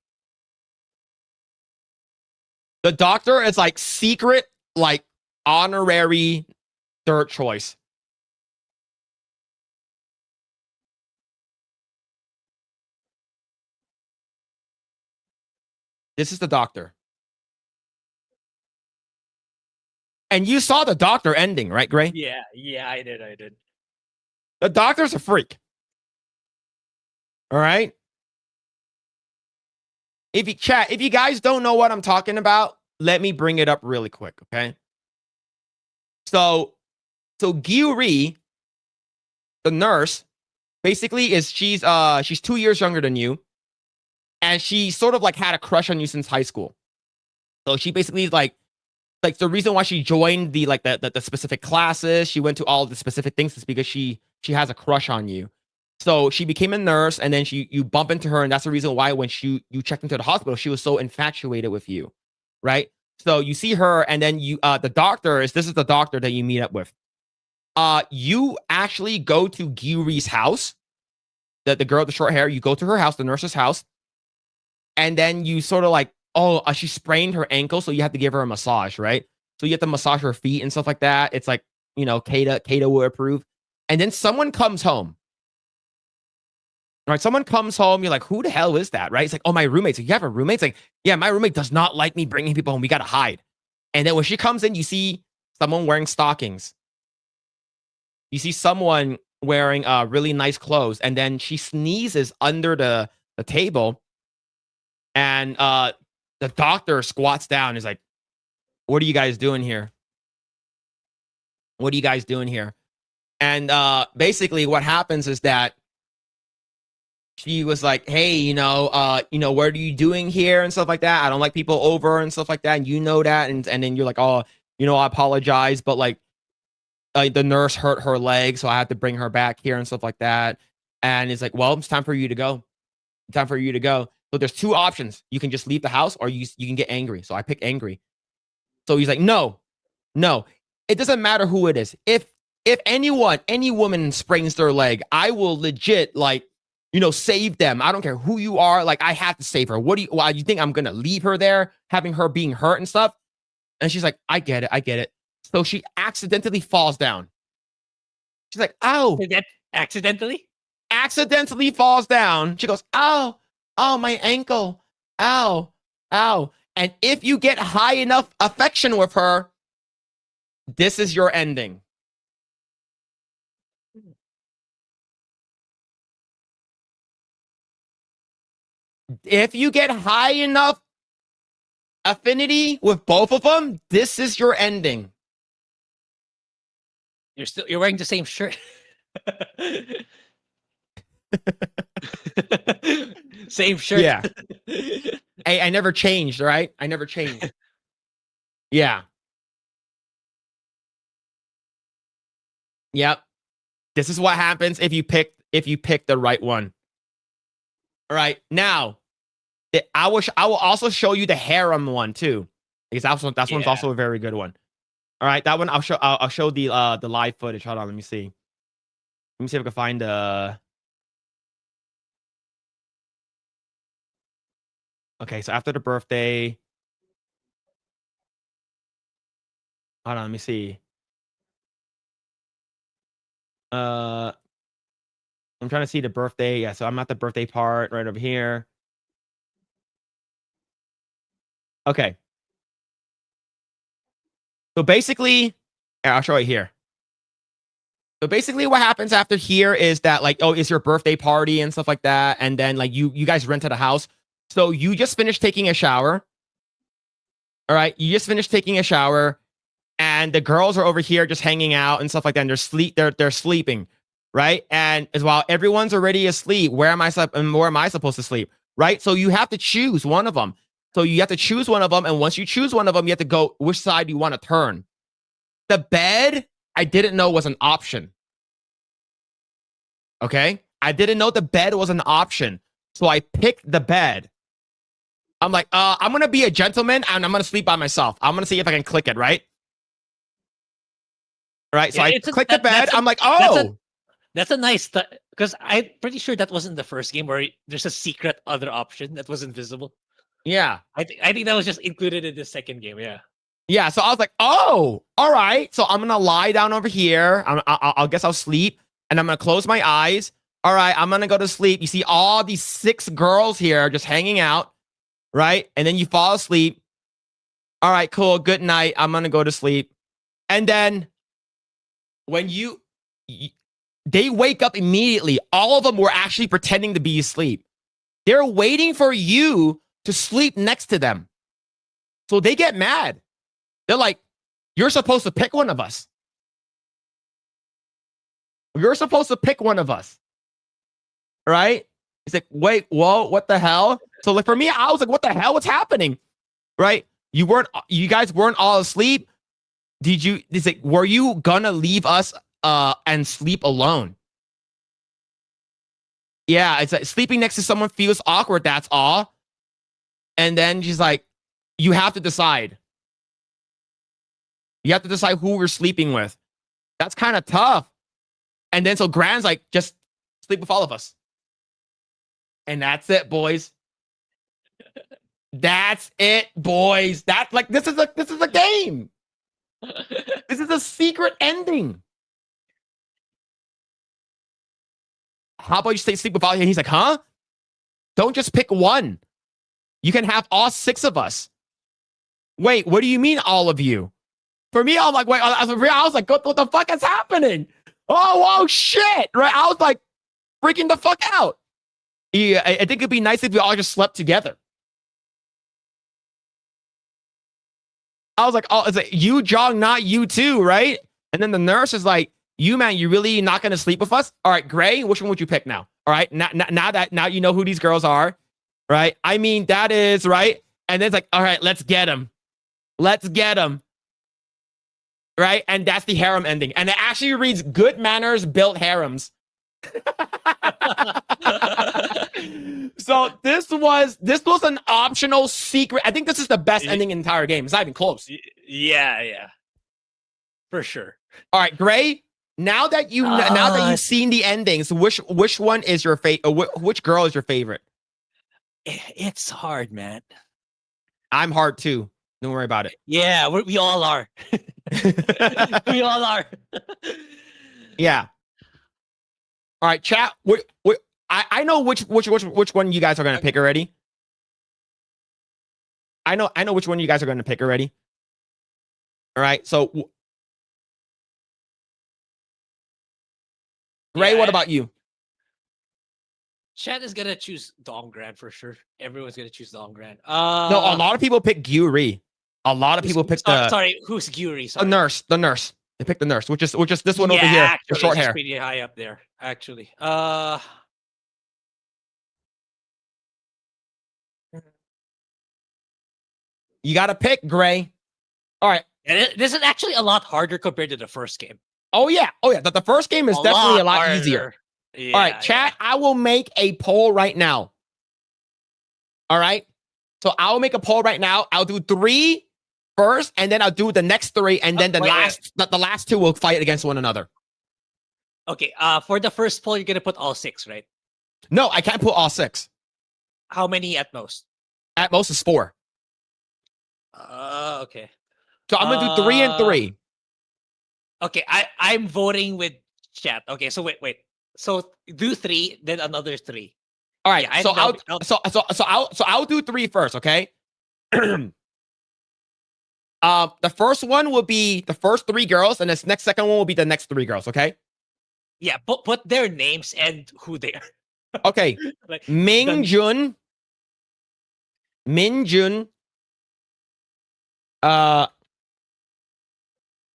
The doctor is like secret, like honorary third choice. This is the doctor. And you saw the doctor ending, right, Grae? Yeah, I did. The doctor's a freak. All right? If you guys don't know what I'm talking about, let me bring it up really quick, okay? So Gyuri, the nurse, basically she's 2 years younger than you, and she sort of like had a crush on you since high school. So she basically like the reason why she joined the specific classes, she went to all the specific things is because she has a crush on you. So she became a nurse, and then you bump into her, and that's the reason why when you checked into the hospital, she was so infatuated with you, right? So you see her, and then this is the doctor that you meet up with. You actually go to Gyuri's house, the girl with the short hair. You go to her house, the nurse's house, and then you sort of like, she sprained her ankle, so you have to give her a massage, right? So you have to massage her feet and stuff like that. It's like, Kata will approve. And then someone comes home. Right, someone comes home, you're like, who the hell is that, right? It's like, oh, my roommate. So you have a roommate? It's like, yeah, my roommate does not like me bringing people home. We got to hide. And then when she comes in, you see someone wearing stockings. You see someone wearing really nice clothes. And then she sneezes under the table. And the doctor squats down and is like, what are you guys doing here? What are you guys doing here? And basically what happens is that she was like, hey, what are you doing here and stuff like that? I don't like people over and stuff like that. And you know that. And then you're like, oh, I apologize. But like the nurse hurt her leg. So I had to bring her back here and stuff like that. And it's like, well, it's time for you to go. So So there's two options. You can just leave the house or you can get angry. So I pick angry. So he's like, no. It doesn't matter who it is. If any woman sprains their leg, I will legit save them. I don't care who you are. Like, I have to save her. Why you think I'm gonna leave her there, having her being hurt and stuff? And she's like, I get it. So she accidentally falls down. She's like, ow. Did that accidentally? Accidentally falls down. She goes, ow, my ankle. Ow. And if you get high enough affection with her, this is your ending. If you get high enough affinity with both of them, this is your ending. You're wearing the same shirt. Same shirt. Yeah. Hey, I never changed, right? I never changed. Yeah. Yep. This is what happens if you pick the right one. All right. Now, I will also show you the harem one too, because that one's also a very good one. All right, that one I'll show the live footage. Hold on, let me see. Let me see if I can find Okay, so after the birthday. Hold on, let me see. I'm trying to see the birthday. Yeah, so I'm at the birthday part right over here. Okay. So basically, I'll show it here. So basically what happens after here is that, like, oh, it's your birthday party and stuff like that. And then, like, you guys rented a house. So you just finished taking a shower. All right. You just finished taking a shower. And the girls are over here just hanging out and stuff like that. And they're sleeping. Right. And as while everyone's already asleep, where am I supposed to sleep? Right. So you have to choose one of them. So you have to choose one of them. And once you choose one of them, you have to go which side you want to turn. The bed, I didn't know was an option. Okay? I didn't know the bed was an option. So I picked the bed. I'm like, I'm going to be a gentleman and I'm going to sleep by myself. I'm going to see if I can click it, right? Right? So I click the bed. I'm like, oh. That's a nice, because I'm pretty sure that wasn't the first game where there's a secret other option that was invisible. Yeah. I think that was just included in the second game. Yeah. Yeah. So I was like, oh, all right. So I'm going to lie down over here. I'll guess I'll sleep and I'm going to close my eyes. All right. I'm going to go to sleep. You see all these 6 girls here just hanging out. Right. And then you fall asleep. All right, cool. Good night. I'm going to go to sleep. And then when they wake up immediately, all of them were actually pretending to be asleep. They're waiting for you to sleep next to them. So they get mad. They're like, you're supposed to pick one of us. You're supposed to pick one of us. Right? It's like, wait, whoa, what the hell? So like for me, I was like, what the hell? What's happening? Right? You guys weren't all asleep. It's like, were you gonna leave us and sleep alone? Yeah, it's like sleeping next to someone feels awkward, that's all. And then she's like, you have to decide. You have to decide who we're sleeping with. That's kind of tough. And then so Gran's like, just sleep with all of us. And that's it, boys. That's it, boys. That's like, this is a game. This is a secret ending. How about you stay sleep with all? And he's like, huh? Don't just pick one. You can have all 6 of us. Wait, what do you mean all of you? For me, I'm like, wait, I was like, what the fuck is happening? Oh, shit. Right? I was like, freaking the fuck out. Yeah, I think it'd be nice if we all just slept together. I was like, oh, it's like, you, Jong, not you too, right? And then the nurse is like, you, man, you really not going to sleep with us? All right, Grae, which one would you pick now? All right, now you know who these girls are, right? I mean, that is, right? And then it's like, all right, let's get him. Let's get him. Right? And that's the harem ending. And it actually reads, good manners built harems. So this was an optional secret. I think this is the best ending in the entire game. It's not even close. Yeah. For sure. All right, Grae. Now that you've seen the endings, which one is your favorite? Which girl is your favorite? It's hard, man. I'm hard too. Don't worry about it. Yeah, we all are. We all are. Yeah. All right, chat. I know which one you guys are gonna pick already. I know which one you guys are gonna pick already. All right, so Grae, Yeah, what about you? Chat is gonna choose Dongran for sure. Everyone's gonna choose Dongran. No, a lot of people pick Gyuri. A lot of people pick sorry, who's Gyuri? Sorry. The nurse. They picked the nurse, which is this one over here, actually, the short she's hair. pretty high up there, actually. You got to pick Grae. All right. And this is actually a lot harder compared to the first game. Oh yeah. The first game is definitely a lot easier. Yeah, all right, chat. I will make a poll right now. All right. So I'll make a poll right now. I'll do 3 first, and then I'll do the next 3, and then the last 2 will fight against one another. Okay. For the first poll, you're gonna put all 6, right? No, I can't put all 6. How many at most? At most is 4. Okay. So I'm gonna do 3 and 3. Okay, I'm voting with chat. Okay, so wait. So do 3, then another 3. All right. Yeah, so I'll do 3 first. Okay. The first one will be the first 3 girls, and this second one will be the next 3 girls. Okay. Yeah, put their names and who they are. Okay. Like, Minjun.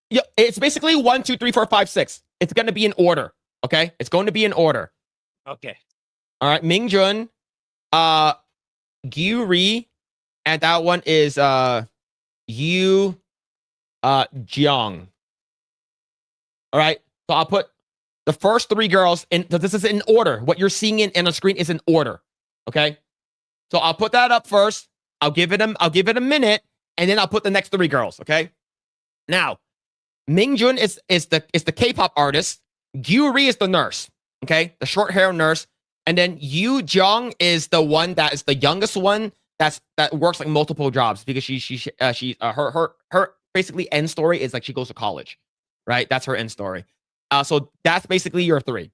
Yeah, it's basically 1, 2, 3, 4, 5, 6. It's gonna be in order. Okay, it's going to be in order. Okay. All right, Mingjun, Gyuri, and that one is Yu Jiang. All right, so I'll put the first 3 girls in. So this is in order. What you're seeing in the screen is in order. Okay, so I'll put that up first. I'll give it a minute, and then I'll put the next 3 girls. Okay, now Mingjun is the K-pop artist. Gyuri is the nurse, okay, the short hair nurse, and then Yu Jiang is the one that is the youngest one that works like multiple jobs because her basically end story is like she goes to college, right? That's her end story. So that's basically your 3,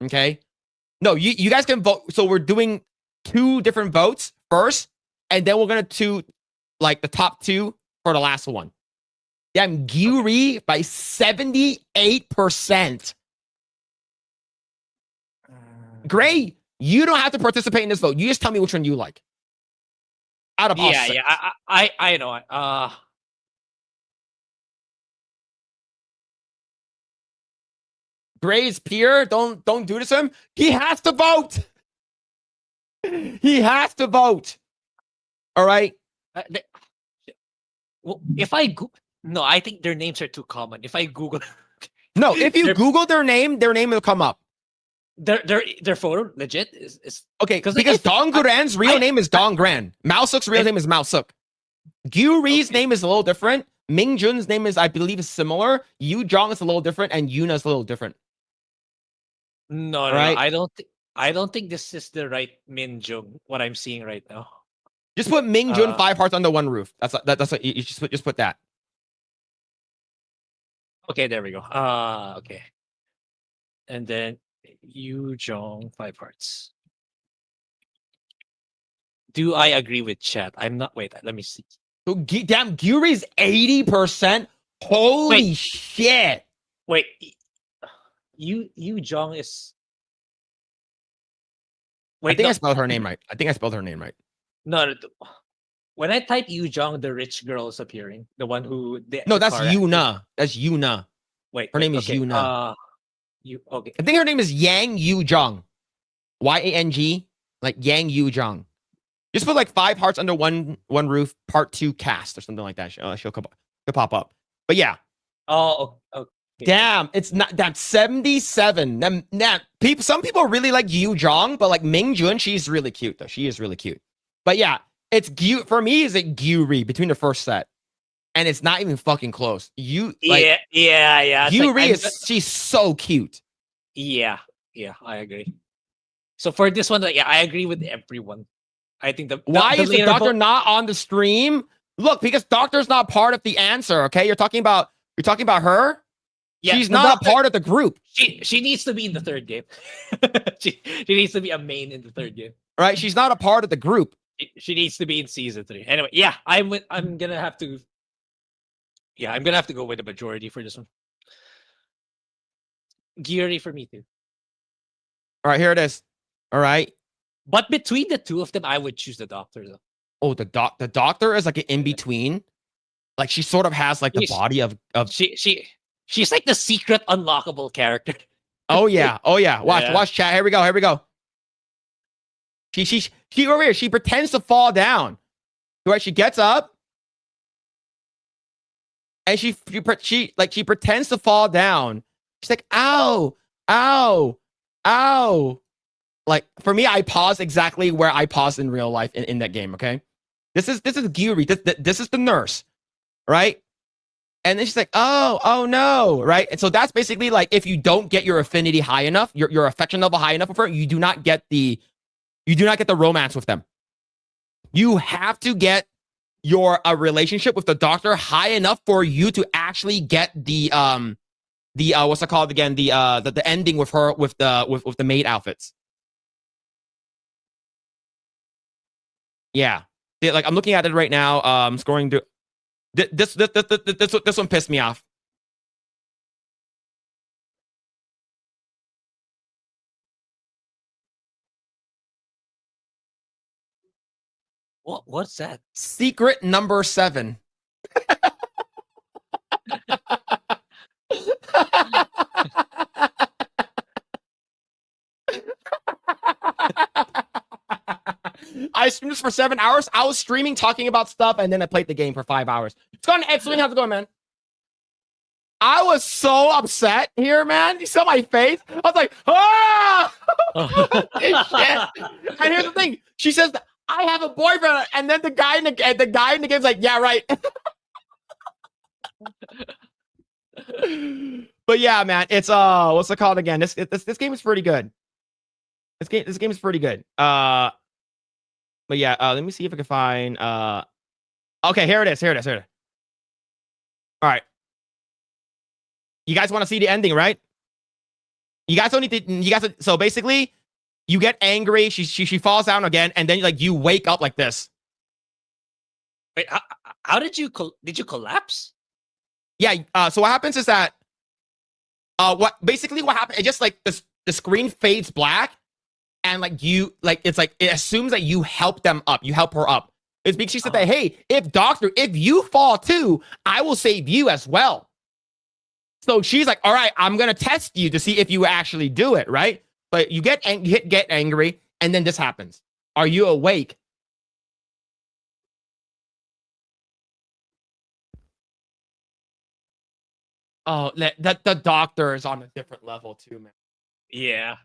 okay. No, you guys can vote. So we're doing 2 different votes first, and then we're gonna do like the top 2 for the last one. Damn, Gyuri by 78%. Grae, you don't have to participate in this vote. You just tell me which one you like. Out of all 6. Yeah. I know. Grae's peer, don't do this to him. He has to vote. He has to vote. All right. Well, if no, I think their names are too common. If I Google, no, if you Google their name will come up. Their photo legit is okay because Dongran's real name is Dongran. Maosuk's real name is Maosuk. Gyuri's name is a little different. Mingjun's name is, I believe, is similar. Yu Jiang is a little different, and Yuna's a little different. No, I don't think this is the right Minjung. What I'm seeing right now. Just put Mingjun 5 hearts under one roof. That's what you just put that. Okay, there we go. Okay, and then Yu Jong 5 hearts. Do I agree with chat? I'm not. Wait, let me see. So damn, Gyuri's 80%. Holy shit! Wait, Yu Jong is. Wait, I think I spelled her name right. No. When I type Yu Jong, the rich girl is appearing. The one who. No, that's Yuna. That's Yuna. Wait, her name is Yuna. Okay. I think her name is Yang Yu Jong. Yang, like Yang Yu Jong. Just put like 5 hearts under one roof, part 2 cast or something like that. She'll pop up. But yeah. Oh, Damn, it's not that 77. Some people really like Yu Zhong, but like Ming Jun, she's really cute though. She is really cute. But yeah, it's for me. Is it Gyuri between the first set, and it's not even fucking close. Yeah. Gyuri she's so cute. Yeah, I agree. So for this one, like, yeah, I agree with everyone. I think why is the doctor vote, not on the stream? Look, because doctor's not part of the answer. Okay, you're talking about her. Yeah, she's not a part of the group. She needs to be in the third game. she needs to be a main in the third game. Right? She's not a part of the group. She needs to be in season 3. Anyway, yeah, I'm gonna have to. Yeah, I'm gonna have to go with the majority for this one. Gyuri for me too. All right, here it is. All right. But between the two of them, I would choose the doctor though. Oh, the doctor is like an in between. Like she sort of has like the body of she's like the secret unlockable character. Oh yeah. Watch chat. Here we go. She over here. She pretends to fall down. Right? She gets up. And she pretends to fall down. She's like, ow. Like for me, I pause exactly where I paused in real life in that game. Okay, this is Gyuri. This is the nurse, right? And then she's like, oh no, right? And so that's basically like if you don't get your affinity high enough, your affection level high enough for her, you do not get the romance with them. You have to get your relationship with the doctor high enough for you to actually get the what's it called again? The ending with her with the maid outfits. Yeah. Like I'm looking at it right now. Scrolling through. This one pissed me off. What's that? Secret number 7. I streamed this for 7 hours. I was streaming, talking about stuff, and then I played the game for 5 hours. It's going to X-Wing. How's it going, man? I was so upset here, man. You saw my face? I was like, ah! And here's the thing. She says, I have a boyfriend. And then the guy in the game's like, yeah, right. But yeah, man, it's what's it called again? This game is pretty good. This game is pretty good. But yeah, let me see if I can find okay, here it is. All right. You guys want to see the ending, right? So basically, you get angry, she falls down again, and then like you wake up like this. Wait, how did you collapse? Yeah, so what happens is that what happened, it just like the screen fades black, and like it assumes that you help them up, you help her up. It's because she said that, hey, if you fall too, I will save you as well. So she's like, all right, I'm gonna test you to see if you actually do it, right? But you get angry, and then this happens. Are you awake? Oh, the doctor is on a different level too, man. Yeah.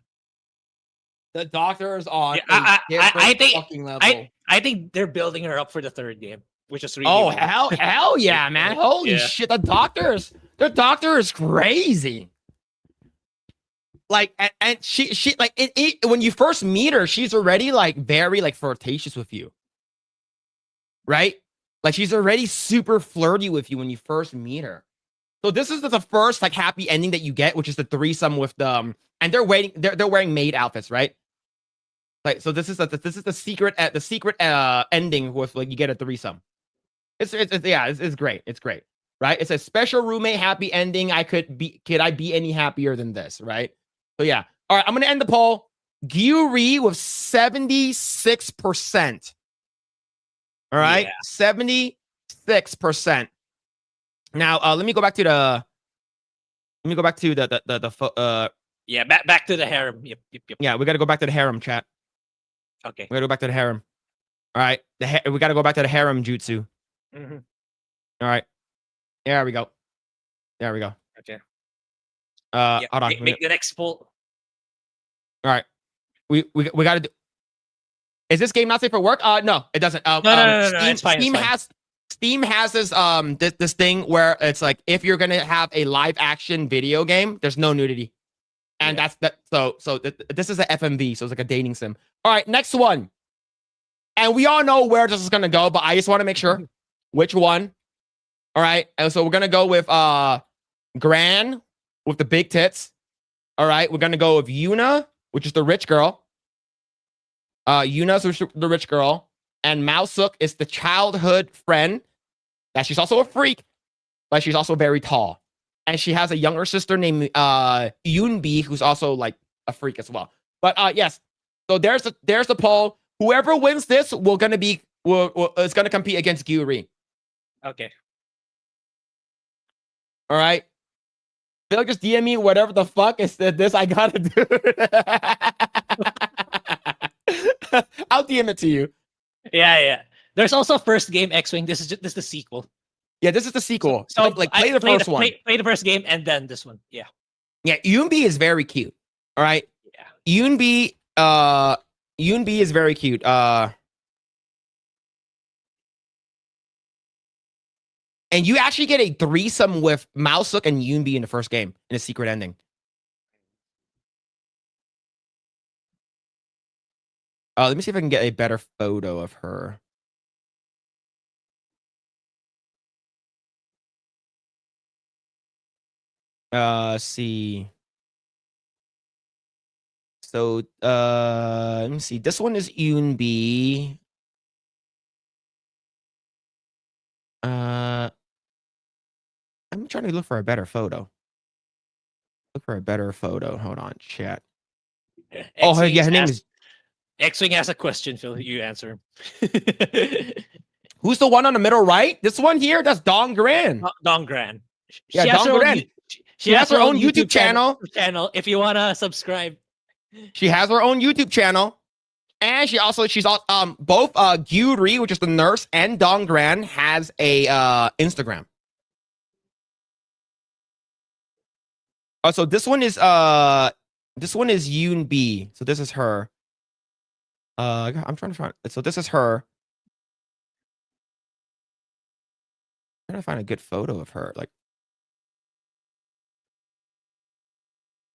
The doctor is on I think, fucking level. I think they're building her up for the third game, which is really hell yeah, man. Holy shit, the doctor is crazy. Like and she like when you first meet her, she's already like very like flirtatious with you. Right? Like she's already super flirty with you when you first meet her. So this is the first like happy ending that you get, which is the threesome with the and they're wearing maid outfits, right? Like so this is the secret ending with like you get a threesome. It's great. It's great. Right? It's a special roommate happy ending. Could I be any happier than this, right? So yeah. All right, I'm gonna end the poll. Gyuri with 76%. All right, 76%. Now, let me go back to the. Back to to the harem. Yep. Yeah, we got to go back to the harem, chat. Okay. We got to go back to the harem. All right, we got to go back to the harem jutsu. Mm-hmm. All right. There we go. Okay. Yeah, Hold on. make the next poll. All right. We got to do. Is this game not safe for work? No, it doesn't. No, it's fine. Steam has this thing where it's like if you're gonna have a live action video game, there's no nudity, and Yeah. this is a FMV, so it's like a dating sim. All right, next one, and we all know where this is gonna go, but I just want to make sure which one. All right, and so we're gonna go with Gran with the big tits. All right, we're gonna go with Yuna, which is the rich girl. Yuna's the rich girl, and Maosuk is the childhood friend. That she's also a freak, but she's also very tall, and she has a younger sister named Yoonbi, who's also like a freak as well. But yes, so there's the poll. Whoever wins this is gonna compete against GHEY. Okay. All right. Phil, just DM me whatever the fuck is this I gotta do. I'll DM it to you. Yeah. There's also first game X-Wing. This is the sequel. Yeah, this is the sequel. So play the first one. Play the first game and then this one. Yeah. Yeah, Yoonbi is very cute. All right. Yeah. Yoonbi is very cute. And you actually get a threesome with Maosuk and Yoonbi in the first game in a secret ending. Let me see if I can get a better photo of her. See. So, let me see. This one is Yoonbi. I'm trying to look for a better photo. Hold on, chat. Oh, yeah, her name is. X-Wing has a question, Phil. You answer. Who's the one on the middle right? This one here? That's Dong Gran. Dong Gran. Yeah, Dong Gran. She has her own YouTube channel. If you wanna subscribe. She has her own YouTube channel. And she's both GHEY, which is the nurse, and Dong Gran has a Instagram. So this one is Yoonbi. So this is her. I'm trying to find. So this is her. I'm trying to find a good photo of her. Like,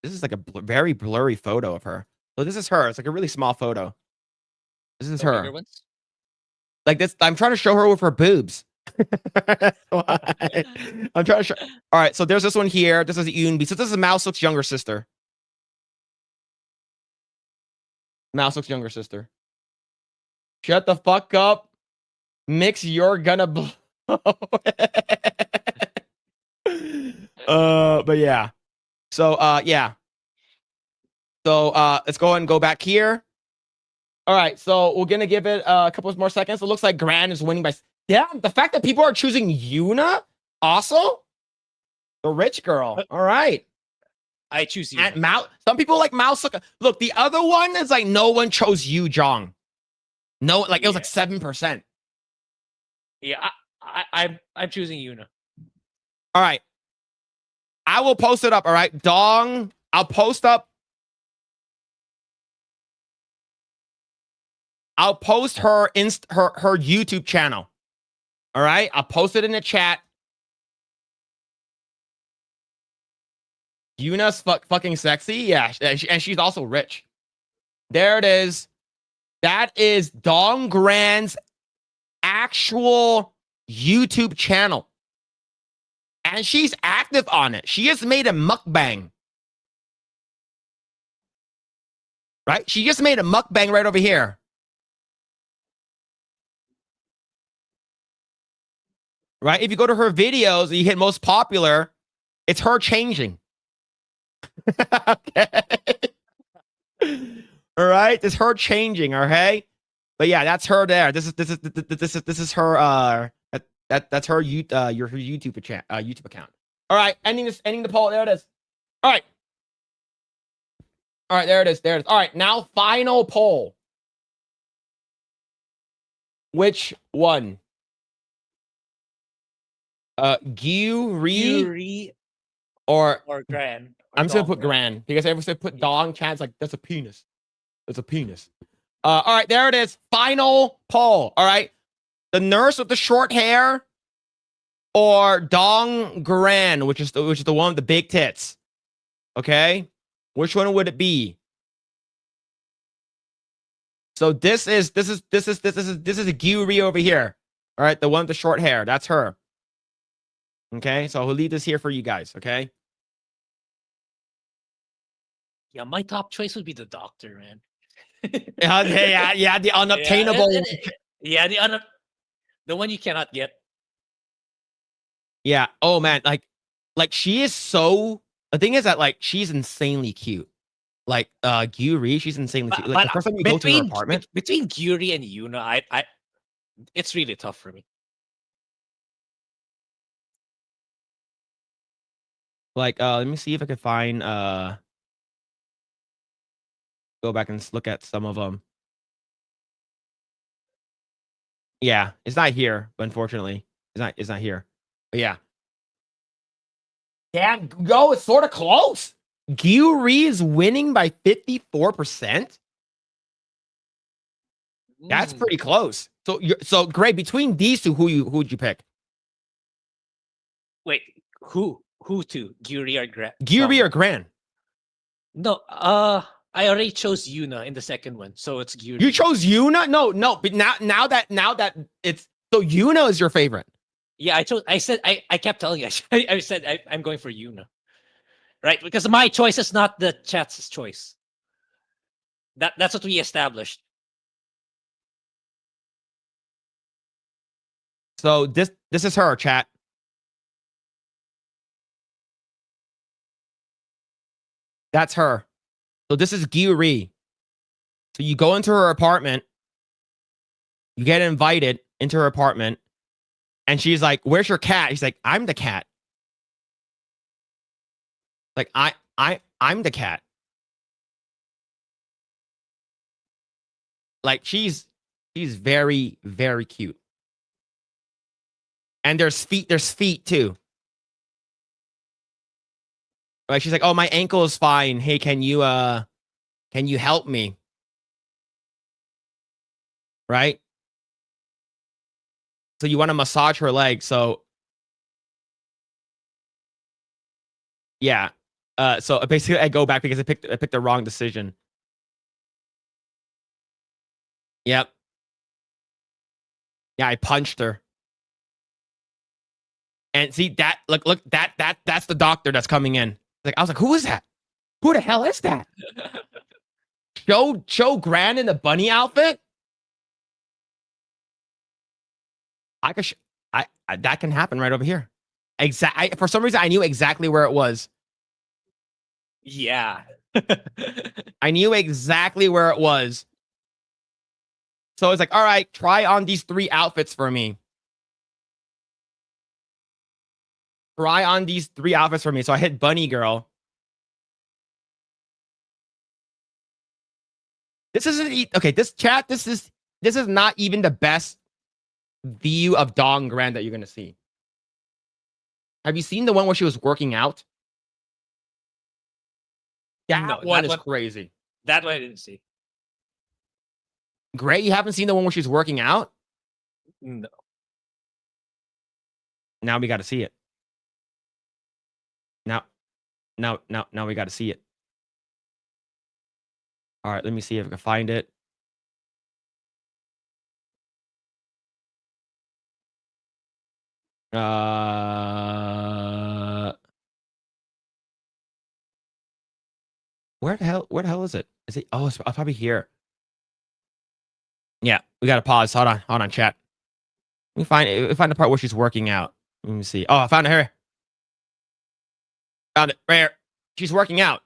this is like a very blurry photo of her. So this is her. It's like a really small photo. This is her. Like this. I'm trying to show her with her boobs. I'm trying to show. All right. So there's this one here. This is Yoonbi. So this is Maosuk's younger sister. Maosuk's younger sister. Shut the fuck up. Mix, you're gonna blow. But yeah. So yeah. So let's go ahead and go back here. All right, so we're gonna give it a couple more seconds. It looks like Gran is winning by. Damn, the fact that people are choosing Yuna also, the rich girl. All right. I choose Yuna. And some people like Maosuk. Look, the other one is like no one chose Yu Jong. No, like it was like 7%. Yeah, I'm choosing Yuna. All right. I will post it up. All right, Dong. I'll post up. I'll post her her YouTube channel. All right, I'll post it in the chat. Yuna's fucking sexy. Yeah, and she's also rich. There it is. That is Dong Gran's actual YouTube channel. And she's active on it. She has made a mukbang. Right? She just made a mukbang right over here. Right? If you go to her videos and you hit most popular, it's her changing. Okay. All right, it's her changing. Okay, but yeah, that's her there. This is her. That's her. Her YouTube account. All right, ending the poll. There it is. All right. There it is. All right, now final poll. Which one? GHEY or Gran. Or I'm just gonna Dong put Gran because everyone said put Yeah. Dong. Chad's like, that's a penis. That's a penis. All right, there it is. Final poll. All right, the nurse with the short hair, or Dong Gran, which is the one with the big tits. Okay, which one would it be? So this is a GHEY over here. All right, the one with the short hair. That's her. Okay, so I'll leave this here for you guys. Okay. Yeah, my top choice would be the doctor, man. Yeah, the unobtainable. Yeah, the one you cannot get. Yeah. Oh man, like she is so. The thing is that like she's insanely cute. Like GHEY, she's insanely cute. Like the first time you go to her apartment. Between GHEY and Yuna, I it's really tough for me. Like let me see if I can find go back and look at some of them. Yeah, it's not here, but unfortunately, it's not here. But yeah. Damn, yo, it's sort of close. GHEY is winning by 54%. That's pretty close. So Grae, between these two, who would you pick? Wait, who to? GHEY or Gran? GHEY or Gran? No, I already chose Yuna in the second one, so it's GHEY. You chose Yuna? No, but now that it's so Yuna is your favorite. Yeah, I said I kept telling you. I said I'm going for Yuna, right? Because my choice is not the chat's choice. That's what we established. So this is her, chat. That's her. So this is GHEY. So you go into her apartment, you get invited into her apartment, and she's like, "Where's your cat?" He's like, "I'm the cat." Like I'm the cat. Like she's very, very cute. And there's feet too. Like she's like, "Oh, my ankle is fine. Hey, can you help me?" Right? So you want to massage her leg. So yeah. So basically I go back because I picked the wrong decision. Yep. Yeah, I punched her. And see that look that's the doctor that's coming in. Like I was like, who is that? Who the hell is that? Show Gran in the bunny outfit? That can happen right over here. For some reason I knew exactly where it was. Yeah. I knew exactly where it was. So it's like, all right, try on these 3 outfits for me. Try on these 3 outfits for me. So I hit Bunny Girl. This isn't okay. This chat. This is not even the best view of Dong Gran that you're gonna see. Have you seen the one where she was working out? That No, one is crazy. That one I didn't see. Grae, you haven't seen the one where she's working out? No. Now we got to see it. Now we got to see it. All right, let me see if I can find it. Where the hell is it? Is it? Oh, it's probably here. Yeah, we got to pause. Hold on, chat. Let me find the part where she's working out. Let me see. Oh, I found it here. Found it right here. She's working out,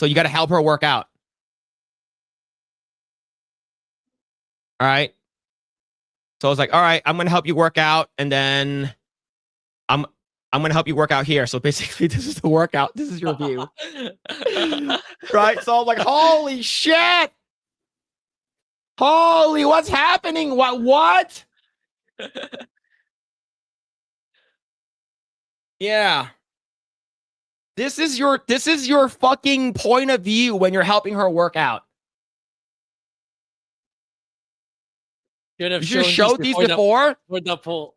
so you got to help her work out. All right. So I was like, all right, I'm gonna help you work out, and then I'm gonna help you work out here. So basically, this is the workout. This is your view. Right? So I'm like, holy shit! Holy, what's happening? What? Yeah. This is your fucking point of view when you're helping her work out. You should have showed these before. For the poll.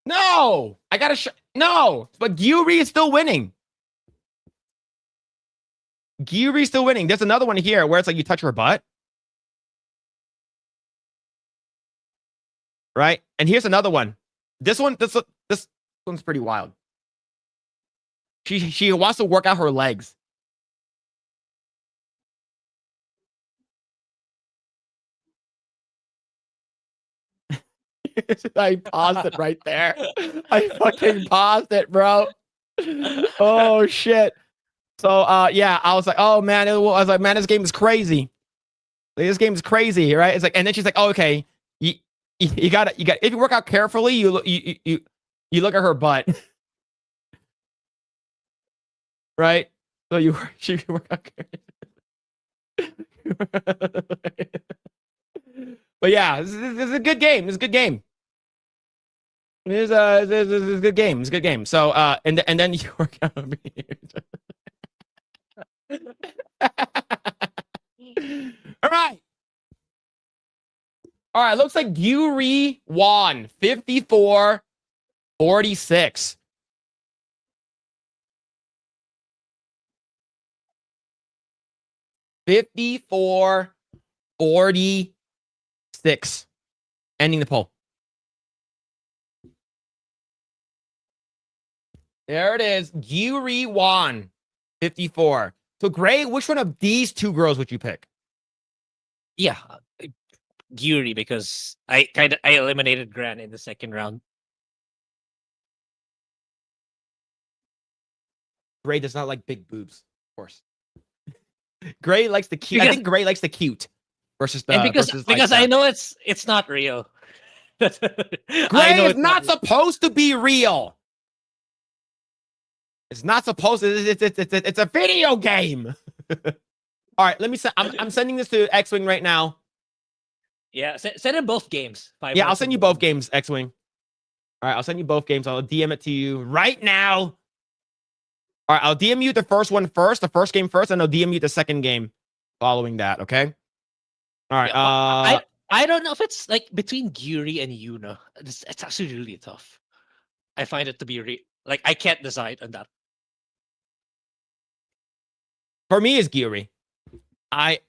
No, I gotta show. No, but Gyuri is still winning. Gyuri's still winning. There's another one here where it's like you touch her butt. Right? And here's another one. This one's pretty wild. She wants to work out her legs. I paused it right there. I fucking paused it, bro. Oh shit. So yeah, I was like, oh man, I was like, man, this game is crazy. Like, this game is crazy, right? It's like, and then she's like, oh, okay, you got if you work out carefully, you look at her butt. Right? So she work out But yeah, this is a good game. It's a good game. It's a good game. It's a good game. So and then you work out. All right. All right. Looks like Gyuri won 54-46. $54-46. Ending the poll. There it is. Gyuri won 54. So, Grae, which one of these two girls would you pick? Yeah, Gyuri, because I eliminated Gran in the second round. Grae does not like big boobs, of course. Grae likes the cute. I think Grae likes the cute versus the. And because I know it's not real. Grae is not supposed to be real. It's not supposed to. It's a video game. All right, let me send. I'm sending this to X-Wing right now. Yeah, send in both games. Yeah, I'll send you both games, X-Wing. All right, I'll send you both games. I'll DM it to you right now. All right, I'll DM you the first one first, the first game first, and I'll DM you the second game following that. Okay. All right. I don't know if it's like between Gyuri and Yuna. It's actually really tough. I find it to be like I can't decide on that. For me, it's Gyuri. I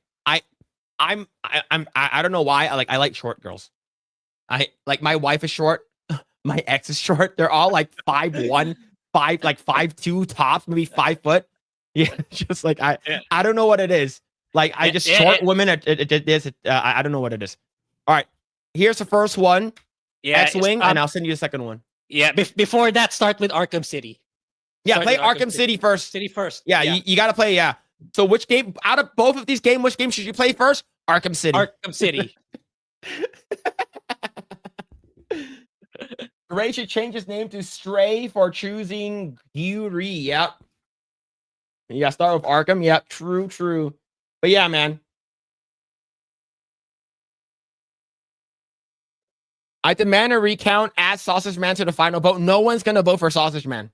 don't know why. I like short girls. I like my wife is short. My ex is short. They're all like 5'1", 5'2" tops, maybe 5 foot. Yeah, just like I don't know what it is. Like I just short women. I don't know what it is. All right, here's the first one. Yeah, X-Wing, and I'll send you the second one. Yeah, before that, start with Arkham City. Yeah, play Arkham City first. City first. Yeah, you got to play. Yeah. So which game out of both of these games, which game should you play first? Arkham City. Arkham City. Grae should change his name to Stray for choosing Gyuri. Yep. Yeah, start with Arkham. Yep, true. But yeah, man. I demand a recount. Add Sausage Man to the final vote. No one's gonna vote for Sausage Man.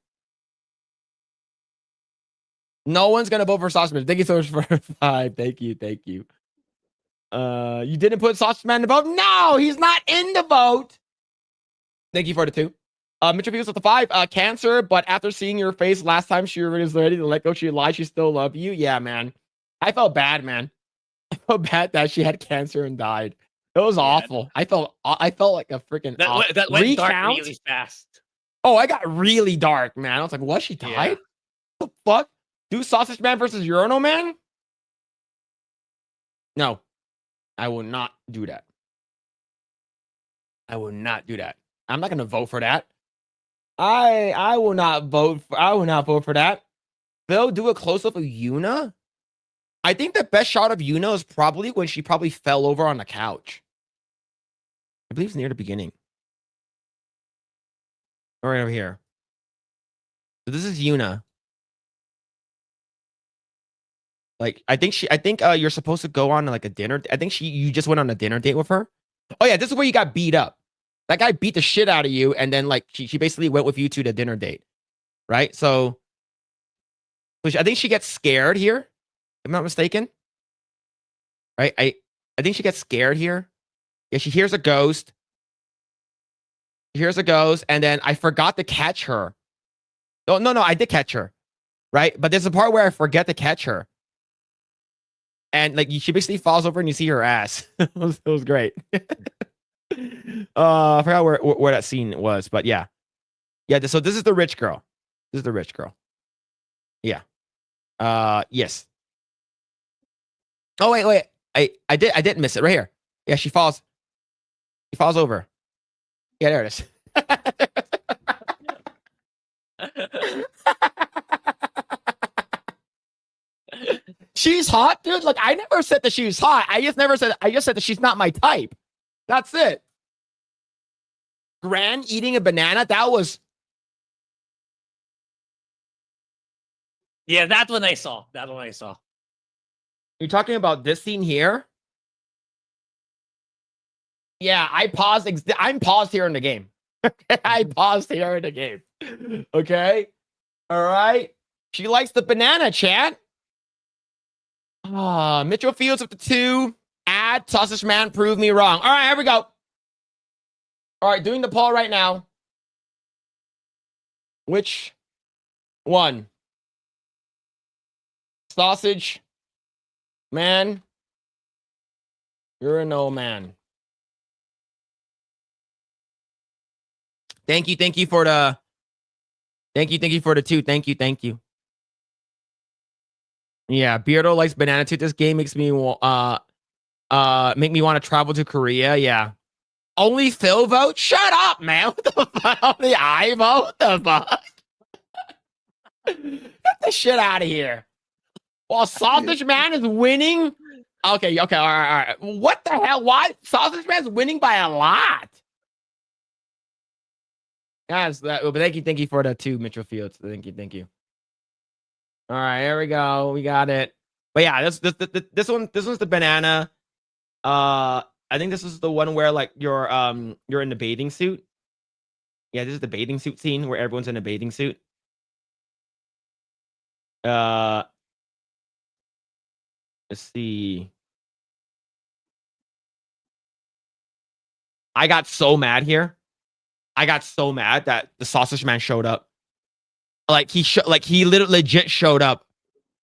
No one's gonna vote for Sausage Man. Thank you so much for 5. Thank you. You didn't put Sausage Man in the vote? No, he's not in the vote. Thank you for the 2. Mitchell Fields with the 5. Cancer, but after seeing your face last time she was ready to let go, she lied. She still love you. Yeah, man. I felt bad, man. I felt bad that she had cancer and died. It was awful. I felt like a freaking that went dark really fast. Oh, I got really dark, man. I was like, what? She died? Yeah. What the fuck? Do Sausage Man versus Urinal Man? No, I will not do that. I will not do that. I'm not gonna vote for that. I will not vote for that. They'll do a close-up of Yuna. I think the best shot of Yuna is probably when she probably fell over on the couch. I believe it's near the beginning. Right over here. So this is Yuna. Like, I think you're supposed to go on like a dinner. I think you just went on a dinner date with her. Oh yeah, this is where you got beat up. That guy beat the shit out of you, and then like she basically went with you to the dinner date, right? So I think she gets scared here, if I'm not mistaken. Right? I think she gets scared here. Yeah, she hears a ghost. She hears a ghost, and then I forgot to catch her. Oh, no, I did catch her. Right? But there's a part where I forget to catch her. And like she basically falls over and you see her ass. It was great. I forgot where that scene was, but yeah. Yeah, so this is the rich girl. This is the rich girl. Yeah. Yes. Oh, wait. I did miss it right here. Yeah, she falls over. Yeah, there it is. She's hot, dude. Like, I never said that she was hot. I just said that she's not my type. That's it. Gran eating a banana, that was... Yeah, that one I saw. You're talking about this scene here? Yeah, I paused. I'm paused here in the game. I paused here in the game. Okay? All right? She likes the banana, chat. Mitchell Fields with the 2. Add Sausage Man, prove me wrong. All right, here we go. All right, doing the poll right now. Which one? Sausage Man? You're a no man. Thank you for the... Thank you for the 2. Thank you. Yeah, Beardo likes banana too. This game makes me make me want to travel to Korea. Yeah. Only Phil vote? Shut up, man. What the fuck? Only I vote? What the fuck? Get the shit out of here. While Sausage Man is winning. Okay, all right. What the hell? Why? Sausage Man's winning by a lot. Yes, but thank you for the 2, Mitchell Fields. Thank you. All right, here we go. We got it. But yeah, this one's the banana. I think this is the one where like you're in the bathing suit. Yeah, this is the bathing suit scene where everyone's in a bathing suit. Let's see. I got so mad here. I got so mad that the Sausage Man showed up. Like he legit showed up.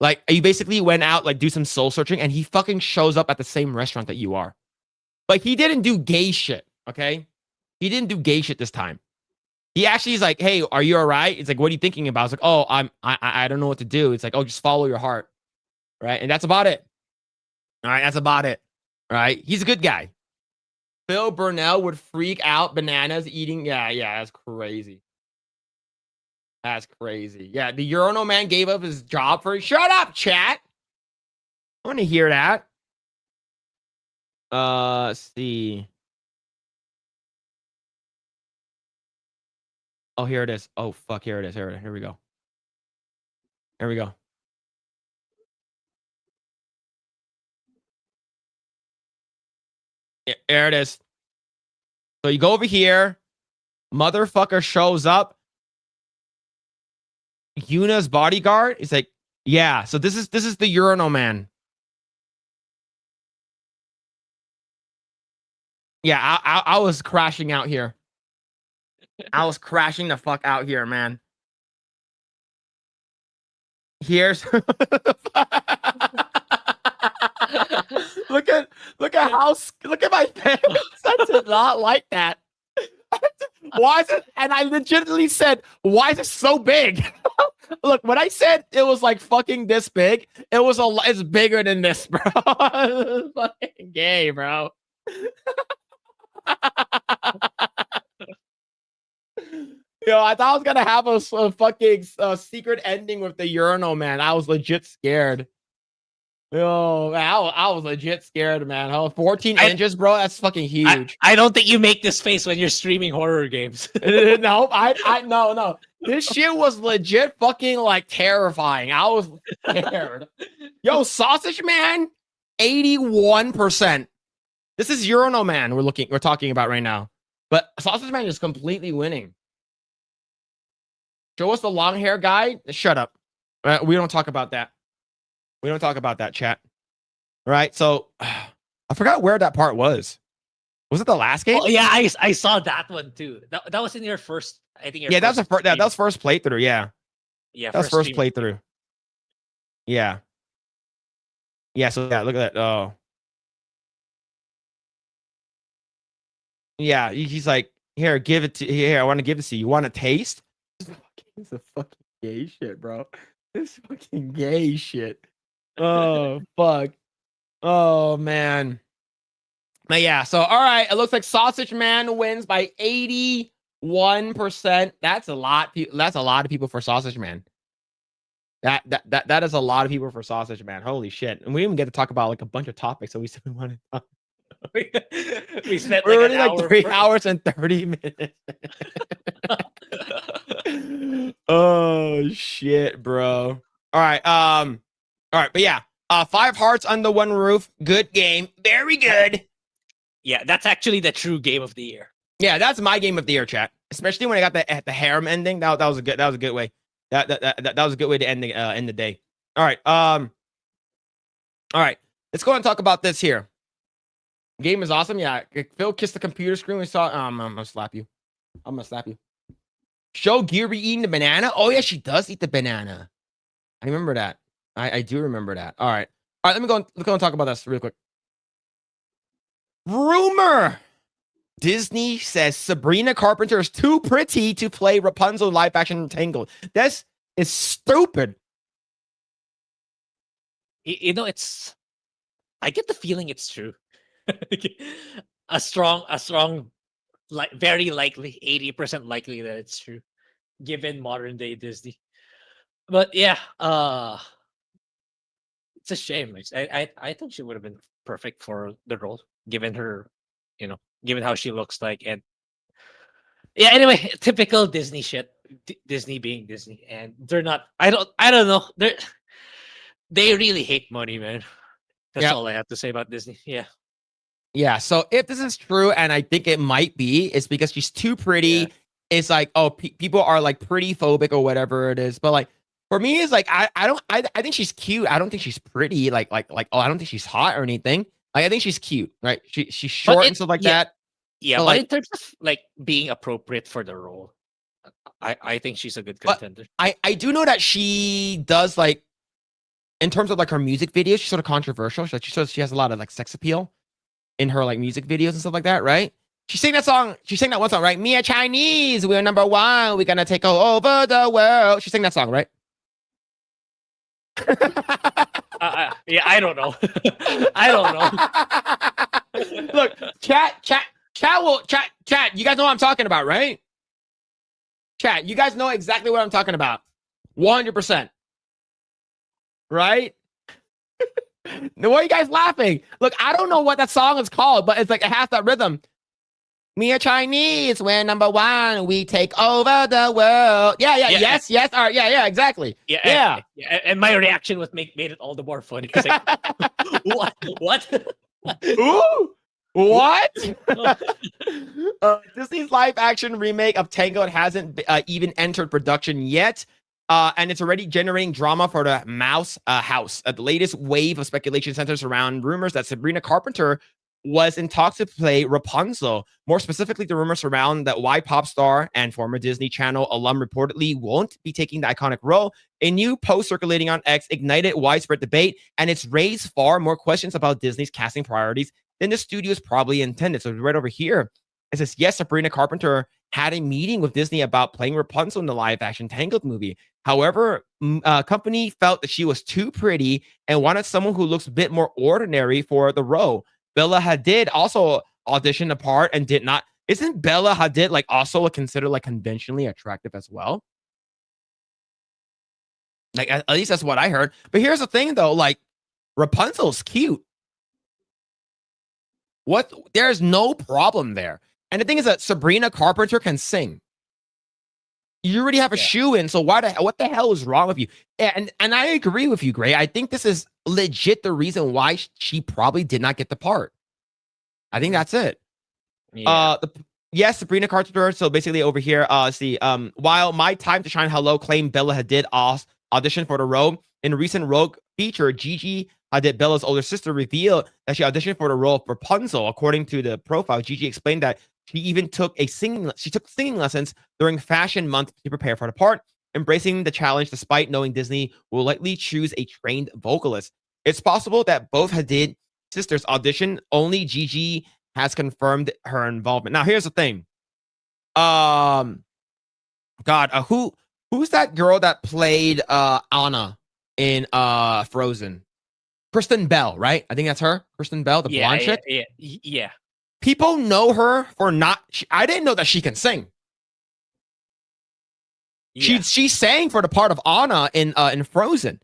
Like you basically went out like do some soul searching and he fucking shows up at the same restaurant that you are. Like he didn't do gay shit, okay? He didn't do gay shit this time. He actually is like, "Hey, are you all right?" It's like, "What are you thinking about?" It's like, "Oh, I don't know what to do." It's like, "Oh, just follow your heart." Right? And that's about it. All right, that's about it. All right? He's a good guy. Phil Burnell would freak out bananas eating. Yeah, that's crazy. That's crazy. Yeah, the Urinal Man gave up his job for... Shut up, chat! I want to hear that. Let's see. Oh, here it is. Oh, fuck, here it is. Here we go. Here we go. Yeah, there it is. So you go over here. Motherfucker shows up. Yuna's bodyguard is like, yeah. So this is the Urinal Man. Yeah, I was crashing out here. I was crashing the fuck out here, man. Here's look at my face. I did not like that. Why is it? And I legitimately said, "Why is it so big?" Look, when I said it was like fucking this big, it's bigger than this, bro. It's fucking gay, bro. Yo, I thought I was gonna have a fucking secret ending with the Urinal Man. I was legit scared. Yo, man, I was legit scared, man. How 14 inches, bro? That's fucking huge. I don't think you make this face when you're streaming horror games. No, no. This shit was legit fucking like terrifying. I was scared. Yo, Sausage Man, 81%. This is Urinal Man we're talking about right now. But Sausage Man is completely winning. Show us the long hair guy. Shut up. We don't talk about that. We don't talk about that, chat. Right? So I forgot where that part was. Was it the last game? Oh yeah, I saw that one too. That was in your first, I think. Yeah, that was first playthrough. Yeah, yeah, that was first stream. playthrough. Yeah. Yeah. So yeah, look at that. Oh. Yeah, he's like, here, give it to here. I want to give it to you. You want a taste? This is a fucking gay shit, bro. This fucking gay shit. Oh fuck. Oh man. But yeah, so all right, it looks like Sausage Man wins by 81%. That's a lot. That's a lot of people for Sausage Man. That is a lot of people for Sausage Man. Holy shit! And we didn't even get to talk about like a bunch of topics that we said we wanted to talk. We spent We're like already an like hour 3 hours and 30 minutes. Oh shit, bro. All right. All right, but yeah. 5 hearts under one roof. Good game. Very good. Yeah, that's actually the true game of the year. Yeah, that's my game of the year, chat. Especially when I got the harem ending. That was a good way. That was a good way to end the day. All right. All right. Let's go and talk about this here. Game is awesome. Yeah. Phil kissed the computer screen. We saw. I'm gonna slap you. I'm gonna slap you. Show Geary eating the banana. Oh yeah, she does eat the banana. I remember that. I do remember that. All right. All right. Let's go and talk about this real quick. Rumor. Disney says Sabrina Carpenter is too pretty to play Rapunzel live action Tangled. This is stupid. You know, it's. I get the feeling it's true. a strong, like very likely, 80% likely that it's true, given modern day Disney. But yeah, it's a shame. I think she would have been perfect for the role, given her, given how she looks like, and yeah. Anyway, typical Disney shit. Disney being Disney, and they're not. I don't know. They really hate money, man. That's all I have to say about Disney. Yeah. Yeah. So if this is true, and I think it might be, it's because she's too pretty. Yeah. It's like, oh, people are like pretty phobic or whatever it is. But like for me, it's like I think she's cute. I don't think she's pretty. Like oh, I don't think she's hot or anything. Like I think she's cute, right? She's short and stuff like that. Yeah, but in terms of like being appropriate for the role, I think she's a good contender. I do know that she does like, in terms of like her music videos, she's sort of controversial. She has a lot of like sex appeal in her like music videos and stuff like that, right? She sang that song. She sang that one song, right? Me a Chinese, we're number one. We're gonna take over the world. She sang that song, right? Yeah, I don't know. I don't know. Look, chat. You guys know what I'm talking about, right? Chat, you guys know exactly what I'm talking about. 100%. Right? Why are you guys laughing? Look, I don't know what that song is called, but it's like it has that rhythm. Me a Chinese, we're number one. We take over the world. Yeah. Yes. All right. Yeah. Exactly. Yeah. And my reaction made it all the more funny. Like, what? Ooh. What? Disney's live action remake of Tangled hasn't even entered production yet. And it's already generating drama for the Mouse House. The latest wave of speculation centers around rumors that Sabrina Carpenter was in talks to play Rapunzel. More specifically, the rumors surround that Y pop star and former Disney Channel alum reportedly won't be taking the iconic role. A new post circulating on X ignited widespread debate, and it's raised far more questions about Disney's casting priorities than the studio's probably intended. So right over here, it says, yes, Sabrina Carpenter had a meeting with Disney about playing Rapunzel in the live-action Tangled movie. However, company felt that she was too pretty and wanted someone who looks a bit more ordinary for the role. Bella Hadid also auditioned the part and did not. Isn't Bella Hadid like also considered like conventionally attractive as well? Like at least that's what I heard. But here's the thing though, like Rapunzel's cute. There's no problem there. And the thing is that Sabrina Carpenter can sing. You already have a shoe in, so what the hell is wrong with you? And I agree with you, Grae. I think this is legit the reason why she probably did not get the part. I think that's it. Yeah. Yes, Sabrina Carpenter. So basically over here, while My Time to Shine Hello claimed Bella Hadid auditioned for the role. In a recent Rogue feature, Gigi Hadid, Bella's older sister, revealed that she auditioned for the role of Rapunzel. According to the profile, Gigi explained that she even took singing lessons during Fashion Month to prepare for the part, embracing the challenge despite knowing Disney will likely choose a trained vocalist. It's possible that both Hadid sisters auditioned. Only Gigi has confirmed her involvement. Now, here's the thing. Who's that girl that played Anna in Frozen? Kristen Bell, right? I think that's her. Kristen Bell, the blonde chick. Yeah. People know her for not. I didn't know that she can sing. Yeah. She sang for the part of Anna in Frozen.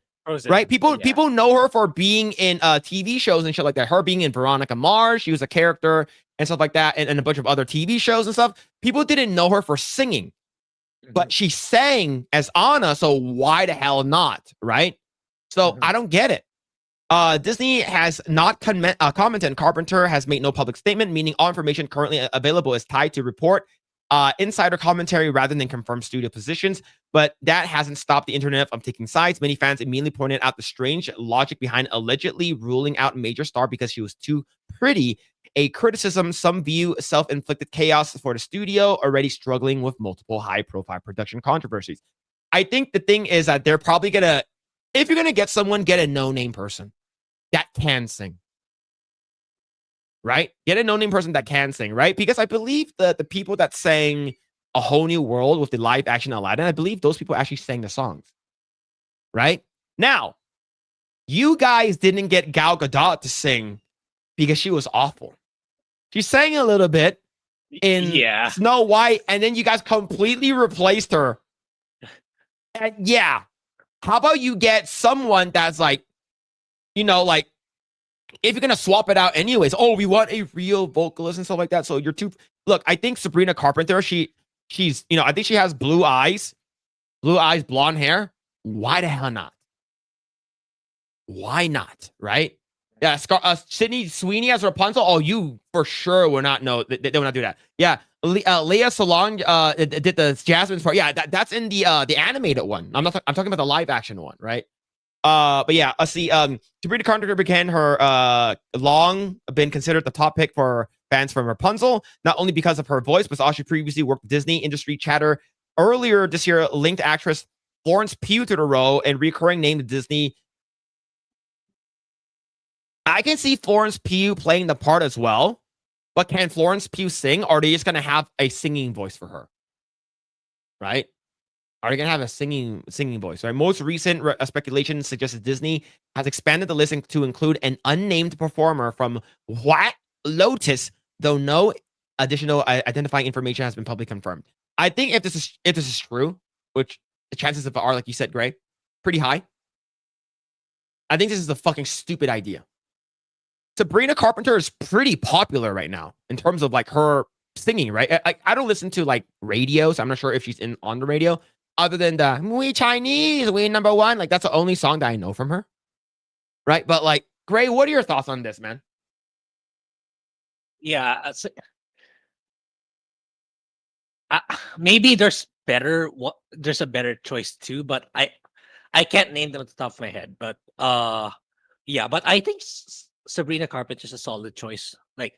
Right? People know her for being in TV shows and shit like that. Her being in Veronica Mars, she was a character and stuff like that, and a bunch of other TV shows and stuff. People didn't know her for singing, but she sang as Anna, so why the hell not? Right? So I don't get it. Disney has not commented, and Carpenter has made no public statement, meaning all information currently available is tied to report insider commentary rather than confirmed studio positions. But that hasn't stopped the internet from taking sides. Many fans immediately pointed out the strange logic behind allegedly ruling out major star because she was too pretty. A criticism some view self-inflicted chaos for the studio, already struggling with multiple high-profile production controversies. I think the thing is that they're probably gonna, if you're gonna get someone, get a no-name person that can sing. Right? Get a no-name person that can sing, right? Because I believe the people that sang A Whole New World with the live action Aladdin, I believe those people actually sang the songs. Right? Now, you guys didn't get Gal Gadot to sing because she was awful. She sang a little bit in Snow White, and then you guys completely replaced her. And yeah, how about you get someone that's like, like, if you're going to swap it out anyways, we want a real vocalist and stuff like that. So you're too, look, I think Sabrina Carpenter, she's, I think she has blue eyes, blonde hair. Why the hell not? Why not? Right? Yeah. Sydney Sweeney as Rapunzel. Oh, you for sure will not know. They will not do that. Yeah. Leah Solange did the Jasmine's part. Yeah. That's in the animated one. I'm talking about the live action one. Right. But yeah, Sabrina Carpenter began her long been considered the top pick for fans from Rapunzel, not only because of her voice, but also she previously worked with Disney. Industry chatter earlier this year linked actress Florence Pugh to the role and recurring name to Disney. I can see Florence Pugh playing the part as well, but can Florence Pugh sing, or are they just gonna have a singing voice for her? Right? Are they going to have a singing voice? Right. Most recent speculation suggests that Disney has expanded the list to include an unnamed performer from White Lotus, though no additional identifying information has been publicly confirmed. I think if this is true, which the chances of it are, like you said, Grae, pretty high. I think this is a fucking stupid idea. Sabrina Carpenter is pretty popular right now in terms of like her singing. Right. I don't listen to like radio, so I'm not sure if she's on the radio. Other than the "We Chinese, we number one," like that's the only song that I know from her, right? But like, Grae, what are your thoughts on this, man? Yeah, maybe there's a better choice too, but I can't name them at the top of my head. But yeah, but I think Sabrina Carpenter is a solid choice. Like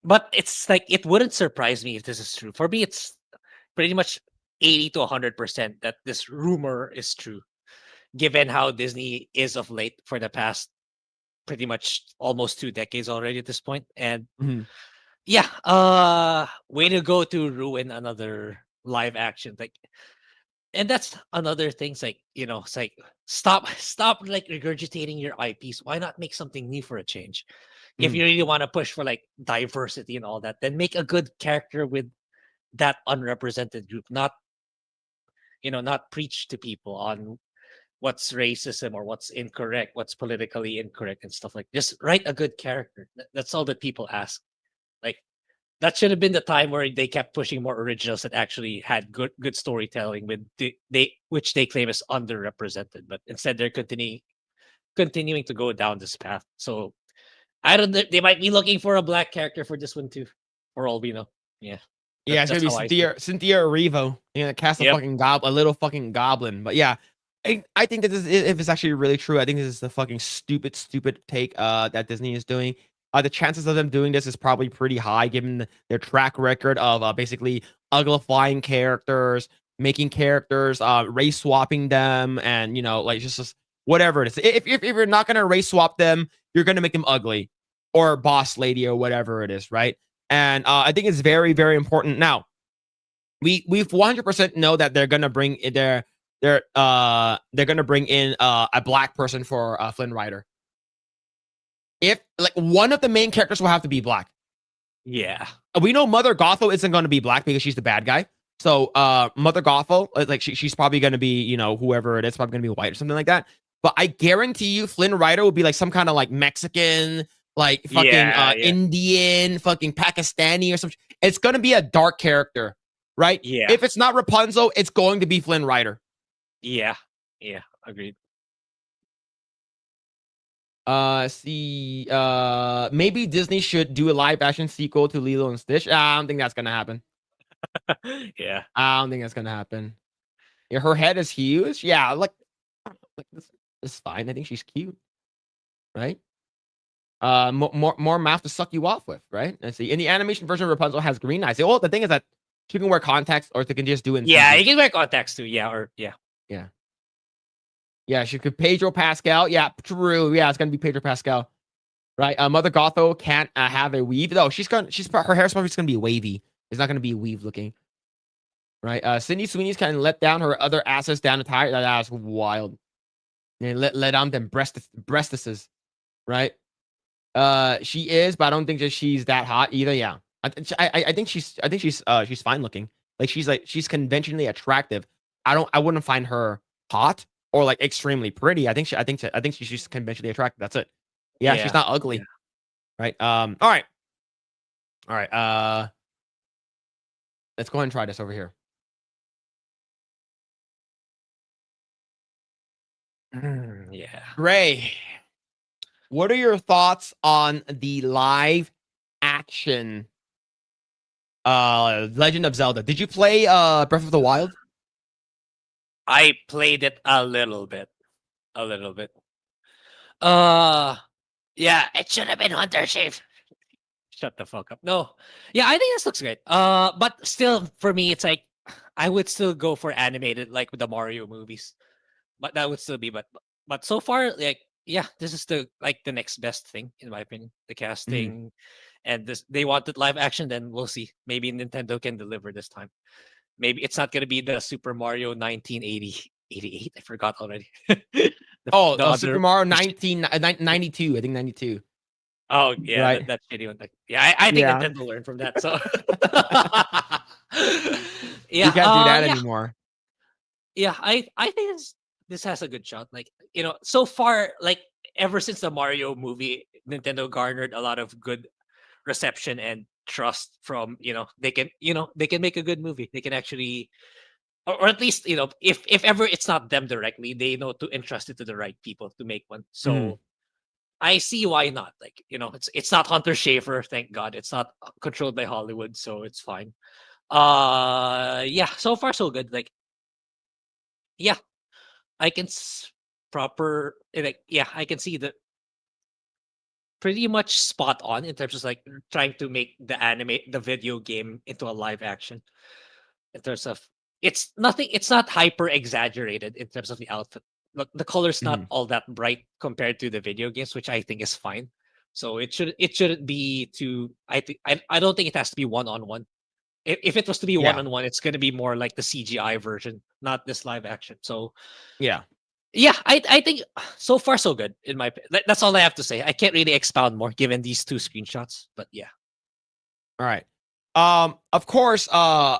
but it's like it wouldn't surprise me if this is true. For me, it's pretty much 80 to 100% that this rumor is true, given how Disney is of late for the past pretty much almost 2 decades already at this point. And way to go to ruin another live action. Like, and that's another thing. It's like, it's like stop like regurgitating your IPs. Why not make something new for a change? If you really want to push for like diversity and all that, then make a good character with that unrepresented group, not preach to people on what's racism or what's incorrect, what's politically incorrect and stuff like. Just write a good character. That's all that people ask. Like, that should have been the time where they kept pushing more originals that actually had good storytelling with which they claim is underrepresented. But instead, they're continuing to go down this path. So I don't know. They might be looking for a black character for this one too, for all we know. Yeah. Yeah, it's gonna be Cynthia Erivo. Cast a little fucking goblin. But yeah, I think that this, if it's actually really true, I think this is the fucking stupid take that Disney is doing. The chances of them doing this is probably pretty high, given their track record of basically uglifying characters, making characters, race swapping them, and like just whatever it is. If you're not gonna race swap them, you're gonna make them ugly, or boss lady, or whatever it is, right? And I think it's very, very important. Now, we 100% know that they're gonna bring they're gonna bring in a black person for Flynn Rider. If like one of the main characters will have to be black. Yeah. We know Mother Gothel isn't going to be black because she's the bad guy. So Mother Gothel, like she's probably going to be, whoever it is, probably going to be white or something like that. But I guarantee you, Flynn Rider will be like some kind of like Mexican, like fucking Indian, fucking Pakistani or something. It's going to be a dark character, right? Yeah. If it's not Rapunzel, it's going to be Flynn Rider. Yeah. Agreed. Maybe Disney should do a live action sequel to Lilo and Stitch. I don't think that's gonna happen. Yeah. I don't think that's gonna happen. Yeah, her head is huge. Yeah, like this is fine. I think she's cute, right? More mouth to suck you off with, right? Let's see. In the animation version, Rapunzel has green eyes. Well, the thing is that she can wear contacts, or they can just do it. Yeah, you can wear contacts too. Yeah. Yeah, she could Pedro Pascal. Yeah, true. Yeah, it's gonna be Pedro Pascal, right? Mother Gothel can't have a weave. No, her hair's probably just gonna be wavy. It's not gonna be weave looking, right? Sydney Sweeney's kind of let down her other assets down the tire. That's wild. And let down them breastises, right? She is, but I don't think that she's that hot either. Yeah, I think she's fine looking. Like she's conventionally attractive. I wouldn't find her hot or like extremely pretty. I think she's just conventionally attractive. That's it. Yeah, she's not ugly. Yeah. Right. All right. Let's go ahead and try this over here. Yeah. Grae, what are your thoughts on the live action Legend of Zelda? Did you play Breath of the Wild? I played it a little bit. Yeah, it should have been Hunter Shave. Shut the fuck up. No. Yeah, I think this looks great. But still, for me, it's like I would still go for animated, like with the Mario movies. But that would still be, but so far, like, yeah, this is the next best thing in my opinion. The casting, and this they wanted live action. Then we'll see. Maybe Nintendo can deliver this time. Maybe it's not gonna be the Super Mario 1988. I forgot already. Super Mario 1992. I think 92. Oh yeah, right. that shitty one. I think Nintendo learned from that. So yeah, you can't do that anymore. Yeah, I think this has a good shot. Like, so far, like ever since the Mario movie, Nintendo garnered a lot of good reception and trust from, they can make a good movie. They can actually, or at least, if ever it's not them directly, they know to entrust it to the right people to make one. So I see why not. Like, it's not Hunter Schafer, thank God. It's not controlled by Hollywood, so it's fine. Yeah, so far so good. Like, yeah, I can I can see that pretty much spot on in terms of like trying to make the video game into a live action. In terms of it's not hyper exaggerated in terms of the outfit. Look, the color's not all that bright compared to the video games, which I think is fine. So it shouldn't be too. I don't think it has to be one-on-one. If it was to be one-on-one, it's going to be more like the CGI version, not this live action. So yeah, I think so far so good in my. That's all I have to say. I can't really expound more given these two screenshots, but yeah. All right. Of course, when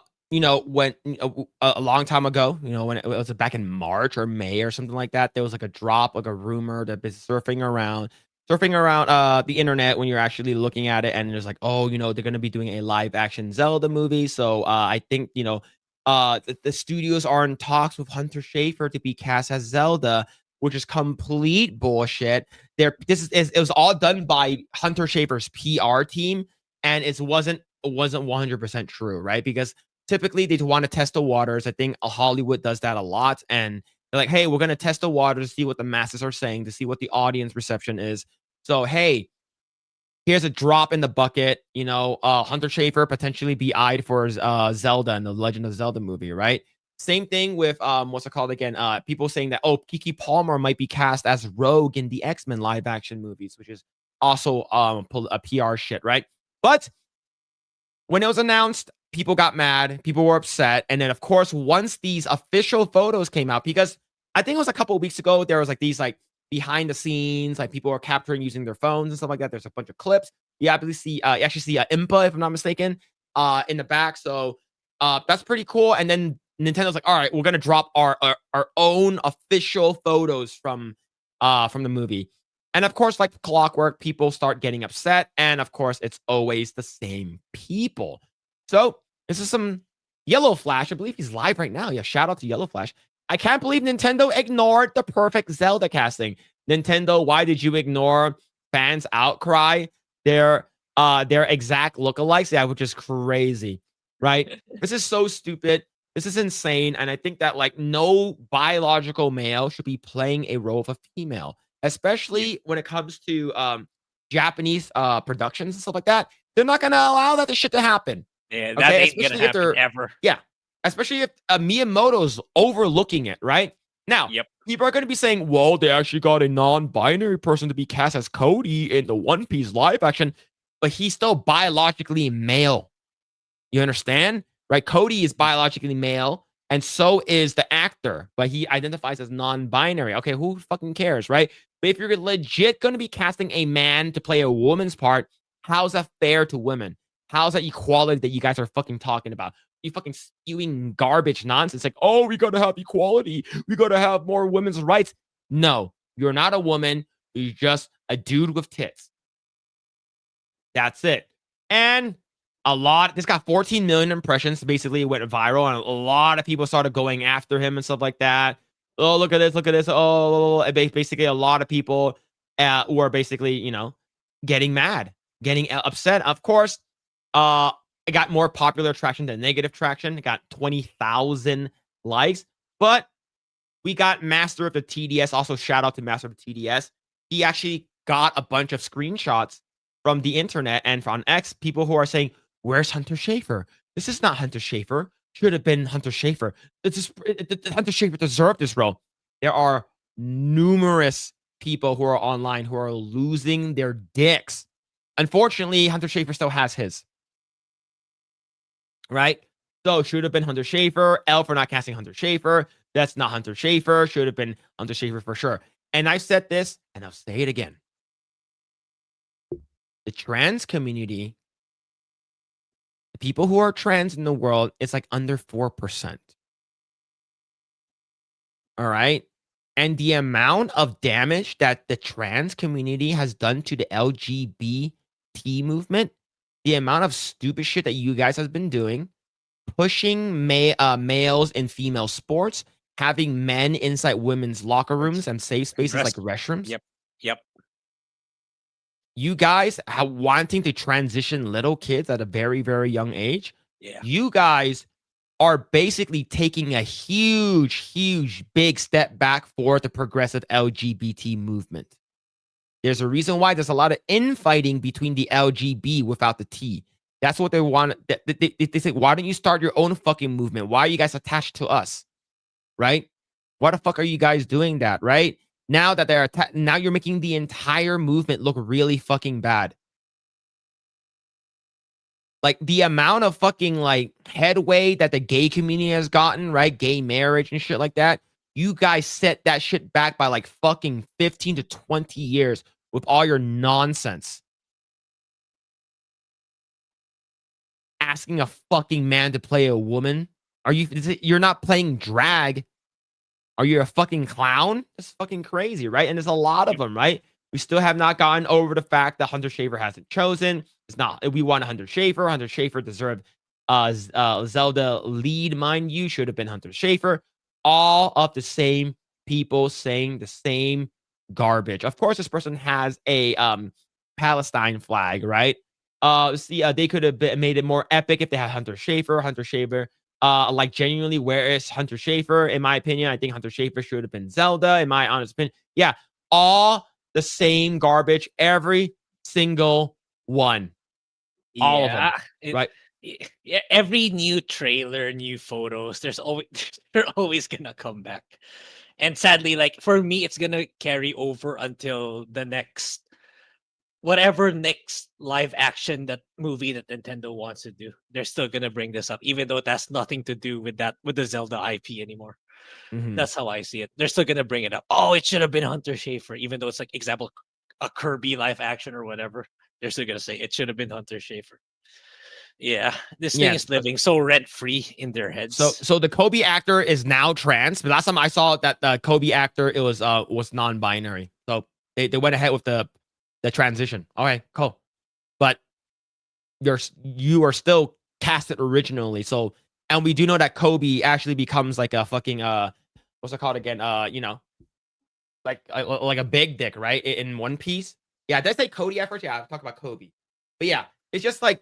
a long time ago, when it was back in March or May or something like that, there was like a drop, like a rumor that was surfing around the internet when you're actually looking at it, and there's like, oh, they're going to be doing a live action Zelda movie. So I think the studios are in talks with Hunter Schafer to be cast as Zelda, which is complete bullshit. It was all done by Hunter Schafer's PR team, and it wasn't 100% true, right? Because typically they want to test the waters. I think Hollywood does that a lot, and They're like, hey, we're gonna test the water to see what the masses are saying, to see what the audience reception is. So, hey, here's a drop in the bucket. Hunter Schafer potentially be eyed for Zelda in the Legend of Zelda movie, right? Same thing with what's it called again? People saying that Keke Palmer might be cast as Rogue in the X-Men live action movies, which is also a PR shit, right? But when it was announced, people got mad, people were upset, and then of course once these official photos came out, because I think it was a couple of weeks ago, there was like these like behind the scenes, like people are capturing using their phones and stuff like that. There's a bunch of clips. You actually see Impa, if I'm not mistaken, in the back. So that's pretty cool. And then Nintendo's like, all right, we're gonna drop our own official photos from the movie. And of course, like clockwork, people start getting upset. And of course, it's always the same people. So this is some Yellow Flash. I believe he's live right now. Yeah, shout out to Yellow Flash. I can't believe Nintendo ignored the perfect Zelda casting. Nintendo, why did you ignore fans' outcry? Their exact lookalikes, yeah, which is crazy, right? This is so stupid. This is insane. And I think that like no biological male should be playing a role of a female, especially when it comes to Japanese productions and stuff like that. They're not gonna allow that shit to happen. Yeah, that ain't gonna happen ever. Yeah, especially if Miyamoto's overlooking it, right? Now, people are going to be saying, well, they actually got a non-binary person to be cast as Cody in the One Piece live action, but he's still biologically male. You understand? Right? Cody is biologically male, and so is the actor, but he identifies as non-binary. Okay, who fucking cares, right? But if you're legit going to be casting a man to play a woman's part, how's that fair to women? How's that equality that you guys are fucking talking about? You fucking spewing garbage nonsense like, oh, we got to have equality. We got to have more women's rights. No, you're not a woman. You're just a dude with tits. That's it. And this got 14 million impressions. Basically, it went viral, and a lot of people started going after him and stuff like that. Oh, look at this. Look at this. Oh, basically, a lot of people were basically, getting mad, getting upset. Of course, it got more popular traction than negative traction. It got 20,000 likes, but we got Master of the TDS. Also, shout out to Master of the TDS. He actually got a bunch of screenshots from the internet and from X, people who are saying, where's Hunter Schafer? This is not Hunter Schafer. Should have been Hunter Schafer. Hunter Schafer deserved this role. There are numerous people who are online who are losing their dicks. Unfortunately, Hunter Schafer still has his. Right? So should have been Hunter Schafer. L for not casting Hunter Schafer. That's not Hunter Schafer. Should have been Hunter Schafer for sure. And I said this, and I'll say it again. The trans community, the people who are trans in the world, it's like under 4%. All right? And the amount of damage that the trans community has done to the LGBT movement, the amount of stupid shit that you guys have been doing, pushing males in female sports, having men inside women's locker rooms and safe spaces like restrooms. Yep. You guys wanting to transition little kids at a very, very young age. Yeah. You guys are basically taking a huge, big step back for the progressive LGBT movement. There's a reason why there's a lot of infighting between the LGB without the T. That's what they want. They say, why don't you start your own fucking movement? Why are you guys attached to us? Right? Why the fuck are you guys doing that? Right? Now that now you're making the entire movement look really fucking bad. Like the amount of fucking like headway that the gay community has gotten, right? Gay marriage and shit like that. You guys set that shit back by like fucking 15 to 20 years with all your nonsense. Asking a fucking man to play a woman? You're not playing drag. Are you a fucking clown? That's fucking crazy, right? And there's a lot of them, right? We still have not gotten over the fact that Hunter Schafer hasn't chosen. It's not. We want Hunter Schafer. Hunter Schafer deserved Zelda lead, mind you. Should have been Hunter Schafer. All of the same people saying the same garbage. Of course, this person has a Palestine flag, right? They could have made it more epic if they had Hunter Schafer. Hunter Schafer Like genuinely, where is Hunter Schafer? In my opinion, I think Hunter Schafer should have been Zelda. In my honest opinion, yeah, all the same garbage, every single one, all of them, right? Yeah, every new trailer, new photos, there's always they're always gonna come back. And sadly, like for me, it's gonna carry over until the next whatever next live action that movie that Nintendo wants to do. They're still gonna bring this up, even though it has nothing to do with the Zelda IP anymore. Mhm. That's how I see it. They're still gonna bring it up. Oh, it should have been Hunter Schafer, even though it's like example a Kirby live action or whatever. They're still gonna say it should have been Hunter Schafer. Yeah, this thing Yeah. is living so rent free in their heads. So the Kobe actor is now trans. But last time I saw that the Kobe actor, it was non-binary. So they went ahead with the transition. All right, cool. But you are still casted originally. So, and we do know that Kobe actually becomes like a fucking what's it called again? You know, like a big dick, right? In One Piece. Yeah, did I say Cody at first? Yeah, I'll talk about Kobe. But yeah, it's just like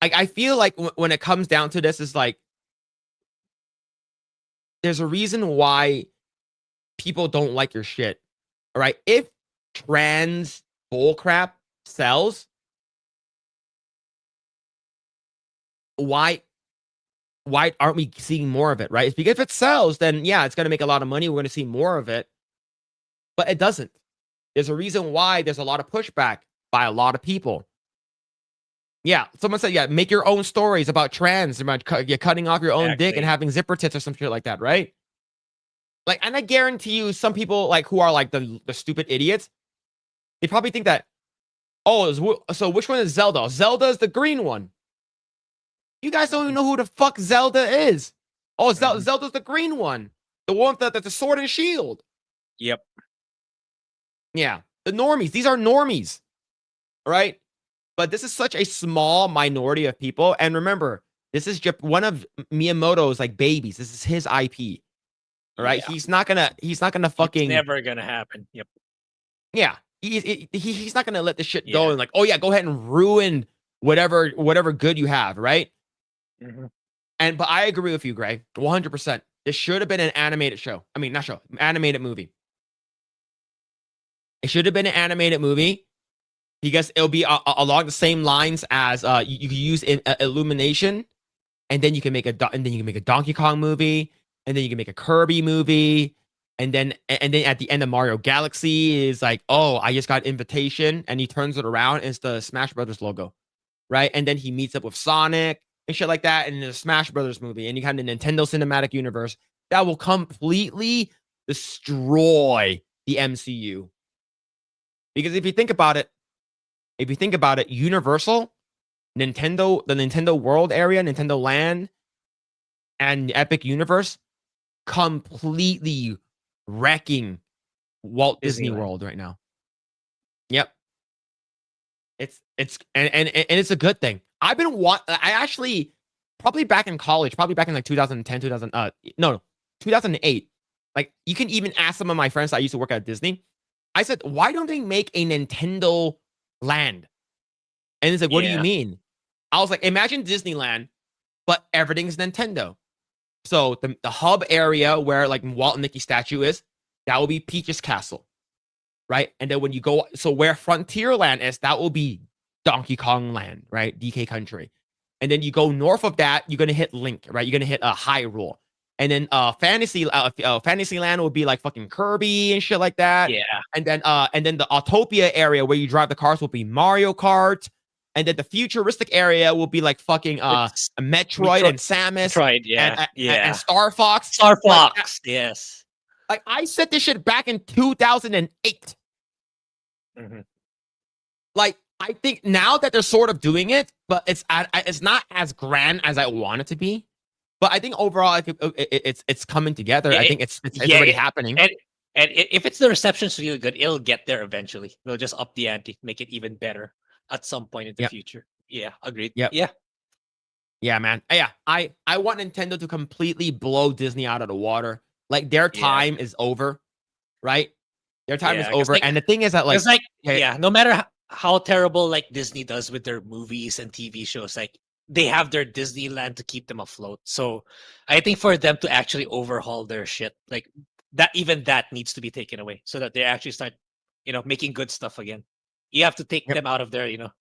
I feel like when it comes down to this, is like there's a reason why people don't like your shit. All right, if trans bullcrap sells, why aren't we seeing more of it? Right? It's because if it sells, then yeah, it's gonna make a lot of money. We're gonna see more of it, but it doesn't. There's a reason why there's a lot of pushback by a lot of people. Yeah, someone said, yeah, make your own stories about trans, about you're cutting off your own dick and having zipper tits or some shit like that, right? Like, and I guarantee you, some people like who are like the stupid idiots, they probably think that, oh, so which one is Zelda? Zelda is the green one. You guys don't even know who the fuck Zelda is. Oh, Zelda's the green one, the one that's the sword and shield. Yep. Yeah, the normies. These are normies, right? But this is such a small minority of people. And remember, this is just one of Miyamoto's like babies. This is his IP. All right. Yeah. He's not gonna fucking. It's never gonna happen. Yep. Yeah. He's not gonna let this shit go and like, oh yeah, go ahead and ruin whatever good you have, right? Mm-hmm. But I agree with you, Grae. 100%. This should have been an animated show. I mean, not show, animated movie. It should have been an animated movie. Because it'll be along the same lines as you can use Illumination, and then you can make a Donkey Kong movie, and then you can make a Kirby movie, and then at the end of Mario Galaxy is like, oh, I just got invitation, and he turns it around, and it's the Smash Brothers logo, right? And then he meets up with Sonic and shit like that, and in the Smash Brothers movie, and you have the Nintendo Cinematic Universe that will completely destroy the MCU. Because if you think about it, Universal, Nintendo, the Nintendo World area, Nintendo Land, and Epic Universe completely wrecking Walt Disney World right now. Yep. It's it's a good thing. I actually probably back in college, probably back in like 2010, 2008. Like you can even ask some of my friends that I used to work at Disney. I said, why don't they make a Nintendo Land? And it's like, what do you mean? I was like, imagine Disneyland, but everything's Nintendo. So the hub area where like Walt and Mickey statue is, that will be Peach's Castle, right? And then when you go, so where Frontierland is, that will be Donkey Kong Land, right? DK Country. And then you go north of that, you're gonna hit Link, right? You're gonna hit Hyrule. And then Fantasyland will be like fucking Kirby and shit like that. Yeah. And then the Autopia area where you drive the cars will be Mario Kart. And then the futuristic area will be like fucking Metroid and Samus. And Star Fox. Star Fox, yes. Like I said this shit back in 2008. Mm-hmm. Like I think now that they're sort of doing it, but it's not as grand as I want it to be. But I think overall, it's coming together. I think it's already happening. And if it's the reception's really good, it'll get there eventually. They'll just up the ante, make it even better at some point in the future. Yeah, agreed. Yep. Yeah, man. Yeah, I want Nintendo to completely blow Disney out of the water. Like their time is over, right? Their time is over. And the thing is that like, no matter how terrible like Disney does with their movies and TV shows, like they have their Disneyland to keep them afloat. So I think for them to actually overhaul their shit, like that, even that needs to be taken away so that they actually start, making good stuff again. You have to take Yep. them out of their,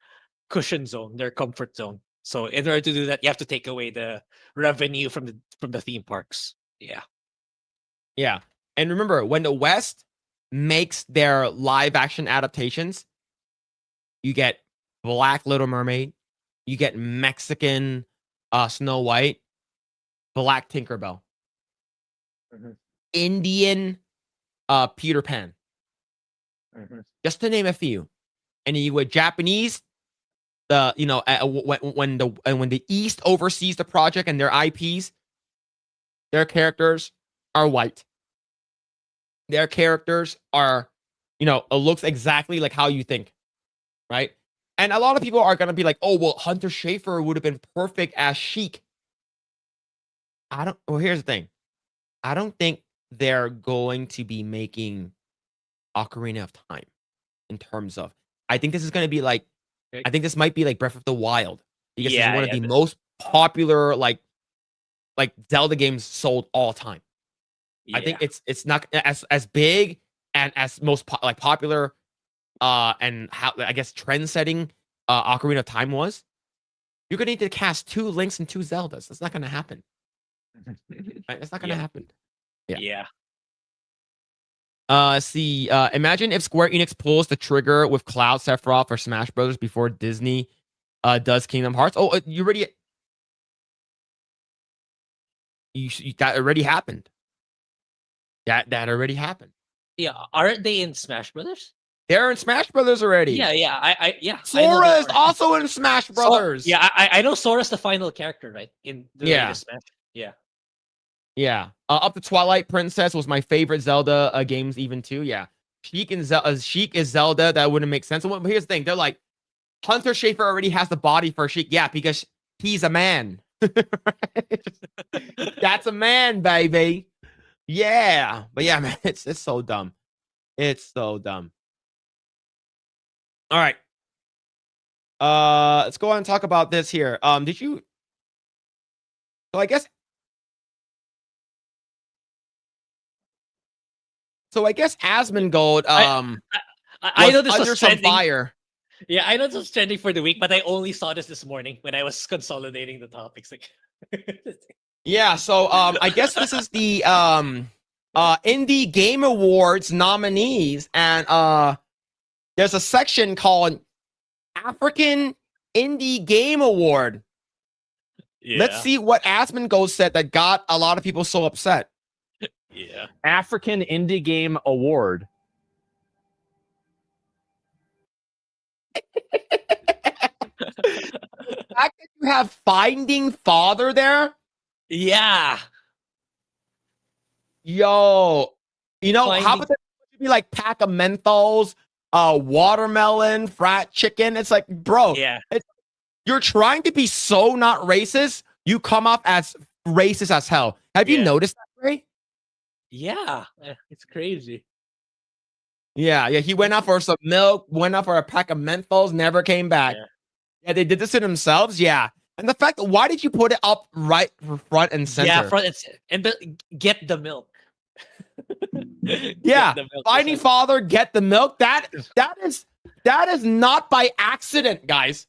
cushion zone, their comfort zone. So in order to do that, you have to take away the revenue from the theme parks. Yeah. Yeah. And remember, when the West makes their live action adaptations, you get Black Little Mermaid, you get Mexican Snow White, Black Tinkerbell, Mhm. Indian Peter Pan, just to name a few. And then you with Japanese, when the East oversees the project and their IPs, their characters are white. Their characters are, it looks exactly like how you think, right? And a lot of people are gonna be like, "Oh, well, Hunter Schafer would have been perfect as Sheik." Well, here's the thing. I don't think they're going to be making Ocarina of Time in terms of. I think this is gonna be like. Okay. I think this might be like Breath of the Wild because it's one of Yeah, the most popular like Zelda games sold all time. I think it's not as big and as most popular and how I guess trend setting Ocarina of Time was. You're gonna need to cast 2 Links and 2 Zeldas. That's not gonna happen. Right? It's not gonna Yeah. happen. Yeah. Yeah. See, imagine if Square Enix pulls the trigger with Cloud Sephiroth or Smash Brothers before Disney does Kingdom Hearts. Oh, you already that already happened. That already happened. Yeah. Aren't they in Smash Brothers? They're in Smash Brothers already. Yeah. I know Sora they is are. also in Smash Brothers. Yeah, I know Sora's the final character, right? In the latest Smash. Yeah. Yeah. Up to Twilight Princess was my favorite Zelda games, even too. Yeah. Sheik is Zelda. That wouldn't make sense. But here's the thing: they're like, Hunter Schafer already has the body for Sheik. Yeah, because he's a man. That's a man, baby. Yeah. But yeah, man, it's so dumb. It's so dumb. All right. Let's go on and talk about this here. Did you? So I guess. So I guess Asmongold. I know this under was some trending. fire. Yeah, I know this was trending for the week, but I only saw this morning when I was consolidating the topics. Like, Yeah, so I guess this is the Indie Game Awards nominees, and there's a section called African Indie Game Award. yeah. Let's see what Asmongold said that got a lot of people so upset. Yeah. African Indie Game Award. The fact that you have Finding Father there, Yeah. yo, how Finding- about that be like pack of menthols, watermelon, frat chicken? It's like, bro, Yeah. you're trying to be so not racist, you come off as racist as hell. Have you Yeah. noticed that, Grae? Yeah. It's crazy. Yeah, he went out for some milk, went out for a pack of menthols, never came back. Yeah, they did this to themselves. Yeah, and the fact, why did you put it up right front and center? Yeah, get the milk. Yeah, Get the milk. Finding Father, get the milk. That is not by accident, guys.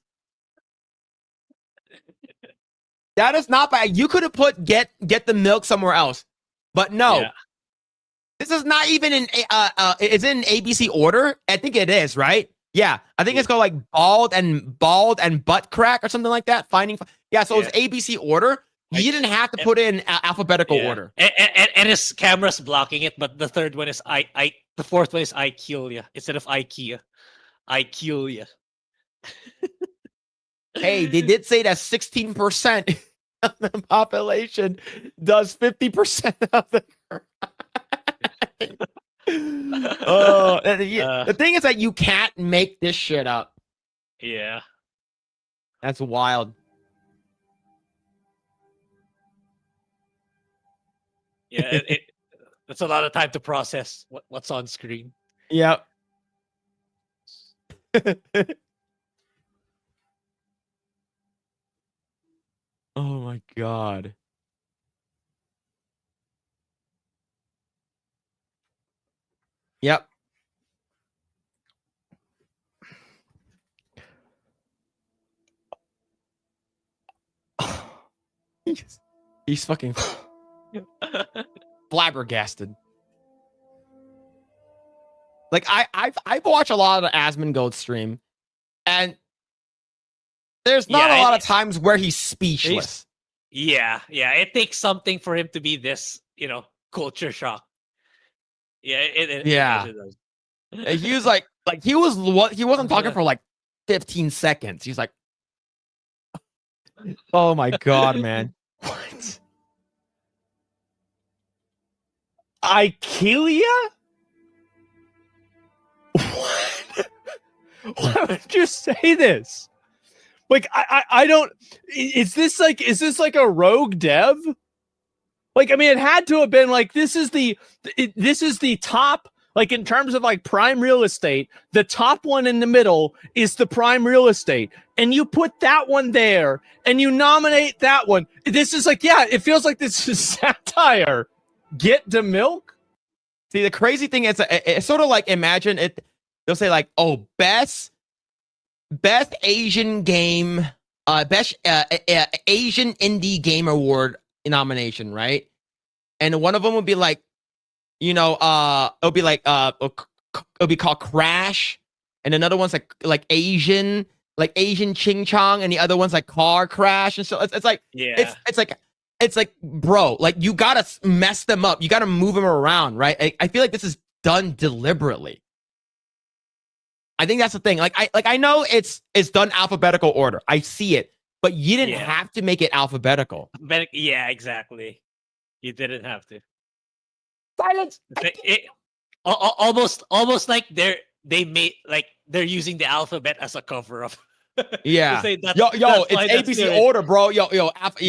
That is not by. You could have put get the milk somewhere else, but no. Yeah. This is not even in is it in ABC order? I think it is, right? Yeah, I think it's called like bald and butt crack or something like that. Yeah, so it's ABC order. You didn't have to put it in alphabetical order. And his camera's blocking it, but the third one is the fourth one is I kill ya instead of IKEA. I kill ya. Hey, they did say that 16% of the population does 50% of the. The thing is that you can't make this shit up. Yeah. That's wild. Yeah, it's a lot of time to process what's on screen. Yep. Oh my god. Yep. He's fucking flabbergasted. Like I've watched a lot of the Asmongold stream, and there's not a lot of times where he's speechless. Yeah, it takes something for him to be this, culture shock. Yeah, it does. He was like he wasn't talking for like 15 seconds. He's like, oh my god, man. What? Ikea? What? Why would you say this? Like, I don't. Is this like a rogue dev? Like, I mean, it had to have been like this is the top. Like, in terms of like prime real estate, the top one in the middle is the prime real estate, and you put that one there, and you nominate that one. This is like, yeah, it feels like this is satire. Get the milk. See, the crazy thing is, it's sort of like, imagine it. They'll say like, oh, best Asian game, best Asian indie game award nomination, right? And one of them would be like, it'll be like it'll be called Crash, and another one's like Asian Ching Chong, and the other one's like Car Crash, and so it's like, yeah, it's like, bro, like you gotta mess them up, you gotta move them around, right? I feel like this is done deliberately. I think that's the thing. Like I know it's done alphabetical order. I see it, but you didn't have to make it alphabetical. Yeah, exactly. You didn't have to. Silence. Almost like they're using the alphabet as a cover up. Yeah. It's ABC order, bro. It's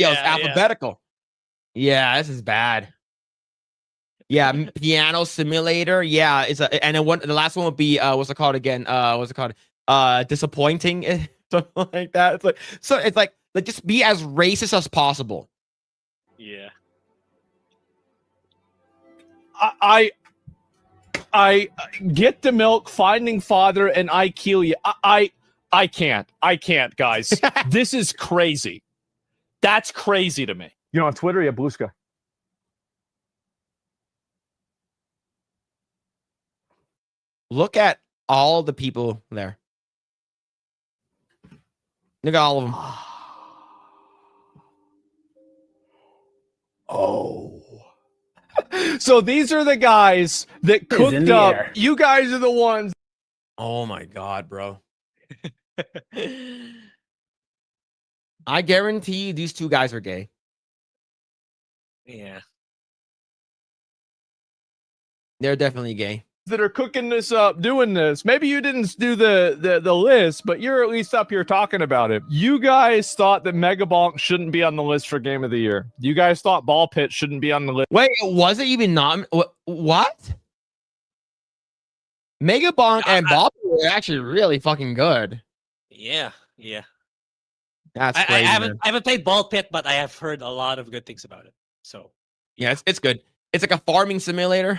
alphabetical. Yeah, this is bad. Yeah, Piano Simulator. Yeah, and then the last one would be what's it called again? Disappointing, something like that. It's like just be as racist as possible. Yeah. I get the milk, Finding Father, and IKEA. I can't, guys. This is crazy. That's crazy to me. You know, on Twitter, you have Blue Sky. Look at all the people there. Look at all of them. Oh. So these are the guys that cooked up. You guys are the ones. Oh my god, bro. I guarantee you these two guys are gay. Yeah. They're definitely gay. That are cooking this up, doing this. Maybe you didn't do the list, but you're at least up here talking about it. You guys thought that Mega Bonk shouldn't be on the list for Game of the Year. You guys thought Ball Pit shouldn't be on the list. Wait, was it even not? What? Mega Bonk and Ball Pit were actually really fucking good. Yeah. That's crazy. I haven't played Ball Pit, but I have heard a lot of good things about it. So yeah, it's good. It's like a farming simulator.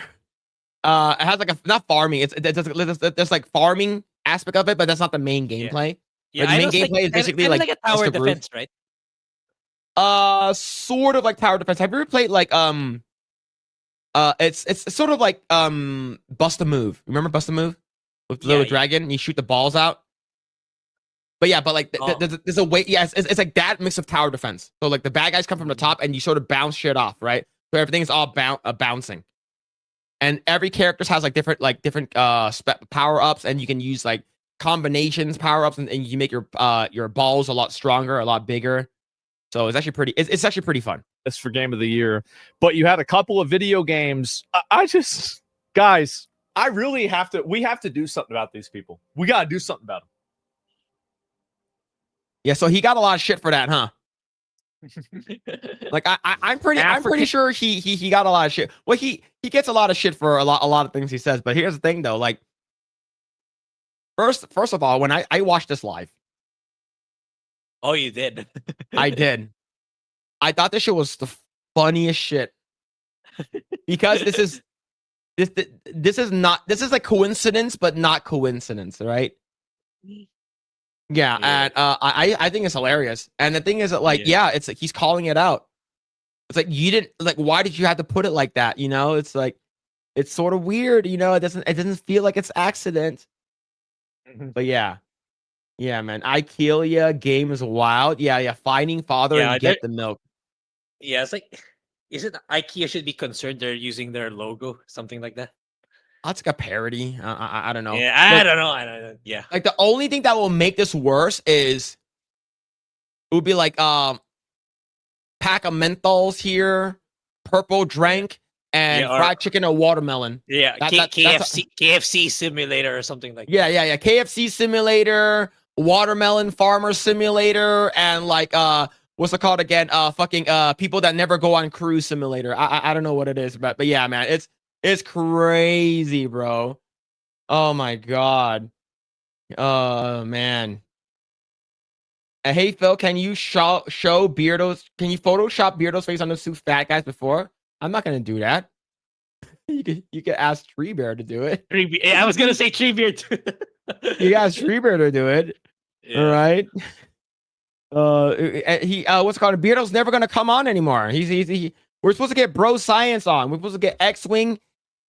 It has like not farming. There's like farming aspect of it, but that's not the main gameplay. Yeah, the main gameplay is basically like a tower defense, right? Sort of like tower defense. Have you ever played like it's sort of like Bust a Move. Remember Bust a Move with the little dragon? And you shoot the balls out. But yeah, but like there's a way. Yeah, it's like that mix of tower defense. So like the bad guys come from the top, and you sort of bounce shit off, right? So everything is all bouncing. And every character has like different power ups, and you can use like combinations power ups, and you make your balls a lot stronger, a lot bigger. So it's actually pretty. It's actually pretty fun. That's for Game of the Year. But you had a couple of video games. Guys, I really have to. We have to do something about these people. We got to do something about them. Yeah. So he got a lot of shit for that, huh? Like I'm pretty sure he got a lot of shit. Well, he gets a lot of shit for a lot of things he says. But here's the thing though, like first of all, when I watched this live. Oh, you did. I did. I thought this shit was the funniest shit because this is like coincidence, but not coincidence, right? Yeah, and I think it's hilarious. And the thing is that like, yeah, it's like he's calling it out. It's like you didn't like. Why did you have to put it like that? You know, it's like it's sort of weird. You know, it doesn't feel like it's accident. But yeah, man. IKEA game is wild. Yeah. Finding father and get the milk. Yeah, it's like, isn't IKEA should be concerned they're using their logo, something like that? That's like a parody. I don't know. Yeah, I don't know. Yeah, like the only thing that will make this worse is it would be like pack of menthols here, purple drink, and fried chicken or watermelon. Yeah, KFC simulator or something like that. Yeah. KFC simulator, watermelon farmer simulator, and like what's it called again? Fucking people that never go on cruise simulator. I don't know what it is, but yeah, man, it's crazy, bro. Oh my god. Oh man. Hey Phil, can you show Beardo's? Can you Photoshop Beardo's face on those two fat guys before? I'm not gonna do that. You could ask Tree Bear to do it. I was gonna say Tree Bear too. You ask Tree Bear to do it. Yeah. All right. What's it called? Beardo's never gonna come on anymore. We're supposed to get Bro Science on. We're supposed to get X-Wing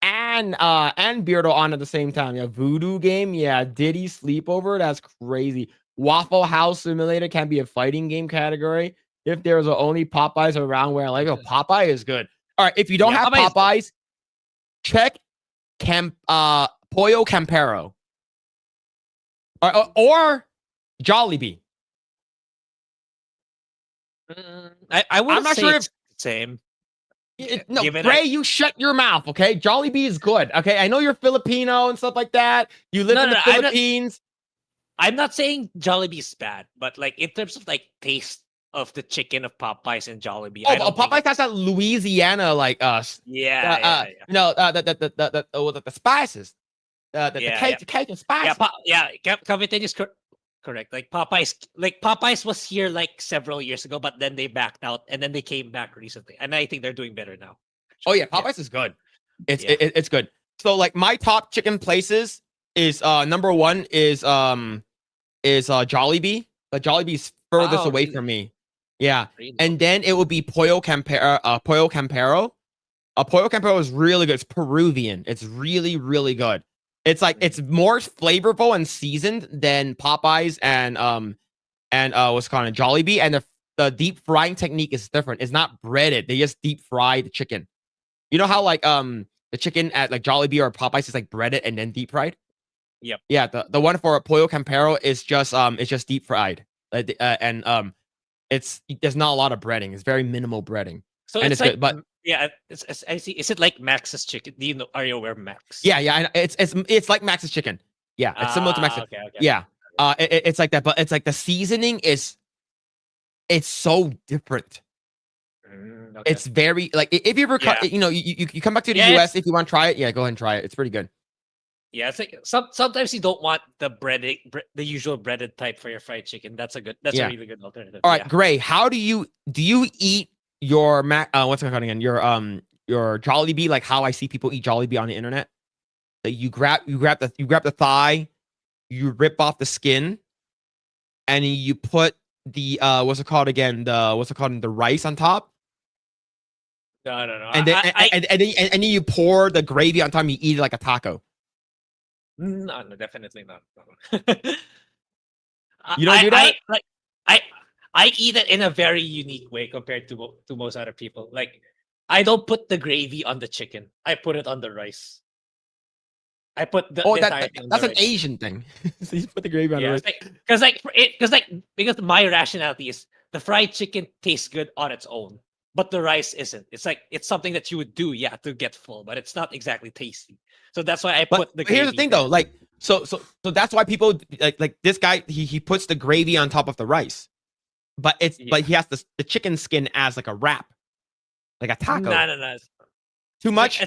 and Beardo on at the same time. Yeah, Voodoo game. Yeah, Diddy Sleepover. That's crazy. Waffle House Simulator can be a fighting game category. If there's only Popeyes around where like, Popeye is good. All right, if you don't have Popeyes, check Pollo Campero or Jollibee. I'm not sure if it's the same. No, Grae, you shut your mouth, okay? Jollibee is good, okay? I know you're Filipino and stuff like that. You live in the Philippines. I'm not saying Jollibee is bad, but like in terms of like taste of the chicken of Popeyes and Jollibee. Popeyes has that Louisiana like us. Yeah. No, the spices. The Cajun spices. Cavite is correct. Like Popeyes was here like several years ago, but then they backed out and then they came back recently. And I think they're doing better now. Oh yeah, Popeyes is good. It's good. So like my top chicken places is number one is Jollibee, but Jollibee's furthest away from me. Yeah, and then it would be Pollo Campero. Pollo Campero is really good. It's Peruvian. It's really, really good. It's like it's more flavorful and seasoned than Popeyes and what's called a Jollibee. And the deep frying technique is different. It's not breaded. They just deep fry the chicken. You know how like the chicken at like Jollibee or Popeyes is like breaded and then deep fried. Yep. Yeah. The one for Pollo Campero is just it's just deep fried. There's not a lot of breading. It's very minimal breading. So and it's like, good, but yeah, I see. Is it like Max's chicken? Are you aware of Max? Yeah. It's like Max's chicken. Yeah, it's similar to Max's. Okay. Yeah. It's like that, but it's like the seasoning it's so different. Okay. It's very like if you ever you come back to the US if you want to try it. Yeah, go ahead and try it. It's pretty good. Yeah, it's like sometimes you don't want the usual breaded type for your fried chicken. That's a really good alternative. All right, Grae, how do you eat your what's it called again? Your Jollibee, like how I see people eat Jollibee on the internet. That you grab the thigh, you rip off the skin, and you put the what's it called again? The rice on top. No. And then you pour the gravy on top and you eat it like a taco. No, definitely not. You don't do that? I eat it in a very unique way compared to most other people. Like, I don't put the gravy on the chicken. I put it on the rice. I put the entire thing on that's the an rice. Asian thing. So you put the gravy on the rice. Because my rationality is the fried chicken tastes good on its own, but the rice isn't. It's like it's something that you would do, to get full, but it's not exactly tasty. So that's why I put the gravy. Here's the thing though, like so that's why people like this guy he puts the gravy on top of the rice. But he has the chicken skin as like a wrap. Like a taco. No. Too much?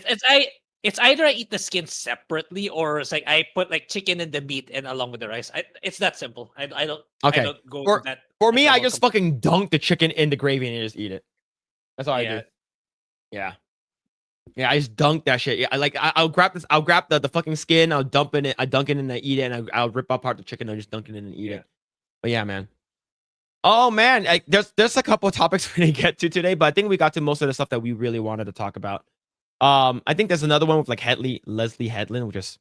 It's either I eat the skin separately or it's like I put like chicken and the meat and along with the rice. It's that simple. I don't go with that. For me, I just fucking dunk the chicken in the gravy and just eat it. That's all I do. Yeah. Yeah, I just dunk that shit. Yeah, I'll grab this. I'll grab the fucking skin. I'll dump in it. I dunk it and I eat it. And I'll rip apart the chicken. I'll just dunk it in and eat it. But yeah, man. Oh man, there's a couple of topics we didn't get to today, but I think we got to most of the stuff that we really wanted to talk about. I think there's another one with like Leslie Headland, which is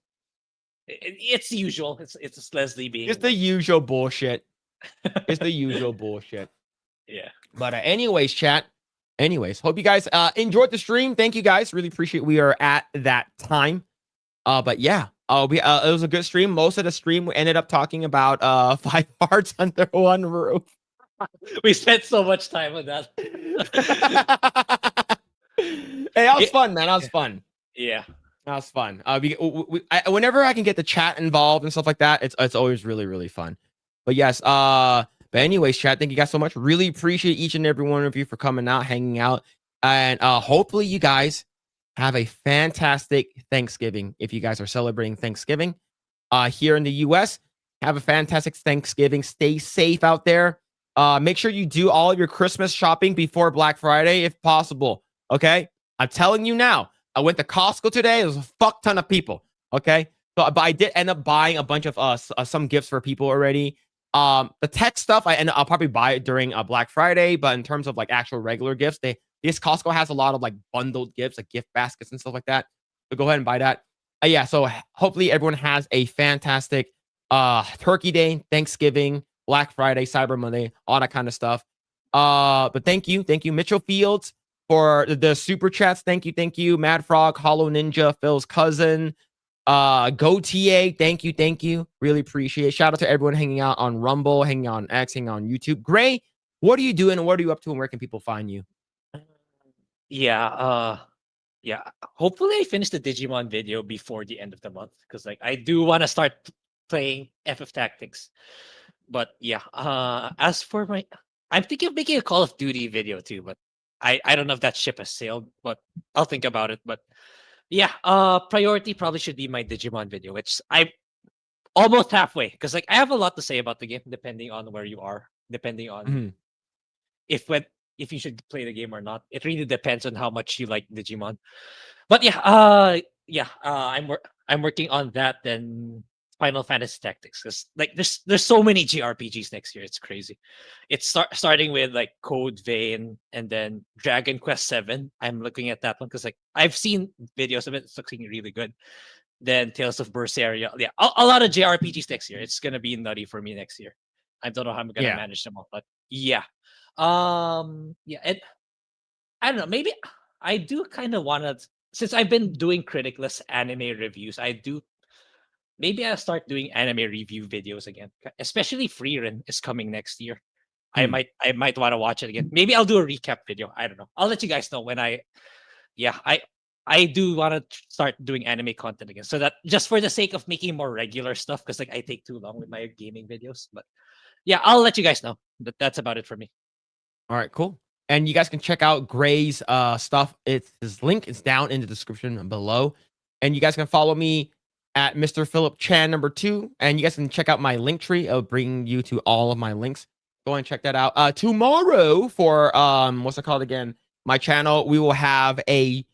it's the usual. It's Leslie being. It's the usual bullshit. It's the usual bullshit. Yeah. But anyways, chat. Anyways, hope you guys enjoyed the stream. Thank you guys. Really appreciate we are at that time. But yeah, it was a good stream. Most of the stream we ended up talking about 5 hearts under one roof. We spent so much time on that. Hey, that was fun, man. That was fun. Yeah, that was fun. Whenever I can get the chat involved and stuff like that, it's always really, really fun. But yes, but anyways, chat, thank you guys so much. Really appreciate each and every one of you for coming out, hanging out, and hopefully you guys have a fantastic Thanksgiving. If you guys are celebrating Thanksgiving here in the US, have a fantastic Thanksgiving. Stay safe out there. Make sure you do all of your Christmas shopping before Black Friday if possible. Okay, I'm telling you now. I went to Costco today. There was a fuck ton of people. Okay, but I did end up buying a bunch of some gifts for people already. The tech stuff I'll probably buy it during Black Friday, but in terms of like actual regular gifts, this Costco has a lot of like bundled gifts, like gift baskets and stuff like that. So go ahead and buy that. Yeah, so hopefully everyone has a fantastic Turkey Day, Thanksgiving, Black Friday, Cyber Monday, all that kind of stuff. But thank you, Mitchell Fields, for the super chats. Thank you, Mad Frog, Hollow Ninja, Phil's cousin, GoTA. Thank you, really appreciate it. Shout out to everyone hanging out on Rumble, hanging out on X, hanging out on YouTube. Grae, what are you doing? What are you up to? And where can people find you? Yeah. Hopefully I finish the Digimon video before the end of the month because like I do want to start playing FF Tactics. But yeah, as for I'm thinking of making a Call of Duty video too, but I don't know if that ship has sailed, but I'll think about it. But yeah, priority probably should be my Digimon video, which I'm almost halfway because like I have a lot to say about the game depending on where you are, depending on if you should play the game or not. It really depends on how much you like Digimon. But yeah, I'm working on that. Then Final Fantasy Tactics, because like there's so many JRPGs next year. It's crazy. It's starting with like Code Vein and then Dragon Quest 7. I'm looking at that one because like I've seen videos of it. It's looking really good. Then Tales of Berseria. Yeah, a lot of JRPGs next year. It's gonna be nutty for me next year. I don't know how I'm gonna manage them all, but yeah. And I don't know. Maybe I do kind of want to, since I've been doing criticless anime reviews. Maybe I'll start doing anime review videos again. Especially Freerin is coming next year. I might want to watch it again. Maybe I'll do a recap video. I don't know. I'll let you guys know when I do want to start doing anime content again. So that just for the sake of making more regular stuff, because like I take too long with my gaming videos. But yeah, I'll let you guys know. That's about it for me. All right, cool. And you guys can check out Grae's stuff. His link is down in the description below. And you guys can follow me at Mr. Phillip Chan #2. And you guys can check out my link tree. It'll bring you to all of my links. Go and check that out. Tomorrow for what's it called again? My channel, we will have a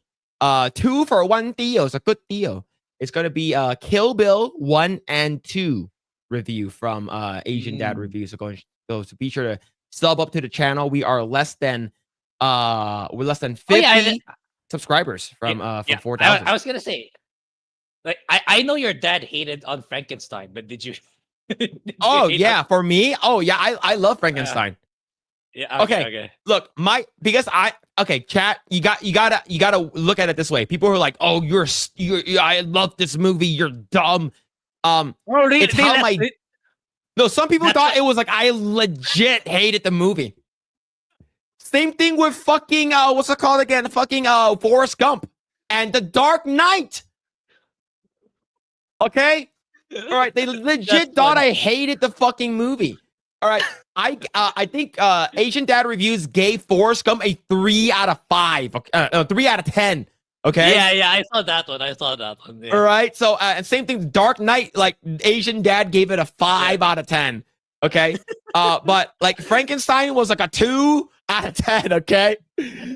2-for-1 deal. It's a good deal. It's gonna be Kill Bill 1 and 2 review from Asian Dad Review. So be sure to sub up to the channel. We are less than 50 subscribers from 4,000. I was gonna say, like, I know your dad hated on Frankenstein, but did you? For me, I love Frankenstein. Okay. Look, chat. You gotta look at it this way. People are like, "Oh, you're I love this movie. You're dumb." It's how No, some people thought it was like I legit hated the movie. Same thing with fucking what's it called again? Fucking Forrest Gump and The Dark Knight. Okay? All right, they legit thought I hated the fucking movie. All right. I think Asian Dad Reviews gave Forrest Gump a 3 out of 5. 3 out of 10. Okay. Yeah, I saw that one. Yeah. All right. So, and same thing. Dark Knight, like Asian Dad gave it a 5 out of 10. Okay. But like Frankenstein was like a 2 out of 10. Okay,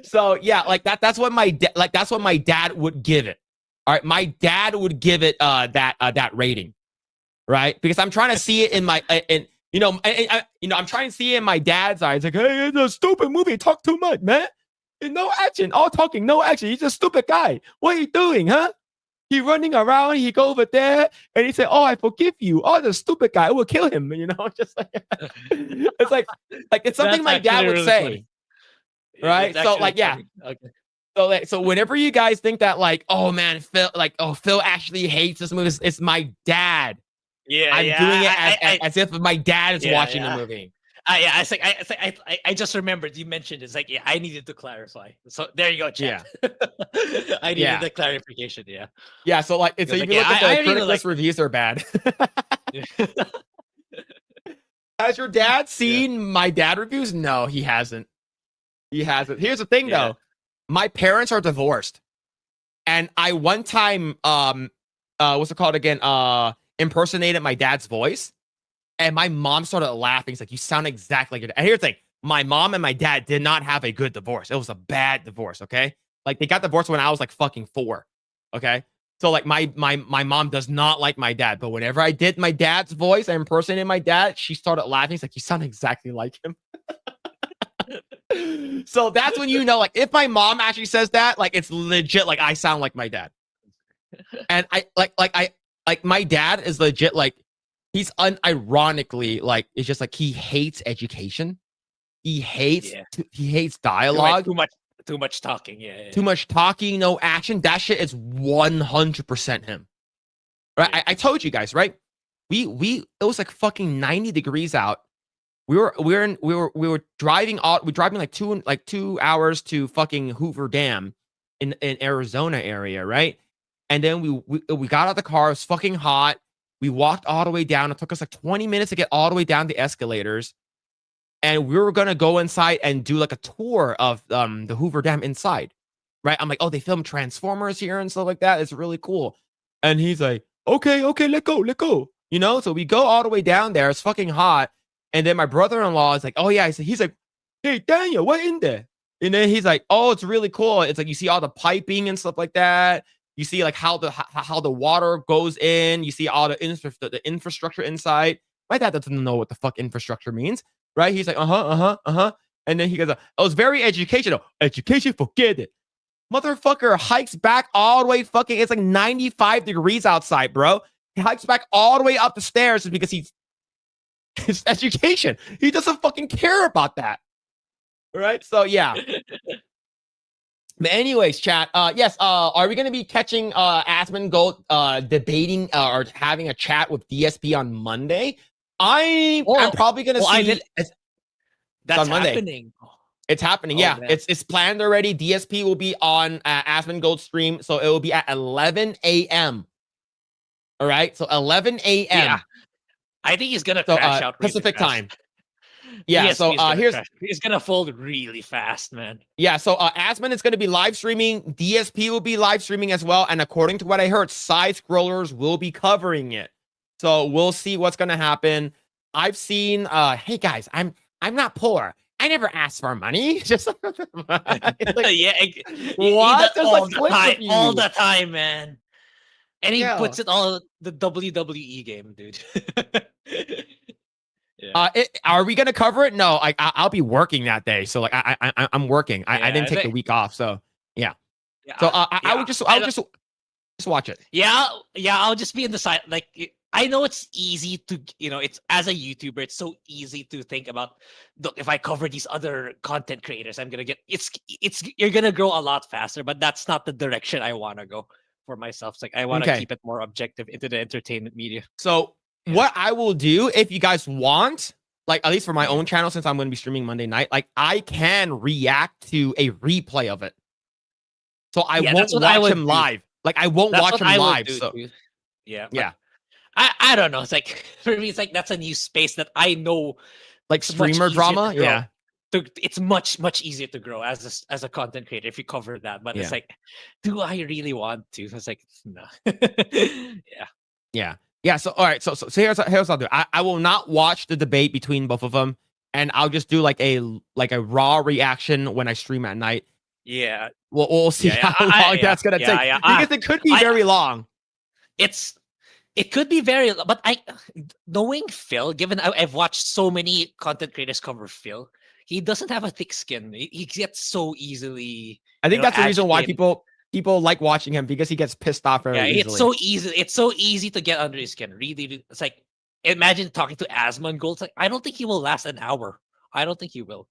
so yeah, like that's what my that's what my dad would give it. All right, my dad would give it that rating, right? Because I'm trying to see it in my I'm trying to see it in my dad's eyes. Like, hey, it's a stupid movie. Talk too much, man. No action, all talking, no action. He's a stupid guy. What are you doing, huh? He running around. He go over there and he said, "Oh, I forgive you." Oh, the stupid guy. I will kill him. Just like it's like it's something my dad would say, funny. right? It's So actually like, yeah. funny. Okay. So whenever you guys think that like, oh man, Phil actually hates this movie, it's my dad. Yeah, I'm doing it as if my dad is watching the movie. I just remembered you mentioned it's like, yeah, I needed to clarify. So there you go, chat. Yeah. I needed the clarification. Yeah. Yeah. So like, so if you look at the critic list reviews, they're bad. Has your dad seen my dad reviews? No, he hasn't. He hasn't. Here's the thing though. My parents are divorced. And I one time what's it called again? Impersonated my dad's voice. And my mom started laughing. It's like, you sound exactly like your dad. And here's the thing. My mom and my dad did not have a good divorce. It was a bad divorce, okay? Like, they got divorced when I was like fucking 4, okay? So like my mom does not like my dad. But whenever I did my dad's voice, I impersonated my dad, she started laughing. It's like, you sound exactly like him. So that's when you know, like, if my mom actually says that, like, it's legit, like, I sound like my dad. And I my dad is legit, like, he's unironically, like, it's just like he hates education. He hates dialogue. Too much talking. Yeah. Too much talking, no action. That shit is 100% him. Right? Yeah. I told you guys, right? It was like fucking 90 degrees out. We were driving out. We're driving like 2 hours to fucking Hoover Dam in Arizona area, right? And then we got out of the car. It was fucking hot. We walked all the way down. It took us like 20 minutes to get all the way down the escalators. And we were gonna go inside and do like a tour of the Hoover Dam inside, right? I'm like, oh, they film Transformers here and stuff like that. It's really cool. And he's like, okay, let's go. So we go all the way down there. It's fucking hot. And then my brother-in-law is like, oh yeah. He's like, hey Daniel, what in there? And then he's like, oh, it's really cool. It's like you see all the piping and stuff like that. You see like how the water goes in. You see all the infrastructure inside. My dad doesn't know what the fuck infrastructure means, right? He's like, and then he goes, oh, it's very educational. Education, forget it. Motherfucker hikes back all the way fucking. It's like 95 degrees outside, bro. He hikes back all the way up the stairs because it's education. He doesn't fucking care about that, right? So yeah. But anyways, chat. Yes. Are we gonna be catching Asmongold debating or having a chat with DSP on Monday? I'm probably gonna see. That's on Monday. happening. It's happening. Yeah, man. it's planned already. DSP will be on Asmongold stream, so it will be at 11 a.m. All right, so 11 a.m. Yeah. I think he's gonna crash out really Pacific fast. time. Yeah, so he's gonna fold really fast, man. Yeah, so Asmon is going to be live streaming. DSP will be live streaming as well, and according to what I heard, Side Scrollers will be covering it. So we'll see what's going to happen. I've seen. Hey guys, I'm not poor. I never asked for money. Just like, yeah, what? All the time, man. And he puts it all the WWE game, dude. Yeah. Are we gonna cover it? No, I'll be working that day. So like I'm working. I didn't take the week off. So yeah. So I would just watch it. Yeah. I'll just be in the side. Like I know it's easy to it's as a YouTuber, it's so easy to think about. Look, if I cover these other content creators, I'm gonna get you're gonna grow a lot faster. But that's not the direction I want to go for myself. It's like I want to keep it more objective into the entertainment media. So. What I will do, if you guys want, like at least for my own channel, since I'm going to be streaming Monday night, like I can react to a replay of it. So I won't watch him live. Like I won't watch him live. So yeah. I don't know. It's like for me, it's like that's a new space that I know, like streamer drama. Yeah, it's much easier to grow as a content creator if you cover that. But it's like, do I really want to? It's like no. Yeah. So all right, so here's what I'll do. I will not watch the debate between both of them. and I'll just do like a raw reaction when I stream at night. Yeah, We'll see Yeah, how I- long that's gonna yeah, take yeah, because it could be very long. it could be very, but knowing Phil, given I've watched so many content creators cover Phil, he doesn't have a thick skin. He gets so easily. I think that's the reason why agitated. people like watching him because he gets pissed off very easily. It's so easy. It's so easy to get under his skin. Really, it's like imagine talking to Asmongold. It's like I don't think he will last an hour. I don't think he will.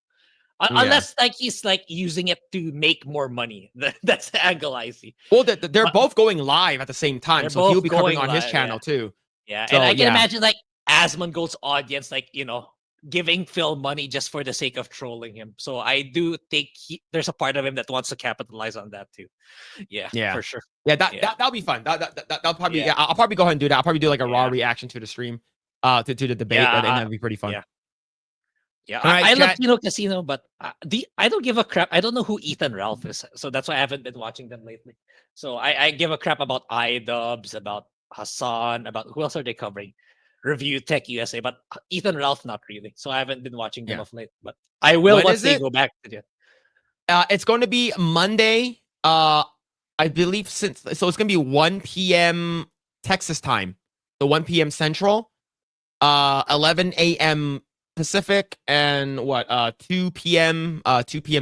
Yeah. Unless like he's like using it to make more money. That's the angle I see. Well, they're both going live at the same time, They're so he'll both be covering going on his live, channel too. Yeah, So, and I can yeah. imagine like Asmongold's audience, like giving Phil money just for the sake of trolling him. So I do think there's a part of him that wants to capitalize on that too. Yeah, Yeah. for sure. Yeah, Yeah. that'll be fun. That'll probably Yeah. I'll probably go ahead and do that. I'll probably do like a raw Yeah. reaction to the stream, to the debate, Yeah, and that'll be pretty fun. yeah. Yeah, All right, I love chat. Kino Casino, but I don't give a crap. I don't know who Ethan Ralph is, so that's why I haven't been watching them lately. So I give a crap about iDubbbz, about Hassan, about who else are they covering? Review Tech USA, but Ethan Ralph not really. So I haven't been watching them Yeah. of late, but I will When once is they it? go back to it. It's going to be Monday. I believe so it's going to be 1 p.m. Texas time, so 1 p.m. Central, 11 a.m. Pacific, and 2 p.m.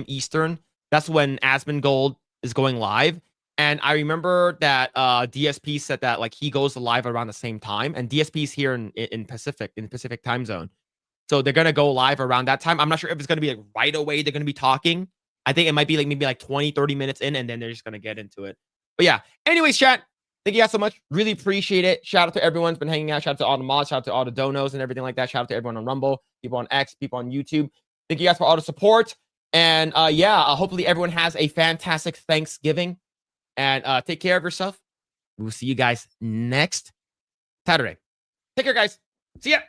Eastern. That's when Asmongold is going live. And I remember that DSP said that like he goes live around the same time, and DSP is here in Pacific time zone. So they're gonna go live around that time. I'm not sure if it's gonna be like right away they're gonna be talking. I think it might be like maybe like 20, 30 minutes in, and then they're just gonna get into it. But yeah. Anyways, chat. Thank you guys so much. Really appreciate it. Shout out to everyone who's been hanging out. Shout out to all the mods. Shout out to all the donos and everything like that. Shout out to everyone on Rumble, people on X, people on YouTube. Thank you guys for all the support. And hopefully everyone has a fantastic Thanksgiving. And take care of yourself. We'll see you guys next Saturday. Take care, guys. See ya.